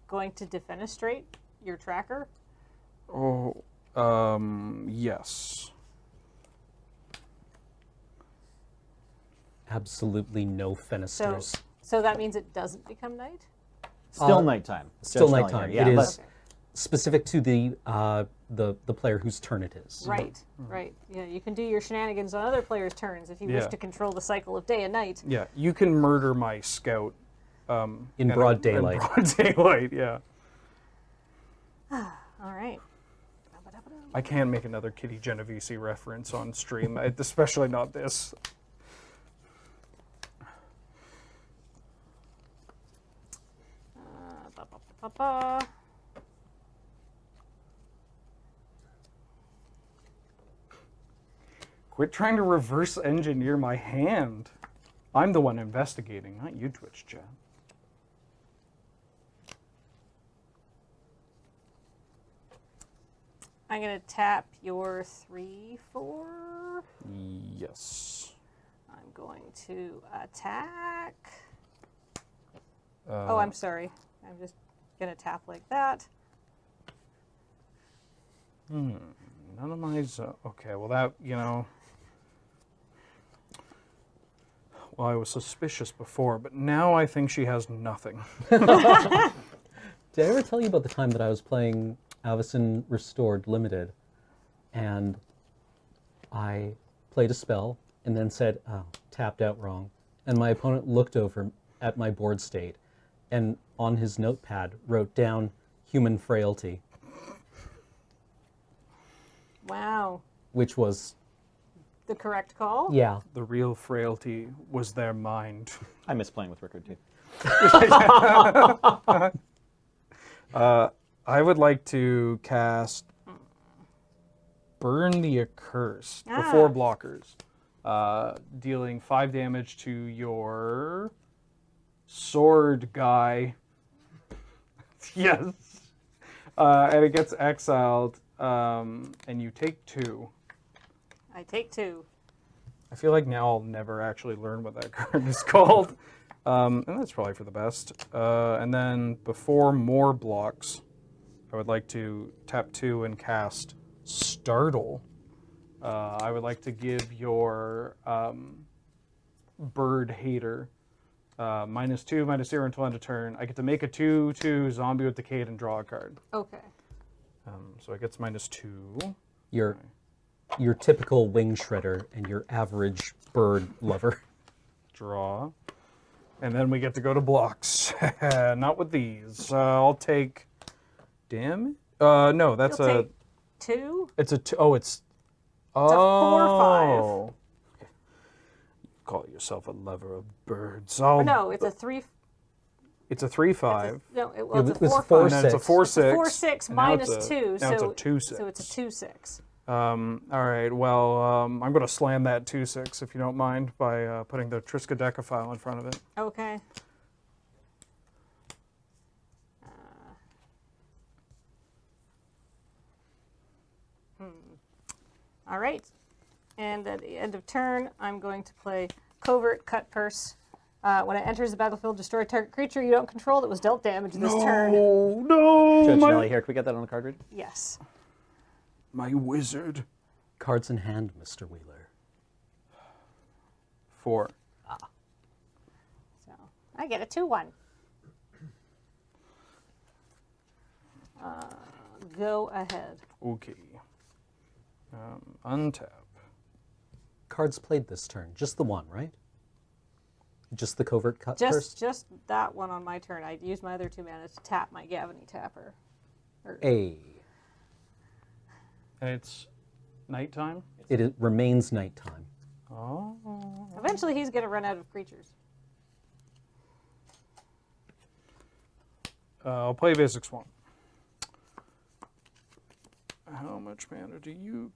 going to defenestrate your tracker. Oh, yes. absolutely no So, fenisters. so that means it doesn't become night? Still nighttime. Still Judge Mellinger. nighttime. Yeah, it but- is specific to the player whose turn it is. Right, right. Yeah, you can do your shenanigans on other players' turns if you wish Yeah. to control the cycle of day and night. Yeah, you can murder my scout. In broad daylight. In broad daylight, yeah. All right. I can't make another Kitty Genovese reference on stream, especially not this. Ba-ba-ba-ba. Quit trying to reverse engineer my hand. I'm the one investigating, not you, Twitch chat. I'm going to tap your 3/4. Yes. I'm going to attack. Oh, I'm sorry. I'm just going to tap like that. None of my... Okay, well that, Well, I was suspicious before, but now I think she has nothing. Did I ever tell you about the time that I was playing Avacyn Restored Limited, and I played a spell and then said, oh, tapped out wrong. And my opponent looked over at my board state and on his notepad wrote down human frailty, Wow. which was, The correct call? yeah. The real frailty was their mind. I miss playing with Rickard too. I would like to cast Burn the Accursed for 4 blockers, dealing 5 damage to your sword guy. Yes. And it gets exiled, and you take 2. I take 2. I feel like now I'll never actually learn what that card is called. And that's probably for the best. And then before more blocks, I would like to tap 2 and cast Startle. I would like to give your bird hater -2, -0 until end of turn. I get to make a 2/2 zombie with Decayed and draw a card. Okay. So it gets -2. Your typical wing shredder and your average bird lover. Draw. And then we get to go to blocks. Not with these. I'll take damage. No, that's You'll a. take 2? It's a. Oh, it's. It's a 4/5. Call yourself a lover of birds. Oh, no, it's a 3. It's a 3/5. No, it's a It was 4/5. 4/6. And then it's a 4/6. 4/6 and now minus it's a- 2. Now it's so a 2/6. So it's a 2/6. All right. Well, I'm going to slam that 2/6 if you don't mind by putting the Triskaidekaphile in front of it. Okay. All right. And at the end of turn, I'm going to play Covert Cut Purse. When it enters the battlefield, destroy a target creature you don't control that was dealt damage this turn. No, Judge my, Nelly here. Can we get that on the card read? Yes. my wizard. Cards in hand, Mr. Wheeler. 4. So I get a 2/1. Go ahead. Okay. Untap. Cards played this turn. Just the one, right? Just the covert cut first? Just that one on my turn. I used my other 2 mana to tap my Gavony tapper. A. And it's nighttime? Remains nighttime. Oh. Eventually, he's going to run out of creatures. I'll play Basic Swamp. How much mana do you...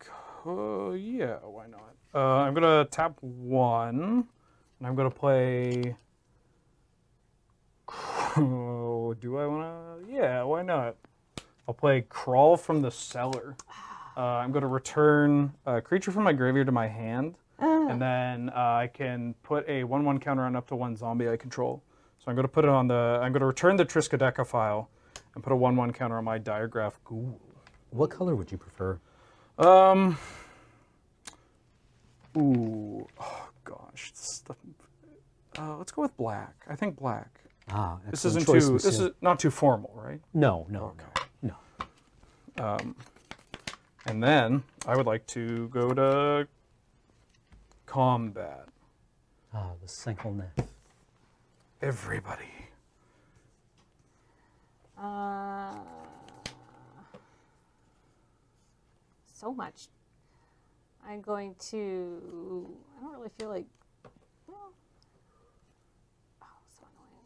yeah, why not? I'm going to tap 1, and I'm going to play... do I want to... Yeah, why not? I'll play Crawl from the Cellar. I'm going to return a creature from my graveyard to my hand, and then I can put a 1/1 counter on up to 1 zombie I control. So I'm going to put it on the... I'm going to return the Triskaidekaphile and put a 1/1 counter on my Diregraph Ghoul. What color would you prefer? Ooh, oh gosh, Let's go with black. I think black. Ah, This excellent isn't choice, too. monsieur. This is not too formal, right? No, no, no, no. And then I would like to go to combat. Ah, the 5-9. Everybody. So much. I'm going to. I don't really feel like. Well, oh, so annoying.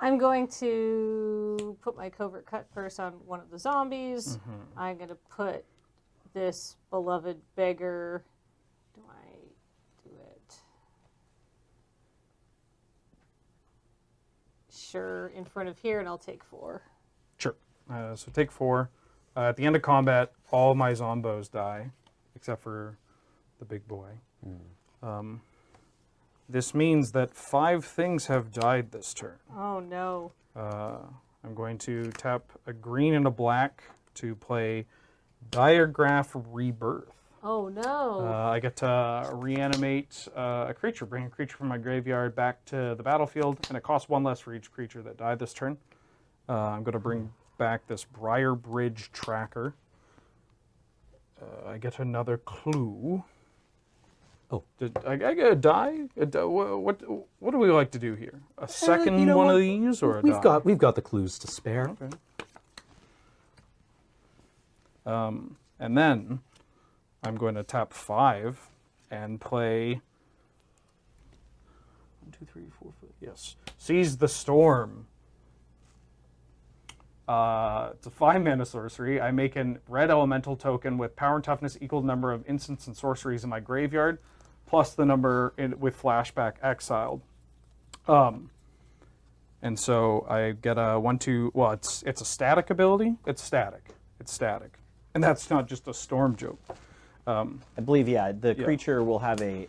I'm going to put my covert cut purse on one of the zombies. I'm going to put this beloved beggar. Do I do it? Sure, in front of here, and I'll take 4. Sure. So take 4. At the end of combat, all my zombos die, except for the big boy. This means that 5 things have died this turn. Oh no. I'm going to tap a green and a black to play Diagraph Rebirth. Oh no. I get to reanimate a creature, bring a creature from my graveyard back to the battlefield, and it costs 1 less for each creature that died this turn. I'm going to bring back this Briar Bridge Tracker. I get another clue. Oh. Did I get a die? What do we like to do here? A second you know one what? of these, or a die? We've got the clues to spare. Okay. And then I'm going to tap 5 and play 1, 2, 3, 4, 5. Yes, Seize the Storm. It's a 5-mana sorcery. I make a red elemental token with power and toughness equal to the number of instants and sorceries in my graveyard, plus the number with flashback exiled. And so I get a 1/2. Well, it's a static ability. It's static. And that's not just a storm joke. I believe, the creature will have a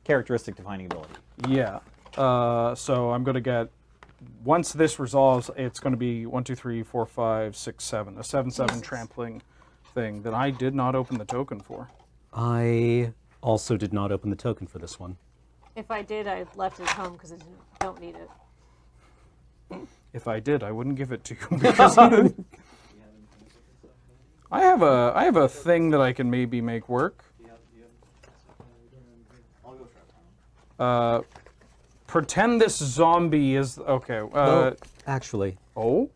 characteristic defining ability. Yeah. So I'm going to get, once this resolves, it's going to be 1, 2, 3, 4, 5, 6, 7. A 7/7 trampling thing that I did not open the token for. I also did not open the token for this one. If I did, I left it at home because I don't need it. If I did, I wouldn't give it to you because I have a thing that I can maybe make work. Pretend this zombie is okay. Well, actually, Oh.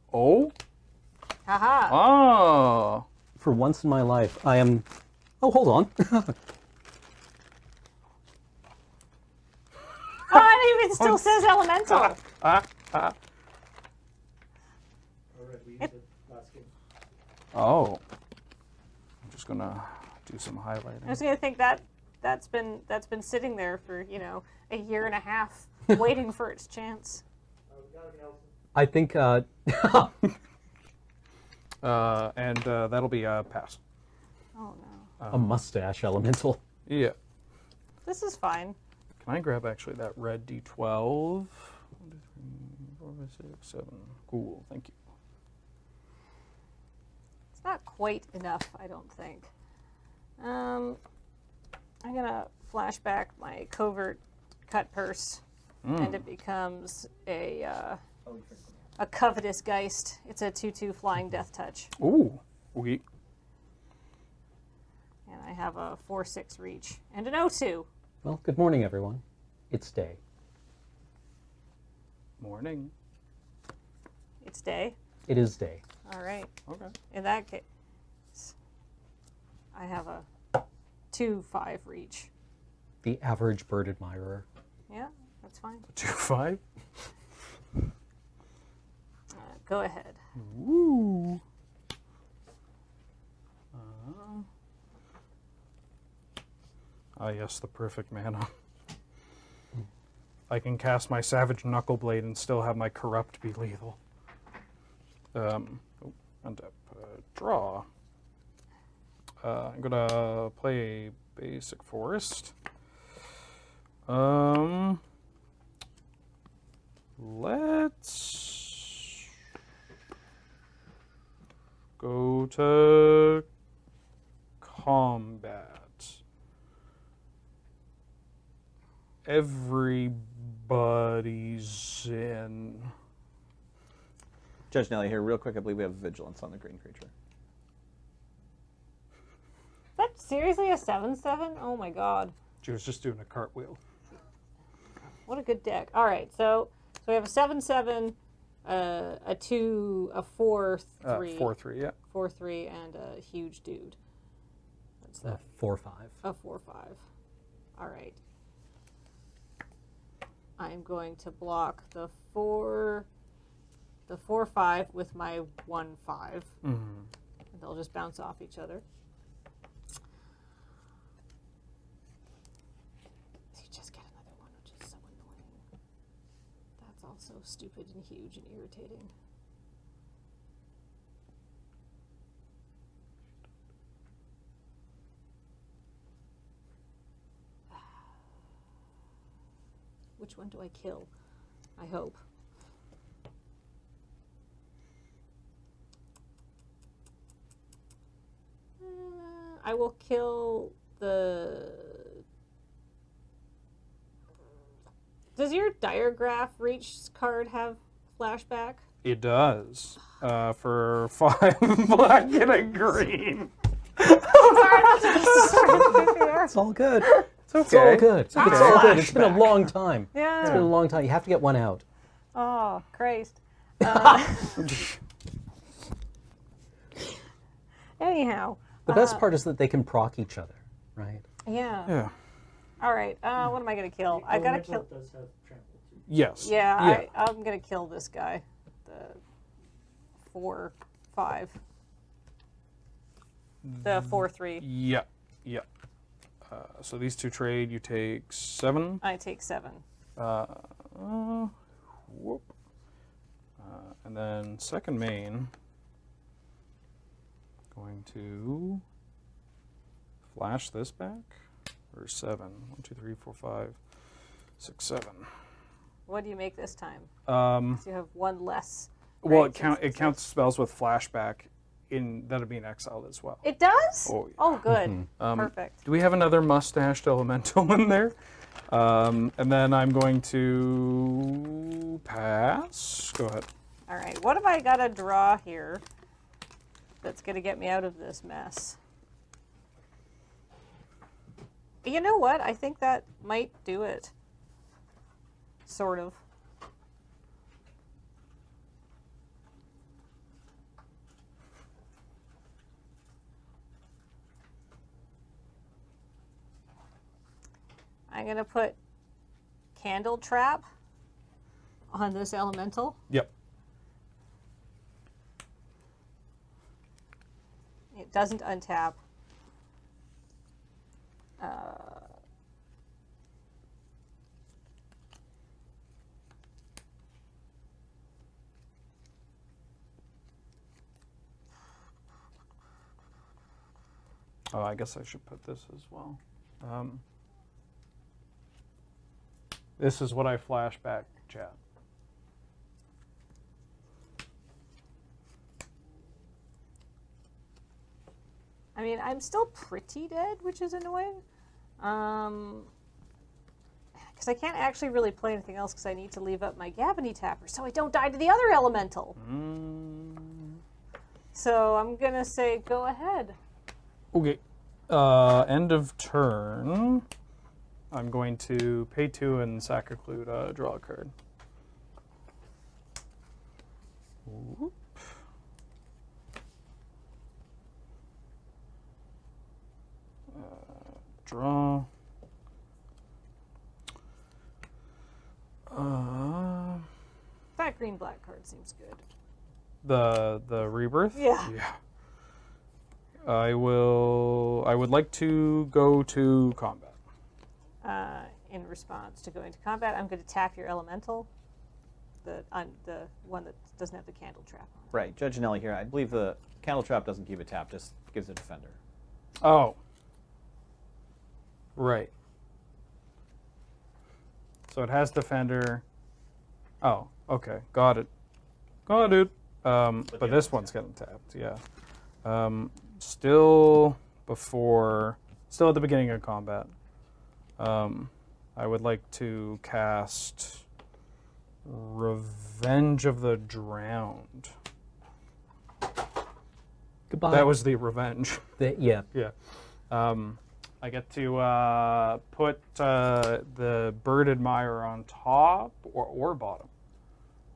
Haha. Oh. for once in my life, I am. Oh, hold on. Oh, it even still says elemental. Oh. I'm just gonna do some highlighting. I was gonna think that's been sitting there for a year and a half, waiting for its chance. I think. And that'll be a pass. Oh no. A mustache elemental. Yeah. This is fine. Can I grab actually that red D12? 1, 2, 3, 4, 5, 6, 7. Cool, thank you. It's not quite enough, I don't think. I'm gonna flash back my covert cut purse, and it becomes a covetous geist. It's a 2/2 flying death touch, Ooh. Okay. and I have a 4/6 reach and an 0/2. Well, good morning, everyone. It's day. Morning. It's day. It is day. All right. Okay. In that case, I have a 2/5 reach. The average bird admirer. Yeah, that's fine. 2/5. Go ahead. Woo. Yes, the perfect mana. I can cast my Savage Knuckleblade and still have my Corrupt be lethal. Untap, draw. I'm gonna play a basic forest. Let's go to combat. everybody's in. Judge Nelly here, real quick. I believe we have vigilance on the green creature. Is that seriously a 7/7? Oh my god. She was just doing a cartwheel. What a good deck. All right, so we have a 7/7, a 2, a 4/3. 4/3, yeah. 4/3, and a huge dude. That's A that. 4/5. A 4/5. All right. I'm going to block the 4/5 with my 1/5. Mm-hmm. They'll just bounce off each other. You just get another one, which is so annoying. That's also stupid and huge and irritating. Which one do I kill? I hope. I will kill the... Does your Diregraph Reach card have flashback? It does. For 5 black and a green. It's all good. It's okay. It's all good. It's okay. It's all good. It's been a long time. Yeah. It's been a long time. You have to get one out. Oh, Christ. Anyhow. The best part is that they can proc each other, right? Yeah. Yeah. All right. What am I going to kill? I got to kill... Yes. Yeah, I'm going to kill this guy. The 4/5. The 4/3. Yeah. Yeah. So these two trade. You take 7. I take 7. Whoop. And then second main, going to flash this back. Or 7. 1, 2, 3, 4, 5, 6, 7. What do you make this time? So you have one less. Well, right? it counts spells with flashback that'll be exiled as well. It does? Oh, yeah. Oh, good. Perfect. Do we have another mustached elemental in there? And then I'm going to pass. Go ahead. All right. What have I got to draw here that's going to get me out of this mess? You know what? I think that might do it. Sort of. I'm going to put Candle Trap on this elemental. Yep. It doesn't untap. Oh, I guess I should put this as well. This is what I flash back, chat. I mean, I'm still pretty dead, which is annoying. Because I can't actually really play anything else because I need to leave up my Gavony Tapper so I don't die to the other elemental. So I'm going to say go ahead. Okay. End of turn. I'm going to pay 2 and sack a clue to draw a card. Whoop. Draw. That green-black card seems good. The rebirth? Yeah. Yeah. I would like to go to combat. In response to going to combat, I'm going to tap your elemental, the one that doesn't have the candle trap on it. Right, Judge Nelly here. I believe the candle trap doesn't keep it tapped, just gives a defender. Oh. Right. So it has defender. Oh, okay. Got it. Got it. But this one's getting tapped, yeah. Still at the beginning of combat. I would like to cast Revenge of the Drowned. Goodbye. That was the revenge. Yeah. Yeah. I get to put the Bird Admirer on top or bottom.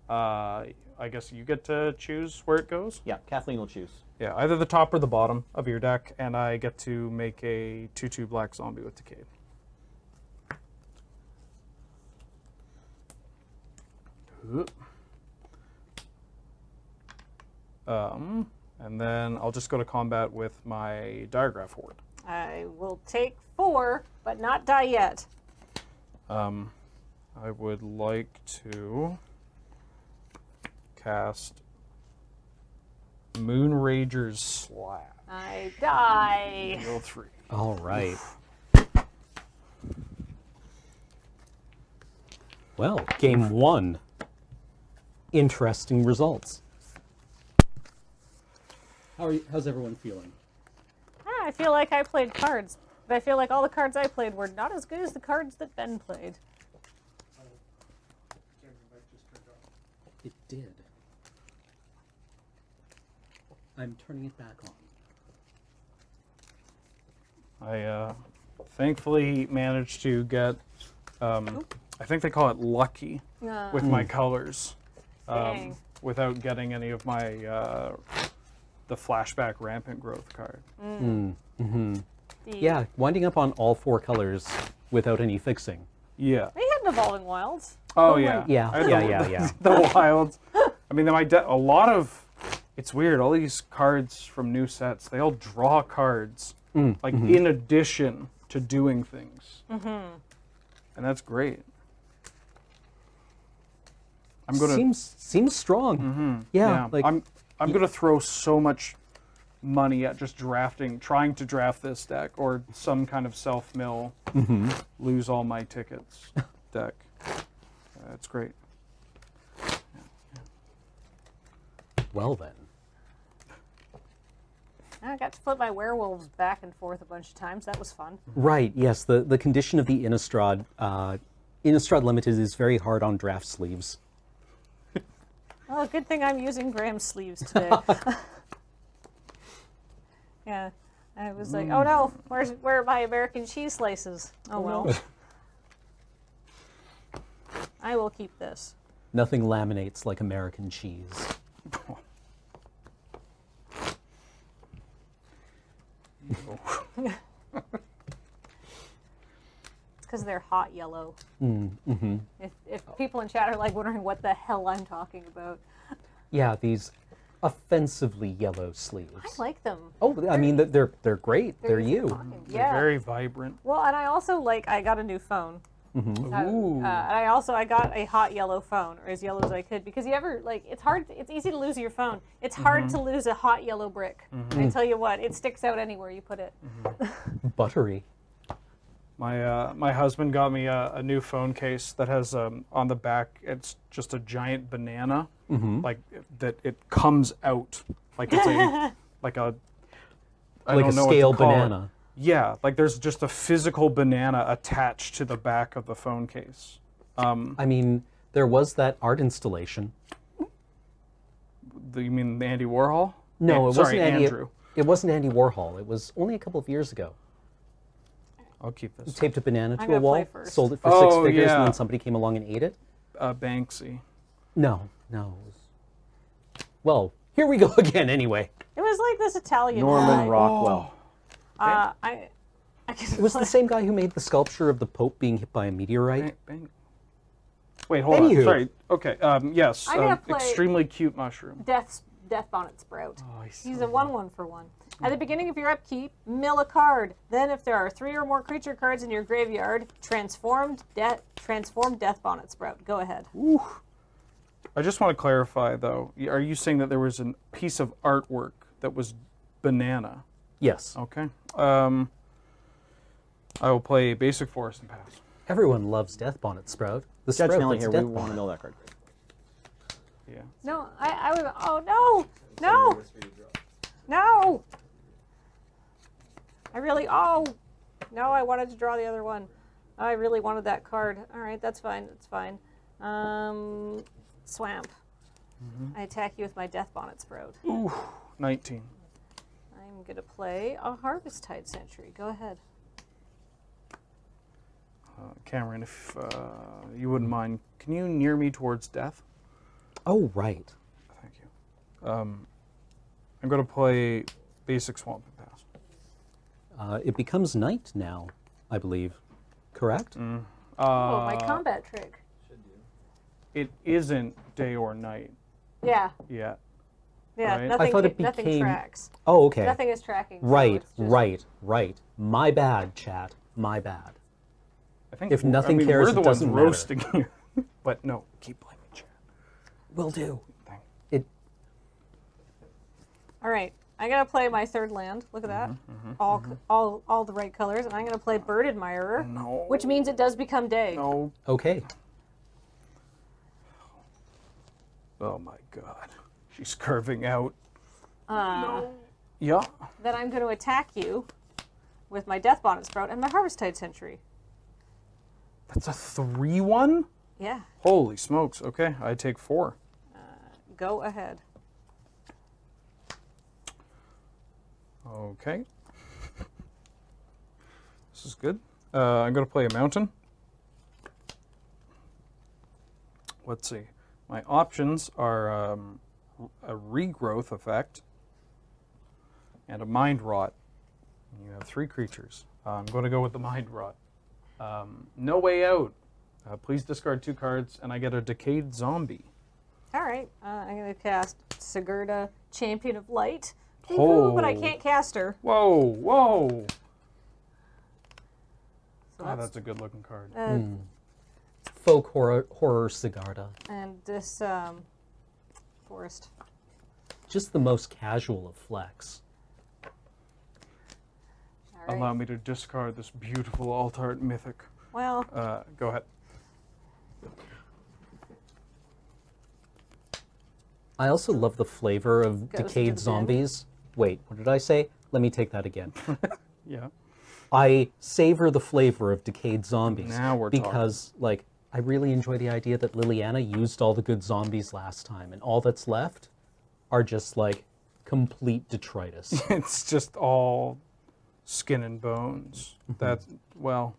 I guess you get to choose where it goes? Yeah, Kathleen will choose. Yeah, either the top or the bottom of your deck, and I get to make a 2/2 black zombie with Decayed. And then I'll just go to combat with my Diagraph Horde. I will take 4, but not die yet. I would like to cast Moonrager's Slap. I die. Deal 3. All right. Well, game 1. Interesting results. How's everyone feeling? I feel like I played cards, but I feel like all the cards I played were not as good as the cards that Ben played. It did. I'm turning it back on. I thankfully managed to get, I think they call it lucky with my colors, without getting any of my the flashback rampant growth card. Yeah, winding up on all 4 colors without any fixing. Yeah. They had an Evolving Wilds. Oh yeah. Yeah. The wilds. I mean, a lot of. It's weird. All these cards from new sets, they all draw cards, in addition to doing things, and that's great. I'm gonna seems strong. Yeah, like I'm gonna throw so much money at just trying to draft this deck, or some kind of self-mill, lose all my tickets deck. That's great. Well then. I got to flip my werewolves back and forth a bunch of times. That was fun. Right, yes, the condition of the Innistrad, Innistrad Limited is very hard on draft sleeves. Well, good thing I'm using Graham's sleeves today. Yeah, I was like, oh no, where are my American cheese slices? Oh well. I will keep this. Nothing laminates like American cheese. It's because they're hot yellow. If people in chat are like wondering what the hell I'm talking about. Yeah, these offensively yellow sleeves. I like them. Oh, I mean, they're great. They're you. They're very vibrant. Well, and I also I got a new phone. And I got a hot yellow phone, or as yellow as I could, because you ever it's easy to lose your phone. It's hard to lose a hot yellow brick. I tell you what, it sticks out anywhere you put it. Buttery. My husband got me a new phone case that has on the back, it's just a giant banana, like that it comes out like it's a like a scale banana. Yeah, like there's just a physical banana attached to the back of the phone case. I mean, there was that art installation. You mean Andy Warhol? No, it wasn't Andrew. It wasn't Andy Warhol. It was only a couple of years ago. I'll keep this. You taped a banana I'm to a gonna play wall, first. sold it for 6 figures, yeah. and then somebody came along and ate it. Banksy. No. It was... Well, here we go again. Anyway, It was like this Italian Norman guy. Rockwell. I guess it was the same guy who made the sculpture of the Pope being hit by a meteorite. Wait, hold Anywho. on. Sorry. Okay. Yes. I'm gonna play- Extremely cute mushroom. Death Bonnet Sprout. He's a 1/1 for 1. At the beginning of your upkeep, mill a card. Then, if there are 3 or more creature cards in your graveyard, transform Death Bonnet Sprout. Go ahead. Ooh. I just want to clarify, though. Are you saying that there was a piece of artwork that was banana? Yes. Okay. I will play Basic Forest and pass. Everyone loves Death Bonnet Sprout. The Judge sprout Nelly that's here, we Death want to Bonnet. mill that card. Yeah. No, I was. Oh no, no, no! I really. Oh no, I wanted to draw the other one. I really wanted that card. All right, that's fine. That's fine. Swamp. I attack you with my Death Bonnet Sprout. Ooh, 19. I'm going to play a Harvest Tide Sentry. Go ahead. Cameron, if you wouldn't mind, can you near me towards death? Oh, right. Thank you. I'm going to play basic Swamp and Pass. It becomes night now, I believe. Correct? Oh, my combat trick. It isn't day or night Yeah. yet. Yeah, Right? nothing, I thought it nothing became. tracks. Oh, okay. Nothing is tracking. so Right, it's just- right. My bad, chat. My bad. I think If nothing I mean, cares, we're the it ones doesn't matter. roasting you. But no, keep blaming chat. Will do. Thank It. All right. I'm going to play my third land. Look at that. All the right colors. And I'm going to play Bird Admirer, No. which means it does become day. No. Okay. Oh my God. She's curving out. No. Yeah. Then I'm going to attack you with my Death Bonnet Sprout and my Harvest Tide Sentry. That's a 3-1? Yeah. Holy smokes. Okay, I take 4. Go ahead. Okay. This is good. I'm going to play a mountain. Let's see. My options are a regrowth effect and a mind rot. You have 3 creatures. I'm going to go with the mind rot. No way out. Please discard 2 cards, and I get a decayed zombie. All right. I'm going to cast Sigurda, Champion of Light. Oh. But I can't cast her. Whoa, whoa. So Oh, that's a good looking card. Folk horror Sigarda. And this forest. Just the most casual of flex. All right. Allow me to discard this beautiful alt art mythic. Well, Go ahead. I also love the flavor of Goes into decayed the bin. zombies. Wait, what did I say? Let me take that again. Yeah. I savor the flavor of decayed zombies. Now we're talking. because, like, I really enjoy the idea that Liliana used all the good zombies last time, and all that's left are just like complete detritus. It's just all skin and bones. That's, well,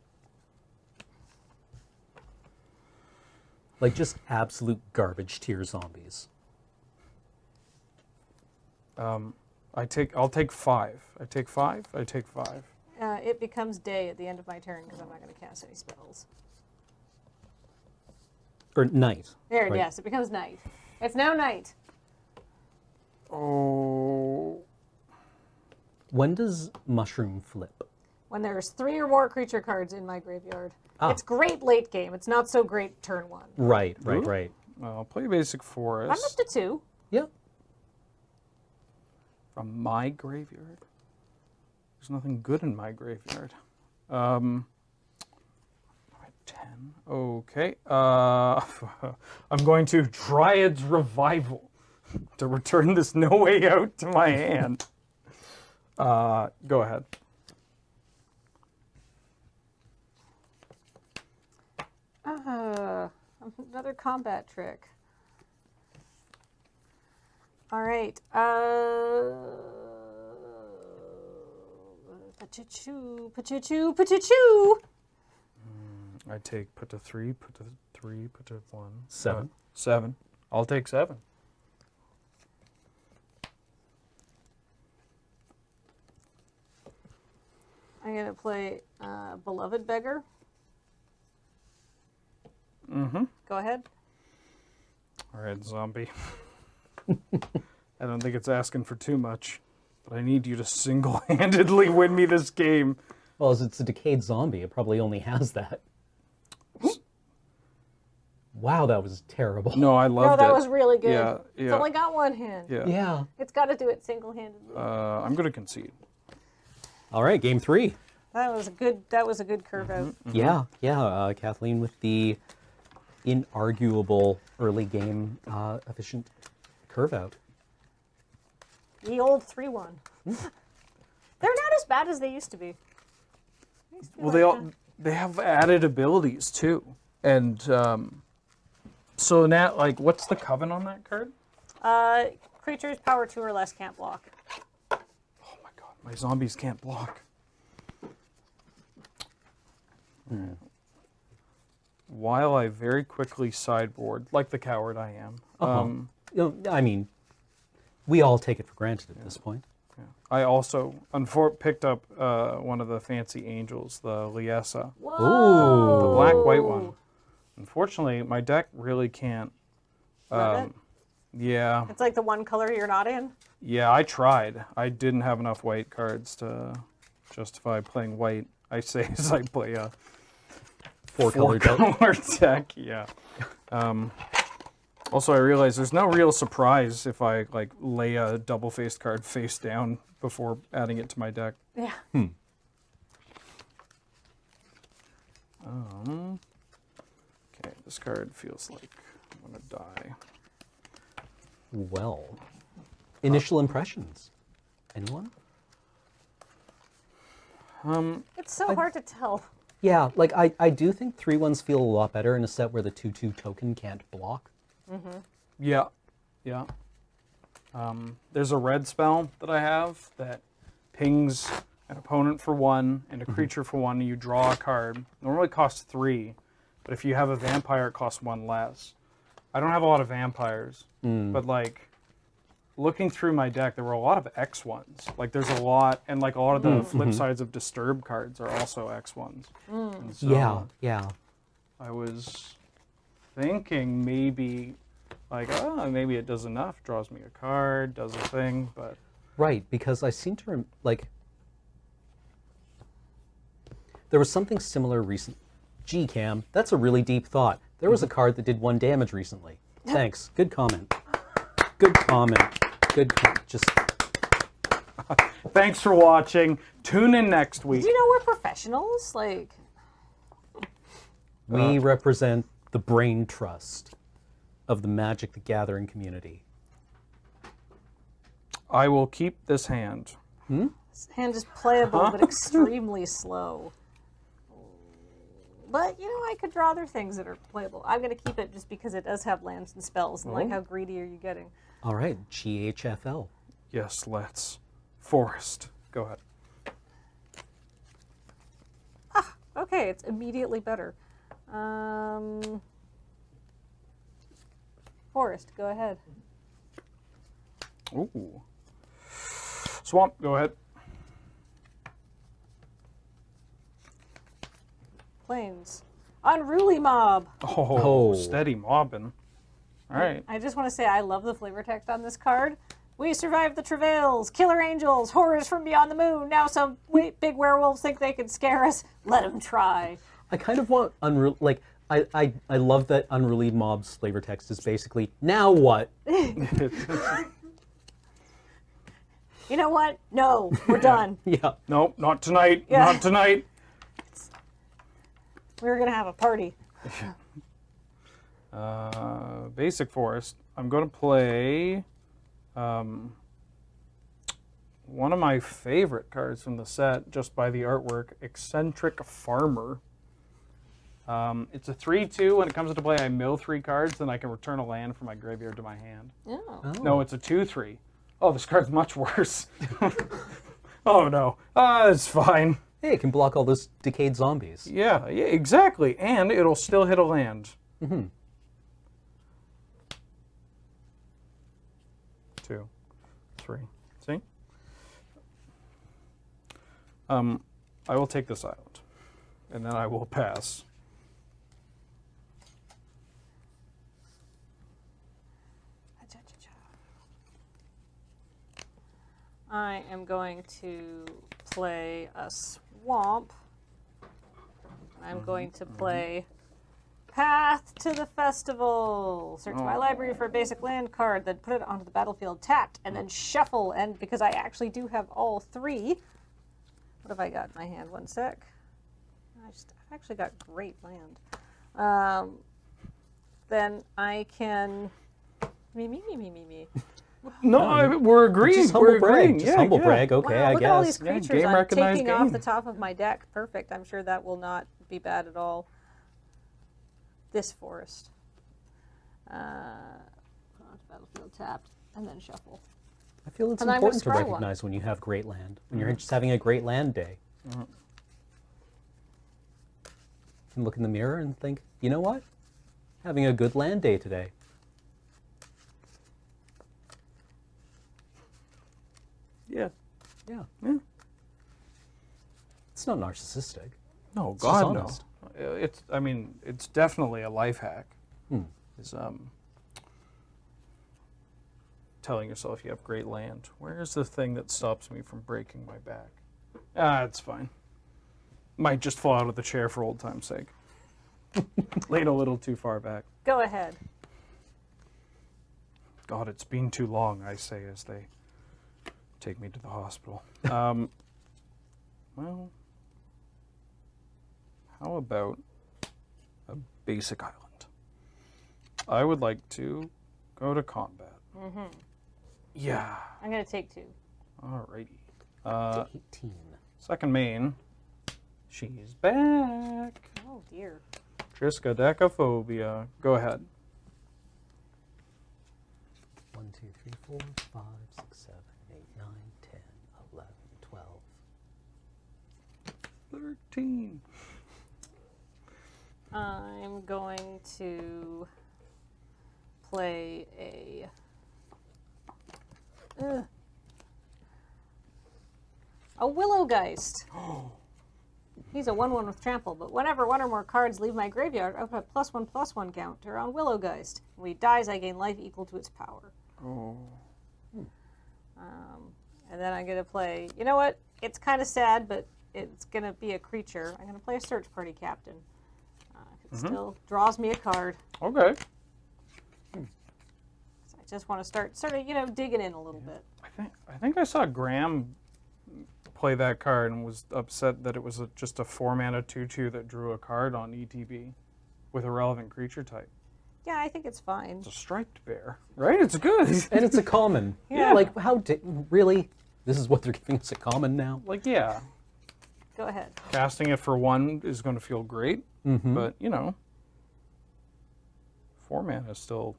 Like just absolute garbage tier zombies. I'll take 5. I take 5. I take 5. it becomes day at the end of my turn because I'm not going to cast any spells. Or night. There, right? yes, it becomes night. It's now night. Oh. When does mushroom flip? When there's 3 or more creature cards in my graveyard. Ah. It's great late game. It's not so great turn 1. Right. Well, I'll play basic forest. I'm up to 2. Yeah. From my graveyard. There's nothing good in my graveyard. 10. Okay. I'm going to Dryad's Revival to return this No Way Out to my hand. Go ahead. Another combat trick. All right. Pachoo. I take put a 3, put a 3, put a 1. 7. 7. I'll take 7. I'm going to play Beloved Beggar. Mm-hmm. Go ahead. All right, zombie. I don't think it's asking for too much, but I need you to single-handedly win me this game. Well, as it's a decayed zombie, it probably only has that. Wow, that was terrible. No, I loved No, that it. was really good. Yeah, It's yeah. only got 1 hand. Yeah. Yeah. It's got to do it single-handedly. I'm going to concede. All right, game 3. That was a good curve out. Yeah. Kathleen with the inarguable early game efficient curve out. The old 3-1. They're not as bad as they used to be. Well, they have added abilities too, and so now, like, what's the coven on that card? Creatures power 2 or less can't block. Oh my god, my zombies can't block. While I very quickly sideboard, like the coward I am. I mean, we all take it for granted at this point. I also picked up one of the fancy angels, the Liesa. Whoa! The black-white one. Unfortunately, my deck really can't. Run it? Yeah. It's like the one color you're not in. Yeah, I tried. I didn't have enough white cards to justify playing white. I say as I play a Four-color deck. Yeah. Also, I realize there's no real surprise if I like lay a double-faced card face down before adding it to my deck. Yeah. Okay, this card feels like I'm gonna die. Well, initial impressions. Anyone? It's so hard to tell. Yeah, like I do think 3/1s feel a lot better in a set where the 2/2 token can't block. Yeah, yeah. There's a red spell that I have that pings an opponent for 1 and a creature for 1, and you draw a card. Normally costs 3, but if you have a vampire, it costs 1 less. I don't have a lot of vampires, but like looking through my deck, there were a lot of X1s. Like there's a lot, and like a lot of the flip sides of Disturb cards are also X1s. And so Yeah. I was thinking maybe like, oh, maybe it does enough, draws me a card, does a thing, but Right, because I seem to there was something similar recent. Gee, Cam, that's a really deep thought. There was a card that did 1 damage recently. Thanks. Good comment. Good comment. Just thanks for watching. Tune in next week. Did you know we're professionals? Like, we represent the brain trust of the Magic the Gathering community. I will keep this hand. this hand is playable, but extremely slow. But, you know, I could draw other things that are playable. I'm going to keep it just because it does have lands and spells, and like, how greedy are you getting? All right, GHFL. Yes, let's. Forest. Go ahead. Ah, okay, it's immediately better. Forest, go ahead. Ooh. Swamp, go ahead. Plains. Unruly Mob. Oh, steady mobbing. All right. I just want to say I love the flavor text on this card. We survived the travails, killer angels, horrors from beyond the moon. Now some big werewolves think they can scare us. Let them try. I kind of want I love that Unruly Mob's flavor text is basically, now what? You know what? No, we're done. Yeah. Nope, not tonight. Yeah. Not tonight. We were going to have a party. Basic Forest. I'm going to play one of my favorite cards from the set, just by the artwork, Eccentric Farmer. It's a 3/2. When it comes into play, I mill 3 cards, then I can return a land from my graveyard to my hand. Oh. No, it's a 2/3. Oh, this card's much worse. Oh, no. It's fine. Hey, it can block all those decayed zombies. Yeah, exactly. And it'll still hit a land. 2, 3. See? I will take this island, and then I will pass. I am going to play a swamp. I'm going to play Path to the Festival. Search my library for a basic land card, then put it onto the battlefield tapped, and then shuffle. And because I actually do have all 3, what have I got in my hand? One sec. I've actually got great land. Then I can me. No, we're agreeing. Just humble We're brag. agreeing. Just humble brag. Okay, Wow, I look guess. at all these creatures game I'm recognized taking off game. the top of my deck. Perfect. I'm sure that will not wouldn't be bad at all. This forest. Put onto battlefield tapped, and then shuffle. I feel it's And I'm gonna important to scry recognize when you have great land, when you're just having a great land day. You can look in the mirror and think, you know what? Having a good land day today. Yeah. Yeah. Yeah. It's not narcissistic. No, It's God, just no. honest. It's. I mean, it's definitely a life hack. Is telling yourself you have great land. Where's the thing that stops me from breaking my back? Ah, it's fine. Might just fall out of the chair for old time's sake. Lean a little too far back. Go ahead. God, it's been too long, I say as they take me to the hospital. Well, how about a basic island? I would like to go to combat. Mm-hmm. Yeah. I'm going to take 2. Alrighty. 18. Second main. She's back. Oh, dear. Triskaidekaphobia. Go ahead. 1, 2, 3, 4, 5, 6, 7, 8, 9, 10, 11, 12. 13. I'm going to play a Willow Geist. He's a 1/1 with trample, but whenever 1 or more cards leave my graveyard, I put a +1/+1 counter on Willow Geist. When he dies, I gain life equal to its power. Oh. And then I'm going to play, you know what? It's kind of sad, but it's going to be a creature. I'm going to play a Search Party Captain. It still draws me a card. Okay. So I just want to start sort of, digging in a little bit. I think I saw Graham play that card and was upset that it was just a 4-mana 2/2 that drew a card on ETB with a relevant creature type. Yeah, I think it's fine. It's a striped bear, right? It's good. And it's a common. Yeah. Like, really? This is what they're giving us a common now? Like, yeah. Go ahead. Casting it for 1 is going to feel great, but, 4 mana still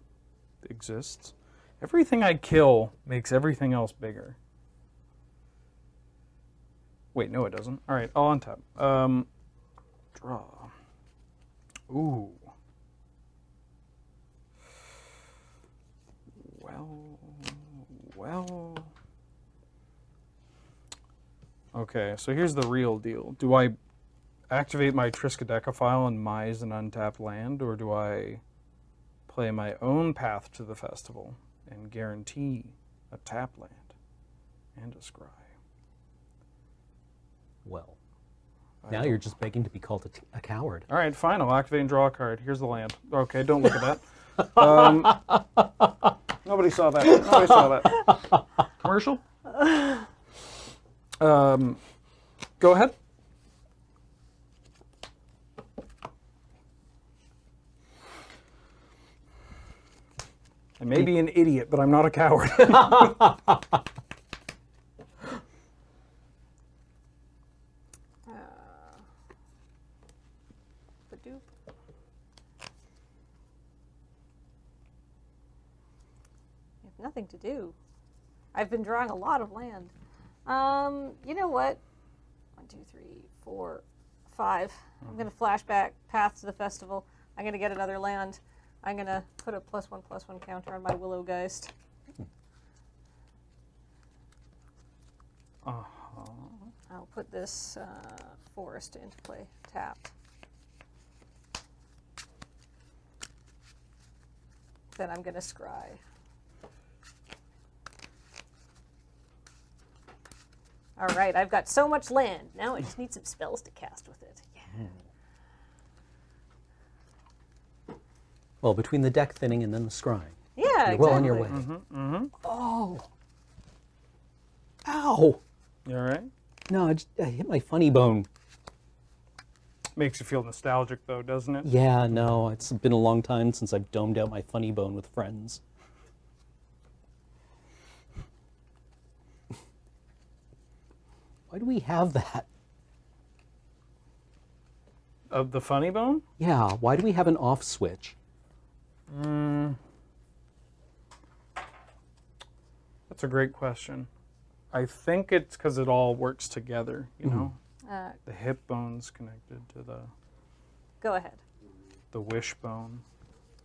exists. Everything I kill makes everything else bigger. Wait, no, it doesn't. All right, I'll untap. Draw. Ooh. Well. Okay, so here's the real deal. Do I activate my Triskaidekaphile and Mize an untapped land, or do I play my own Path to the Festival and guarantee a tap land and a scry? Well, now you're just begging to be called a coward. All right, fine. I'll activate and draw a card. Here's the land. Okay, don't look at that. Nobody saw that. Nobody saw that. Commercial? Go ahead. I may be an idiot, but I'm not a coward. Nothing to do. I've been drawing a lot of land. You know what? 1, 2, 3, 4, 5. I'm going to flashback Path to the Festival. I'm going to get another land. I'm going to put a +1/+1 counter on my Willow Geist. I'll put this forest into play, tapped. Then I'm going to scry. All right, I've got so much land. Now I just need some spells to cast with it. Yeah. Well, between the deck thinning and then the scrying. Yeah, you're well on your way. Oh. Ow. You all right? No, I hit my funny bone. Makes you feel nostalgic, though, doesn't it? Yeah, no, it's been a long time since I've domed out my funny bone with friends. Why do we have that? Of the funny bone? Yeah. Why do we have an off switch? That's a great question. I think it's because it all works together, you know? The hip bone's connected to Go ahead. the wishbone.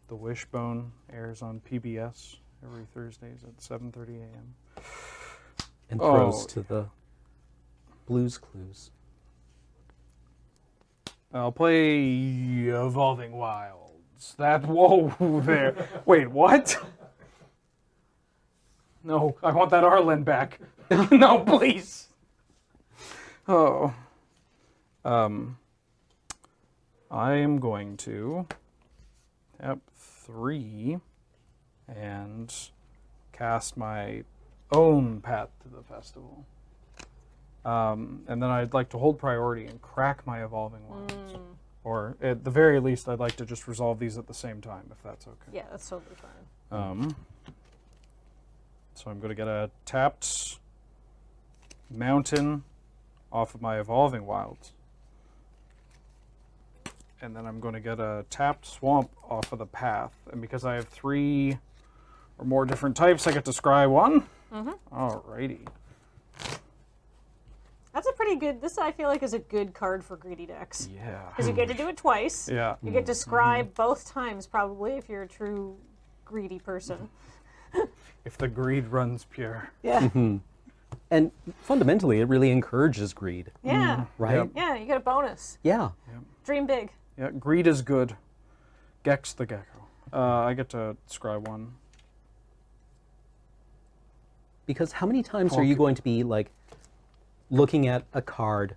The wishbone airs on PBS every Thursdays at 7:30 a.m. And throws to the Blues Clues. I'll play Evolving Wilds. Whoa there. Wait, what? No, I want that Arlen back. No, please. Oh. I am going to tap 3 and cast my own Path to the Festival. And then I'd like to hold priority and crack my Evolving Wilds. Or at the very least, I'd like to just resolve these at the same time, if that's okay. Yeah, that's totally fine. So I'm going to get a tapped mountain off of my Evolving Wilds. And then I'm going to get a tapped swamp off of the path. And because I have 3 or more different types, I get to scry 1. Alrighty. That's a pretty good, this I feel like is a good card for greedy decks. Yeah. Because you get to do it twice. Yeah. You get to scry both times probably if you're a true greedy person. If the greed runs pure. Yeah. And fundamentally, it really encourages greed. Yeah. Right? Yep. Yeah, you get a bonus. Yeah. Dream big. Yeah, greed is good. Gex the Gecko. I get to scry 1. Because how many times are you going to be like looking at a card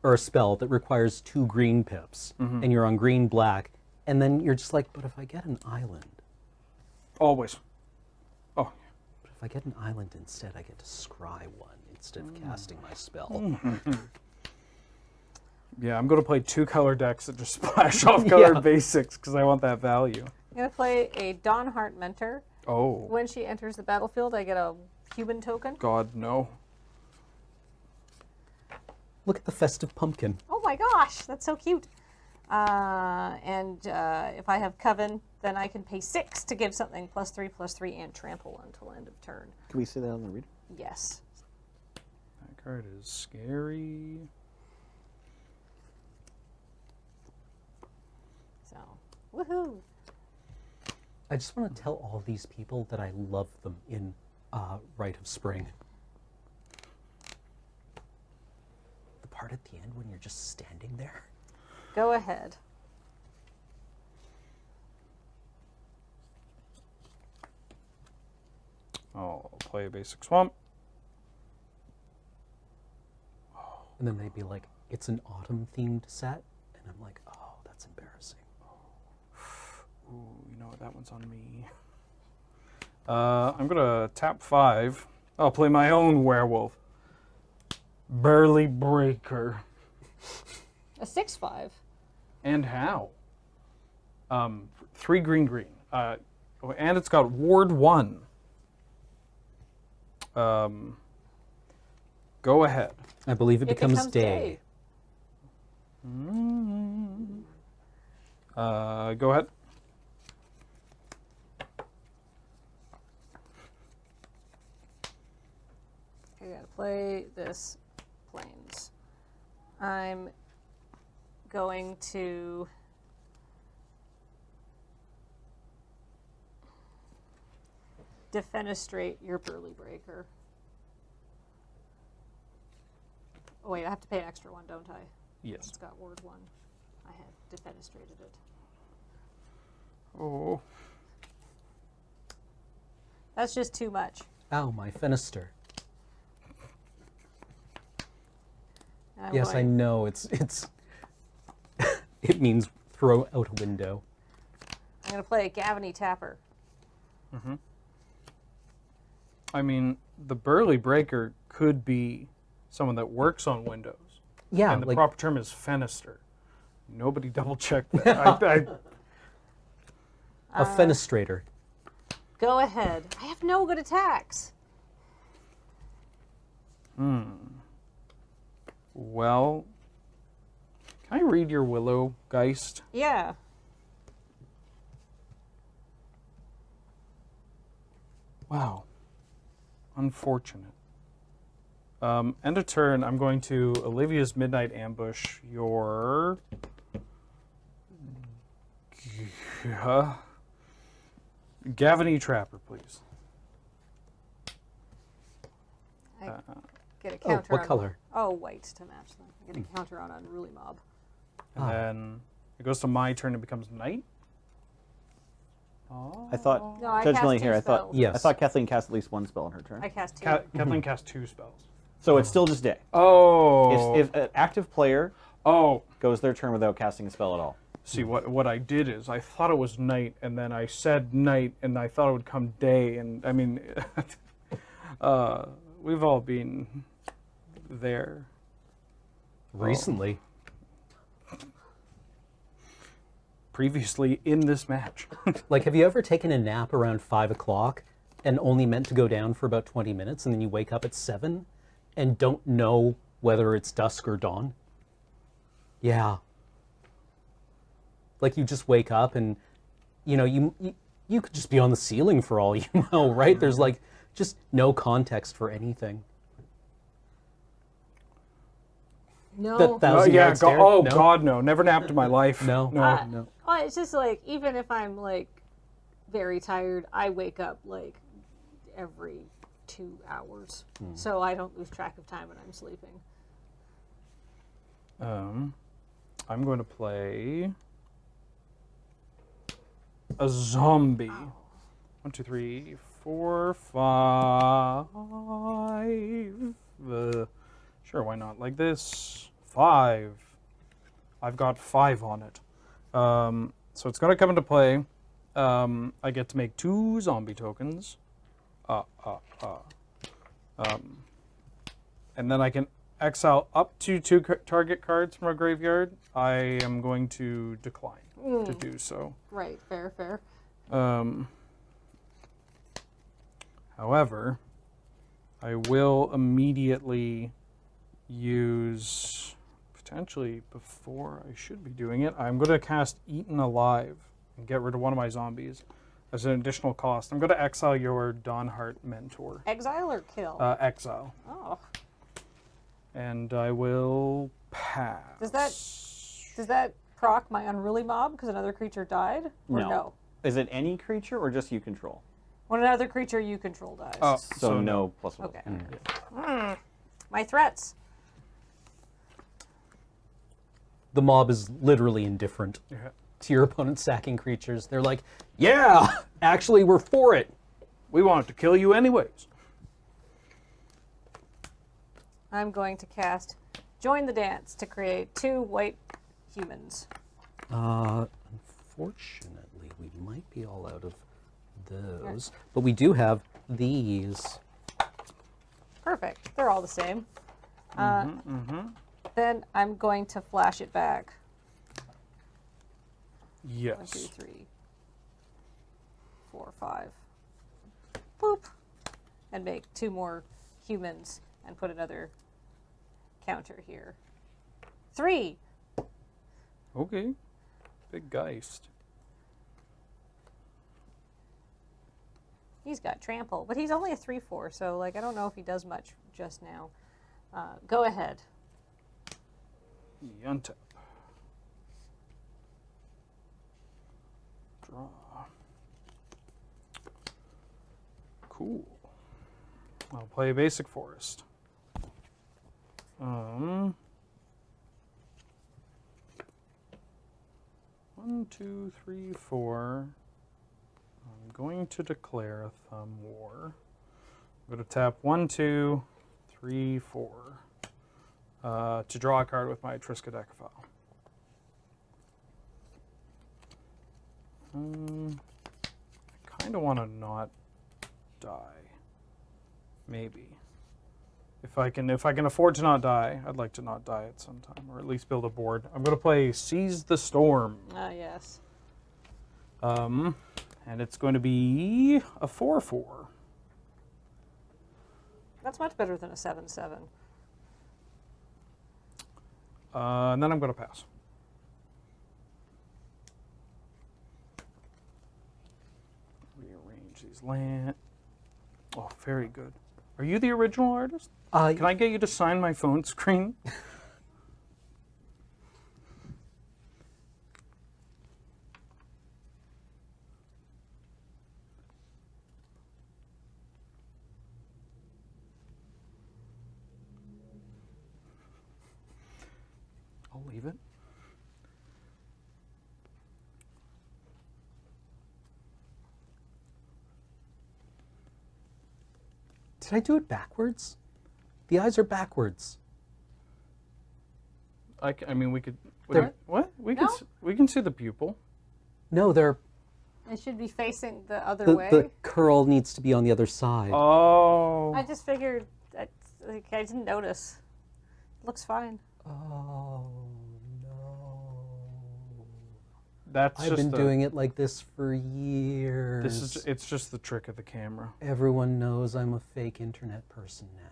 or a spell that requires 2 green pips and you're on green black, and then you're just like, but if I get an island, Always. Oh. but if I get an island instead, I get to scry 1 instead of casting my spell. Yeah, I'm going to play 2 color decks that just splash off colored basics because I want that value. I'm going to play a Dawnheart Mentor. Oh. When she enters the battlefield, I get a human token. God, no. Look at the festive pumpkin. Oh my gosh, that's so cute. And if I have Coven, then I can pay 6 to give something +3/+3 and trample until end of turn. Can we see that on the reader? Yes. That card is scary. So, woohoo. I just want to tell all these people that I love them in Rite of Spring. The part at the end when you're just standing there. Go ahead. I'll play a basic swamp. And then they'd be like, it's an autumn-themed set. And I'm like, oh, that's embarrassing. Ooh, you know what? That one's on me. I'm going to tap 5. I'll play my own werewolf. Burly Breaker. A 6/5. And how? 3 green. And it's got Ward 1. Go ahead. I believe it becomes day. Go ahead. I gotta play this Plains. I'm going to defenestrate your Burly Breaker. Oh wait, I have to pay an extra 1, don't I? Yes. It's got Ward 1. I had defenestrated it. Oh. That's just too much. Ow, my fenister. I'm Yes, I going- know. It's it means throw out a window. I'm going to play a Gavony Tapper. I mean, the Burly Breaker could be someone that works on Windows. Yeah, And the like- proper term is fenister. Nobody double checked that. A fenestrator. Go ahead. I have no good attacks. Well, Can I read your Willow Geist? Yeah. Wow. Unfortunate. End of turn, I'm going to Olivia's Midnight Ambush your... Gavony Trapper, please. I get a counter what on... color? Oh, white to match them. I get a counter on Unruly Mob. And then it goes to my turn and becomes night. I thought, No, I Judge cast Millie two here, I spells. thought Kathleen cast at least one spell in her turn. I cast two. Kathleen cast 2 spells. So it's still just day. Oh. If an active player Oh. goes their turn without casting a spell at all. See, what I did is I thought it was night, and then I said night, and I thought it would come day, and I mean, we've all been there. Recently. Previously in this match. Like, have you ever taken a nap around 5 o'clock and only meant to go down for about 20 minutes, and then you wake up at 7 and don't know whether it's dusk or dawn? Yeah. Like, you just wake up and, you know, you could just be on the ceiling for all you know, right? There's, like, just no context for anything. No. That thousand yeah, yard stare? no? No? No. Never napped in my life. No. No. Well, it's just like, even if I'm like very tired, I wake up like every 2 hours. So I don't lose track of time when I'm sleeping. I'm going to play a zombie. 1, 2, 3, 4, 5. Sure, why not? Like this. 5. I've got 5 on it. So it's going to come into play. I get to make 2 zombie tokens. And then I can exile up to 2 target cards from a graveyard. I am going to decline to do so. Right, fair. However, I will immediately use, potentially before I should be doing it, I'm going to cast Eaten Alive and get rid of one of my zombies as an additional cost. I'm going to exile your Dawnheart Mentor. Exile or kill? Exile. Oh. And I will pass. Does that proc my Unruly Mob because another creature died? Or no? Is it any creature or just you control? When another creature you control dies. So no plus 1. Okay. My threats. The mob is literally indifferent Yeah. to your opponent sacking creatures. They're like, yeah, actually, we're for it. We wanted to kill you anyways. I'm going to cast Join the Dance to create 2 white humans. Unfortunately, we might be all out of those. But we do have these. Perfect. They're all the same. Then I'm going to flash it back. Yes. 1, 2, 3, 4, 5. Boop. And make 2 more humans and put another counter here. 3. Okay. Big Geist. He's got trample, but he's only a 3/4, so like I don't know if he does much just now. Go ahead. Untap. Draw. Cool. I'll play Basic Forest. 1, 2, 3, 4. I'm going to declare a Thumb War. I'm going to tap 1, 2, 3, 4 to draw a card with my Triskaidekaphile. I kind of want to not die. Maybe. If I can afford to not die, I'd like to not die at some time, or at least build a board. I'm going to play Seize the Storm. Ah, yes. And it's going to be a 4/4. That's much better than a 7/7. And then I'm going to pass. these land. Oh, very good. Are you the original artist? Uh, Can I get you to sign my phone screen? I'll leave it. Did I do it backwards? The eyes are backwards. I mean, we could. They're- What? We No? we can see the pupil. No, they're It should be facing the other the, way. the curl needs to be on the other side. Oh. I just figured, I didn't notice. Looks fine. Oh no! That's I've just been the- doing it like this for years. It's just the trick of the camera. Everyone knows I'm a fake internet person now.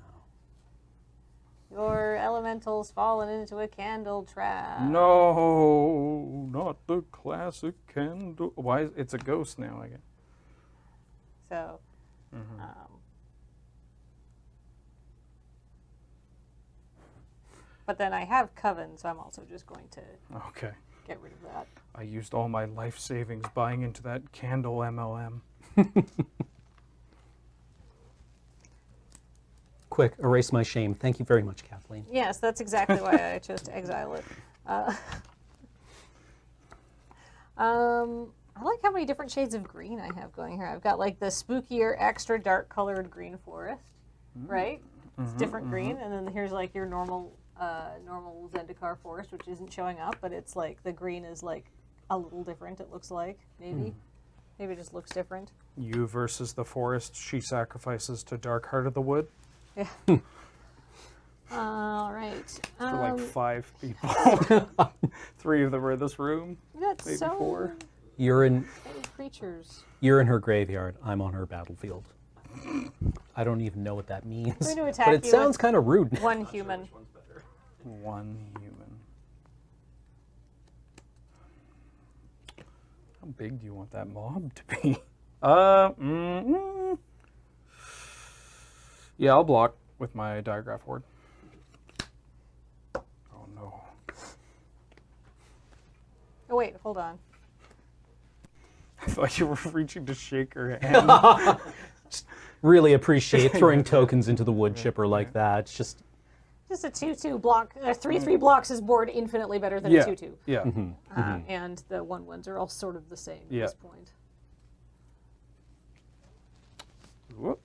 Your elemental's fallen into a candle trap. No, not the classic candle. Why? It's a ghost now, I guess. So, but then I have Coven, so I'm also just going to Okay. get rid of that. I used all my life savings buying into that candle MLM. Quick, erase my shame. Thank you very much, Kathleen. Yes, that's exactly why I chose to exile it. I like how many different shades of green I have going here. I've got like the spookier, extra dark colored green forest, right? It's different green, and then here's like your normal Zendikar forest, which isn't showing up, but it's like the green is like a little different. It looks like maybe it just looks different. You versus the forest she sacrifices to Dark Heart of the Wood. Yeah. All right. For like 5 people. 3 of them are in this room. That's maybe so 4. You're in many creatures. you're in her graveyard. I'm on her battlefield. I don't even know what that means. I'm going to attack But it you sounds with kind of rude. One human. 1 human. How big do you want that mob to be? Yeah, I'll block with my diagraph horde. Oh no. Oh wait, hold on. I thought you were reaching to shake her hand. Really appreciate throwing tokens into the wood chipper like that. It's just Just a 2/2 block. 3/3 blocks is board infinitely better than Yeah, a 2/2. yeah. And the 1/1s are all sort of the same Yeah. at this point. Whoop.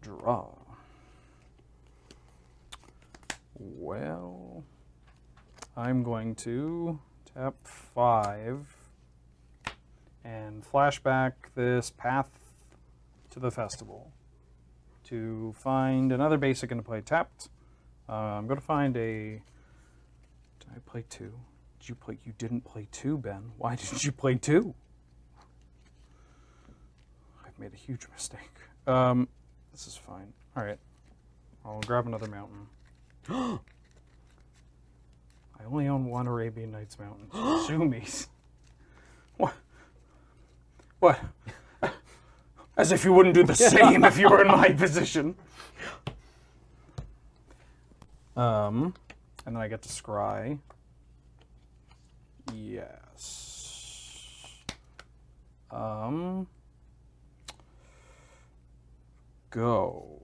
Draw. Well, I'm going to tap 5 and flashback this path to the festival to find another basic and to play tapped. I'm going to find a. Did I play 2? Did you play? You didn't play 2, Ben. Why didn't you play 2? I've made a huge mistake. This is fine. All right, I'll grab another mountain. I only own 1 Arabian Nights mountain. Sue me. What? What? As if you wouldn't do the same if you were in my position. And then I get to scry. Yes. Go.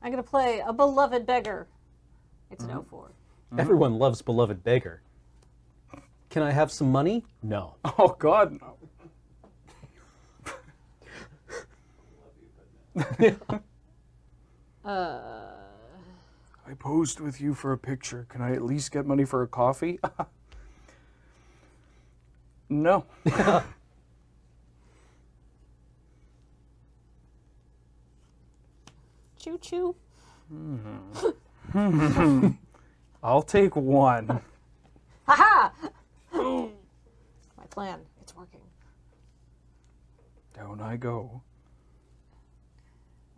I'm going to play a beloved beggar. It's an 0/4. everyone loves beloved beggar. Can I have some money? No. Oh God, no. I posed with you for a picture. Can I at least get money for a coffee? No. Choo choo. I'll take 1. Haha! My plan. It's working. Down I go.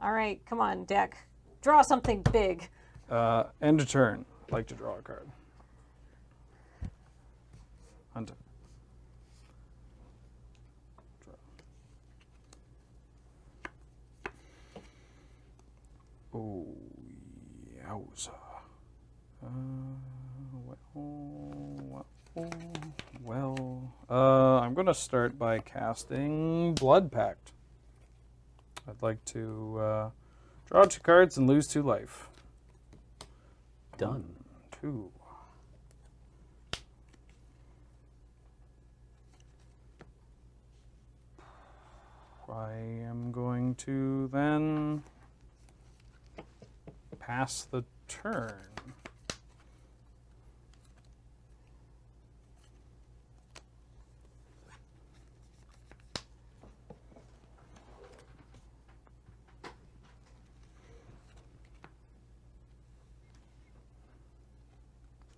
All right, come on, deck. Draw something big. End of turn. I'd like to draw a card. Hunt. Oh, yowza. I'm going to start by casting Blood Pact. I'd like to draw 2 cards and lose 2 life. Done. 2. I am going to then pass the turn.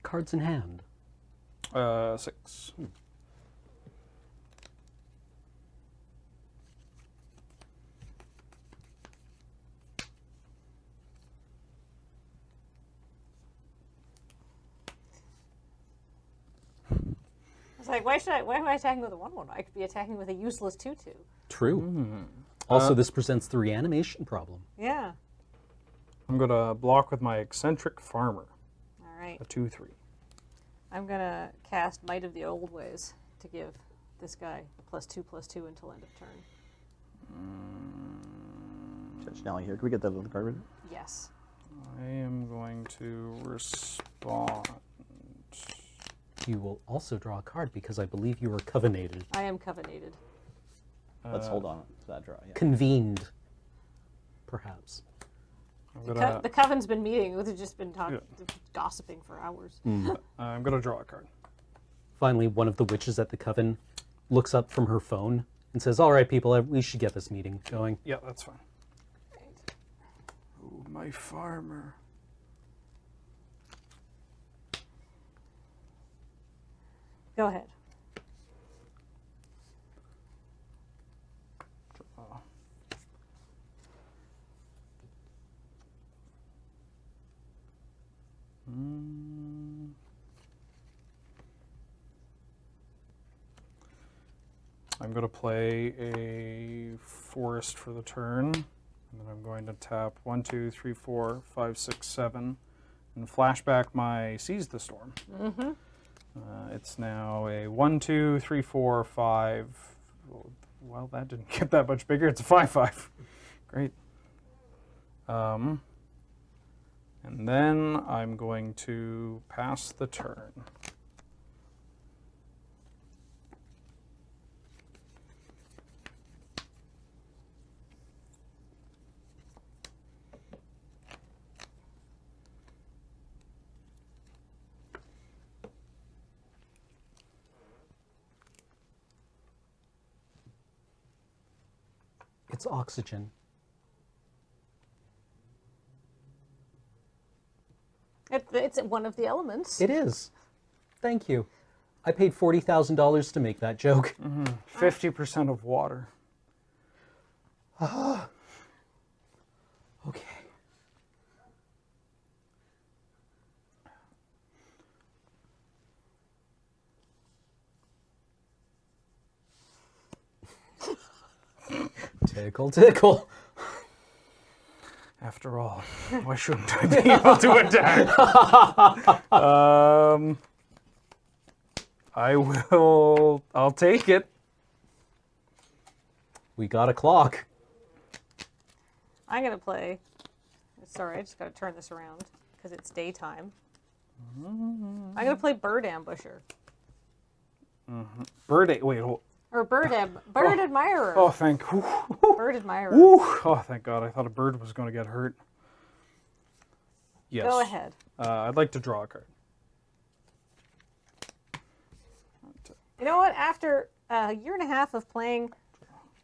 Cards in hand. 6. I was like, why am I attacking with a 1/1? I could be attacking with a useless 2/2. True. Also, this presents the reanimation problem. Yeah. I'm going to block with my Eccentric Farmer. All right. A 2/3. I'm gonna cast Might of the Old Ways to give this guy +2/+2 until end of turn. Judge Nelly here. Can we get that little card ready? Yes. I am going to respond. You will also draw a card because I believe you are covenated. I am covenated. Let's hold on to that draw. Yeah. Convened, perhaps. The coven's been meeting. They've just been gossiping for hours. I'm going to draw a card. Finally, one of the witches at the coven looks up from her phone and says, "All right, people, we should get this meeting going." Yeah, that's fine. Oh, my farmer. Go ahead. I'm going to play a forest for the turn, and then I'm going to tap 1, 2, 3, 4, 5, 6, 7, and flashback my Seize the Storm. Mm-hmm. It's now a 1, 2, 3, 4, 5. Well, that didn't get that much bigger. It's a 5/5. Great. And then I'm going to pass the turn. It's oxygen. It's one of the elements. It is. Thank you. I paid $40,000 to make that joke. 50% of water. Okay. Tickle, tickle. After all, why shouldn't I be able to attack? I'll take it. We got a clock. I'm going to play. Sorry, I just got to turn this around because it's daytime. I'm going to play Bird Ambusher. Wait, hold. Or Bird Admirer. Oh, thank. Bird Admirer. Oh, thank God! I thought a bird was going to get hurt. Yes. Go ahead. I'd like to draw a card. You know what? After a year and a half of playing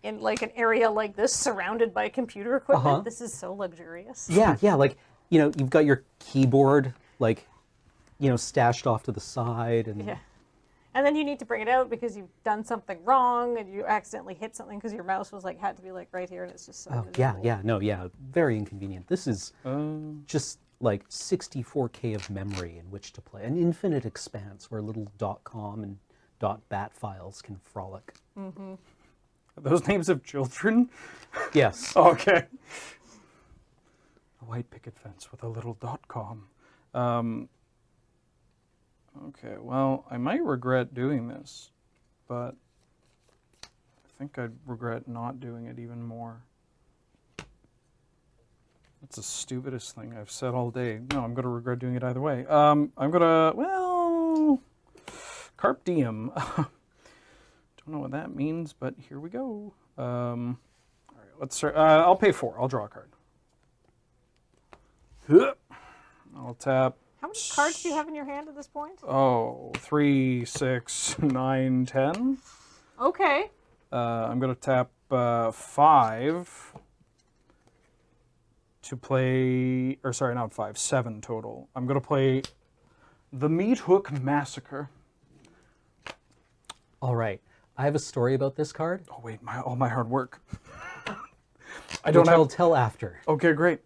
in like an area like this, surrounded by computer equipment, this is so luxurious. Yeah, like, you've got your keyboard, like, stashed off to the side, and And then you need to bring it out because you've done something wrong and you accidentally hit something because your mouse was had to be right here, and it's just so Oh, very inconvenient. This is just like 64K of memory in which to play. An infinite expanse where little .com and .bat files can frolic. Mm-hmm. Are those names of children? Yes. Okay. A white picket fence with a little .com. Okay, well, I might regret doing this, but I think I'd regret not doing it even more. That's the stupidest thing I've said all day. No, I'm going to regret doing it either way. I'm going to, well, carpe diem. Don't know what that means, but here we go. All right, let's start. I'll pay 4. I'll draw a card. I'll tap. How many cards do you have in your hand at this point? Oh, 3, 6, 9, 10. Okay. I'm going to tap 5 to play, or sorry, not 5, 7 total. I'm going to play the Meat Hook Massacre. All right. I have a story about this card. Oh, wait, all my hard work. I'll tell after. Okay, great.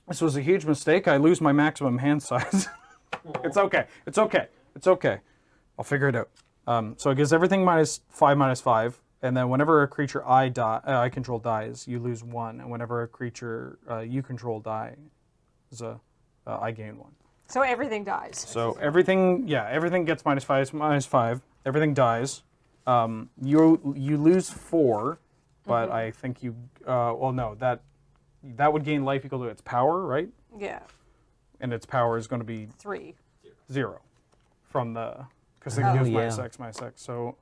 This was a huge mistake. I lose my maximum hand size. It's okay. It's okay. It's okay. I'll figure it out. So it gives everything -5, and then whenever a creature I control dies, you lose 1, and whenever a creature you control dies, I gain 1. So everything dies. So everything gets -5. Everything dies. You lose 4, but I think you well no that would gain life equal to its power, right? Yeah. And its power is going to be 3. 0 from the because it gives -X. So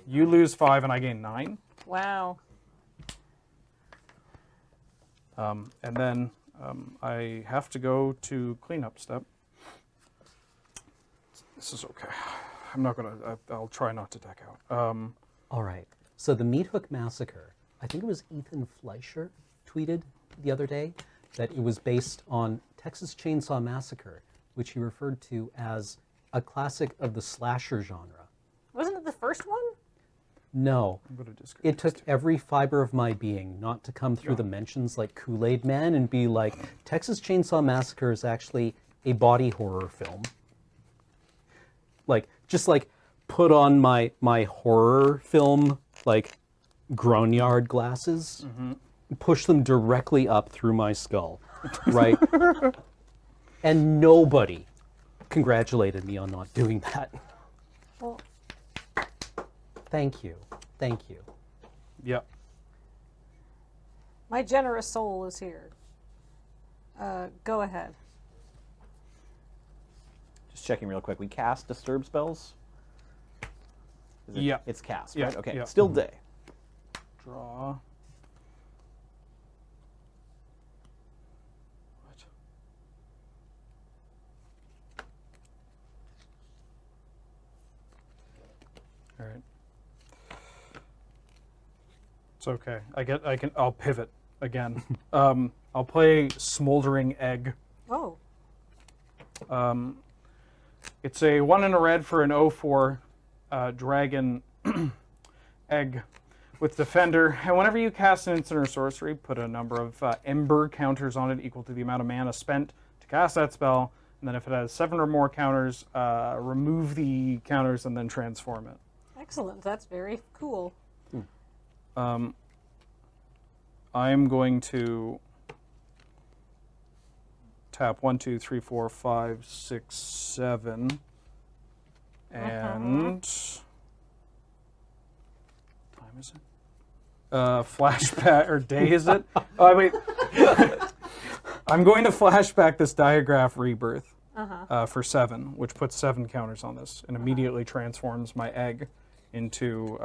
you lose 5 and I gain 9. Wow. And then I have to go to cleanup step. This is okay. I'm not gonna. I'll try not to deck out. All right. So the Meat Hook Massacre. I think it was Ethan Fleischer tweeted the other day that it was based on Texas Chainsaw Massacre, which he referred to as a classic of the slasher genre. Wasn't it the first one? No. It took every fiber of my being not to come through the mentions like Kool-Aid Man and be like, Texas Chainsaw Massacre is actually a body horror film. Just put on my horror film, grown-yard glasses, push them directly up through my skull, right? And nobody congratulated me on not doing that. Well, thank you. Thank you. Yep. My generous soul is here. Go ahead. Just checking real quick. We cast disturb spells? Yeah. It's cast, Yeah, right? Okay. yeah. Still day. Draw. All right. It's okay. I'll pivot again. I'll play Smoldering Egg. Oh. It's a 1 and a red for an 0/4 dragon egg with Defender. And whenever you cast an instant or sorcery, put a number of Ember counters on it equal to the amount of mana spent to cast that spell. And then if it has 7 or more counters, remove the counters and then transform it. Excellent. That's very cool. I'm going to tap 1, 2, 3, 4, 5, 6, 7, and time is it? Flashback or day is it? Oh wait. I'm going to flashback this Diagraph Rebirth for 7, which puts 7 counters on this, and immediately transforms my egg into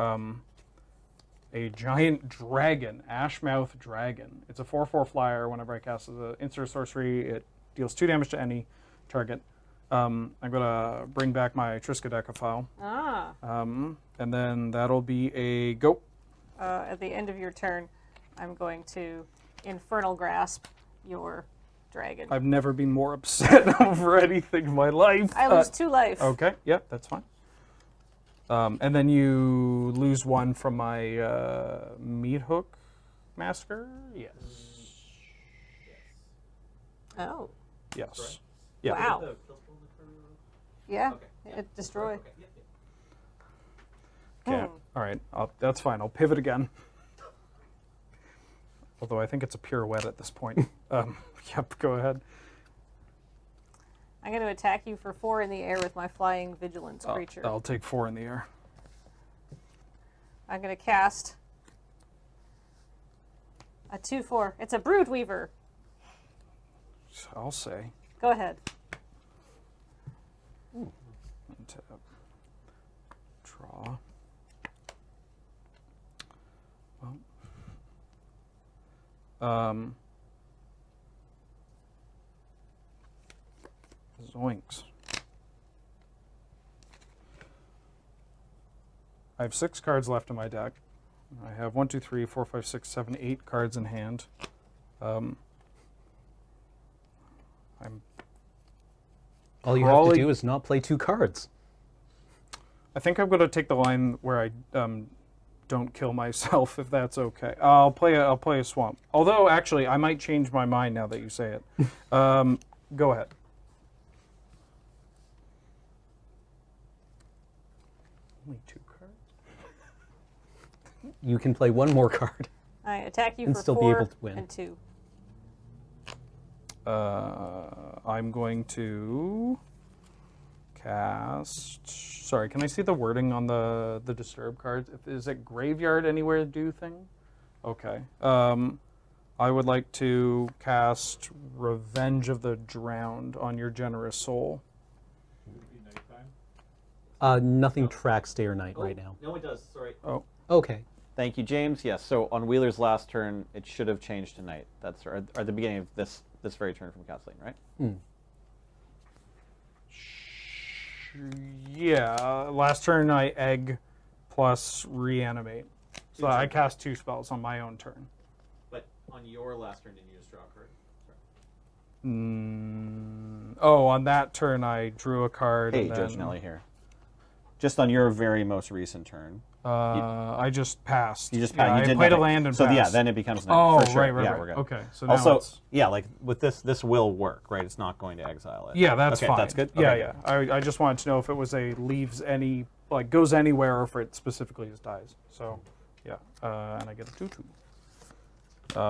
a giant dragon, Ashmouth Dragon. It's a 4/4 flyer. Whenever I cast the instant sorcery, it deals 2 damage to any target. I'm gonna bring back my Triskaideka and then that'll be a go. At the end of your turn, I'm going to Infernal Grasp your dragon. I've never been more upset over anything in my life. I lose 2 life. Okay, yeah, that's fine. And then you lose 1 from my meat hook massacre. Yes. Oh. Yes. Yeah. Wow. Yeah. It destroy. Okay. All right. That's fine. I'll pivot again. Although I think it's a pirouette at this point. Yep. Go ahead. I'm going to attack you for 4 in the air with my flying vigilance creature. I'll take 4 in the air. I'm going to cast a 2/4. It's a Brood Weaver. I'll say. Go ahead. Tap. Draw. Well. Zoinks. I have 6 cards left in my deck. I have 1, 2, 3, 4, 5, 6, 7, 8 cards in hand. I'm All you have to do is not play 2 cards. I think I'm going to take the line where I don't kill myself, if that's okay. I'll play a swamp. Although, actually, I might change my mind now that you say it. Go ahead. Only 2 cards. You can play 1 more card. I attack you and for still 4 be able to win. and 2. I'm going to cast. Sorry, can I see the wording on the disturb cards? Is it graveyard anywhere do thing? Okay. I would like to cast Revenge of the Drowned on your generous soul. Nothing tracks day or night right now. No, it does. Sorry. Oh. Okay. Thank you, James. Yes. So on Wheeler's last turn, it should have changed to night. That's or at the beginning of this very turn from Kathleen, right? Yeah. Last turn I egg plus reanimate. So I cast 2 spells on my own turn. But on your last turn, didn't you just draw a card? On that turn I drew a card. Hey, and then, Judge Nelly here. Just on your very most recent turn. I just passed. You just passed. I played a land and so passed. yeah, then it becomes night. Oh, for sure. right. Yeah, we're good. Okay, so now also, it's... yeah, like with this will work, right? It's not going to exile it. Yeah, that's okay, fine. That's good. Yeah, Okay. yeah. I just wanted to know if it was a leaves any, like goes anywhere, or if it specifically just dies. So, yeah, and I get a 2/2.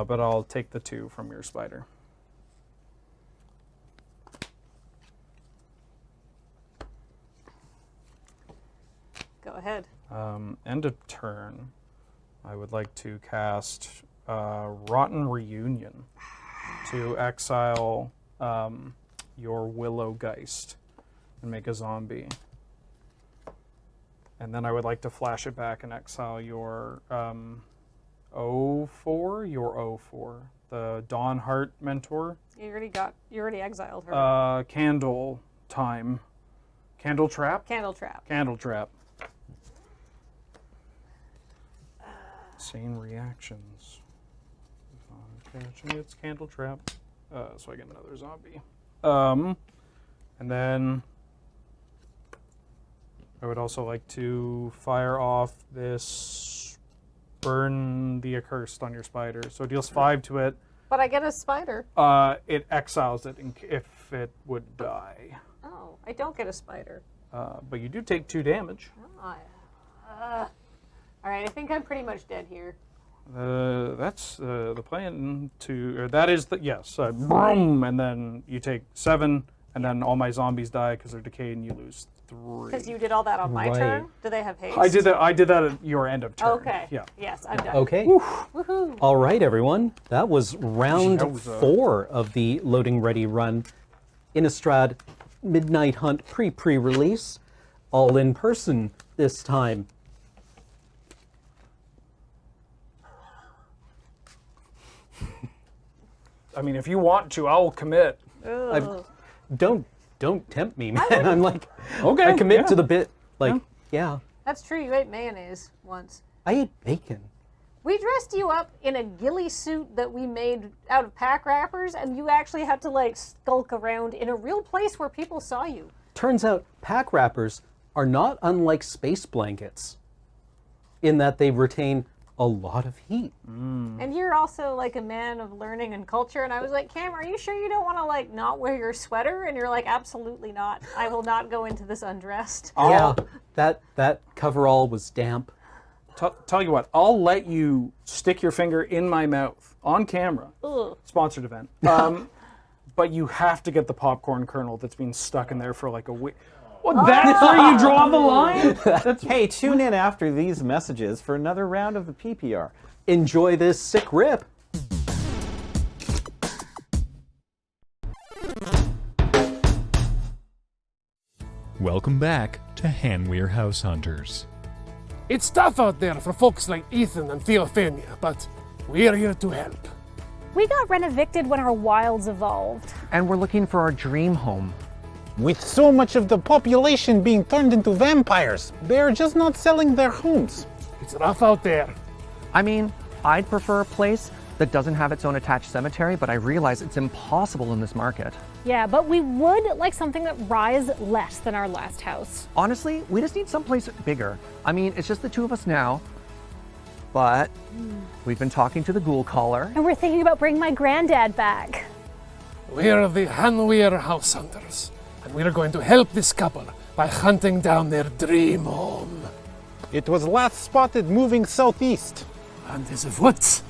But I'll take the 2 from your spider. Go ahead. End of turn, I would like to cast Rotten Reunion to exile your Willow Geist and make a zombie. And then I would like to flash it back and exile your 04, the Dawn Heart Mentor. You already exiled her. Candle Time. Candle Trap? Candle Trap. Candle Trap. Sane reactions. Catching its Candle Trap. So I get another zombie. And then I would also like to fire off this Burn the Accursed on your spider. So it deals 5 to it. But I get a spider. It exiles it if it would die. Oh, I don't get a spider. But you do take 2 damage. Oh, all right, I think I'm pretty much dead here. That's the plan to, or that is the, yes, boom, and then you take 7, and then all my zombies die because they're decayed and you lose 3. Because you did all that on my turn? Do they have haste? I did that at your end of turn. Okay. Yeah. Yes, I'm done. Okay. Woohoo. All right, everyone. That was round 4 of the Loading Ready run. Innistrad Midnight Hunt pre-release. All in person this time. I mean, if you want to, I'll commit. Don't tempt me, man. I'm like, okay, I commit to the bit. Like, yeah. That's true. You ate mayonnaise once. I ate bacon. We dressed you up in a ghillie suit that we made out of pack wrappers, and you actually had to like skulk around in a real place where people saw you. Turns out pack wrappers are not unlike space blankets in that they retain a lot of heat. And you're also like a man of learning and culture. And I was like, Cam, are you sure you don't want to like not wear your sweater? And you're like, absolutely not. I will not go into this undressed. Yeah, that coverall was damp. Tell you what, I'll let you stick your finger in my mouth on camera. Ugh. Sponsored event. But you have to get the popcorn kernel that's been stuck in there for like a week. Well, that's where you draw the line? Hey, tune in after these messages for another round of the PPR. Enjoy this sick rip. Welcome back to Hanweir House Hunters. It's tough out there for folks like Ethan and Theophania, but we're here to help. We got rent-evicted when our wilds evolved. And we're looking for our dream home. With so much of the population being turned into vampires, they're just not selling their homes. It's rough out there. I mean, I'd prefer a place that doesn't have its own attached cemetery, but I realize it's impossible in this market. Yeah, but we would like something that rise less than our last house. Honestly, we just need someplace bigger. I mean, it's just the two of us now, but we've been talking to the ghoul caller. And we're thinking about bringing my granddad back. We're the Hanweir House Hunters, and we're going to help this couple by hunting down their dream home. It was last spotted moving southeast. And is afoot.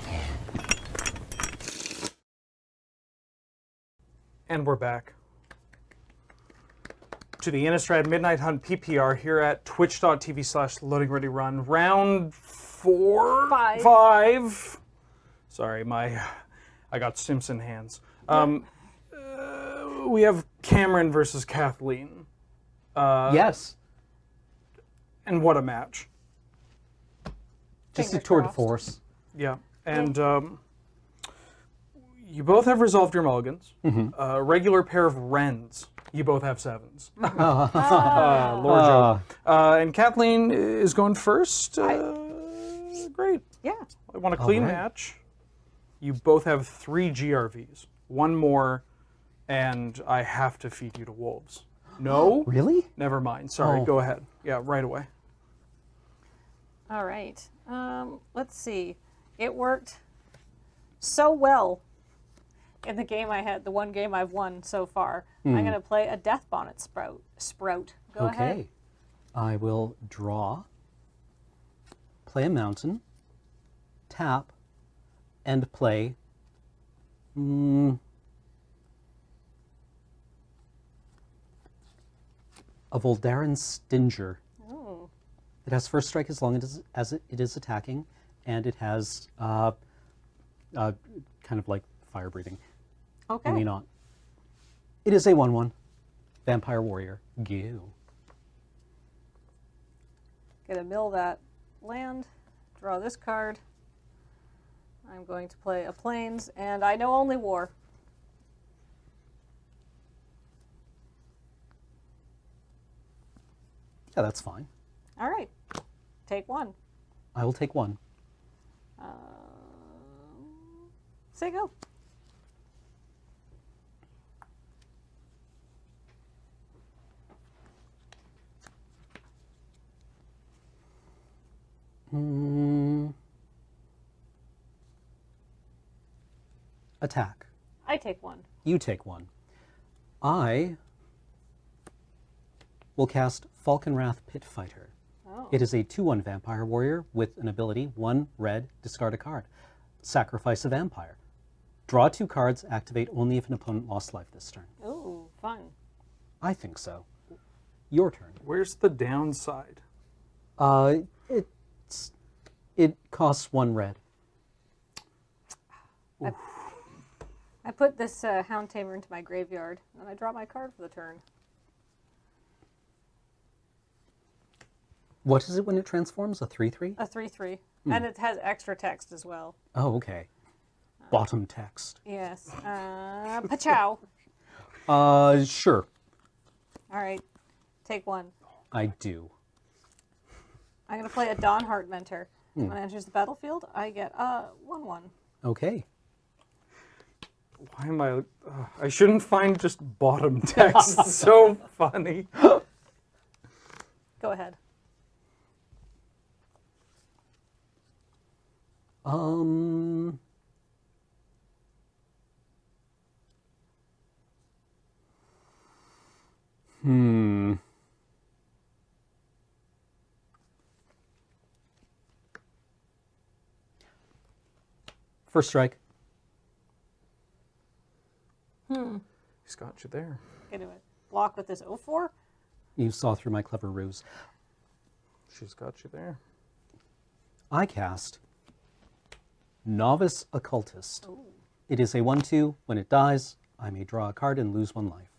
And we're back to the Innistrad Midnight Hunt PPR here at twitch.tv/loadingreadyrun. Round 4? 5. 5. Sorry, I got Simpson hands. We have Cameron versus Kathleen. Yes. And what a match. Just a tour de force. Yeah. And you both have resolved your mulligans. A regular pair of Wrens. You both have 7s. Lord Joe. And Kathleen is going first. Great. Yeah. I want a clean match. You both have 3 GRVs. One more, and I have to feed you to wolves. No? Really? Never mind. Sorry. Go ahead. Yeah, right away. All right. Let's see. It worked so well in the game I had, the one game I've won so far. I'm going to play a Death Bonnet Sprout. Go ahead. Okay. I will draw, play a mountain, tap, and play a Voldaran Stinger. Oh. It has first strike as long as it is attacking, and it has kind of like fire breathing. Okay. Only not. It is a 1/1 vampire warrior. Go. Gonna mill that land, draw this card. I'm going to play a plains, and I know only war. Yeah, that's fine. All right. Take 1. I will take 1. Say go. Attack. I take 1. You take 1. I will cast Falconwrath Pit Fighter. Oh. It is a 2/1 vampire warrior with an ability 1 red, discard a card. Sacrifice a vampire. Draw 2 cards, activate only if an opponent lost life this turn. Ooh, fun. I think so. Your turn. Where's the downside? It costs 1 red. I put this Hound Tamer into my graveyard, and I draw my card for the turn. What is it when it transforms? A 3/3? A 3/3. And it has extra text as well. Oh, okay. Bottom text. Yes. Pachow. Sure. All right. Take 1. I do. I'm going to play a Dawnheart Mentor. When it enters the battlefield, I get 1/1. Okay. Why am I... I shouldn't find just bottom text. It's so funny. Go ahead. First strike. He's got you there. Gonna block with this 04. You saw through my clever ruse. She's got you there. I cast Novice Occultist. It is a 1/2. When it dies, I may draw a card and lose 1 life.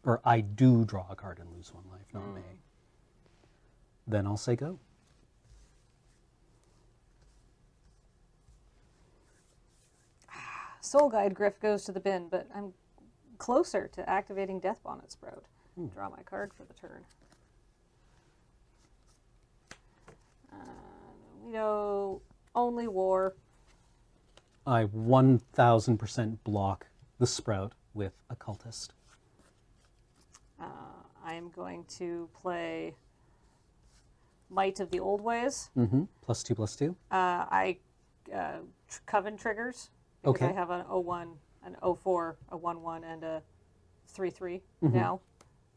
Or I do draw a card and lose 1 life, not may. Then I'll say go. Soul Guide Griff goes to the bin, but I'm closer to activating Death Bonnet Sprout. Draw my card for the turn. We know only war. I 1000% block the Sprout with Occultist. I am going to play Might of the Old Ways. +2/+2. I Coven triggers. Because Okay. I have an 01, an 04, a 1/1, and a 3/3 now.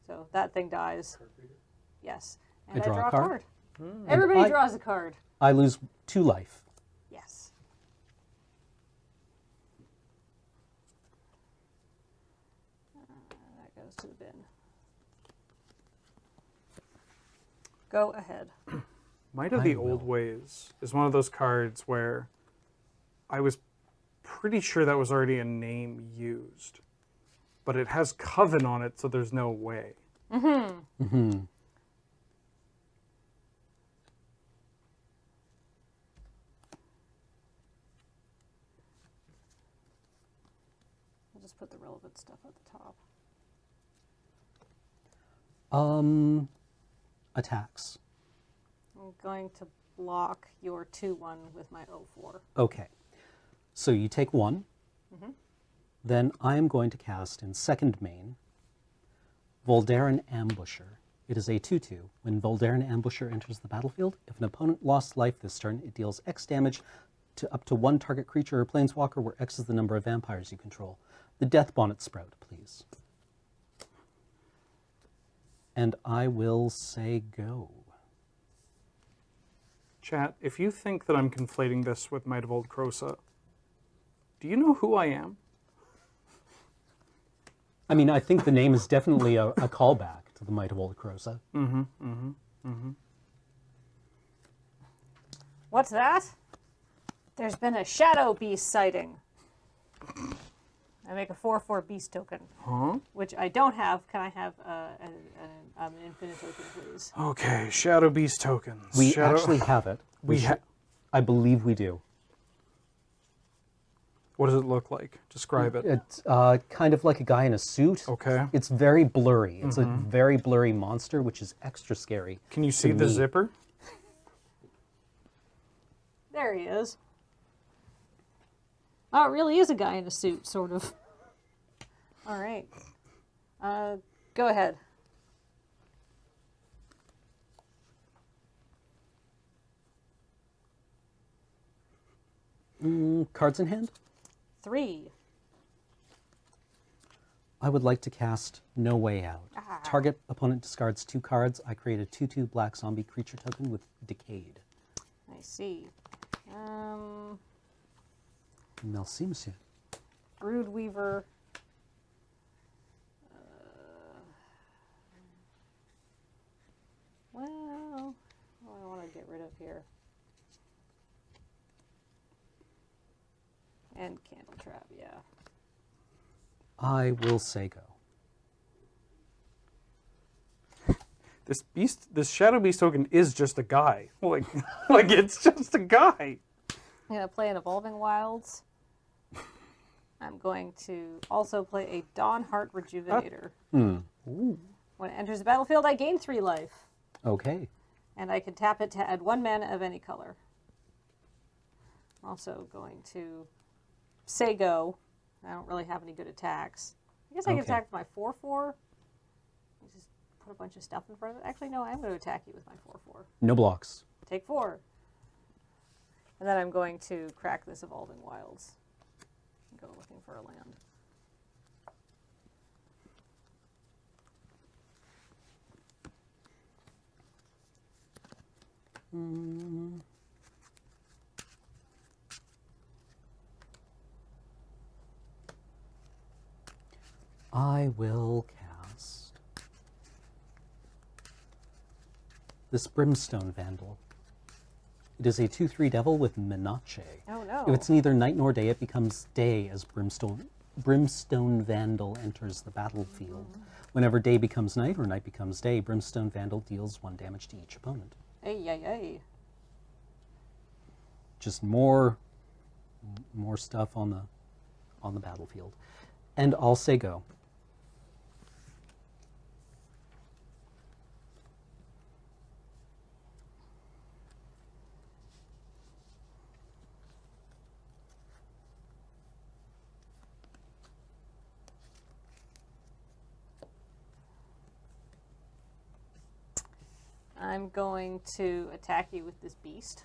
So that thing dies. Yes. And I draw a card. Everybody draws a card. I lose 2 life. Yes. That goes to the bin. Go ahead. Might of the Old Ways is one of those cards where I was pretty sure that was already a name used, but it has Coven on it, so there's no way. Mm-hmm. Mm-hmm. I'll just put the relevant stuff at the top. Attacks. I'm going to block your 2/1 with my 04. Okay. So you take 1. Mhm. Then I am going to cast in second main Voldaren Ambusher. It is a 2/2. When Voldaren Ambusher enters the battlefield, if an opponent lost life this turn, it deals X damage to up to 1 target creature or planeswalker, where X is the number of vampires you control. The Death Bonnet Sprout, please. And I will say go. Chat, if you think that I'm conflating this with Might of Old Krosa, do you know who I am? I mean, I think the name is definitely a callback to the Might of Old Krosa. What's that? There's been a Shadow Beast sighting. I make a 4/4 Beast token. Huh? Which I don't have. Can I have an infinite token, please? Okay, Shadow Beast tokens. We actually have it. I believe we do. What does it look like? Describe it. It's kind of like a guy in a suit. Okay. It's very blurry. It's a very blurry monster, which is extra scary. Can you see the zipper? There he is. Oh, it really is a guy in a suit, sort of. All right. Go ahead. Cards in hand? 3. I would like to cast No Way Out. Target opponent discards 2 cards. I create a 2/2 black zombie creature token with Decayed. I see. Merci, monsieur. Brood Weaver. Well, what do I want to get rid of here? And Candle Trap, yeah. I will say go. This Shadow Beast token is just a guy. Like it's just a guy. I'm going to play an Evolving Wilds. I'm going to also play a Dawn Heart Rejuvenator. When it enters the battlefield, I gain 3 life. Okay. And I can tap it to add 1 mana of any color. I'm also going to say go. I don't really have any good attacks. I guess I can attack with my 4/4. Just put a bunch of stuff in front of it. Actually, no, I'm going to attack you with my 4/4. No blocks. Take 4. And then I'm going to crack this Evolving Wilds. And go looking for a land. I will cast this Brimstone Vandal. It is a 2/3 devil with Menace. Oh no. If it's neither night nor day, it becomes day as Brimstone Vandal enters the battlefield. Whenever day becomes night or night becomes day, Brimstone Vandal deals 1 damage to each opponent. Ay, ay, ay. Just more stuff on the battlefield. And I'll say go. I'm going to attack you with this beast.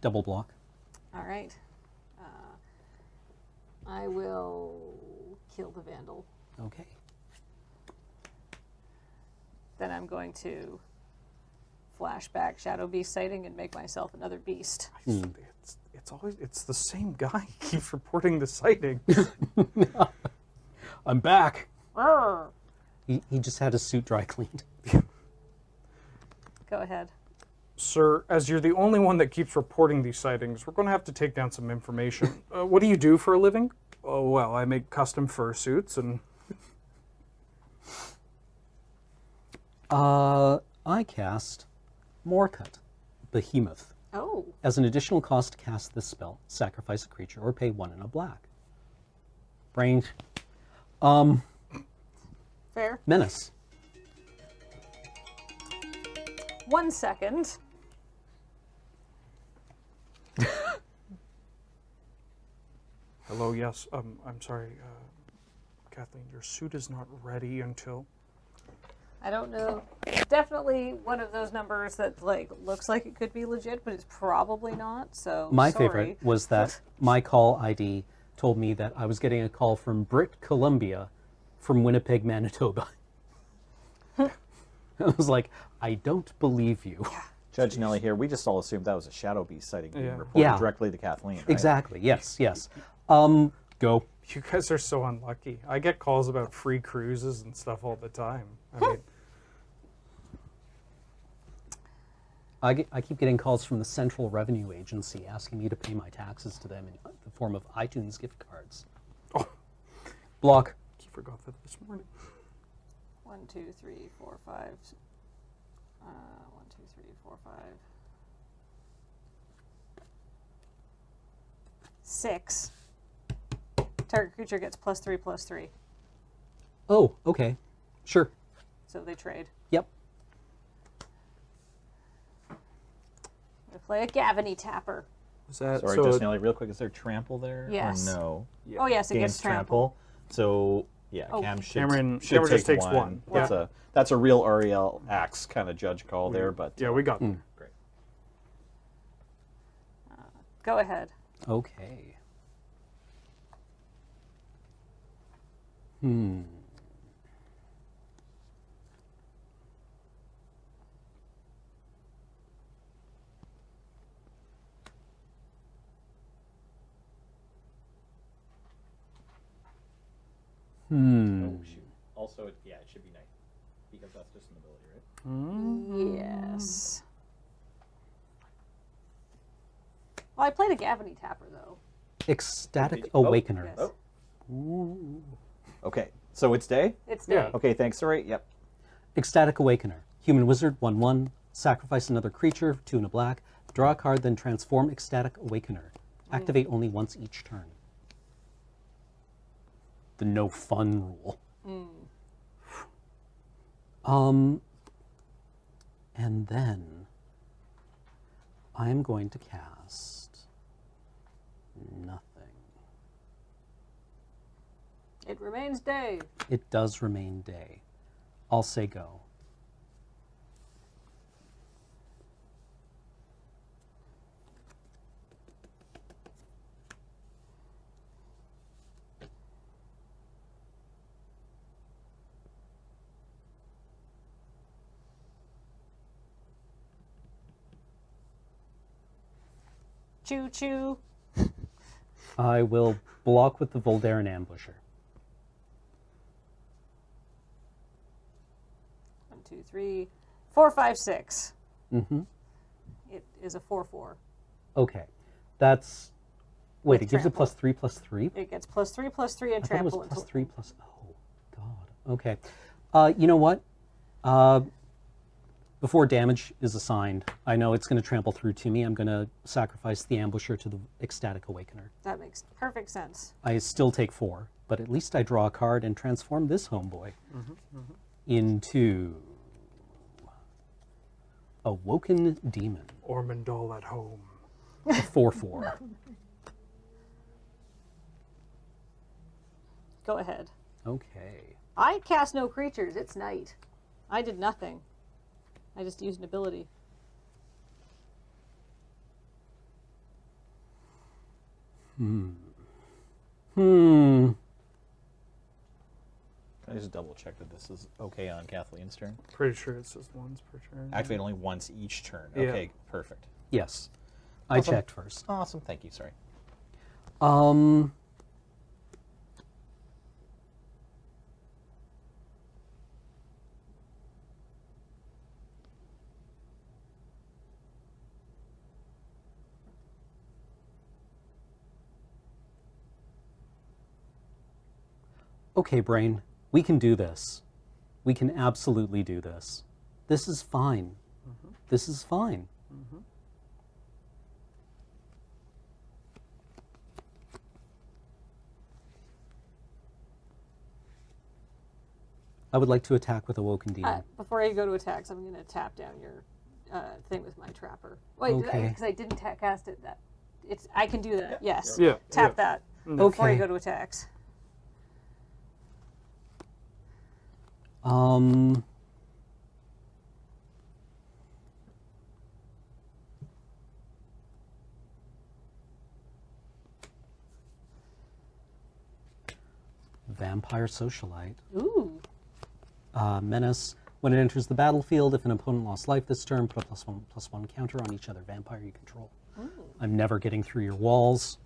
Double block. All right. I will kill the Vandal. Okay. Then I'm going to flashback Shadow Beast sighting and make myself another beast. It's the same guy keeps reporting the sighting. I'm back. Arr! He just had his suit dry cleaned. Go ahead. Sir, as you're the only one that keeps reporting these sightings, we're going to have to take down some information. What do you do for a living? Oh, well, I make custom fursuits and... I cast Moorcut, Behemoth. Oh. As an additional cost to cast this spell, sacrifice a creature or pay 1 in a black. Brain. Fair. Menace. 1 second. Hello, yes. I'm sorry, Kathleen, your suit is not ready until... I don't know. It's definitely one of those numbers that looks like it could be legit, but it's probably not. So My sorry. favorite was that my call ID told me that I was getting a call from Brit Columbia from Winnipeg, Manitoba. I was like, I don't believe you. Judge Nelly here, we just all assumed that was a Shadow Beast sighting being Yeah. reported directly to Kathleen, right? Exactly, yes, yes. Go. You guys are so unlucky. I get calls about free cruises and stuff all the time. I mean... I keep getting calls from the Central Revenue Agency asking me to pay my taxes to them in the form of iTunes gift cards. Oh. Block. I forgot that this morning. 1, 2, 3, 4, 5. 1, 2, 3, 4, 5. 6. Target creature gets +3/+3. Oh, okay. Sure. So they trade. Yep. I play a Gavony Tapper. Is that, Sorry, so just Nelly, real quick, is there trample there? Yes. Or no? Yeah. Oh, yes, it Games gets trample. So, yeah, Oh. Cam should, Cameron take just takes 1. one. That's a real Ariel Axe kind of judge call there, but... Yeah, we got Great. Go ahead. Okay. Oh, shoot. Also, it should be night. Because that's just an ability, right? Yes. Well, I played a Gavony Tapper, though. Ecstatic Awakener. Yes. Ooh. Okay, so it's day? It's day. Okay, thanks. Sorry, yep. Ecstatic Awakener. Human Wizard, 1/1. Sacrifice another creature, 2 in a black. Draw a card, then transform Ecstatic Awakener. Activate only once each turn. The no fun rule. And then I'm going to cast nothing. It remains day. It does remain day. I'll say go. Choo choo. I will block with the Voldarin Ambusher. 1, 2, 3, 4, 5, 6. Mm-hmm. It is a 4/4. Okay. That's... Wait, With it gives trample. it +3/+3? It gets +3/+3 and I thought it was trample until +3 plus... Oh, God. Okay. You know what? Before damage is assigned, I know it's going to trample through to me. I'm going to sacrifice the Ambusher to the Ecstatic Awakener. That makes perfect sense. I still take 4, but at least I draw a card and transform this homeboy into Awoken Demon. Ormondal at home. A 4/4. Go ahead. Okay. I cast no creatures. It's night. I did nothing. I just used an ability. Can I just double check that this is okay on Kathleen's turn? Pretty sure it says once per turn. Activate only once each turn. Yeah. Okay, perfect. Yes. I Awesome. checked first. Awesome, thank you, sorry. Okay, brain, we can do this. We can absolutely do this. This is fine. This is fine. I would like to attack with Awoken Demon. Before I go to attacks, I'm going to tap down your thing with my trapper. Wait, Okay. because I didn't cast it. I can do that. Yes. Yeah, Tap yeah. that before you Okay. go to attacks. Vampire Socialite. Ooh. Menace. When it enters the battlefield, if an opponent lost life this turn, put a +1/+1 counter on each other vampire you control. I'm never getting through your walls.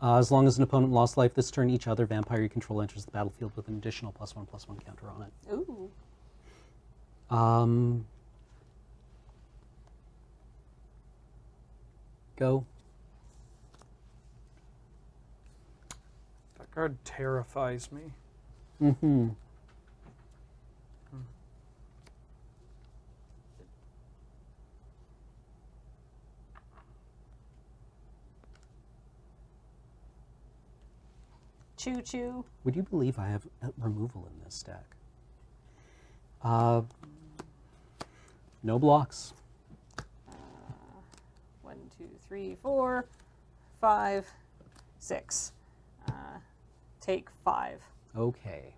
As long as an opponent lost life this turn, each other vampire you control enters the battlefield with an additional +1/+1 counter on it. Ooh. Go. That card terrifies me. Mm-hmm. Choo choo. Would you believe I have removal in this deck? No blocks. 1, 2, 3, 4, 5, 6. Take 5. Okay.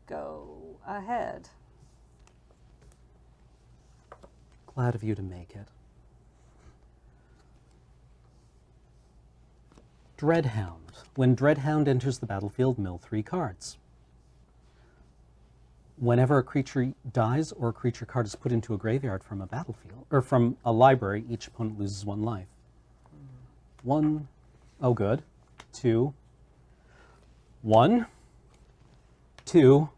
Go ahead. Glad of you to make it. Dreadhound. When Dreadhound enters the battlefield, mill 3 cards. Whenever a creature dies or a creature card is put into a graveyard from a battlefield, or from a library, each opponent loses 1 life. 1. Oh, good. 2. 1. 2.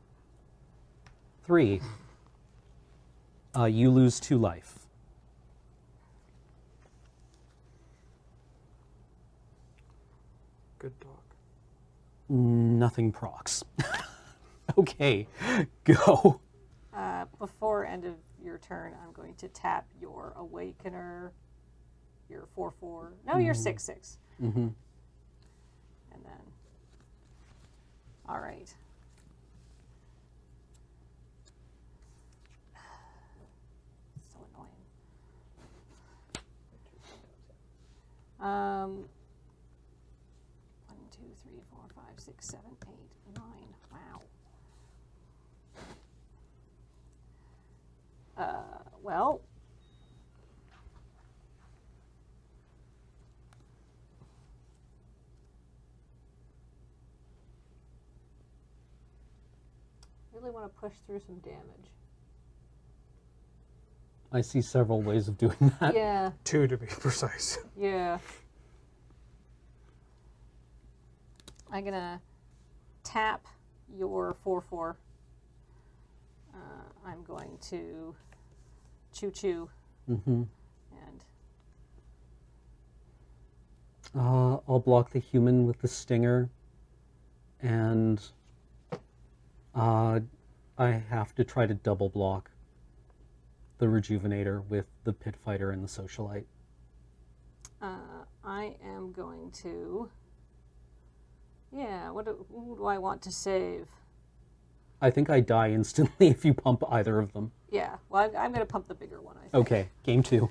3. You lose 2 life. Good dog. Nothing procs. Okay, go. Before end of your turn, I'm going to tap your Awakener, your 4/4. No, your 6/6. Mm-hmm. And then, all right. 1, 2, 3, 4, 5, 6, 7, 8, 9. Wow. Well. Really want to push through some damage. I see several ways of doing that. Yeah. 2 to be precise. Yeah. I'm gonna tap your 4/4. I'm going to choo. Mm-hmm. And I'll block the human with the stinger, and I have to try to double block the rejuvenator with the pit fighter and the socialite. I am going to. Yeah. Who do I want to save? I think I die instantly if you pump either of them. Yeah. Well, I'm going to pump the bigger one. I think. Okay. Game 2.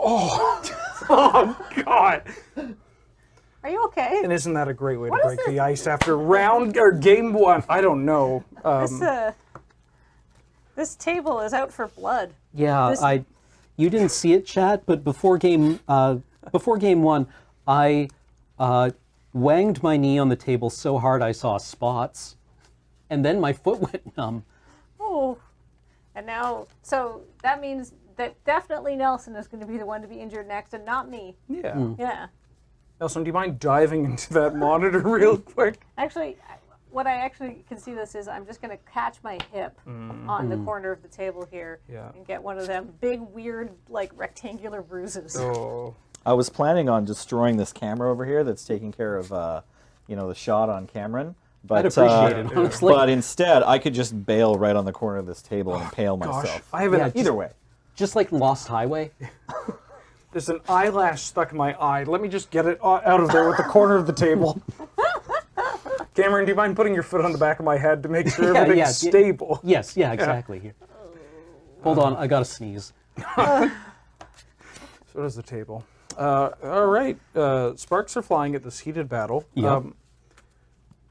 Oh, oh God! Are you okay? And isn't that a great way What to is break this? the ice after round or game 1? I don't know. This table is out for blood. Yeah, you didn't see it, chat, but before game 1, I wanged my knee on the table so hard I saw spots, and then my foot went numb. Oh, and now, so that means that definitely Nelson is going to be the one to be injured next, and not me. Yeah. Yeah. Nelson, do you mind diving into that monitor real quick? Actually, what I actually can see this is I'm just going to catch my hip on the corner of the table here and get one of them big, weird, like rectangular bruises. Oh. I was planning on destroying this camera over here that's taking care of, the shot on Cameron. But, I'd appreciate it, honestly. But instead, I could just bail right on the corner of this table and impale myself. I have an either way. Just like Lost Highway. There's an eyelash stuck in my eye. Let me just get it out of there with the corner of the table. Cameron, do you mind putting your foot on the back of my head to make sure everything's stable? Yes, exactly. Here. Hold on, I gotta sneeze. So does the table. All right, sparks are flying at this heated battle. Yep.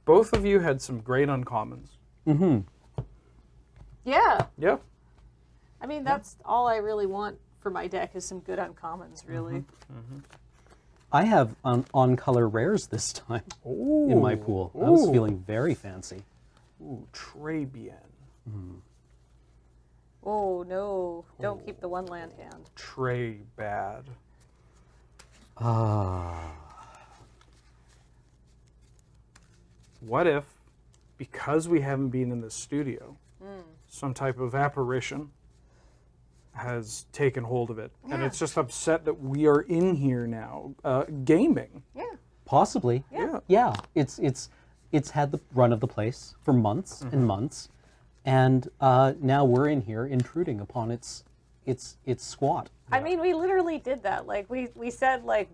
Both of you had some great uncommons. Mm-hmm. Yeah. Yep. I mean, that's all I really want for my deck is some good uncommons, really. I have on-color rares this time in my pool. I was feeling very fancy. Ooh, très bien. Oh, no. Don't keep the one land hand. Très bad. What if, because we haven't been in the studio, some type of apparition has taken hold of it, and it's just upset that we are in here now, gaming. Yeah. Possibly. Yeah. It's had the run of the place for months and months, and now we're in here intruding upon its squat. I mean, we literally did that. Like, we said, like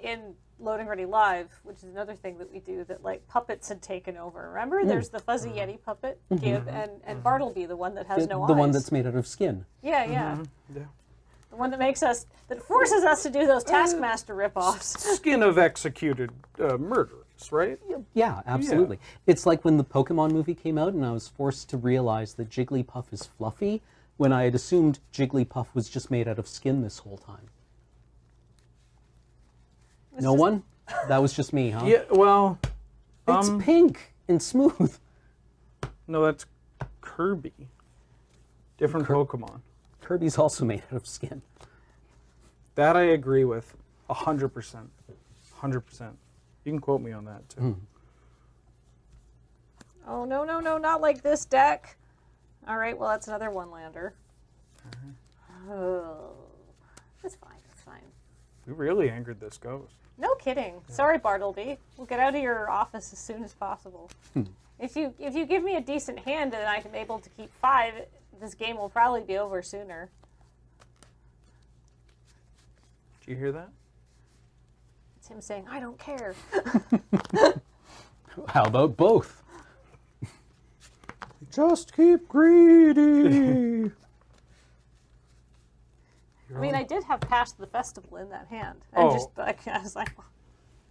in Loading Ready Live, which is another thing that we do, that, like, puppets had taken over. Remember? There's the Fuzzy Yeti puppet, Gib, and Bartleby, the one that has no eyes. The one that's made out of skin. Yeah. The one that forces us to do those Taskmaster ripoffs. Skin of executed murderers, right? Yeah, absolutely. It's like when the Pokemon movie came out and I was forced to realize that Jigglypuff is fluffy when I had assumed Jigglypuff was just made out of skin this whole time. No one? That was just me, huh? Yeah, well... It's pink and smooth. No, that's Kirby. Different Pokemon. Kirby's also made out of skin. That I agree with 100%. 100%. You can quote me on that, too. Oh, no, not like this deck. All right, well, that's another one-lander. Oh, it's fine. We really angered this ghost. No kidding. Sorry, Bartleby. We'll get out of your office as soon as possible. If you give me a decent hand and I'm able to keep 5, this game will probably be over sooner. Did you hear that? It's him saying, I don't care. How about both? Just keep greedy. I mean, I did have Past the Festival in that hand. Oh. Just like, I was like,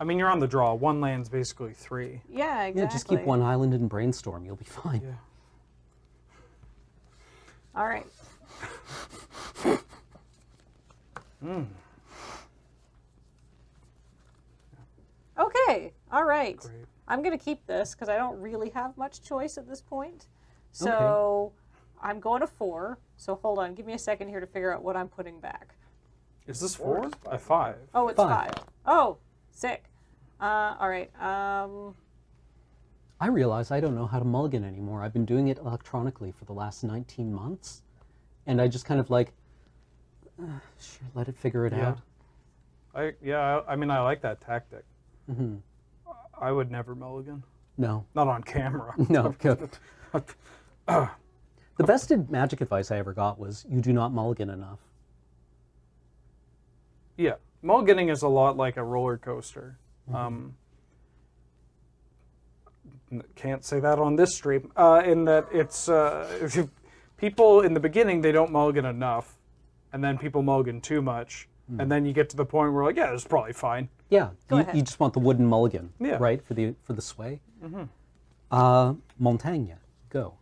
I mean, you're on the draw. One land's basically 3. yeah, exactly. Yeah, just keep one island and brainstorm. You'll be fine. Yeah. All right. Okay. All right. Great. I'm going to keep this because I don't really have much choice at this point. So I'm going to 4. So hold on. Give me a second here to figure out what I'm putting back. Is this 4? 5. Oh, it's 5. Oh, sick. All right. I realize I don't know how to mulligan anymore. I've been doing it electronically for the last 19 months. And I just kind of like, sure, let it figure it out. I mean, I like that tactic. Mm-hmm. I would never mulligan. No. Not on camera. No. The best Magic advice I ever got was, you do not mulligan enough. Yeah. Mulliganing is a lot like a roller coaster. Can't say that on this stream. In that it's people in the beginning, they don't mulligan enough, and then people mulligan too much, and then you get to the point where like, yeah, it's probably fine. Yeah, you just want the wooden mulligan, right, for the sway. Montagne, go.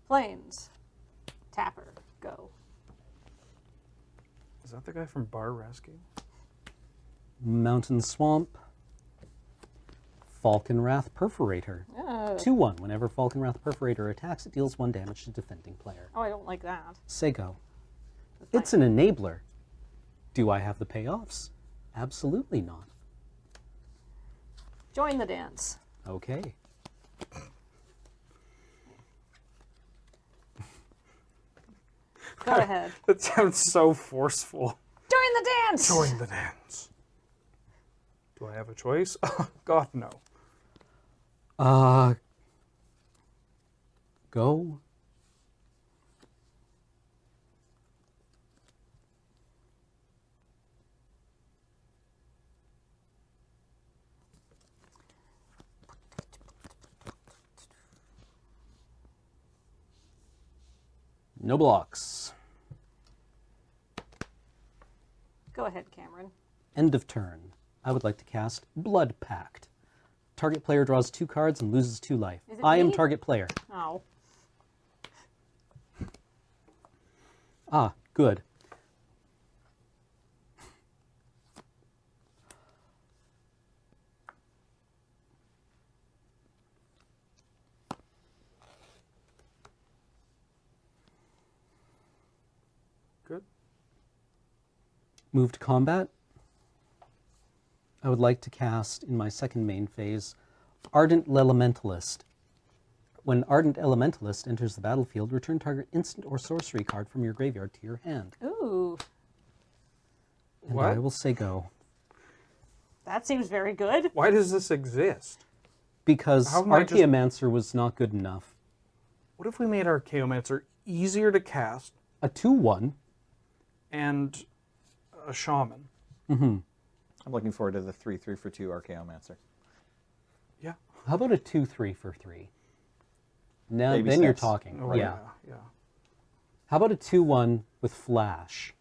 Plains. Tapper, go. Is that the guy from Bar Rescue? Mountain Swamp. Falconwrath Perforator. Oh. 2/1. Whenever Falconwrath Perforator attacks, it deals 1 damage to defending player. Oh, I don't like that. Say go. It's an enabler. Do I have the payoffs? Absolutely not. Join the dance. Okay. Go ahead. That sounds so forceful. Join the dance! Join the dance. Do I have a choice? Oh, God, no. Go. No blocks. Go ahead, Cameron. End of turn. I would like to cast Blood Pact. Target player draws 2 cards and loses 2 life. Is it I am me? target player. Oh. Ah, good. Good. Move to combat. I would like to cast, in my second main phase, Ardent Elementalist. When Ardent Elementalist enters the battlefield, return target instant or sorcery card from your graveyard to your hand. Ooh. And What? I will say go. That seems very good. Why does this exist? Because How am I just- Archaeomancer was not good enough. What if we made Archaeomancer easier to cast A 2/1. and a Shaman? Mm-hmm. I'm looking forward to the 3/3 for 2 Archaeomancer. Yeah. How about a 2/3 for 3? Now, Baby then you're steps. talking. Oh, yeah. yeah. How about a 2/1 with Flash?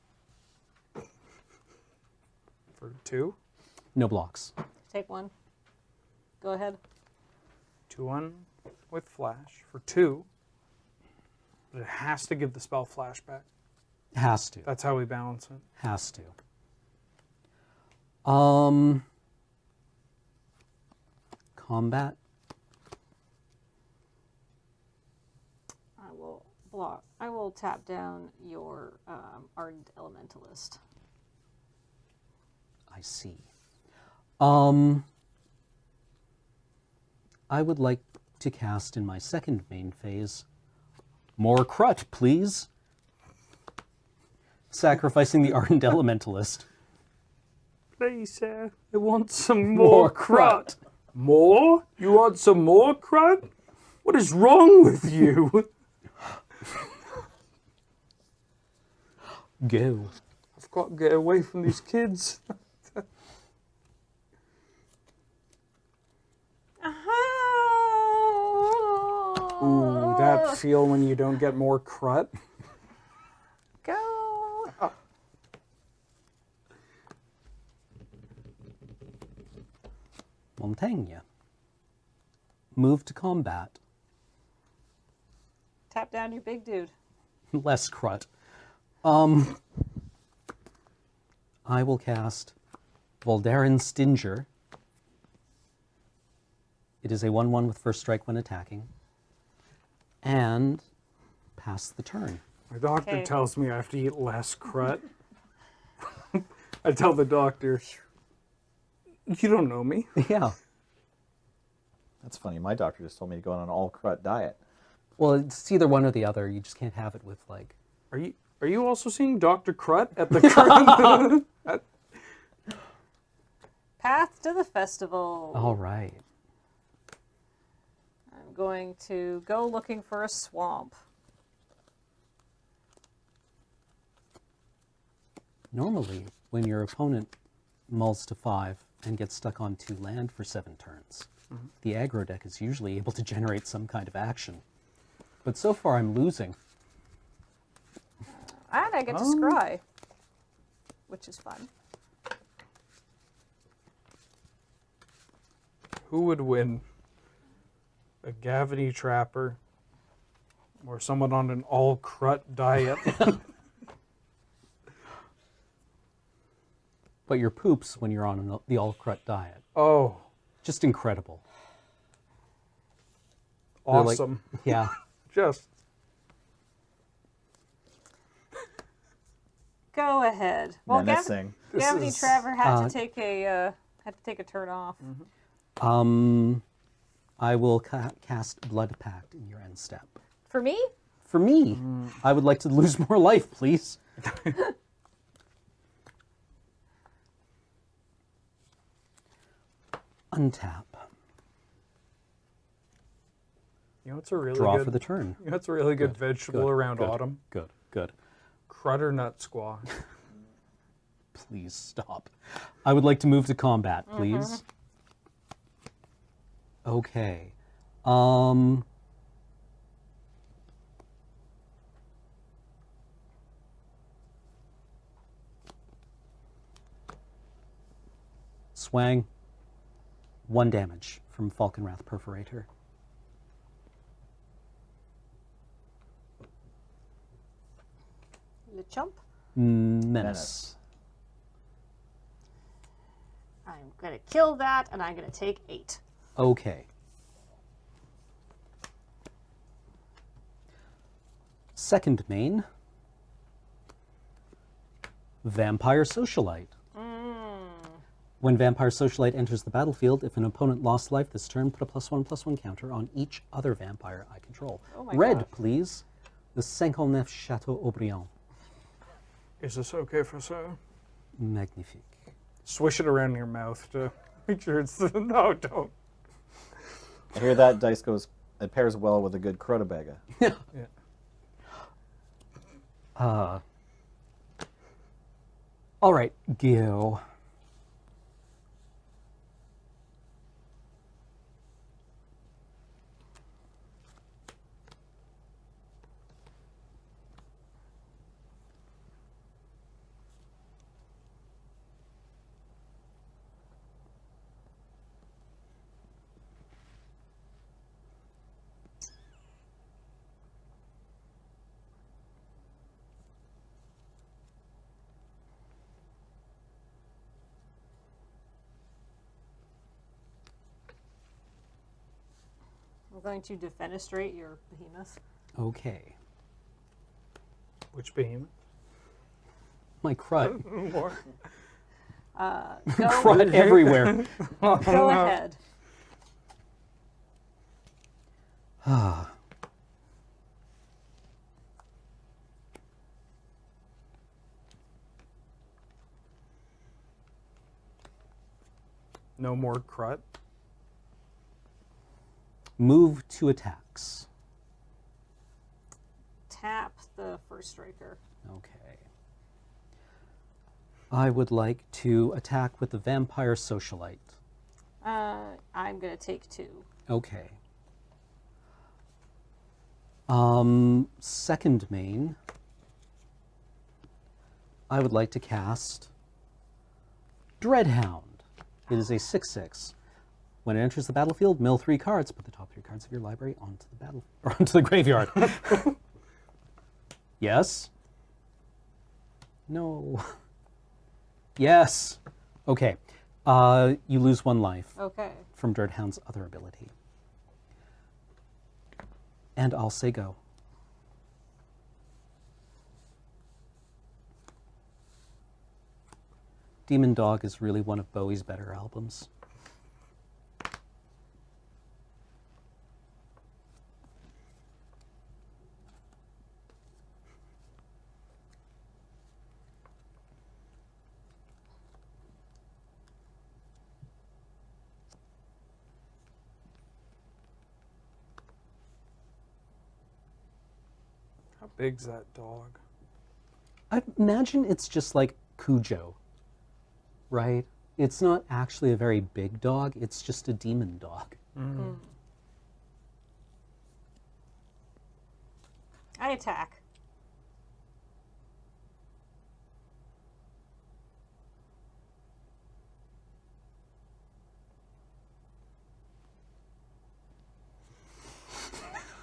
For 2? No blocks. Take one. Go ahead. 2/1 with Flash for 2. But it has to give the spell flashback. Has to. That's how we balance it. Has to. Combat. I will block. I will tap down your Ardent Elementalist. I see. I would like to cast in my second main phase, more Crut, please. Sacrificing the Ardent Elementalist. Please, sir. I want some More more crud. crud. More? You want some more crud? What is wrong with you? Go. I've got to get away from these kids. Ooh, that feel when you don't get more crut. Go. Montaigne. Move to combat. Tap down your big dude. Less crut. I will cast Voldaren Stinger. It is a 1/1 with first strike when attacking. And pass the turn. My doctor tells me I have to eat less crut. I tell the doctor, you don't know me. Yeah. That's funny. My doctor just told me to go on an all crut diet. Well, it's either one or the other. You just can't have it with like. Are you also seeing Dr. Crut at the current? Path to the festival. All right. I'm going to go looking for a swamp. Normally, when your opponent mulls to 5 and gets stuck on 2 land for 7 turns, the aggro deck is usually able to generate some kind of action. But so far, I'm losing. And I get to scry, which is fun. Who would win? A Gavony trapper or someone on an all crut diet? But your poops when you're on the all crut diet. Oh. Just incredible. Awesome. Like, yeah. Just. Go ahead. Well, Menacing. Gavony Trevor had to take a turn off. I will cast Blood Pact in your end step. For me? For me, I would like to lose more life, please. Untap. You know, it's a really Draw good, for the turn. You know, it's a really good vegetable around good, autumn. Good, good. Crud or nut squash. Please stop. I would like to move to combat, please. Okay. Swang. 1 damage from Falconwrath Perforator. Le chump. Menace. I'm going to kill that, and I'm going to take 8. Okay. Second main. Vampire Socialite. When Vampire Socialite enters the battlefield, if an opponent lost life this turn, put a +1/+1 counter on each other vampire I control. Oh my Red, gosh. please. The 59 Chateau Aubryon. Is this okay for sir? Magnifique. Swish it around your mouth to make sure it's the... No, don't. I hear that dice goes. It pairs well with a good Crudabega. Yeah. All right, go. I'm going to defenestrate your behemoth. Okay. Which behemoth? My crud. Go Crud everywhere. Go ahead. No more crut. Move to attacks. Tap the first striker. Okay. I would like to attack with the Vampire Socialite. I'm going to take 2. Okay. Second main, I would like to cast Dreadhound. It is a 6/6. When it enters the battlefield, mill 3 cards. Put the top 3 cards of your library onto the graveyard. Yes. No. Yes. Okay. You lose 1 life. Okay. From Dreadhound's other ability. And I'll say go. Demon Dog is really one of Bowie's better albums. How big's that dog? I imagine it's just like Cujo, right? It's not actually a very big dog, it's just a demon dog. I attack.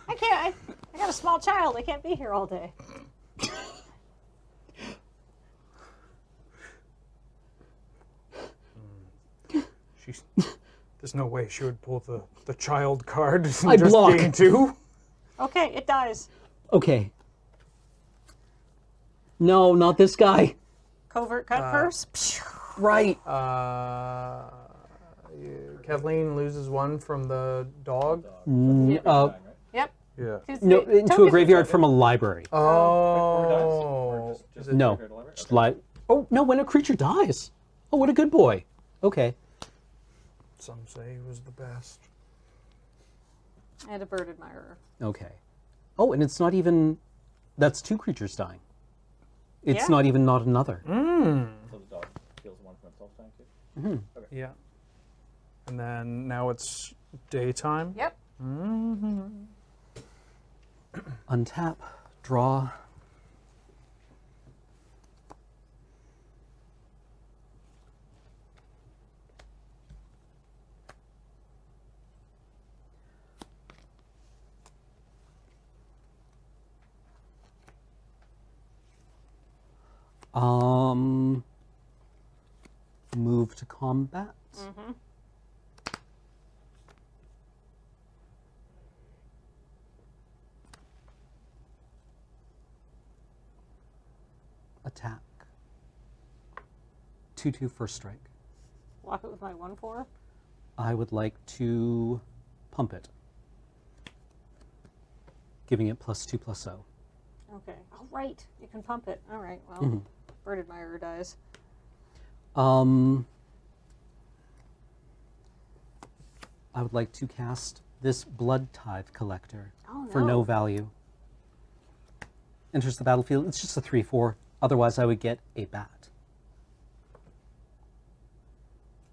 I can't. I got a small child. I can't be here all day. There's no way she would pull the child card and I just block. gain 2. Okay, it dies. Okay. No, not this guy. Covert cut first. Right. Kathleen loses 1 from the dog. Yep. Yeah. No, into a graveyard from a library. Oh. No. Just oh, no, when a creature dies. Oh, what a good boy. Okay. Some say he was the best. And a bird admirer. Okay. Oh, and it's not even... That's 2 creatures dying. It's Yeah. not even not another. So the dog heals 1 from itself dying too? Mm-hmm. Okay. Yeah. And then now it's daytime. Yep. Untap, draw. Move to combat. Attack. 2/2 first strike. Block it with my 1/4. I would like to pump it, giving it +2/+0. Okay. Oh, right. You can pump it. All right. Well, bird admirer dies. I would like to cast this Blood Tithe Collector Oh, for no value. Enters the battlefield. It's just a 3/4. Otherwise, I would get a bat.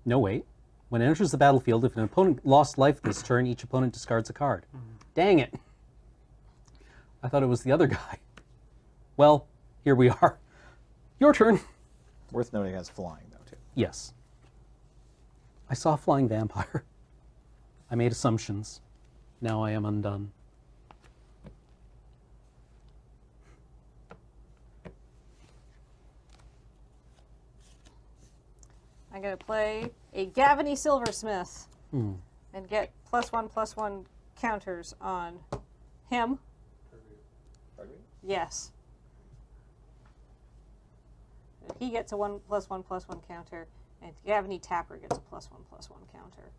No, wait. When it enters the battlefield, if an opponent lost life this turn, each opponent discards a card. Dang it. I thought it was the other guy. Well, here we are. Your turn. Worth noting as flying, though, too. Yes. I saw a flying vampire. I made assumptions. Now I am undone. I'm going to play a Gavony Silversmith and get +1/+1 counters on him. Yes. And he gets a +1/+1 counter, and Gavony Tapper gets a +1/+1 counter.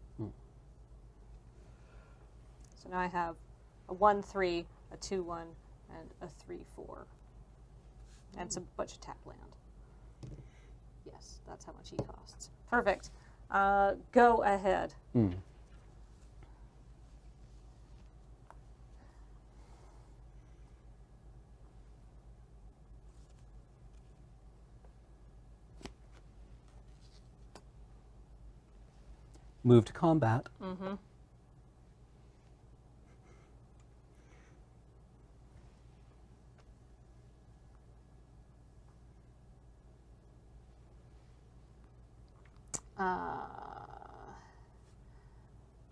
So now I have a 1/3, a 2/1, and a 3/4, and some bunch of tap land. Yes, that's how much he costs. Perfect. Go ahead. Move to combat.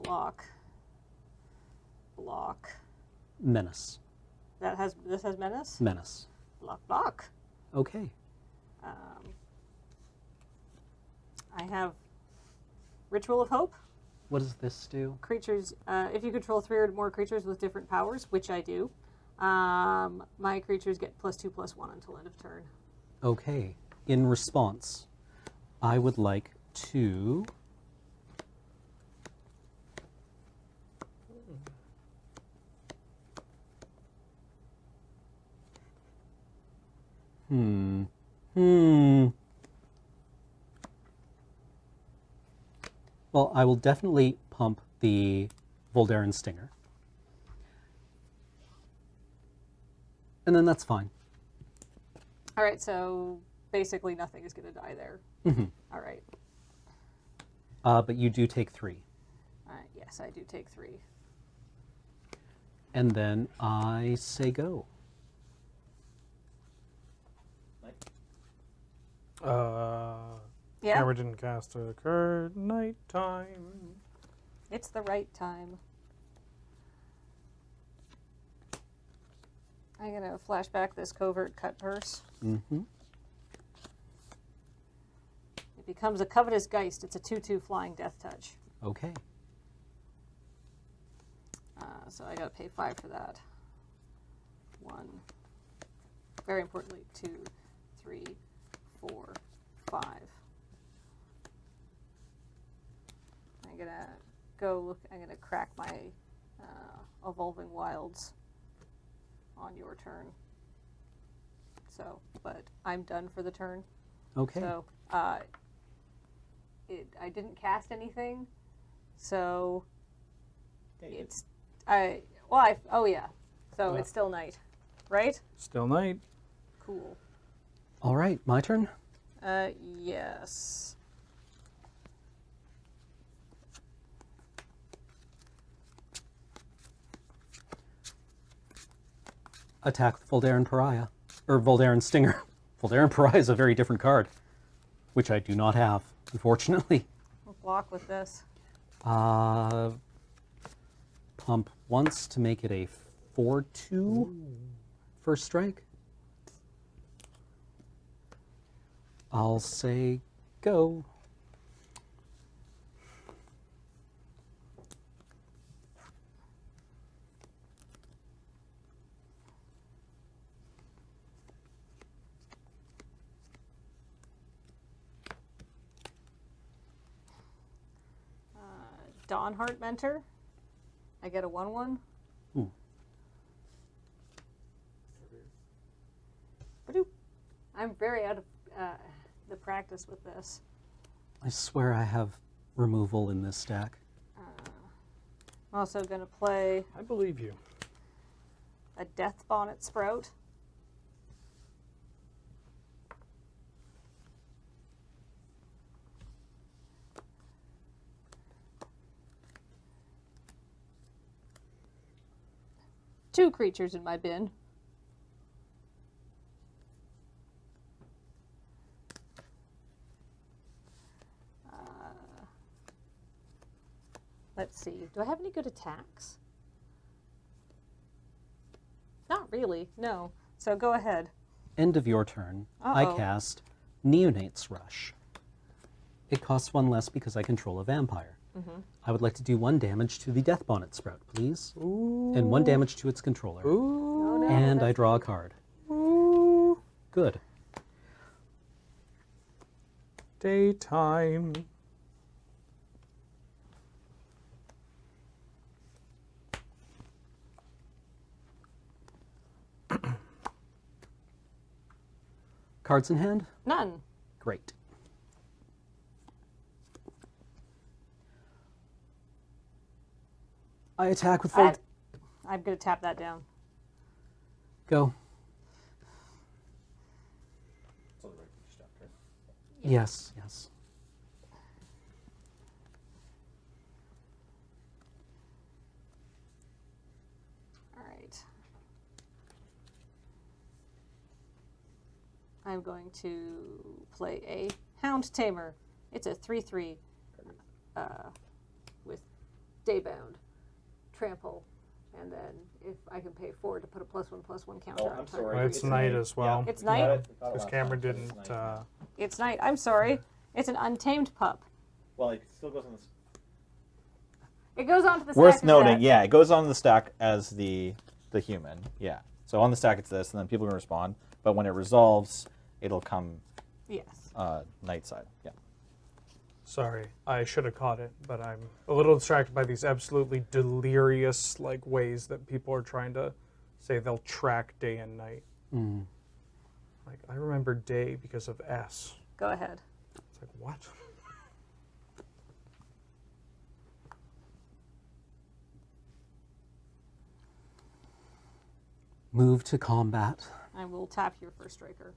Block. Block. Menace. This has menace? Menace. Block, block. Okay. I have Ritual of Hope. What does this do? Creatures, if you control 3 or more creatures with different powers, which I do, my creatures get +2/+1 until end of turn. Okay. In response, I would like to Well, I will definitely pump the Voldaren Stinger. And then that's fine. All right, so basically nothing is going to die there. Mm-hmm. All right. But you do take 3. Yes, I do take 3. And then I say go. Yeah. Camera didn't cast a card. Nighttime. It's the right time. I'm going to flashback this covert cut purse. Mm-hmm. It becomes a covetous geist. It's a 2/2 flying death touch. Okay. So I got to pay 5 for that. 1. Very importantly, 2, 3, 4, 5. I'm going to go look. I'm going to crack my Evolving Wilds on your turn. So, but I'm done for the turn. Okay. So, I didn't cast anything, so it's oh yeah. So it's still night, right? Still night. Cool. All right, my turn. Yes. Attack the Voldaren Pariah. Or Voldaren Stinger. Voldaren Pariah is a very different card, which I do not have, unfortunately. We'll block with this. Pump once to make it a 4/2 first strike. I'll say go. Dawnheart Mentor. I get a 1/1. Ooh. Ba-doop. I'm very out of the practice with this. I swear I have removal in this stack. I'm also going to play. I believe you. A Death Bonnet Sprout. Two creatures in my bin. Let's see. Do I have any good attacks? Not really. No. So go ahead. End of your turn. I cast Neonate's Rush. It costs 1 less because I control a vampire. Mm-hmm. I would like to do 1 damage to the Death Bonnet Sprout, please. Ooh. And 1 damage to its controller. Ooh. Oh, no, And I draw a card. Ooh. Good. Daytime. Cards in hand? None. Great. I attack with full... I'm going to tap that down. Go. Yes, yes. All right. I'm going to play a Hound Tamer. It's a 3/3 with Daybound, Trample, and then if I can pay 4 to put a +1/+1 counter on target. Well, it's night as well. It's night? Because Cameron didn't. It's night. I'm sorry. It's an untamed pup. Well, it still goes on the. It goes onto the stack. Worth as noting, that. yeah, it goes on the stack as the human. Yeah. So on the stack it's this, and then people can respond. But when it resolves, it'll come. Yes. Night side. Yeah. Sorry, I should have caught it, but I'm a little distracted by these absolutely delirious like ways that people are trying to say they'll track day and night. Mm. Like I remember day because of S. Go ahead. It's like what? Move to combat. I will tap your first striker.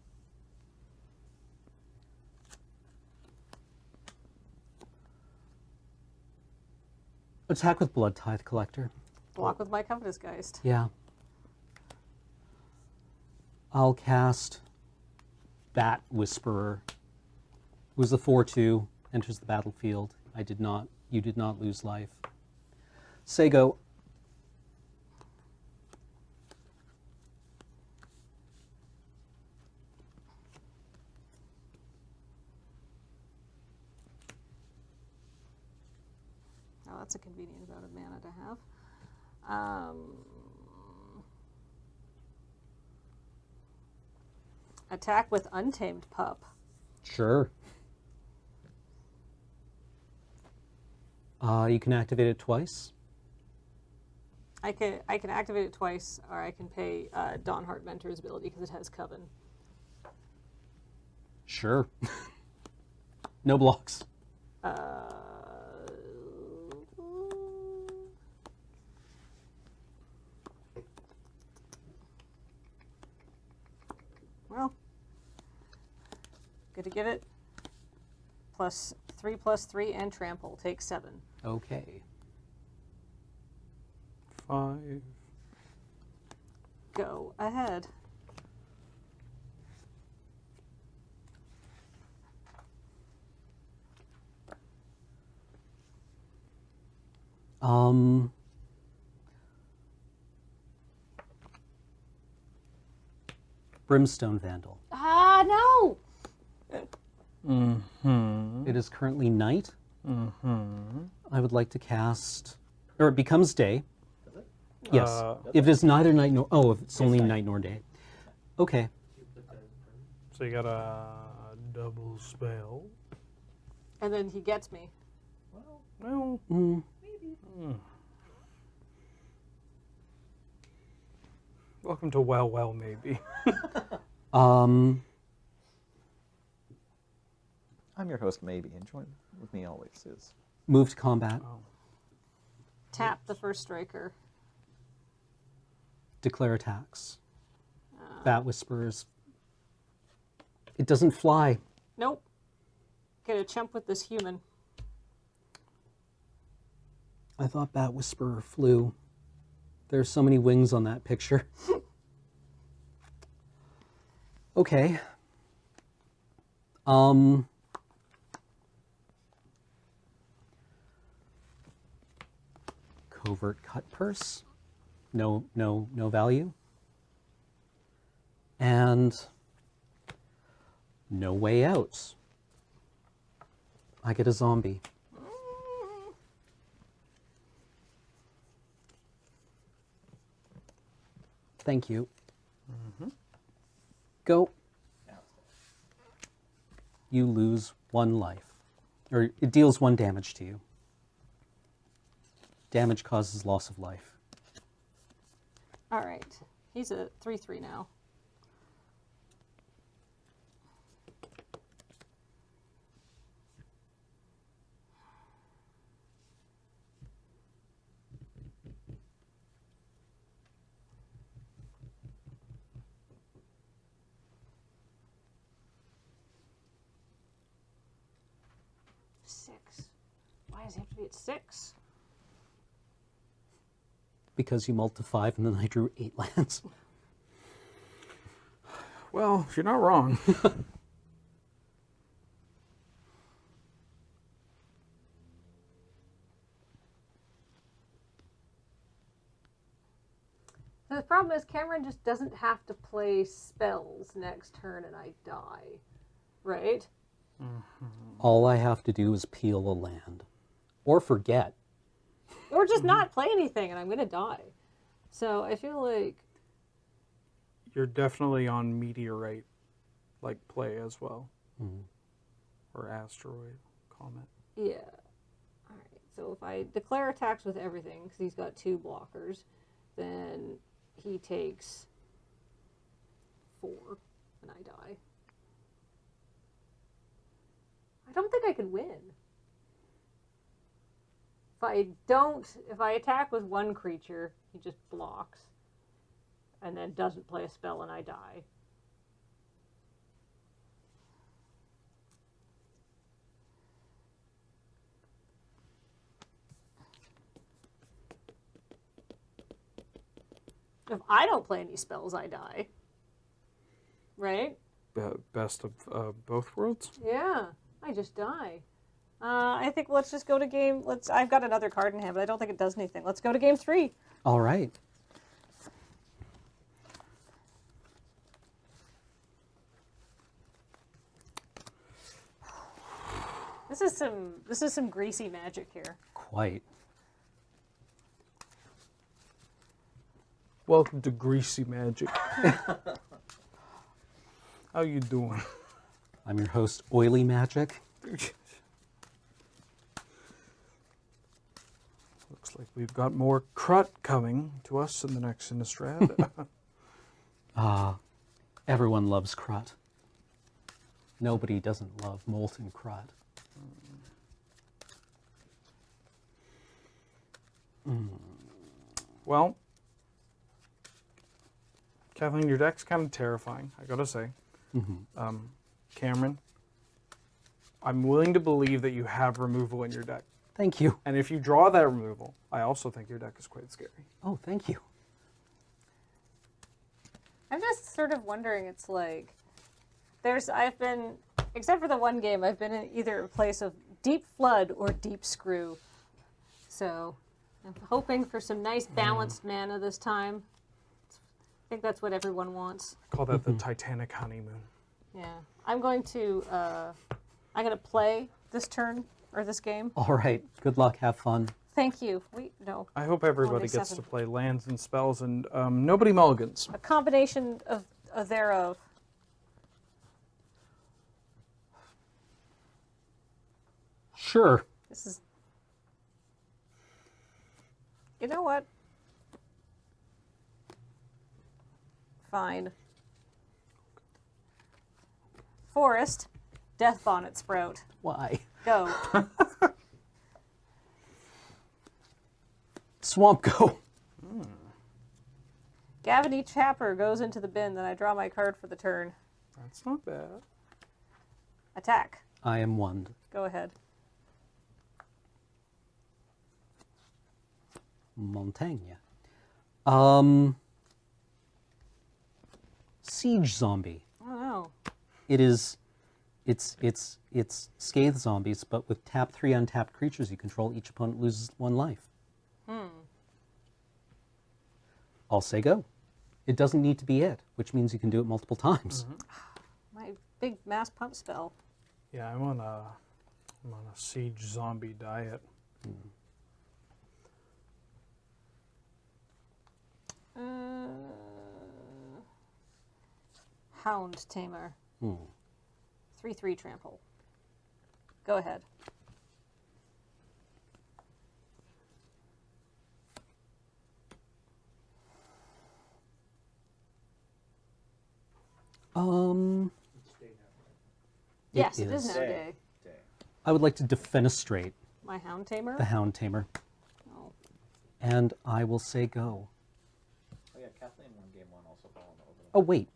Attack with Blood Tithe Collector. Block with my Covetous Geist. Yeah. I'll cast Bat Whisperer. It was a 4/2, enters the battlefield. You did not lose life. Sego. Oh, that's a convenient amount of mana to have. Attack with Untamed Pup. Sure. You can activate it twice. I can activate it twice, or I can pay Dawnheart Mentor's ability because it has Coven. Sure. No blocks. Well, good to give it. +3/+3 and trample. Take 7. Okay. 5. Go ahead. Brimstone Vandal. Ah, no! Mm-hmm. It is currently night. Mm-hmm. I would like to cast, or it becomes day. Yes. If it's neither night nor, if it's only night nor day. Okay. So you got a double spell. And then he gets me. Well, Mm. Welcome to well, maybe. I'm your host, maybe, and join with me always is. Move to combat. Tap the first striker. Declare attacks. Bat Whisperers. It doesn't fly. Nope. Get a chump with this human. I thought Bat Whisperer flew. There's so many wings on that picture. Okay. Covert Cut Purse. No value. And No Way Out. I get a zombie. Thank you. Mm-hmm. Go. You lose 1 life. Or it deals 1 damage to you. Damage causes loss of life. All right. He's a 3/3 now. Why does it have to be at 6? Because you mulled to 5 and then I drew 8 lands. Well, you're not wrong. The problem is Cameron just doesn't have to play spells next turn and I die, right? All I have to do is peel a land. Or forget. Or just not play anything and I'm going to die. So I feel like... You're definitely on meteorite, like, play as well. Or asteroid, comet. Yeah. Alright, so if I declare attacks with everything, because he's got 2 blockers, then he takes 4 and I die. I don't think I could win. If I attack with 1 creature, he just blocks and then doesn't play a spell and I die. If I don't play any spells, I die. Right? Best of both worlds? Yeah, I just die. I think let's just go to game. I've got another card in hand, but I don't think it does anything. Let's go to game 3. All right. This is some greasy magic here. Quite. Welcome to Greasy Magic. How you doing? I'm your host, Oily Magic. Looks like we've got more crut coming to us in the next Innistrad. Everyone loves crut. Nobody doesn't love molten crut. Well, Kathleen, your deck's kind of terrifying, I gotta say. Cameron, I'm willing to believe that you have removal in your deck. Thank you. And if you draw that removal, I also think your deck is quite scary. Oh, thank you. I'm just sort of wondering, it's like, except for the one game, I've been in either a place of deep flood or deep screw. So, I'm hoping for some nice balanced mana this time. I think that's what everyone wants. I call that the Titanic honeymoon. Yeah. I'm going to play this turn, or this game. All right. Good luck. Have fun. Thank you. No. I hope everybody Only gets 7. to play lands and spells and nobody mulligans. A combination of thereof. Sure. This is... You know what? Fine. Forest, Death Bonnet Sprout. Why? Go. Swamp Go. Gavony Chapper goes into the bin, then I draw my card for the turn. That's not bad. Attack. I am one. Go ahead. Montaigne. Siege Zombie. Oh no. It's Scathe Zombies, but with tap 3 untapped creatures you control, each opponent loses 1 life. I'll say go. It doesn't need to be it, which means you can do it multiple times. My big mass pump spell. Yeah, I'm on a siege zombie diet. Hound Tamer. 3/3 trample. Go ahead. Yes, it is now day. I would like to defenestrate My Hound Tamer? the Hound Tamer. Oh. And I will say go. Oh yeah, Kathleen won game 1 also. Oh, wait.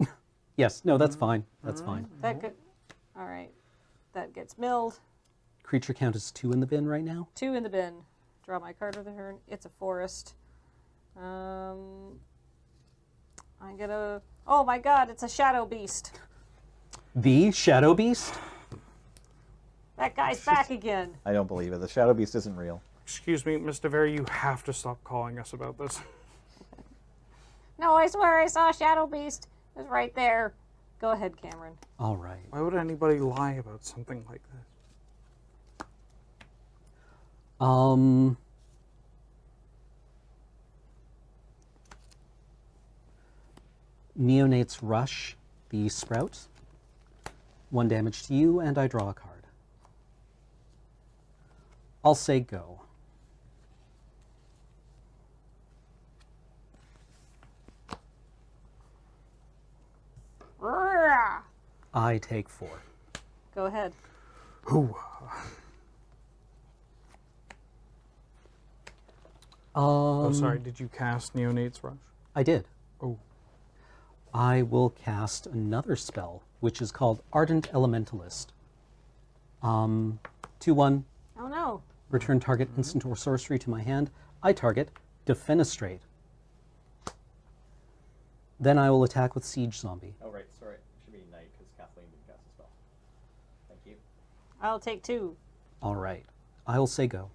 Yes, no, that's fine. That's fine. That could... All right. That gets milled. Creature count is 2 in the bin right now. 2 in the bin. Draw my card for the turn. It's a forest. I get a... Oh my god, it's a Shadow Beast. The Shadow Beast? That guy's back again. I don't believe it. The Shadow Beast isn't real. Excuse me, Mr. Very, you have to stop calling us about this. No, I swear I saw a shadow beast. It was right there. Go ahead, Cameron. All right. Why would anybody lie about something like this? Neonate's Rush, the Sprout. 1 damage to you, and I draw a card. I'll say go. I take 4. Go ahead. Oh, sorry. Did you cast Neonate's Rush? I did. Oh. I will cast another spell, which is called Ardent Elementalist. 2/1. Oh no. Return target instant or sorcery to my hand. I target Defenestrate. Then I will attack with Siege Zombie. Oh, right. Sorry. It should be night because Kathleen didn't cast a spell. Thank you. I'll take 2. All right. I'll say go.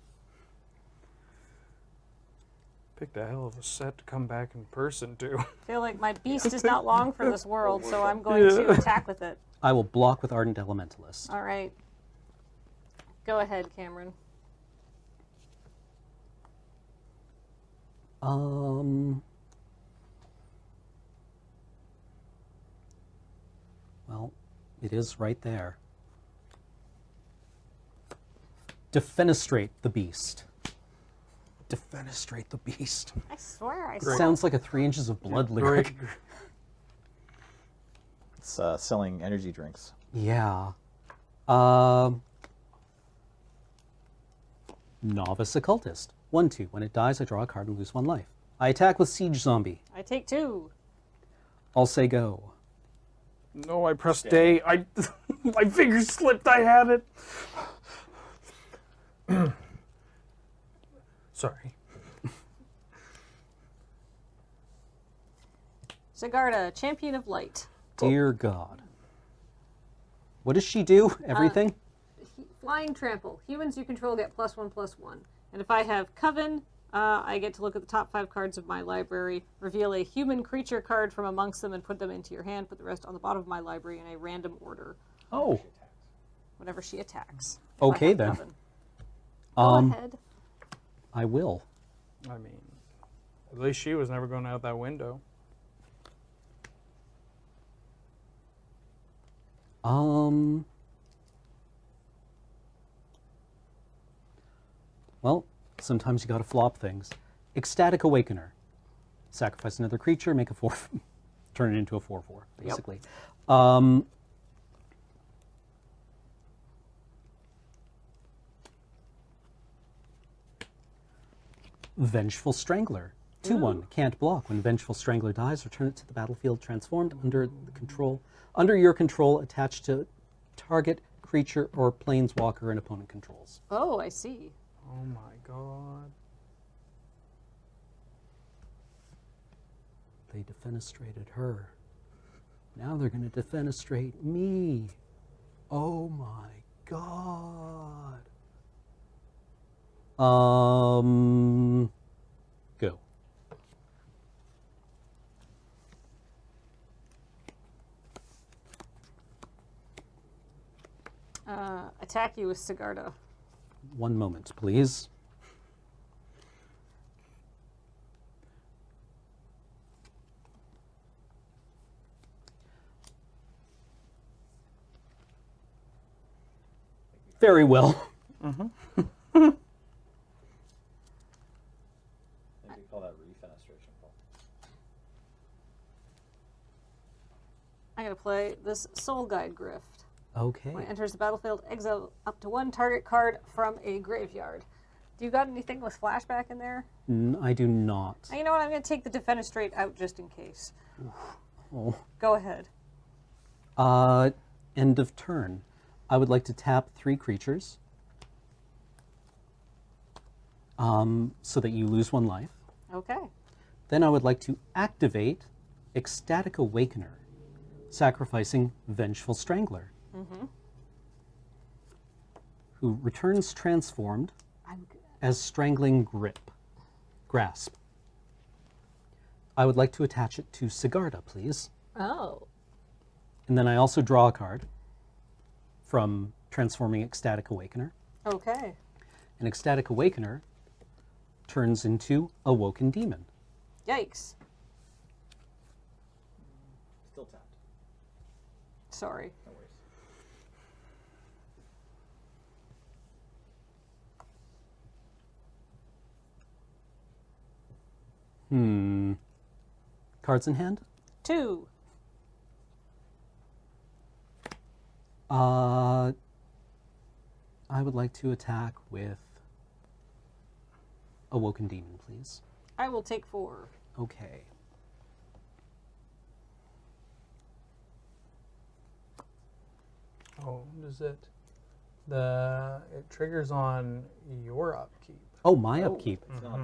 Picked a hell of a set to come back in person to. I feel like my beast is not long for this world, so I'm going to attack with it. I will block with Ardent Elementalist. All right. Go ahead, Cameron. Well, it is right there. Defenestrate the beast. Defenestrate the beast. I swear I saw. Sounds like a 3 inches of blood lyric. It's selling energy drinks. Yeah. Novice Occultist. 1/2. When it dies, I draw a card and lose 1 life. I attack with Siege Zombie. I take 2. I'll say go. No, I pressed day. My fingers slipped. I had it. Sorry. Sigarda, Champion of Light. Dear God. What does she do? Everything? Flying Trample. Humans you control get +1/+1. And if I have Coven, I get to look at the top 5 cards of my library, reveal a human creature card from amongst them, and put them into your hand. Put the rest on the bottom of my library in a random order. Oh. Whenever she attacks. Okay, then. Go ahead. I will. I mean, at least she was never going out that window. Well, sometimes you gotta flop things. Ecstatic Awakener. Sacrifice another creature, make a 4, turn it into a 4/4, basically. Vengeful Strangler. 2/1. Can't block. When Vengeful Strangler dies, return it to the battlefield transformed under your control, attached to target creature or planeswalker an opponent controls. Oh, I see. Oh my God. They defenestrated her. Now they're going to defenestrate me. Oh my God. Go. Attack you with Sigarda. 1 moment, please. Very well. Maybe call that refenestration. I'm going to play this Soul Guide Grift. Okay. When it enters the battlefield, exile up to 1 target card from a graveyard. Do you got anything with flashback in there? I do not. You know what? I'm going to take the Defenestrate out just in case. Oh. Go ahead. End of turn. I would like to tap 3 creatures so that you lose 1 life. Okay. Then I would like to activate Ecstatic Awakener, sacrificing Vengeful Strangler, who returns transformed as Strangling Grasp. I would like to attach it to Sigarda, please. Oh. And then I also draw a card from Transforming Ecstatic Awakener. Okay. An Ecstatic Awakener turns into Awoken Demon. Yikes. Still tapped. Sorry. No worries. Cards in hand? 2. I would like to attack with Awoken Demon, please. I will take 4. Okay. Oh, does it? It triggers on your upkeep. Oh, my upkeep. It's not.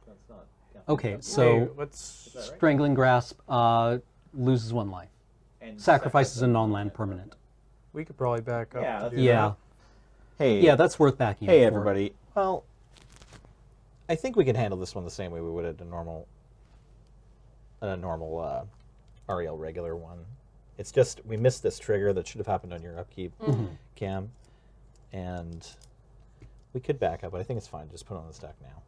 That's not. Yeah. Okay, so Wait, let's. Is that right? Strangling Grasp loses 1 life. And Sacrifices a non-land permanent. We could probably back up. Yeah, to let's do Yeah. that. Hey. Yeah, that's worth backing Hey, up for. everybody. Well, I think we can handle this one the same way we would at a normal REL regular one. It's just we missed this trigger that should have happened on your upkeep, Cam, and we could back up, but I think it's fine. Just put it on the stack now.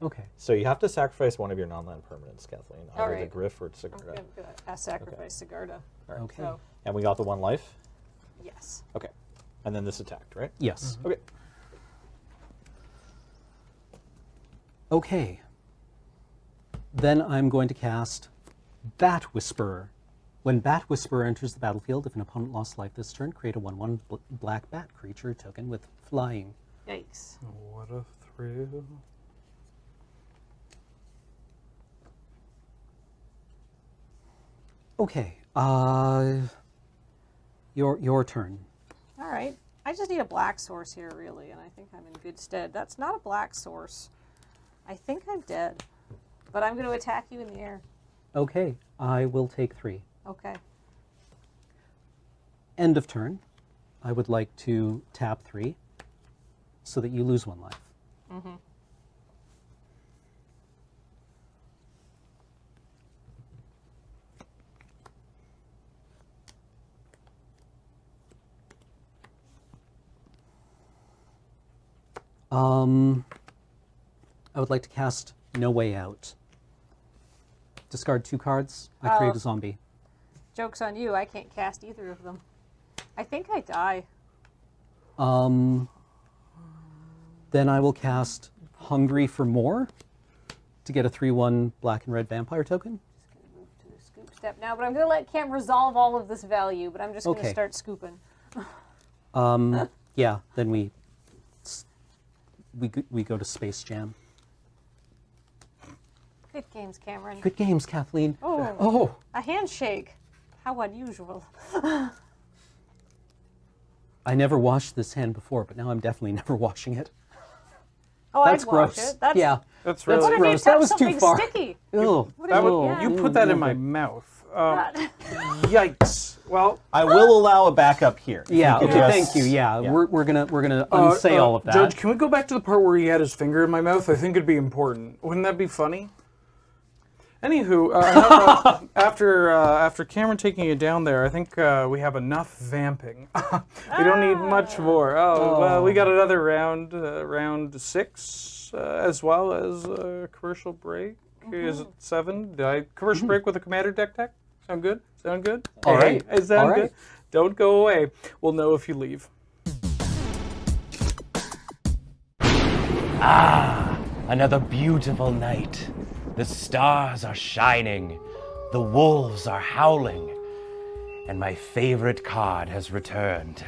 Okay. So you have to sacrifice one of your non-land permanents, Kathleen, either All right. the Griff or I'm Sigarda. gonna sacrifice Sigarda. Okay. So, And we got the 1 life. yes. Okay, and then this attacked, right? Yes. Okay. Okay. Then I'm going to cast Bat Whisperer. When Bat Whisperer enters the battlefield, if an opponent lost life this turn, create a 1/1 black bat creature token with flying. Yikes. What a thrill. Okay. Your turn. All right. I just need a black source here, really, and I think I'm in good stead. That's not a black source. I think I'm dead, but I'm going to attack you in the air. Okay. I will take 3. Okay. End of turn. I would like to tap 3 so that you lose 1 life. Mm-hmm. I would like to cast No Way Out. Discard 2 cards. I create a zombie. Joke's on you. I can't cast either of them. I think I die. Then I will cast Hungry for More to get a 3/1 black and red vampire token. Just going to move to the scoop step now, but I'm going to let Cam resolve all of this value, but I'm just going to Okay. start scooping. Yeah, then we go to Space Jam. Good games, Cameron. Good games, Kathleen. Oh, a handshake. How unusual. I never washed this hand before, but now I'm definitely never washing it. Oh, That's I'd wash gross. it. That's, Yeah, That's that's really. What if you gross. That touch was too something far. sticky? Ew. What That if would, yeah. you put that in my Okay. mouth. Yikes. Well, I will allow a backup here. If Yeah. you could Okay. just- Thank you. Yeah. Yeah. We're gonna unsay all of that. Judge, can we go back to the part where he had his finger in my mouth? I think it'd be important. Wouldn't that be funny? Anywho, after Cameron taking you down there, I think we have enough vamping. We don't need much more. Well, we got another round, round 6, as well as a commercial break. Is it 7? Did I commercial break with a commander deck tech? Sound good? Sound good? All right. Hey, sound All right. good? Don't go away. We'll know if you leave. Another beautiful night. The stars are shining, the wolves are howling, and my favorite card has returned.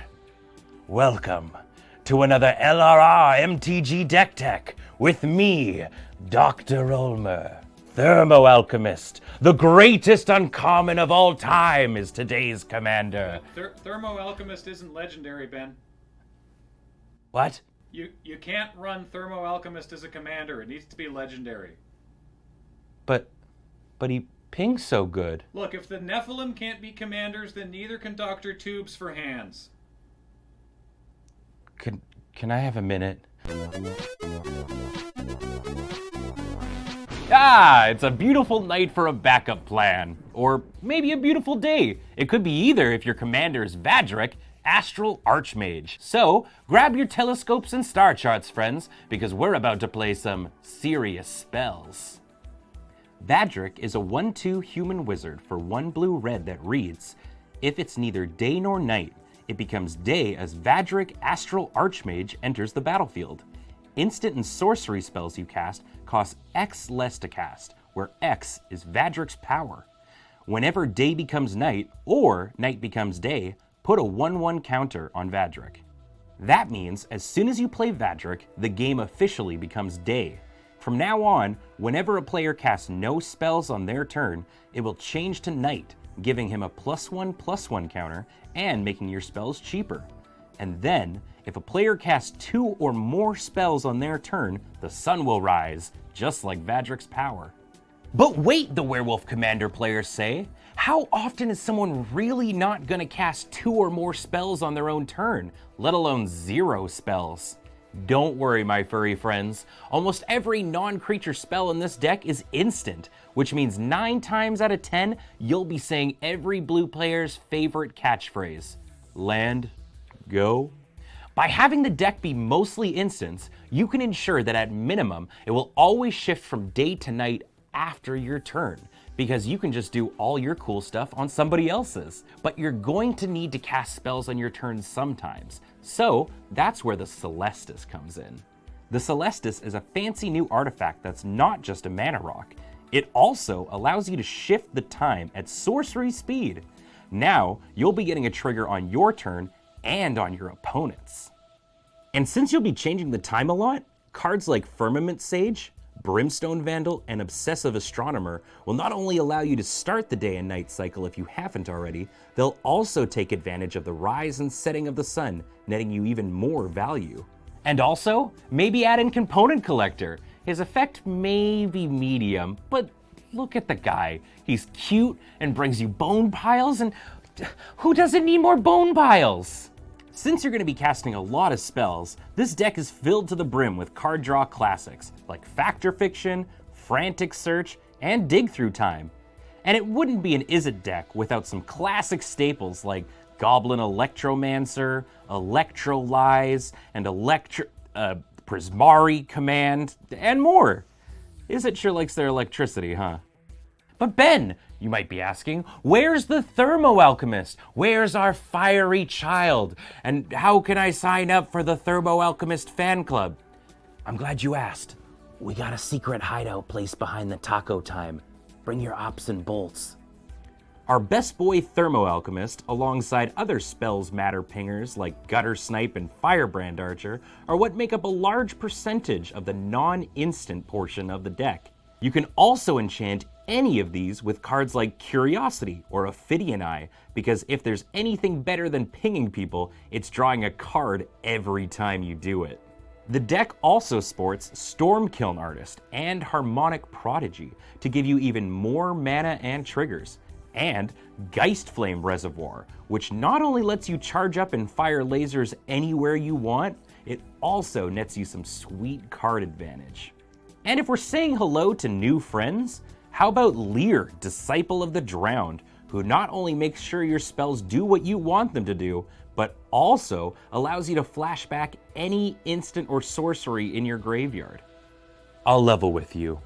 Welcome to another LRR MTG Deck Tech with me, Dr. Ulmer. Thermo Alchemist, the greatest uncommon of all time, is today's commander. Thermo Alchemist isn't legendary, Ben. What? You can't run Thermo Alchemist as a commander. It needs to be legendary. But he pings so good. Look, if the Nephilim can't be commanders, then neither can Dr. Tubes for hands. Can I have a minute? Ah, it's a beautiful night for a backup plan. Or maybe a beautiful day. It could be either if your commander is Vadric, Astral Archmage. So, grab your telescopes and star charts, friends, because we're about to play some serious spells. Vadric is a 1/2 human wizard for 1 blue-red that reads, if it's neither day nor night, it becomes day as Vadric Astral Archmage enters the battlefield. Instant and sorcery spells you cast cost X less to cast, where X is Vadric's power. Whenever day becomes night, or night becomes day, put a 1/1 counter on Vadric. That means as soon as you play Vadric, the game officially becomes day. From now on, whenever a player casts no spells on their turn, it will change to night, giving him a +1/+1 counter and making your spells cheaper. And then, if a player casts 2 or more spells on their turn, the sun will rise, just like Vadric's power. But wait, the Werewolf Commander players say. How often is someone really not gonna cast 2 or more spells on their own turn, let alone 0 spells? Don't worry, my furry friends. Almost every non-creature spell in this deck is instant, which means 9 times out of 10, you'll be saying every blue player's favorite catchphrase. Land, go. By having the deck be mostly instants, you can ensure that at minimum, it will always shift from day to night after your turn, because you can just do all your cool stuff on somebody else's. But you're going to need to cast spells on your turn sometimes, so that's where the Celestus comes in. The Celestus is a fancy new artifact that's not just a mana rock. It also allows you to shift the time at sorcery speed. Now, you'll be getting a trigger on your turn and on your opponent's. And since you'll be changing the time a lot, cards like Firmament Sage, Brimstone Vandal, and Obsessive Astronomer will not only allow you to start the day and night cycle if you haven't already, they'll also take advantage of the rise and setting of the sun, netting you even more value. And also, maybe add in Component Collector. His effect may be medium, but look at the guy. He's cute and brings you bone piles, and who doesn't need more bone piles? Since you're going to be casting a lot of spells, this deck is filled to the brim with card draw classics like Fact or Fiction, Frantic Search, and Dig Through Time. And it wouldn't be an Izzet deck without some classic staples like Goblin Electromancer, Electrolyze, and Prismari Command, and more. Izzet sure likes their electricity, huh? But Ben, you might be asking, where's the Thermo Alchemist? Where's our fiery child? And how can I sign up for the Thermo Alchemist fan club? I'm glad you asked. We got a secret hideout place behind the taco time. Bring your ops and bolts. Our best boy Thermo Alchemist, alongside other spells matter pingers like Gutter Snipe and Firebrand Archer, are what make up a large percentage of the non-instant portion of the deck. You can also enchant any of these with cards like Curiosity or Ophidian Eye, because if there's anything better than pinging people, it's drawing a card every time you do it. The deck also sports Stormkiln Artist and Harmonic Prodigy to give you even more mana and triggers, and Geistflame Reservoir, which not only lets you charge up and fire lasers anywhere you want, it also nets you some sweet card advantage. And if we're saying hello to new friends, how about Lear, Disciple of the Drowned, who not only makes sure your spells do what you want them to do, but also allows you to flash back any instant or sorcery in your graveyard. I'll level with you.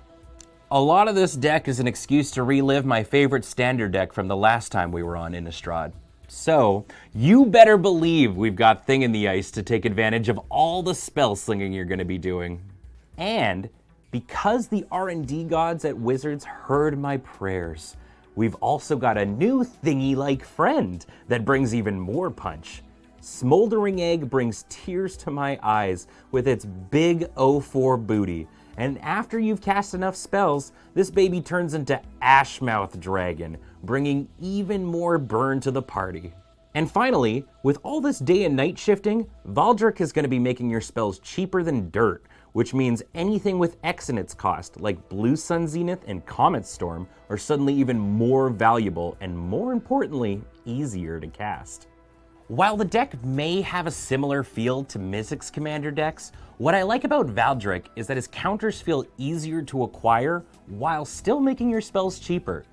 A lot of this deck is an excuse to relive my favorite standard deck from the last time we were on Innistrad. So, you better believe we've got Thing in the Ice to take advantage of all the spell slinging you're going to be doing. And because the R&D gods at Wizards heard my prayers, we've also got a new thingy-like friend that brings even more punch. Smoldering Egg brings tears to my eyes with its big 04 booty, and after you've cast enough spells, this baby turns into Ashmouth Dragon, bringing even more burn to the party. And finally, with all this day and night shifting, Valdric is going to be making your spells cheaper than dirt, which means anything with X in its cost, like Blue Sun Zenith and Comet Storm, are suddenly even more valuable and, more importantly, easier to cast. While the deck may have a similar feel to Mizzix's commander decks, what I like about Valdric is that his counters feel easier to acquire while still making your spells cheaper.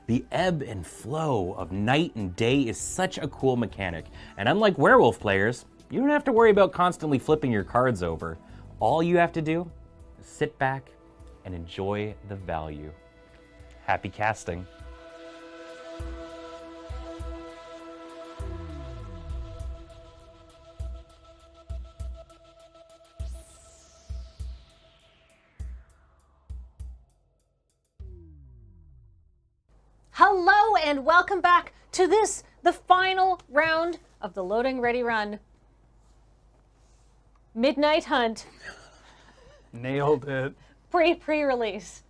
The ebb and flow of night and day is such a cool mechanic, and unlike werewolf players, you don't have to worry about constantly flipping your cards over. All you have to do is sit back and enjoy the value. Happy casting. Hello and welcome back to this, the final round of the Loading Ready Run. Midnight Hunt. Nailed it. Pre-release.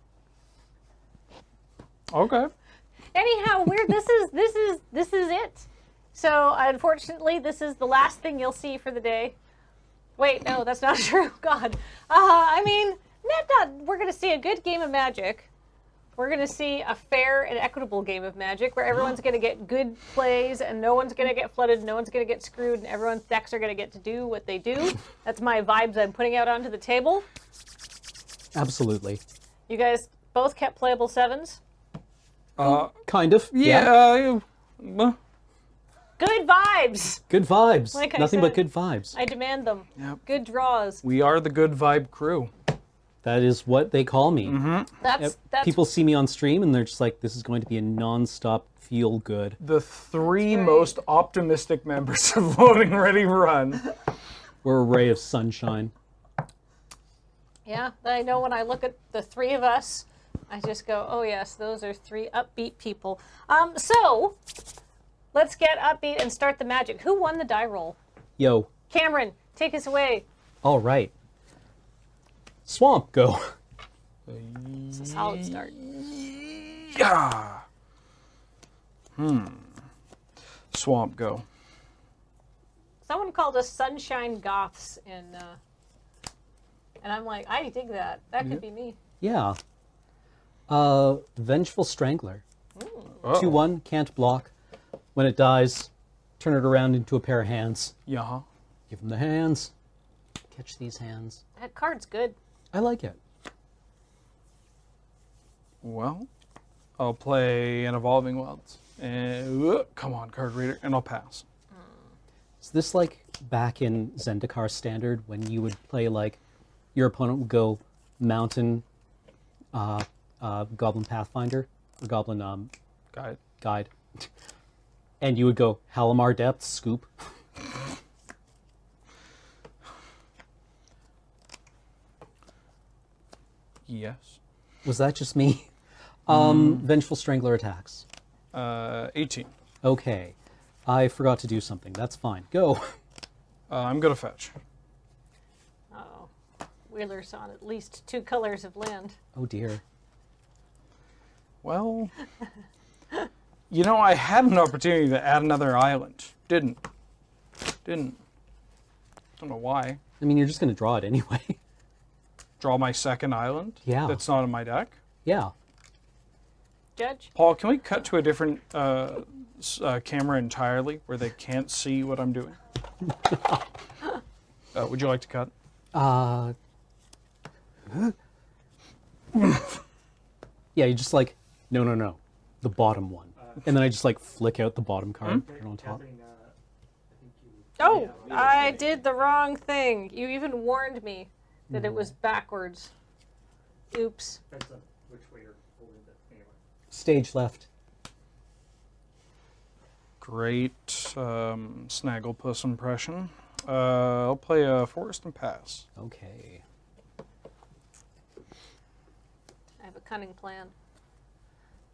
Okay. Anyhow, this is it. So unfortunately, this is the last thing you'll see for the day. Wait, no, that's not true. God, I mean, we're gonna see a good game of Magic. We're going to see a fair and equitable game of Magic where everyone's going to get good plays and no one's going to get flooded, no one's going to get screwed, and everyone's decks are going to get to do what they do. That's my vibes I'm putting out onto the table. Absolutely. You guys both kept playable 7s? Kind of. Yeah. Good vibes! Good vibes. Like I Nothing said, but good vibes. I demand them. Yep. Good draws. We are the good vibe crew. That is what they call me. That's People see me on stream and they're just like, this is going to be a non-stop feel good. The three most optimistic members of Loading Ready Run. We're a ray of sunshine. Yeah, I know when I look at the three of us, I just go, oh yes, those are three upbeat people. So, let's get upbeat and start the magic. Who won the die roll? Yo. Cameron, take us away. All right. Swamp, go. It's a solid start. Yeah. Swamp, go. Someone called us Sunshine Goths and I'm like, I dig that. That could be me. Yeah. Vengeful Strangler. Uh-oh. 2/1, can't block. When it dies, turn it around into a pair of hands. Yeah. Give them the hands. Catch these hands. That card's good. I like it. Well, I'll play an Evolving Wilds. And come on, card reader, and I'll pass. Is this like back in Zendikar Standard when you would play like your opponent would go Mountain, Goblin Pathfinder, or Goblin Guide, and you would go Halimar Depths, Scoop. Yes. Was that just me? Vengeful Strangler attacks. 18. Okay. I forgot to do something. That's fine. Go. I'm going to fetch. Uh-oh. Wheeler's on at least 2 colors of land. Oh, dear. Well, you know, I had an opportunity to add another island. Didn't. Don't know why. I mean, you're just going to draw it anyway. Draw my second island? Yeah. That's not in my deck? Yeah. Judge? Paul, can we cut to a different camera entirely where they can't see what I'm doing? Would you like to cut? Yeah, you just like, no. The bottom one. And then I just like flick out the bottom card. Put it on top. Oh, I did the wrong thing. You even warned me that it was backwards. Oops. Stage left. Great Snagglepuss impression. I'll play a Forest and pass. Okay. I have a cunning plan.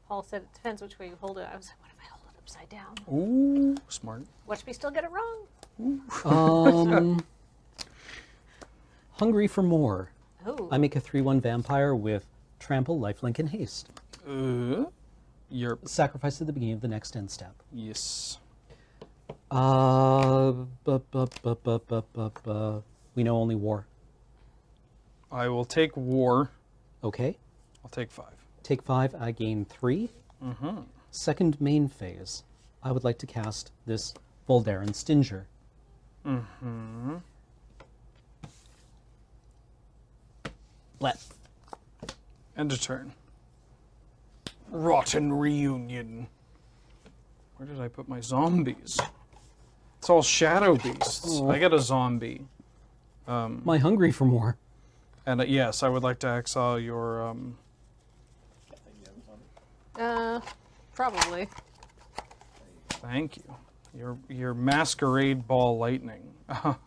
Paul said it depends which way you hold it. I was like, what if I hold it upside down? Ooh, smart. Watch me still get it wrong. Hungry for more. Ooh. I make a 3/1 vampire with trample, lifelink, and haste. You're sacrifice at the beginning of the next end step. Yes. We know only war. I will take war. Okay. I'll take 5. Take 5. I gain 3. Mm-hmm. Second main phase. I would like to cast this Voldaren Stinger. Mm-hmm. Let. End of turn. Rotten Reunion. Where did I put my zombies? It's all shadow beasts. Oh. I get a zombie. Am I hungry for more? And yes, I would like to exile your. Probably. Thank you. Your masquerade ball lightning. Oh.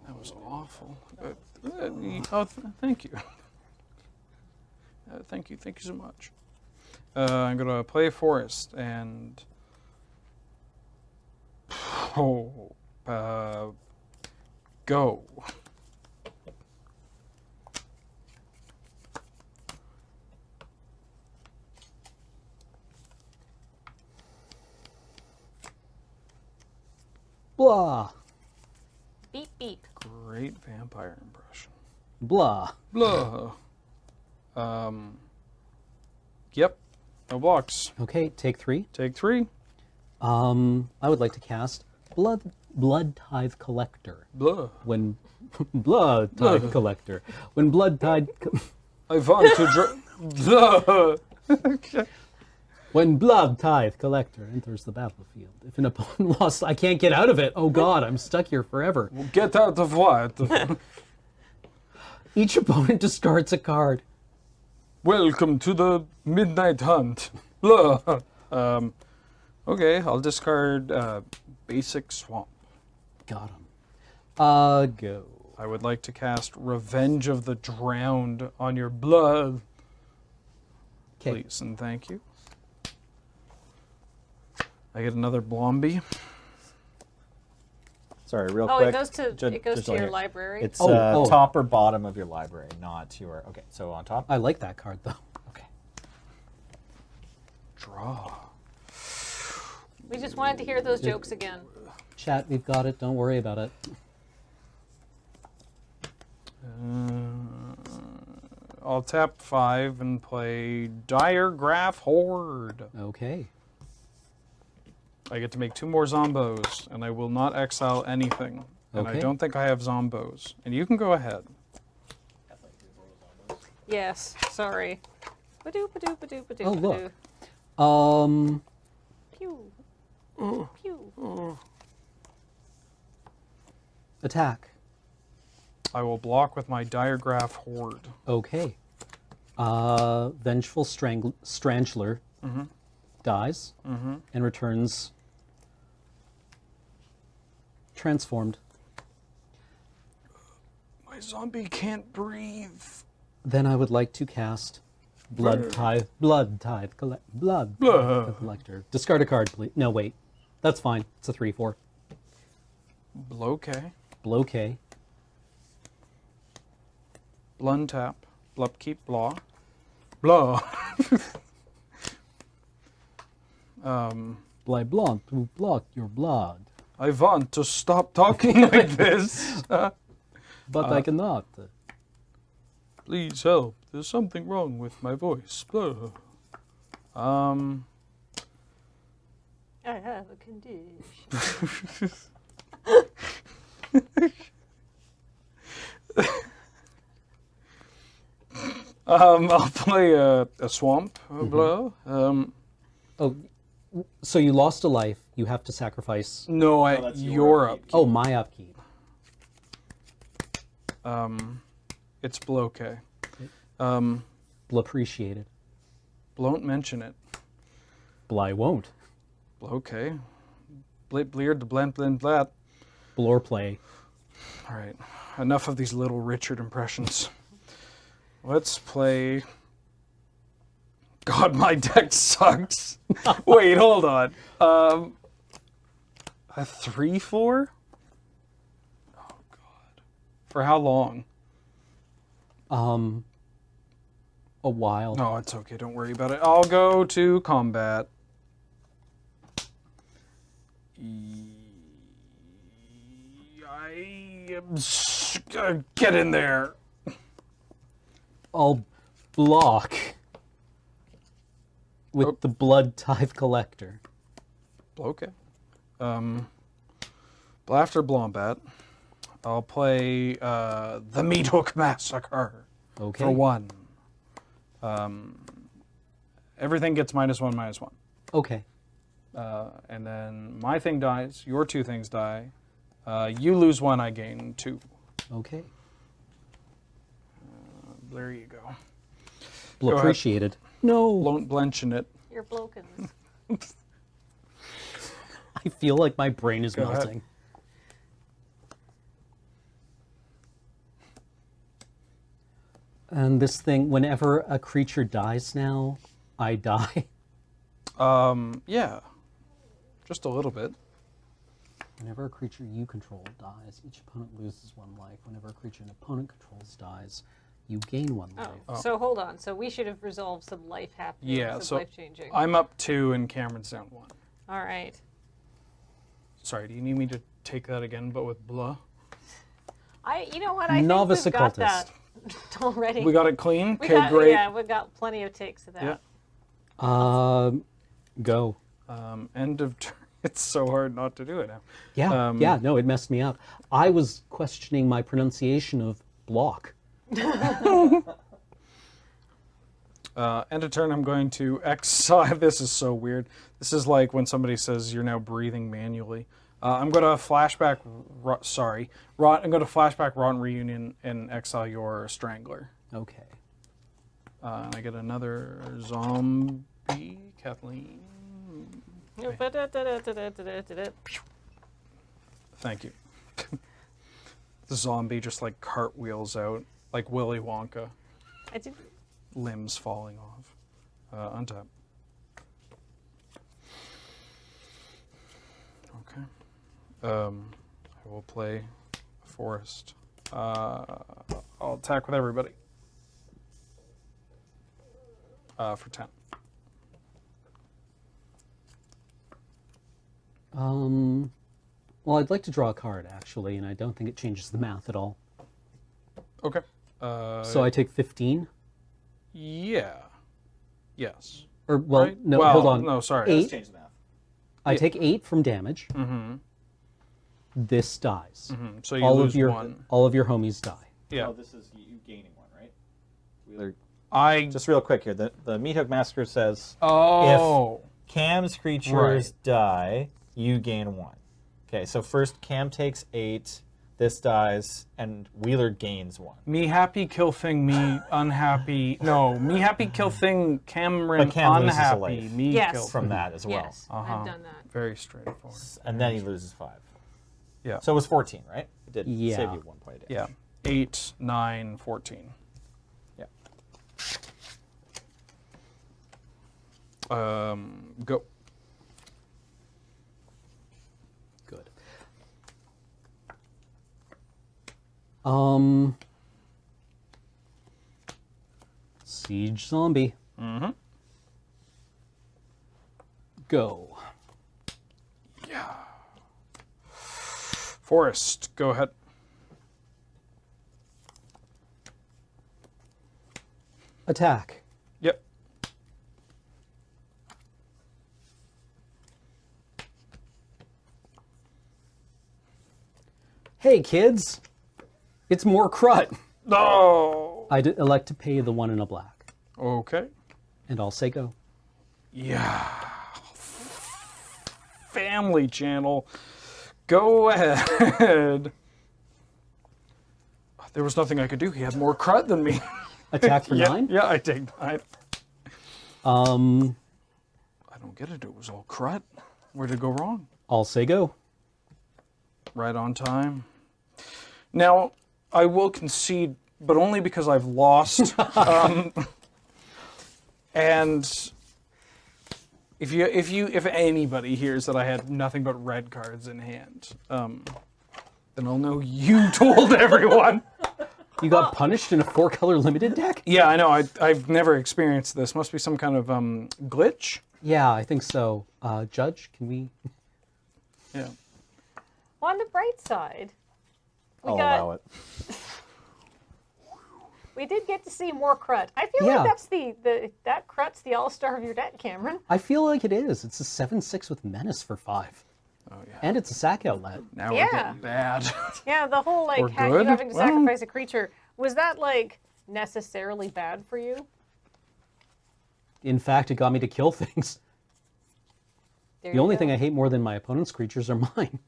That was awful. Thank you. Thank you so much. I'm gonna play Forest and go. Blah. Beep beep. Great vampire impression. Blah. Blah. Yep. No blocks. Okay, take 3. Take 3. I would like to cast Blood Tithe Collector. Blah. When Blood Tithe Blah. Collector. When Blood Tithe. I want to Blah. When Blood Tithe Collector enters the battlefield, if an opponent lost, I can't get out of it. Oh God, I'm stuck here forever. Well, get out of what? Each opponent discards a card. Welcome to the Midnight Hunt. Blah. Okay, I'll discard Basic Swamp. Got him. Go. I would like to cast Revenge of the Drowned on your blood. Please and thank you. I get another Blomby. Sorry, real Oh, quick. it goes to just your here. library. It's Oh. top or bottom of your library, not your. Okay, so on top. I like that card though. Okay. Draw. We just wanted to hear those jokes again. Chat, we've got it. Don't worry about it. I'll tap 5 and play Diregraph Horde. Okay. I get to make 2 more Zombos, and I will not exile anything. And I Okay. don't think I have Zombos. And you can go ahead. Yes, sorry. Ba-doo, ba-doo, ba-doo, ba-doo, Oh, ba-doo. look. Pew. Oh. Pew. Attack. I will block with my Diregraph Horde. Okay. Vengeful Strangler Mhm. dies Mhm. and returns transformed. My zombie can't breathe. Then I would like to cast Blood Tithe Collector. Discard a card, please. No, wait. That's fine. It's a 3/4. Bloke. Bloke. Blun tap. Blup keep blah. Blah. Bly blunt to block your blood. I want to stop talking like this. But I cannot. Please help. There's something wrong with my voice. Blah. I have a condition. I'll play a swamp. Blah. Oh, so you lost a life. You have to sacrifice. No, your upkeep. Oh, my upkeep. It's bloke. Appreciated. Blon't mention it. Bly won't. Bloke. Bleard the blend blend blat. Blore play. All right. Enough of these Little Richard impressions. Let's play. God, my deck sucks. Wait, hold on. A 3/4? Oh God. For how long? A while. No, it's okay. Don't worry about it. I'll go to combat. Get in there. I'll block with the Blood Tithe Collector. Okay. After Blombat, I'll play the Meat Hook Massacre. Okay. For 1. Everything gets -1/-1. Okay. And then my thing dies, your 2 things die. You lose 1, I gain 2. Okay. There you go. Well, Go ahead. appreciated. No. Don't blenching it. You're blokins. I feel like my brain is Go ahead. melting. And this thing, whenever a creature dies now, I die. Yeah. Just a little bit. Whenever a creature you control dies, each opponent loses 1 life. Whenever a creature an opponent controls dies, you gain 1 life. Oh, so hold on. So we should have resolved some life happening, Yeah, some so life changing. I'm up 2 and Cameron's down 1. All right. Sorry, do you need me to take that again, but with blah? You know what? I Novice think we've got occultist. that already. We got it clean? We Okay, got- great. Yeah, we've got plenty of takes of that. Yeah. Go. End of turn. It's so hard not to do it now. Yeah, yeah, no, it messed me up. I was questioning my pronunciation of block. End of turn, I'm going to exile. This is so weird. This is like when somebody says you're now breathing manually. I'm going to flashback. I'm going to flashback Rotten Reunion and exile your Strangler. Okay. And I get another zombie, Kathleen. Thank you. The zombie just like cartwheels out like Willy Wonka. I did. Limbs falling off. Untap. Okay. I will play Forest. I'll attack with everybody. For 10. Well, I'd like to draw a card, actually, and I don't think it changes the math at all. Okay. So I take 15? Yeah. Yes. Or, well, Right? no, Well, hold on. no, sorry. 8. Let's change the math. I Yeah. take 8 from damage. Mm-hmm. This dies. Mhm, so you all lose of your, 1. All of your homies die. Yeah. Oh, this is you gaining 1, right? Wheeler. I just real quick here. The Meat Hook Massacre says, oh, if Cam's creatures Right. die, you gain 1. Okay, so first Cam takes 8, this dies, and Wheeler gains 1. me happy kill thing, me unhappy. No, me happy kill thing, Cameron But Cam loses a unhappy, life me Yes. kill from thing. that as well. Yes, I've done that. Very straightforward. And then he loses 5. Yeah. So it was 14, right? It did Yeah. save you 1 point of damage. Yeah. 8, 9, 14. Yeah. Go. Good. Siege zombie. Mm-hmm. Go. Yeah. Forest, go ahead. Attack. Yep. Hey, kids. It's more crud. No. I elect to pay the 1 in a black. Okay. And I'll say go. Yeah. Family channel. Go ahead. There was nothing I could do. He had more crud than me. Attack for Yeah, 9? Yeah, I take 9. I don't get it. It was all crud. Where did it go wrong? I'll say go. Right on time. Now, I will concede, but only because I've lost. And if anybody hears that I had nothing but red cards in hand, then I'll know you told everyone. You got punished in a 4-color limited deck? Yeah, I know. I've never experienced this. Must be some kind of glitch. Yeah, I think so. Judge, can we? Yeah. On the bright side, we I'll got allow it. We did get to see more Crut. I feel Yeah. like that's that Crut's the all-star of your deck, Cameron. I feel like it is. It's a 7/6 with Menace for 5. Oh yeah. And it's a sack outlet. Now Yeah. we're getting bad. Yeah, the whole Or you good? having to Well- sacrifice a creature, was that like necessarily bad for you? In fact, it got me to kill things. There The you only go. thing I hate more than my opponent's creatures are mine.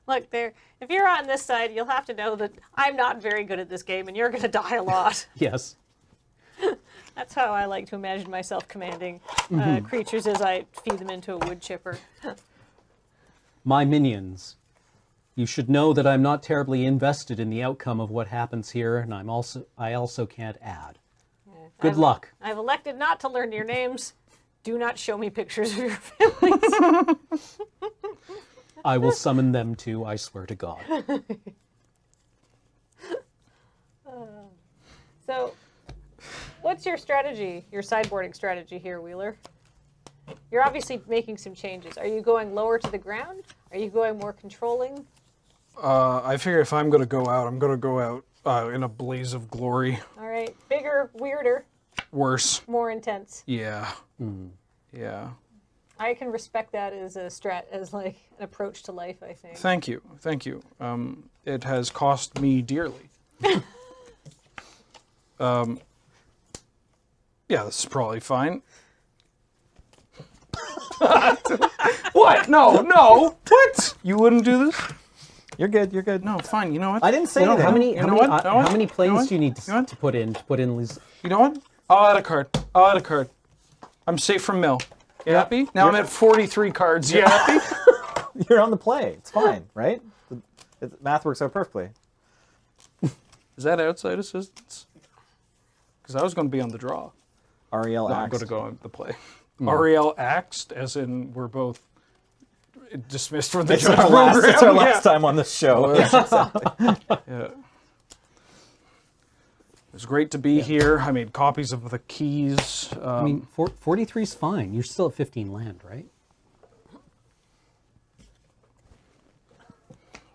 Look, there. If you're on this side, you'll have to know that I'm not very good at this game, and you're going to die a lot. Yes. That's how I like to imagine myself commanding Mhm. creatures as I feed them into a wood chipper. My minions. You should know that I'm not terribly invested in the outcome of what happens here, and I also can't add. Good luck. I've elected not to learn your names. Do not show me pictures of your families. I will summon them too, I swear to God. So, what's your strategy, your sideboarding strategy here, Wheeler? You're obviously making some changes. Are you going lower to the ground? Are you going more controlling? I figure if I'm going to go out, I'm going to go out in a blaze of glory. All right, bigger, weirder, Worse. more intense. Yeah. Yeah. I can respect that as a as like an approach to life, I think. Thank you. Thank you. It has cost me dearly. Yeah, this is probably fine. What? No, no. What? You wouldn't do this? You're good. You're good. No, fine. You know what? I didn't say You know, anything. how many You how know many what? how many You know planes what? do you need to put in these? You know what? I'll add a card. I'll add a card. I'm safe from mill. You happy? Now I'm at 43 cards. You happy? You're on the play. It's fine, right? Math works out perfectly. Is that outside assistance? Because I was going to be on the draw. Ariel No, I'm axed. going to go on the play. Hmm. Ariel axed, as in we're both dismissed from the It's judge our program. last- it's our Yeah. last time on this show. Oh, Yeah, exactly. Yeah. It's great to be here. I made copies of the keys. I mean, 43 is fine. You're still at 15 land, right?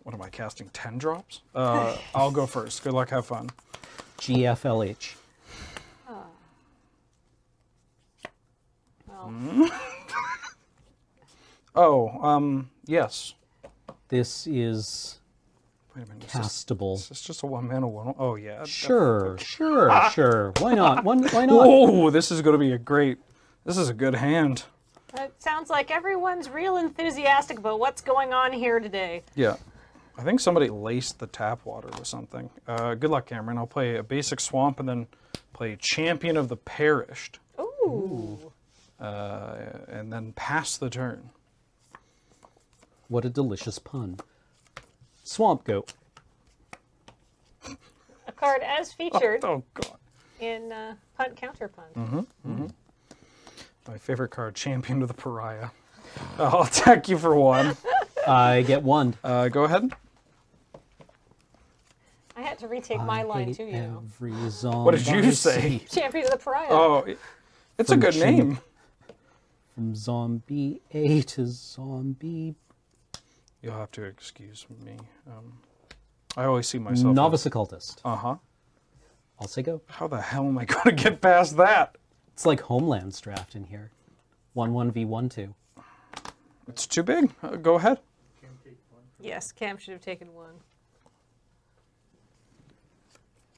What am I casting? 10 drops? I'll go first. Good luck. Have fun. GFLH. Yes. This is Wait a minute. castable. Is this just a one mana one? Oh yeah. Sure, sure, sure. Why not? Why not? Oh, this is going to be a great. This is a good hand. It sounds like everyone's real enthusiastic about what's going on here today. Yeah. I think somebody laced the tap water with something. Good luck, Cameron. I'll play a basic swamp and then play Champion of the Perished. Ooh. And then pass the turn. What a delicious pun. Swamp goat. A card as featured Oh, God. in Punt Counterpunt. Mm-hmm. My favorite card, Champion of the Pariah. I'll attack you for one. I get one. Go ahead. I had to retake my line hate too, you know. Every zombie. What did you say? Champion of the Pariah. Oh, it's a From good Chim- name. From zombie A to zombie. You'll have to excuse me. I always see myself. Novice occultist. Uh-huh. I'll say go. How the hell am I going to get past that? It's like Homeland's draft in here. 1-1v1-2. It's too big. Go ahead. Yes, Cam should have taken one.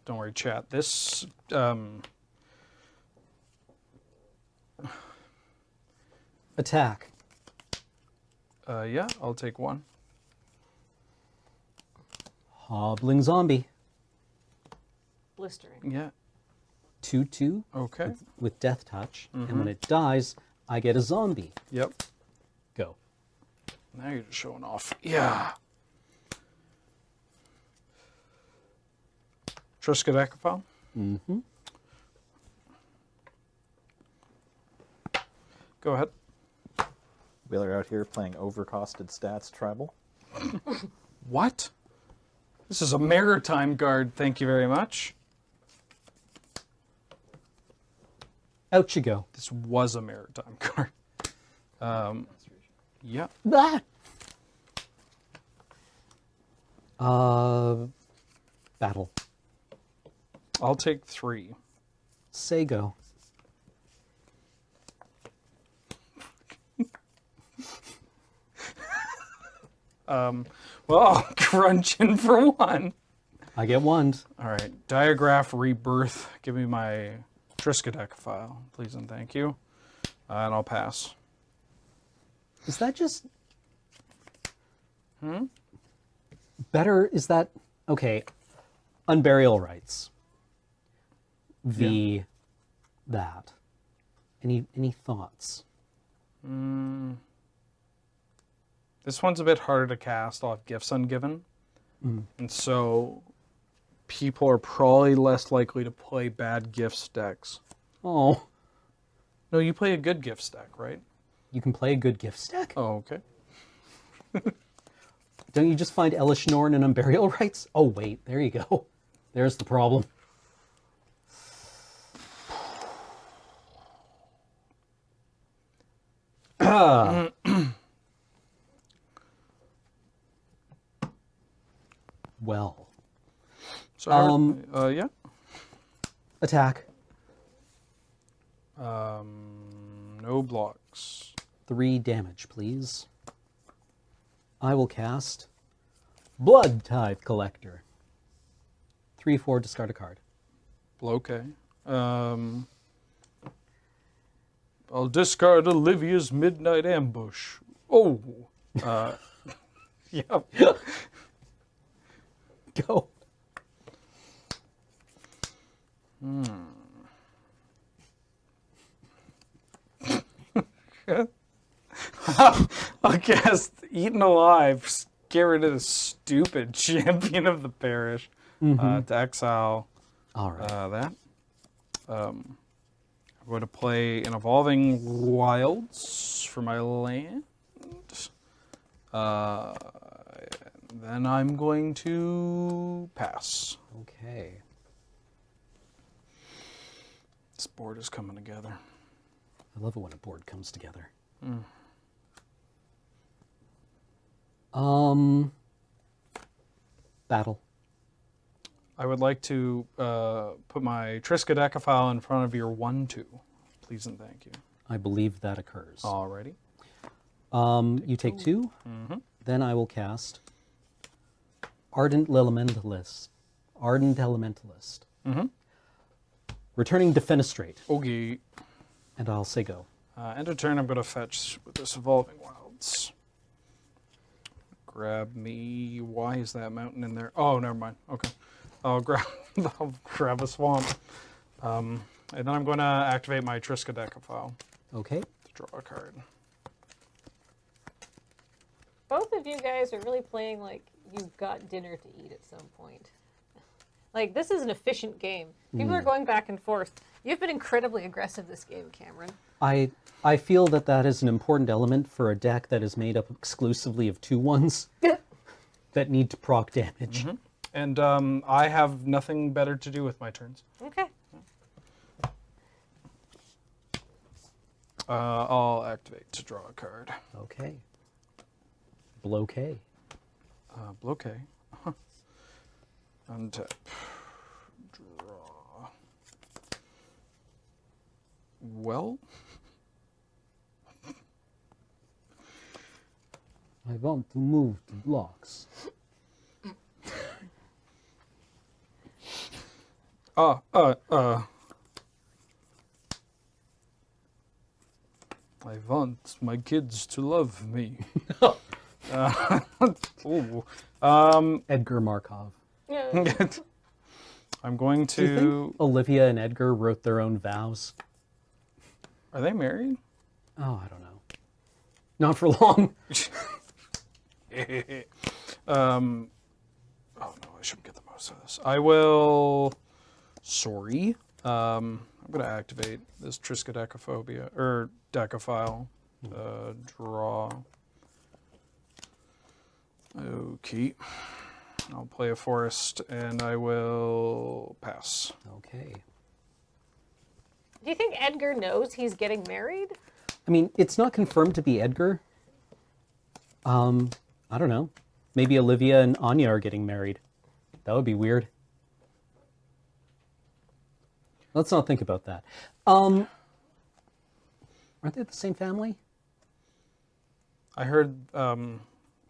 Don't worry, chat. This Attack. Yeah, I'll take one. Hobbling zombie. Blistering. Yeah. 2/2. Okay. With death touch. And when it dies, I get a zombie. Yep. Go. Now you're just showing off. Yeah. Triskaidekaphile. Mm-hmm. Go ahead. Wheeler out here playing overcosted stats tribal. What? This is a maritime card. Thank you very much. Out you go. This was a maritime card. Yeah. That. Battle. I'll take 3. Say go. Well, I'll crunch in for 1. I get 1s. All right, Diagraph Rebirth. Give me my Triskaideka file, please and thank you. And I'll pass. Is that just... Better, is that... Okay, Unburial Rights. That. Any thoughts? This one's a bit harder to cast. I'll have Gifts Ungiven. And so people are probably less likely to play bad Gifts decks. Oh. No, you play a good Gifts deck, right? You can play a good Gifts deck? Oh, okay. Don't you just find Elish Norn and Unburial Rights? Oh, wait, there you go. There's the problem. Well. So, yeah. Attack. No blocks. 3 damage, please. I will cast Blood Tithe Collector. 3/4, discard a card. Okay. I'll discard Olivia's Midnight Ambush. Oh. Yep. Go. I'll cast Eaten Alive. Get rid of the stupid champion of the parish. To exile that. I'm going to play an Evolving Wilds for my land. Then I'm going to pass. Okay. This board is coming together. I love it when a board comes together. Battle. I would like to put my Triskaideka file in front of your 1/2. Please and thank you. I believe that occurs. Alrighty. You take 2. Then I will cast Ardent Elementalist. Returning Defenestrate. Okay. And I'll say go. End of turn, I'm going to fetch with this Evolving Wilds. Grab me. Why is that mountain in there? Oh, never mind. Okay. I'll grab a swamp. And then I'm going to activate my Triskaideka file. Okay. To draw a card. Both of you guys are really playing like you've got dinner to eat at some point. Like, this is an efficient game. People are going back and forth. You've been incredibly aggressive this game, Cameron. I feel that that is an important element for a deck that is made up exclusively of 2/1s that need to proc damage. And I have nothing better to do with my turns. Okay. I'll activate to draw a card. Okay. Bloquet. Bloquet. Untap. Draw. Well. I want to move the blocks. I want my kids to love me. Edgar Markov. Yeah. I'm going to... Do you think Olivia and Edgar wrote their own vows? Are they married? Oh, I don't know. Not for long. Oh no, I shouldn't get the most of this. I will... Sorry. I'm going to activate this Triskaidekaphobia, or Decaphile. Draw. Okay. I'll play a forest, and I will pass. Okay. Do you think Edgar knows he's getting married? I mean, it's not confirmed to be Edgar. I don't know. Maybe Olivia and Anya are getting married. That would be weird. Let's not think about that. Aren't they the same family? I heard. No,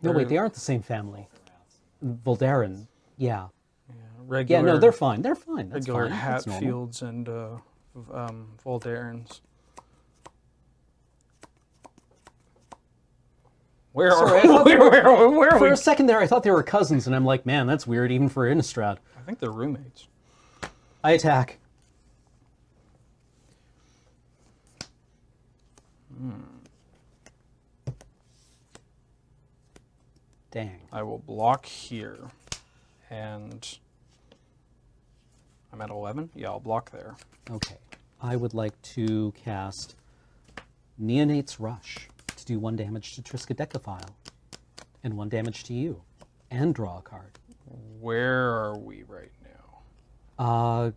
wait, they aren't the same family. Voldaren, yeah. Regular, yeah, no, they're fine. They're fine. That's regular fine. That's normal. Hatfields and Voldarens. Where Sorry, I are thought they were- where are For we? a second there, I thought they were cousins, and I'm like, man, that's weird, even for Innistrad. I think they're roommates. I attack. Dang. I will block here, and I'm at 11. Yeah, I'll block there. Okay. I would like to cast Neonate's Rush to do 1 damage to Triskaidekaphile, and 1 damage to you, and draw a card. Where are we right now?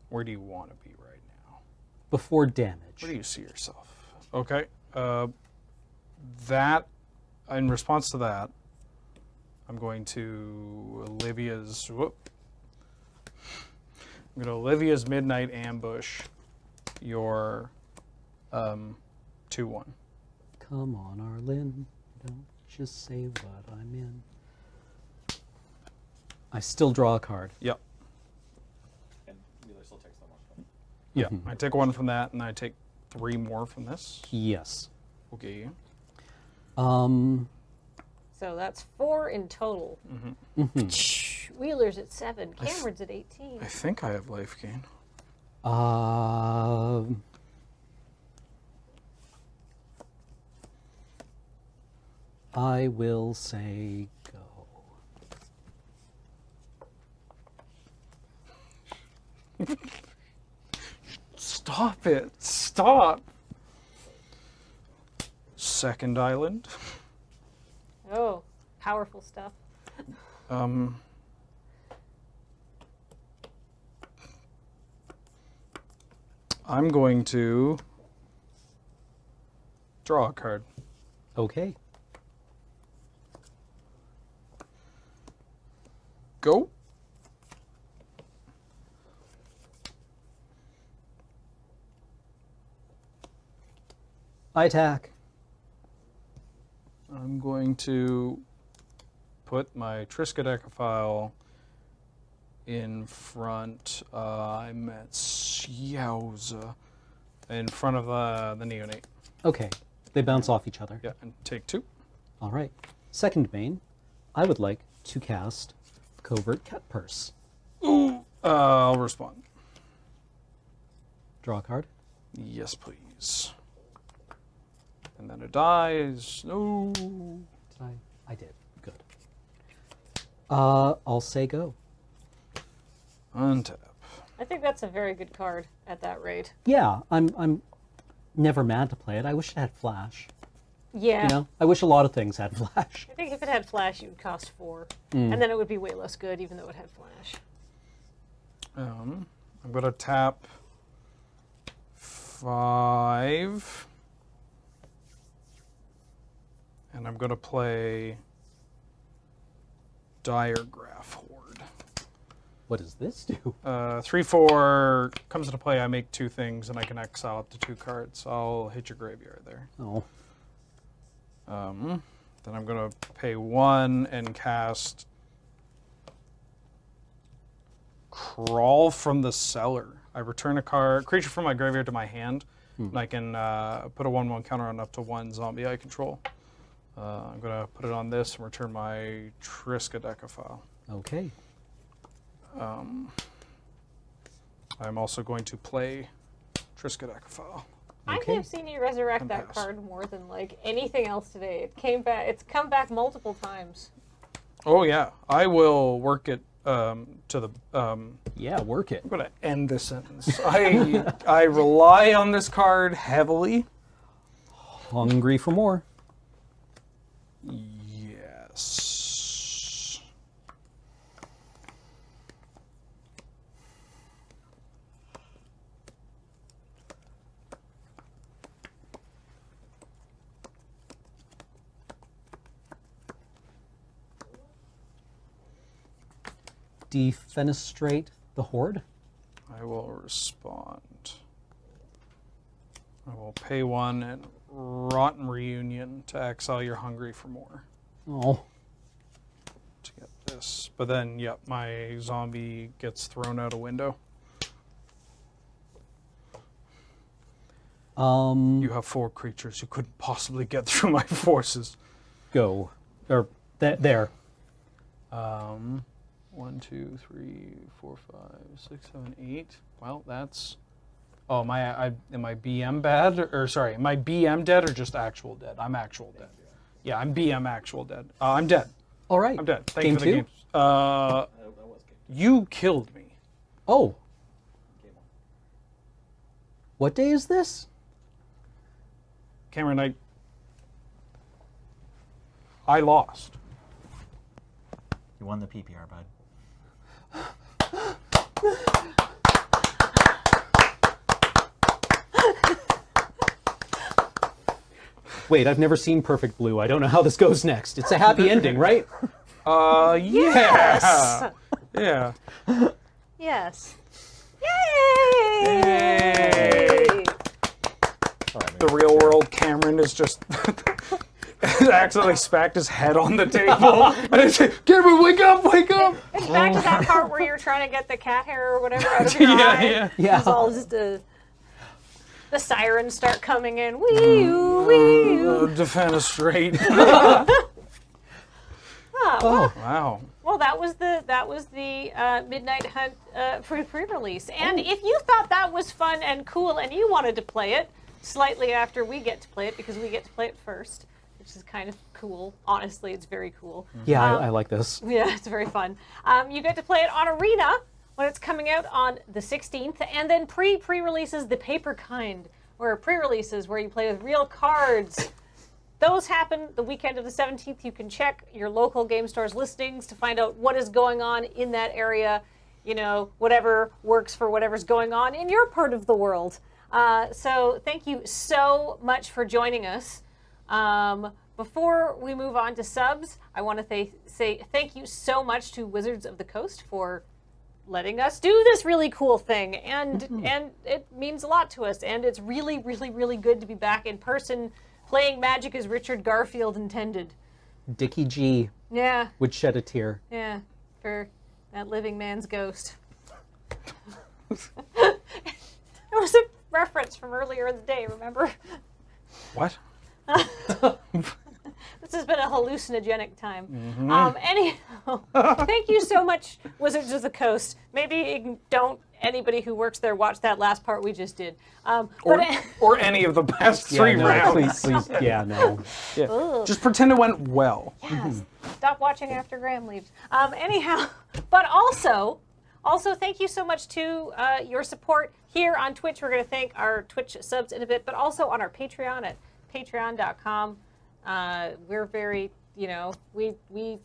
Where do you want to be right now? Before damage. Where do you see yourself? Okay. That, in response to that, I'm going to Olivia's. Whoop. I'm going to Olivia's Midnight Ambush. Your 2/1. Come on, Arlen. Don't just say what I'm in. I still draw a card. Yep. And Wheeler still takes the one. Yeah. I take 1 from that, and I take 3 more from this. Yes. Okay. So that's 4 in total. Wheeler's at 7. Cameron's at 18. I think I have life gain. I will say go. Stop it. Stop. Second island. Oh, powerful stuff. I'm going to draw a card. Okay. Go. I attack. I'm going to put my Triskaidekaphile in front. I'm at Yowza. In front of the neonate. Okay. They bounce off each other. Yeah, and take 2. All right. Second main, I would like to cast Covert Cat Purse. Ooh. I'll respond. Draw a card. Yes, please. And then it dies. No. I did. Good. I'll say go. Untap. I think that's a very good card at that rate. Yeah, I'm never mad to play it. I wish it had flash. Yeah. You know, I wish a lot of things had flash. I think if it had flash, it would cost 4. Mm. And then it would be way less good, even though it had flash. I'm going to tap 5. And I'm going to play Diregraph Horde. What does this do? 3/4 comes into play. I make 2 things, and I can exile up to 2 cards. I'll hit your graveyard there. Oh. Then I'm going to pay 1 and cast Crawl from the Cellar. I return a creature from my graveyard to my hand, and I can put a 1/1 counter on up to 1 zombie I control. I'm going to put it on this and return my Triskaidekaphile. Okay. I'm also going to play Triskaidekaphile. I have seen you resurrect that card more than like anything else today. It came back. It's come back multiple times. Oh yeah, I will work it to the. Yeah, work it. I'm going to end this sentence. I rely on this card heavily. Hungry for more. Yes. Defenestrate the Horde. I will respond. I will pay 1 and Rotten Reunion to exile You're Hungry for More. Oh. To get this. But then, yep, my zombie gets thrown out a window. You have 4 creatures. You couldn't possibly get through my forces. Go. Or, there. 1, 2, 3, 4, 5, 6, 7, 8. Well, that's... Oh, am I BM bad? Or sorry, am I BM dead or just actual dead? I'm actual dead. Yeah, I'm BM actual dead. I'm dead. All right. I'm dead. Thank Game you for the 2? games. You killed me. Oh. What day is this? Cameron, I lost. You won the PPR, bud. Wait, I've never seen Perfect Blue. I don't know how this goes next. It's a happy ending, right? Yeah. Yes. Yeah. Yes. Yay! The real world Cameron is just accidentally smacked his head on the table. And I say, Cameron, wake up, wake up! It's back to that part where you're trying to get the cat hair or whatever out of your eye. Yeah. It's all just the sirens start coming in. Wee-oo, wee-oo. Defenestrate. Wow. Well, that was the Midnight Hunt pre-release. And if you thought that was fun and cool and you wanted to play it slightly after we get to play it, because we get to play it first, which is kind of cool. Honestly, it's very cool. Yeah, I like this. Yeah, it's very fun. You get to play it on Arena when it's coming out on the 16th, and then pre-releases the paper kind, or pre-releases where you play with real cards. Those happen the weekend of the 17th. You can check your local game store's listings to find out what is going on in that area. You know, whatever works for whatever's going on in your part of the world. So thank you so much for joining us. Before we move on to subs, I want to say thank you so much to Wizards of the Coast for letting us do this really cool thing, and it means a lot to us, and it's really, really, really good to be back in person playing Magic as Richard Garfield intended. Dickie G would shed a tear. Yeah, for that living man's ghost. It was a reference from earlier in the day, remember? What? This has been a hallucinogenic time. Anyhow, thank you so much, Wizards of the Coast. Maybe don't anybody who works there watch that last part we just did. Or any of the past 3 rounds. Please, yeah, no. Yeah. Just pretend it went well. Yes. Stop watching after Graham leaves. Anyhow, but also thank you so much to your support here on Twitch. We're going to thank our Twitch subs in a bit, but also on our Patreon at patreon.com. We're very, we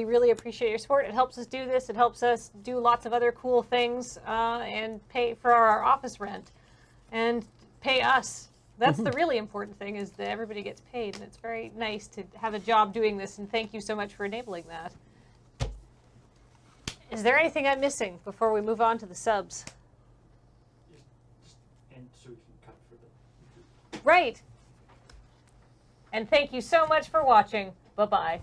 really appreciate your support. It helps us do this. It helps us do lots of other cool things and pay for our office rent and pay us. That's the really important thing, is that everybody gets paid, and it's very nice to have a job doing this, and thank you so much for enabling that. Is there anything I'm missing before we move on to the subs? And so we can cut for the... Right. And thank you so much for watching. Bye-bye.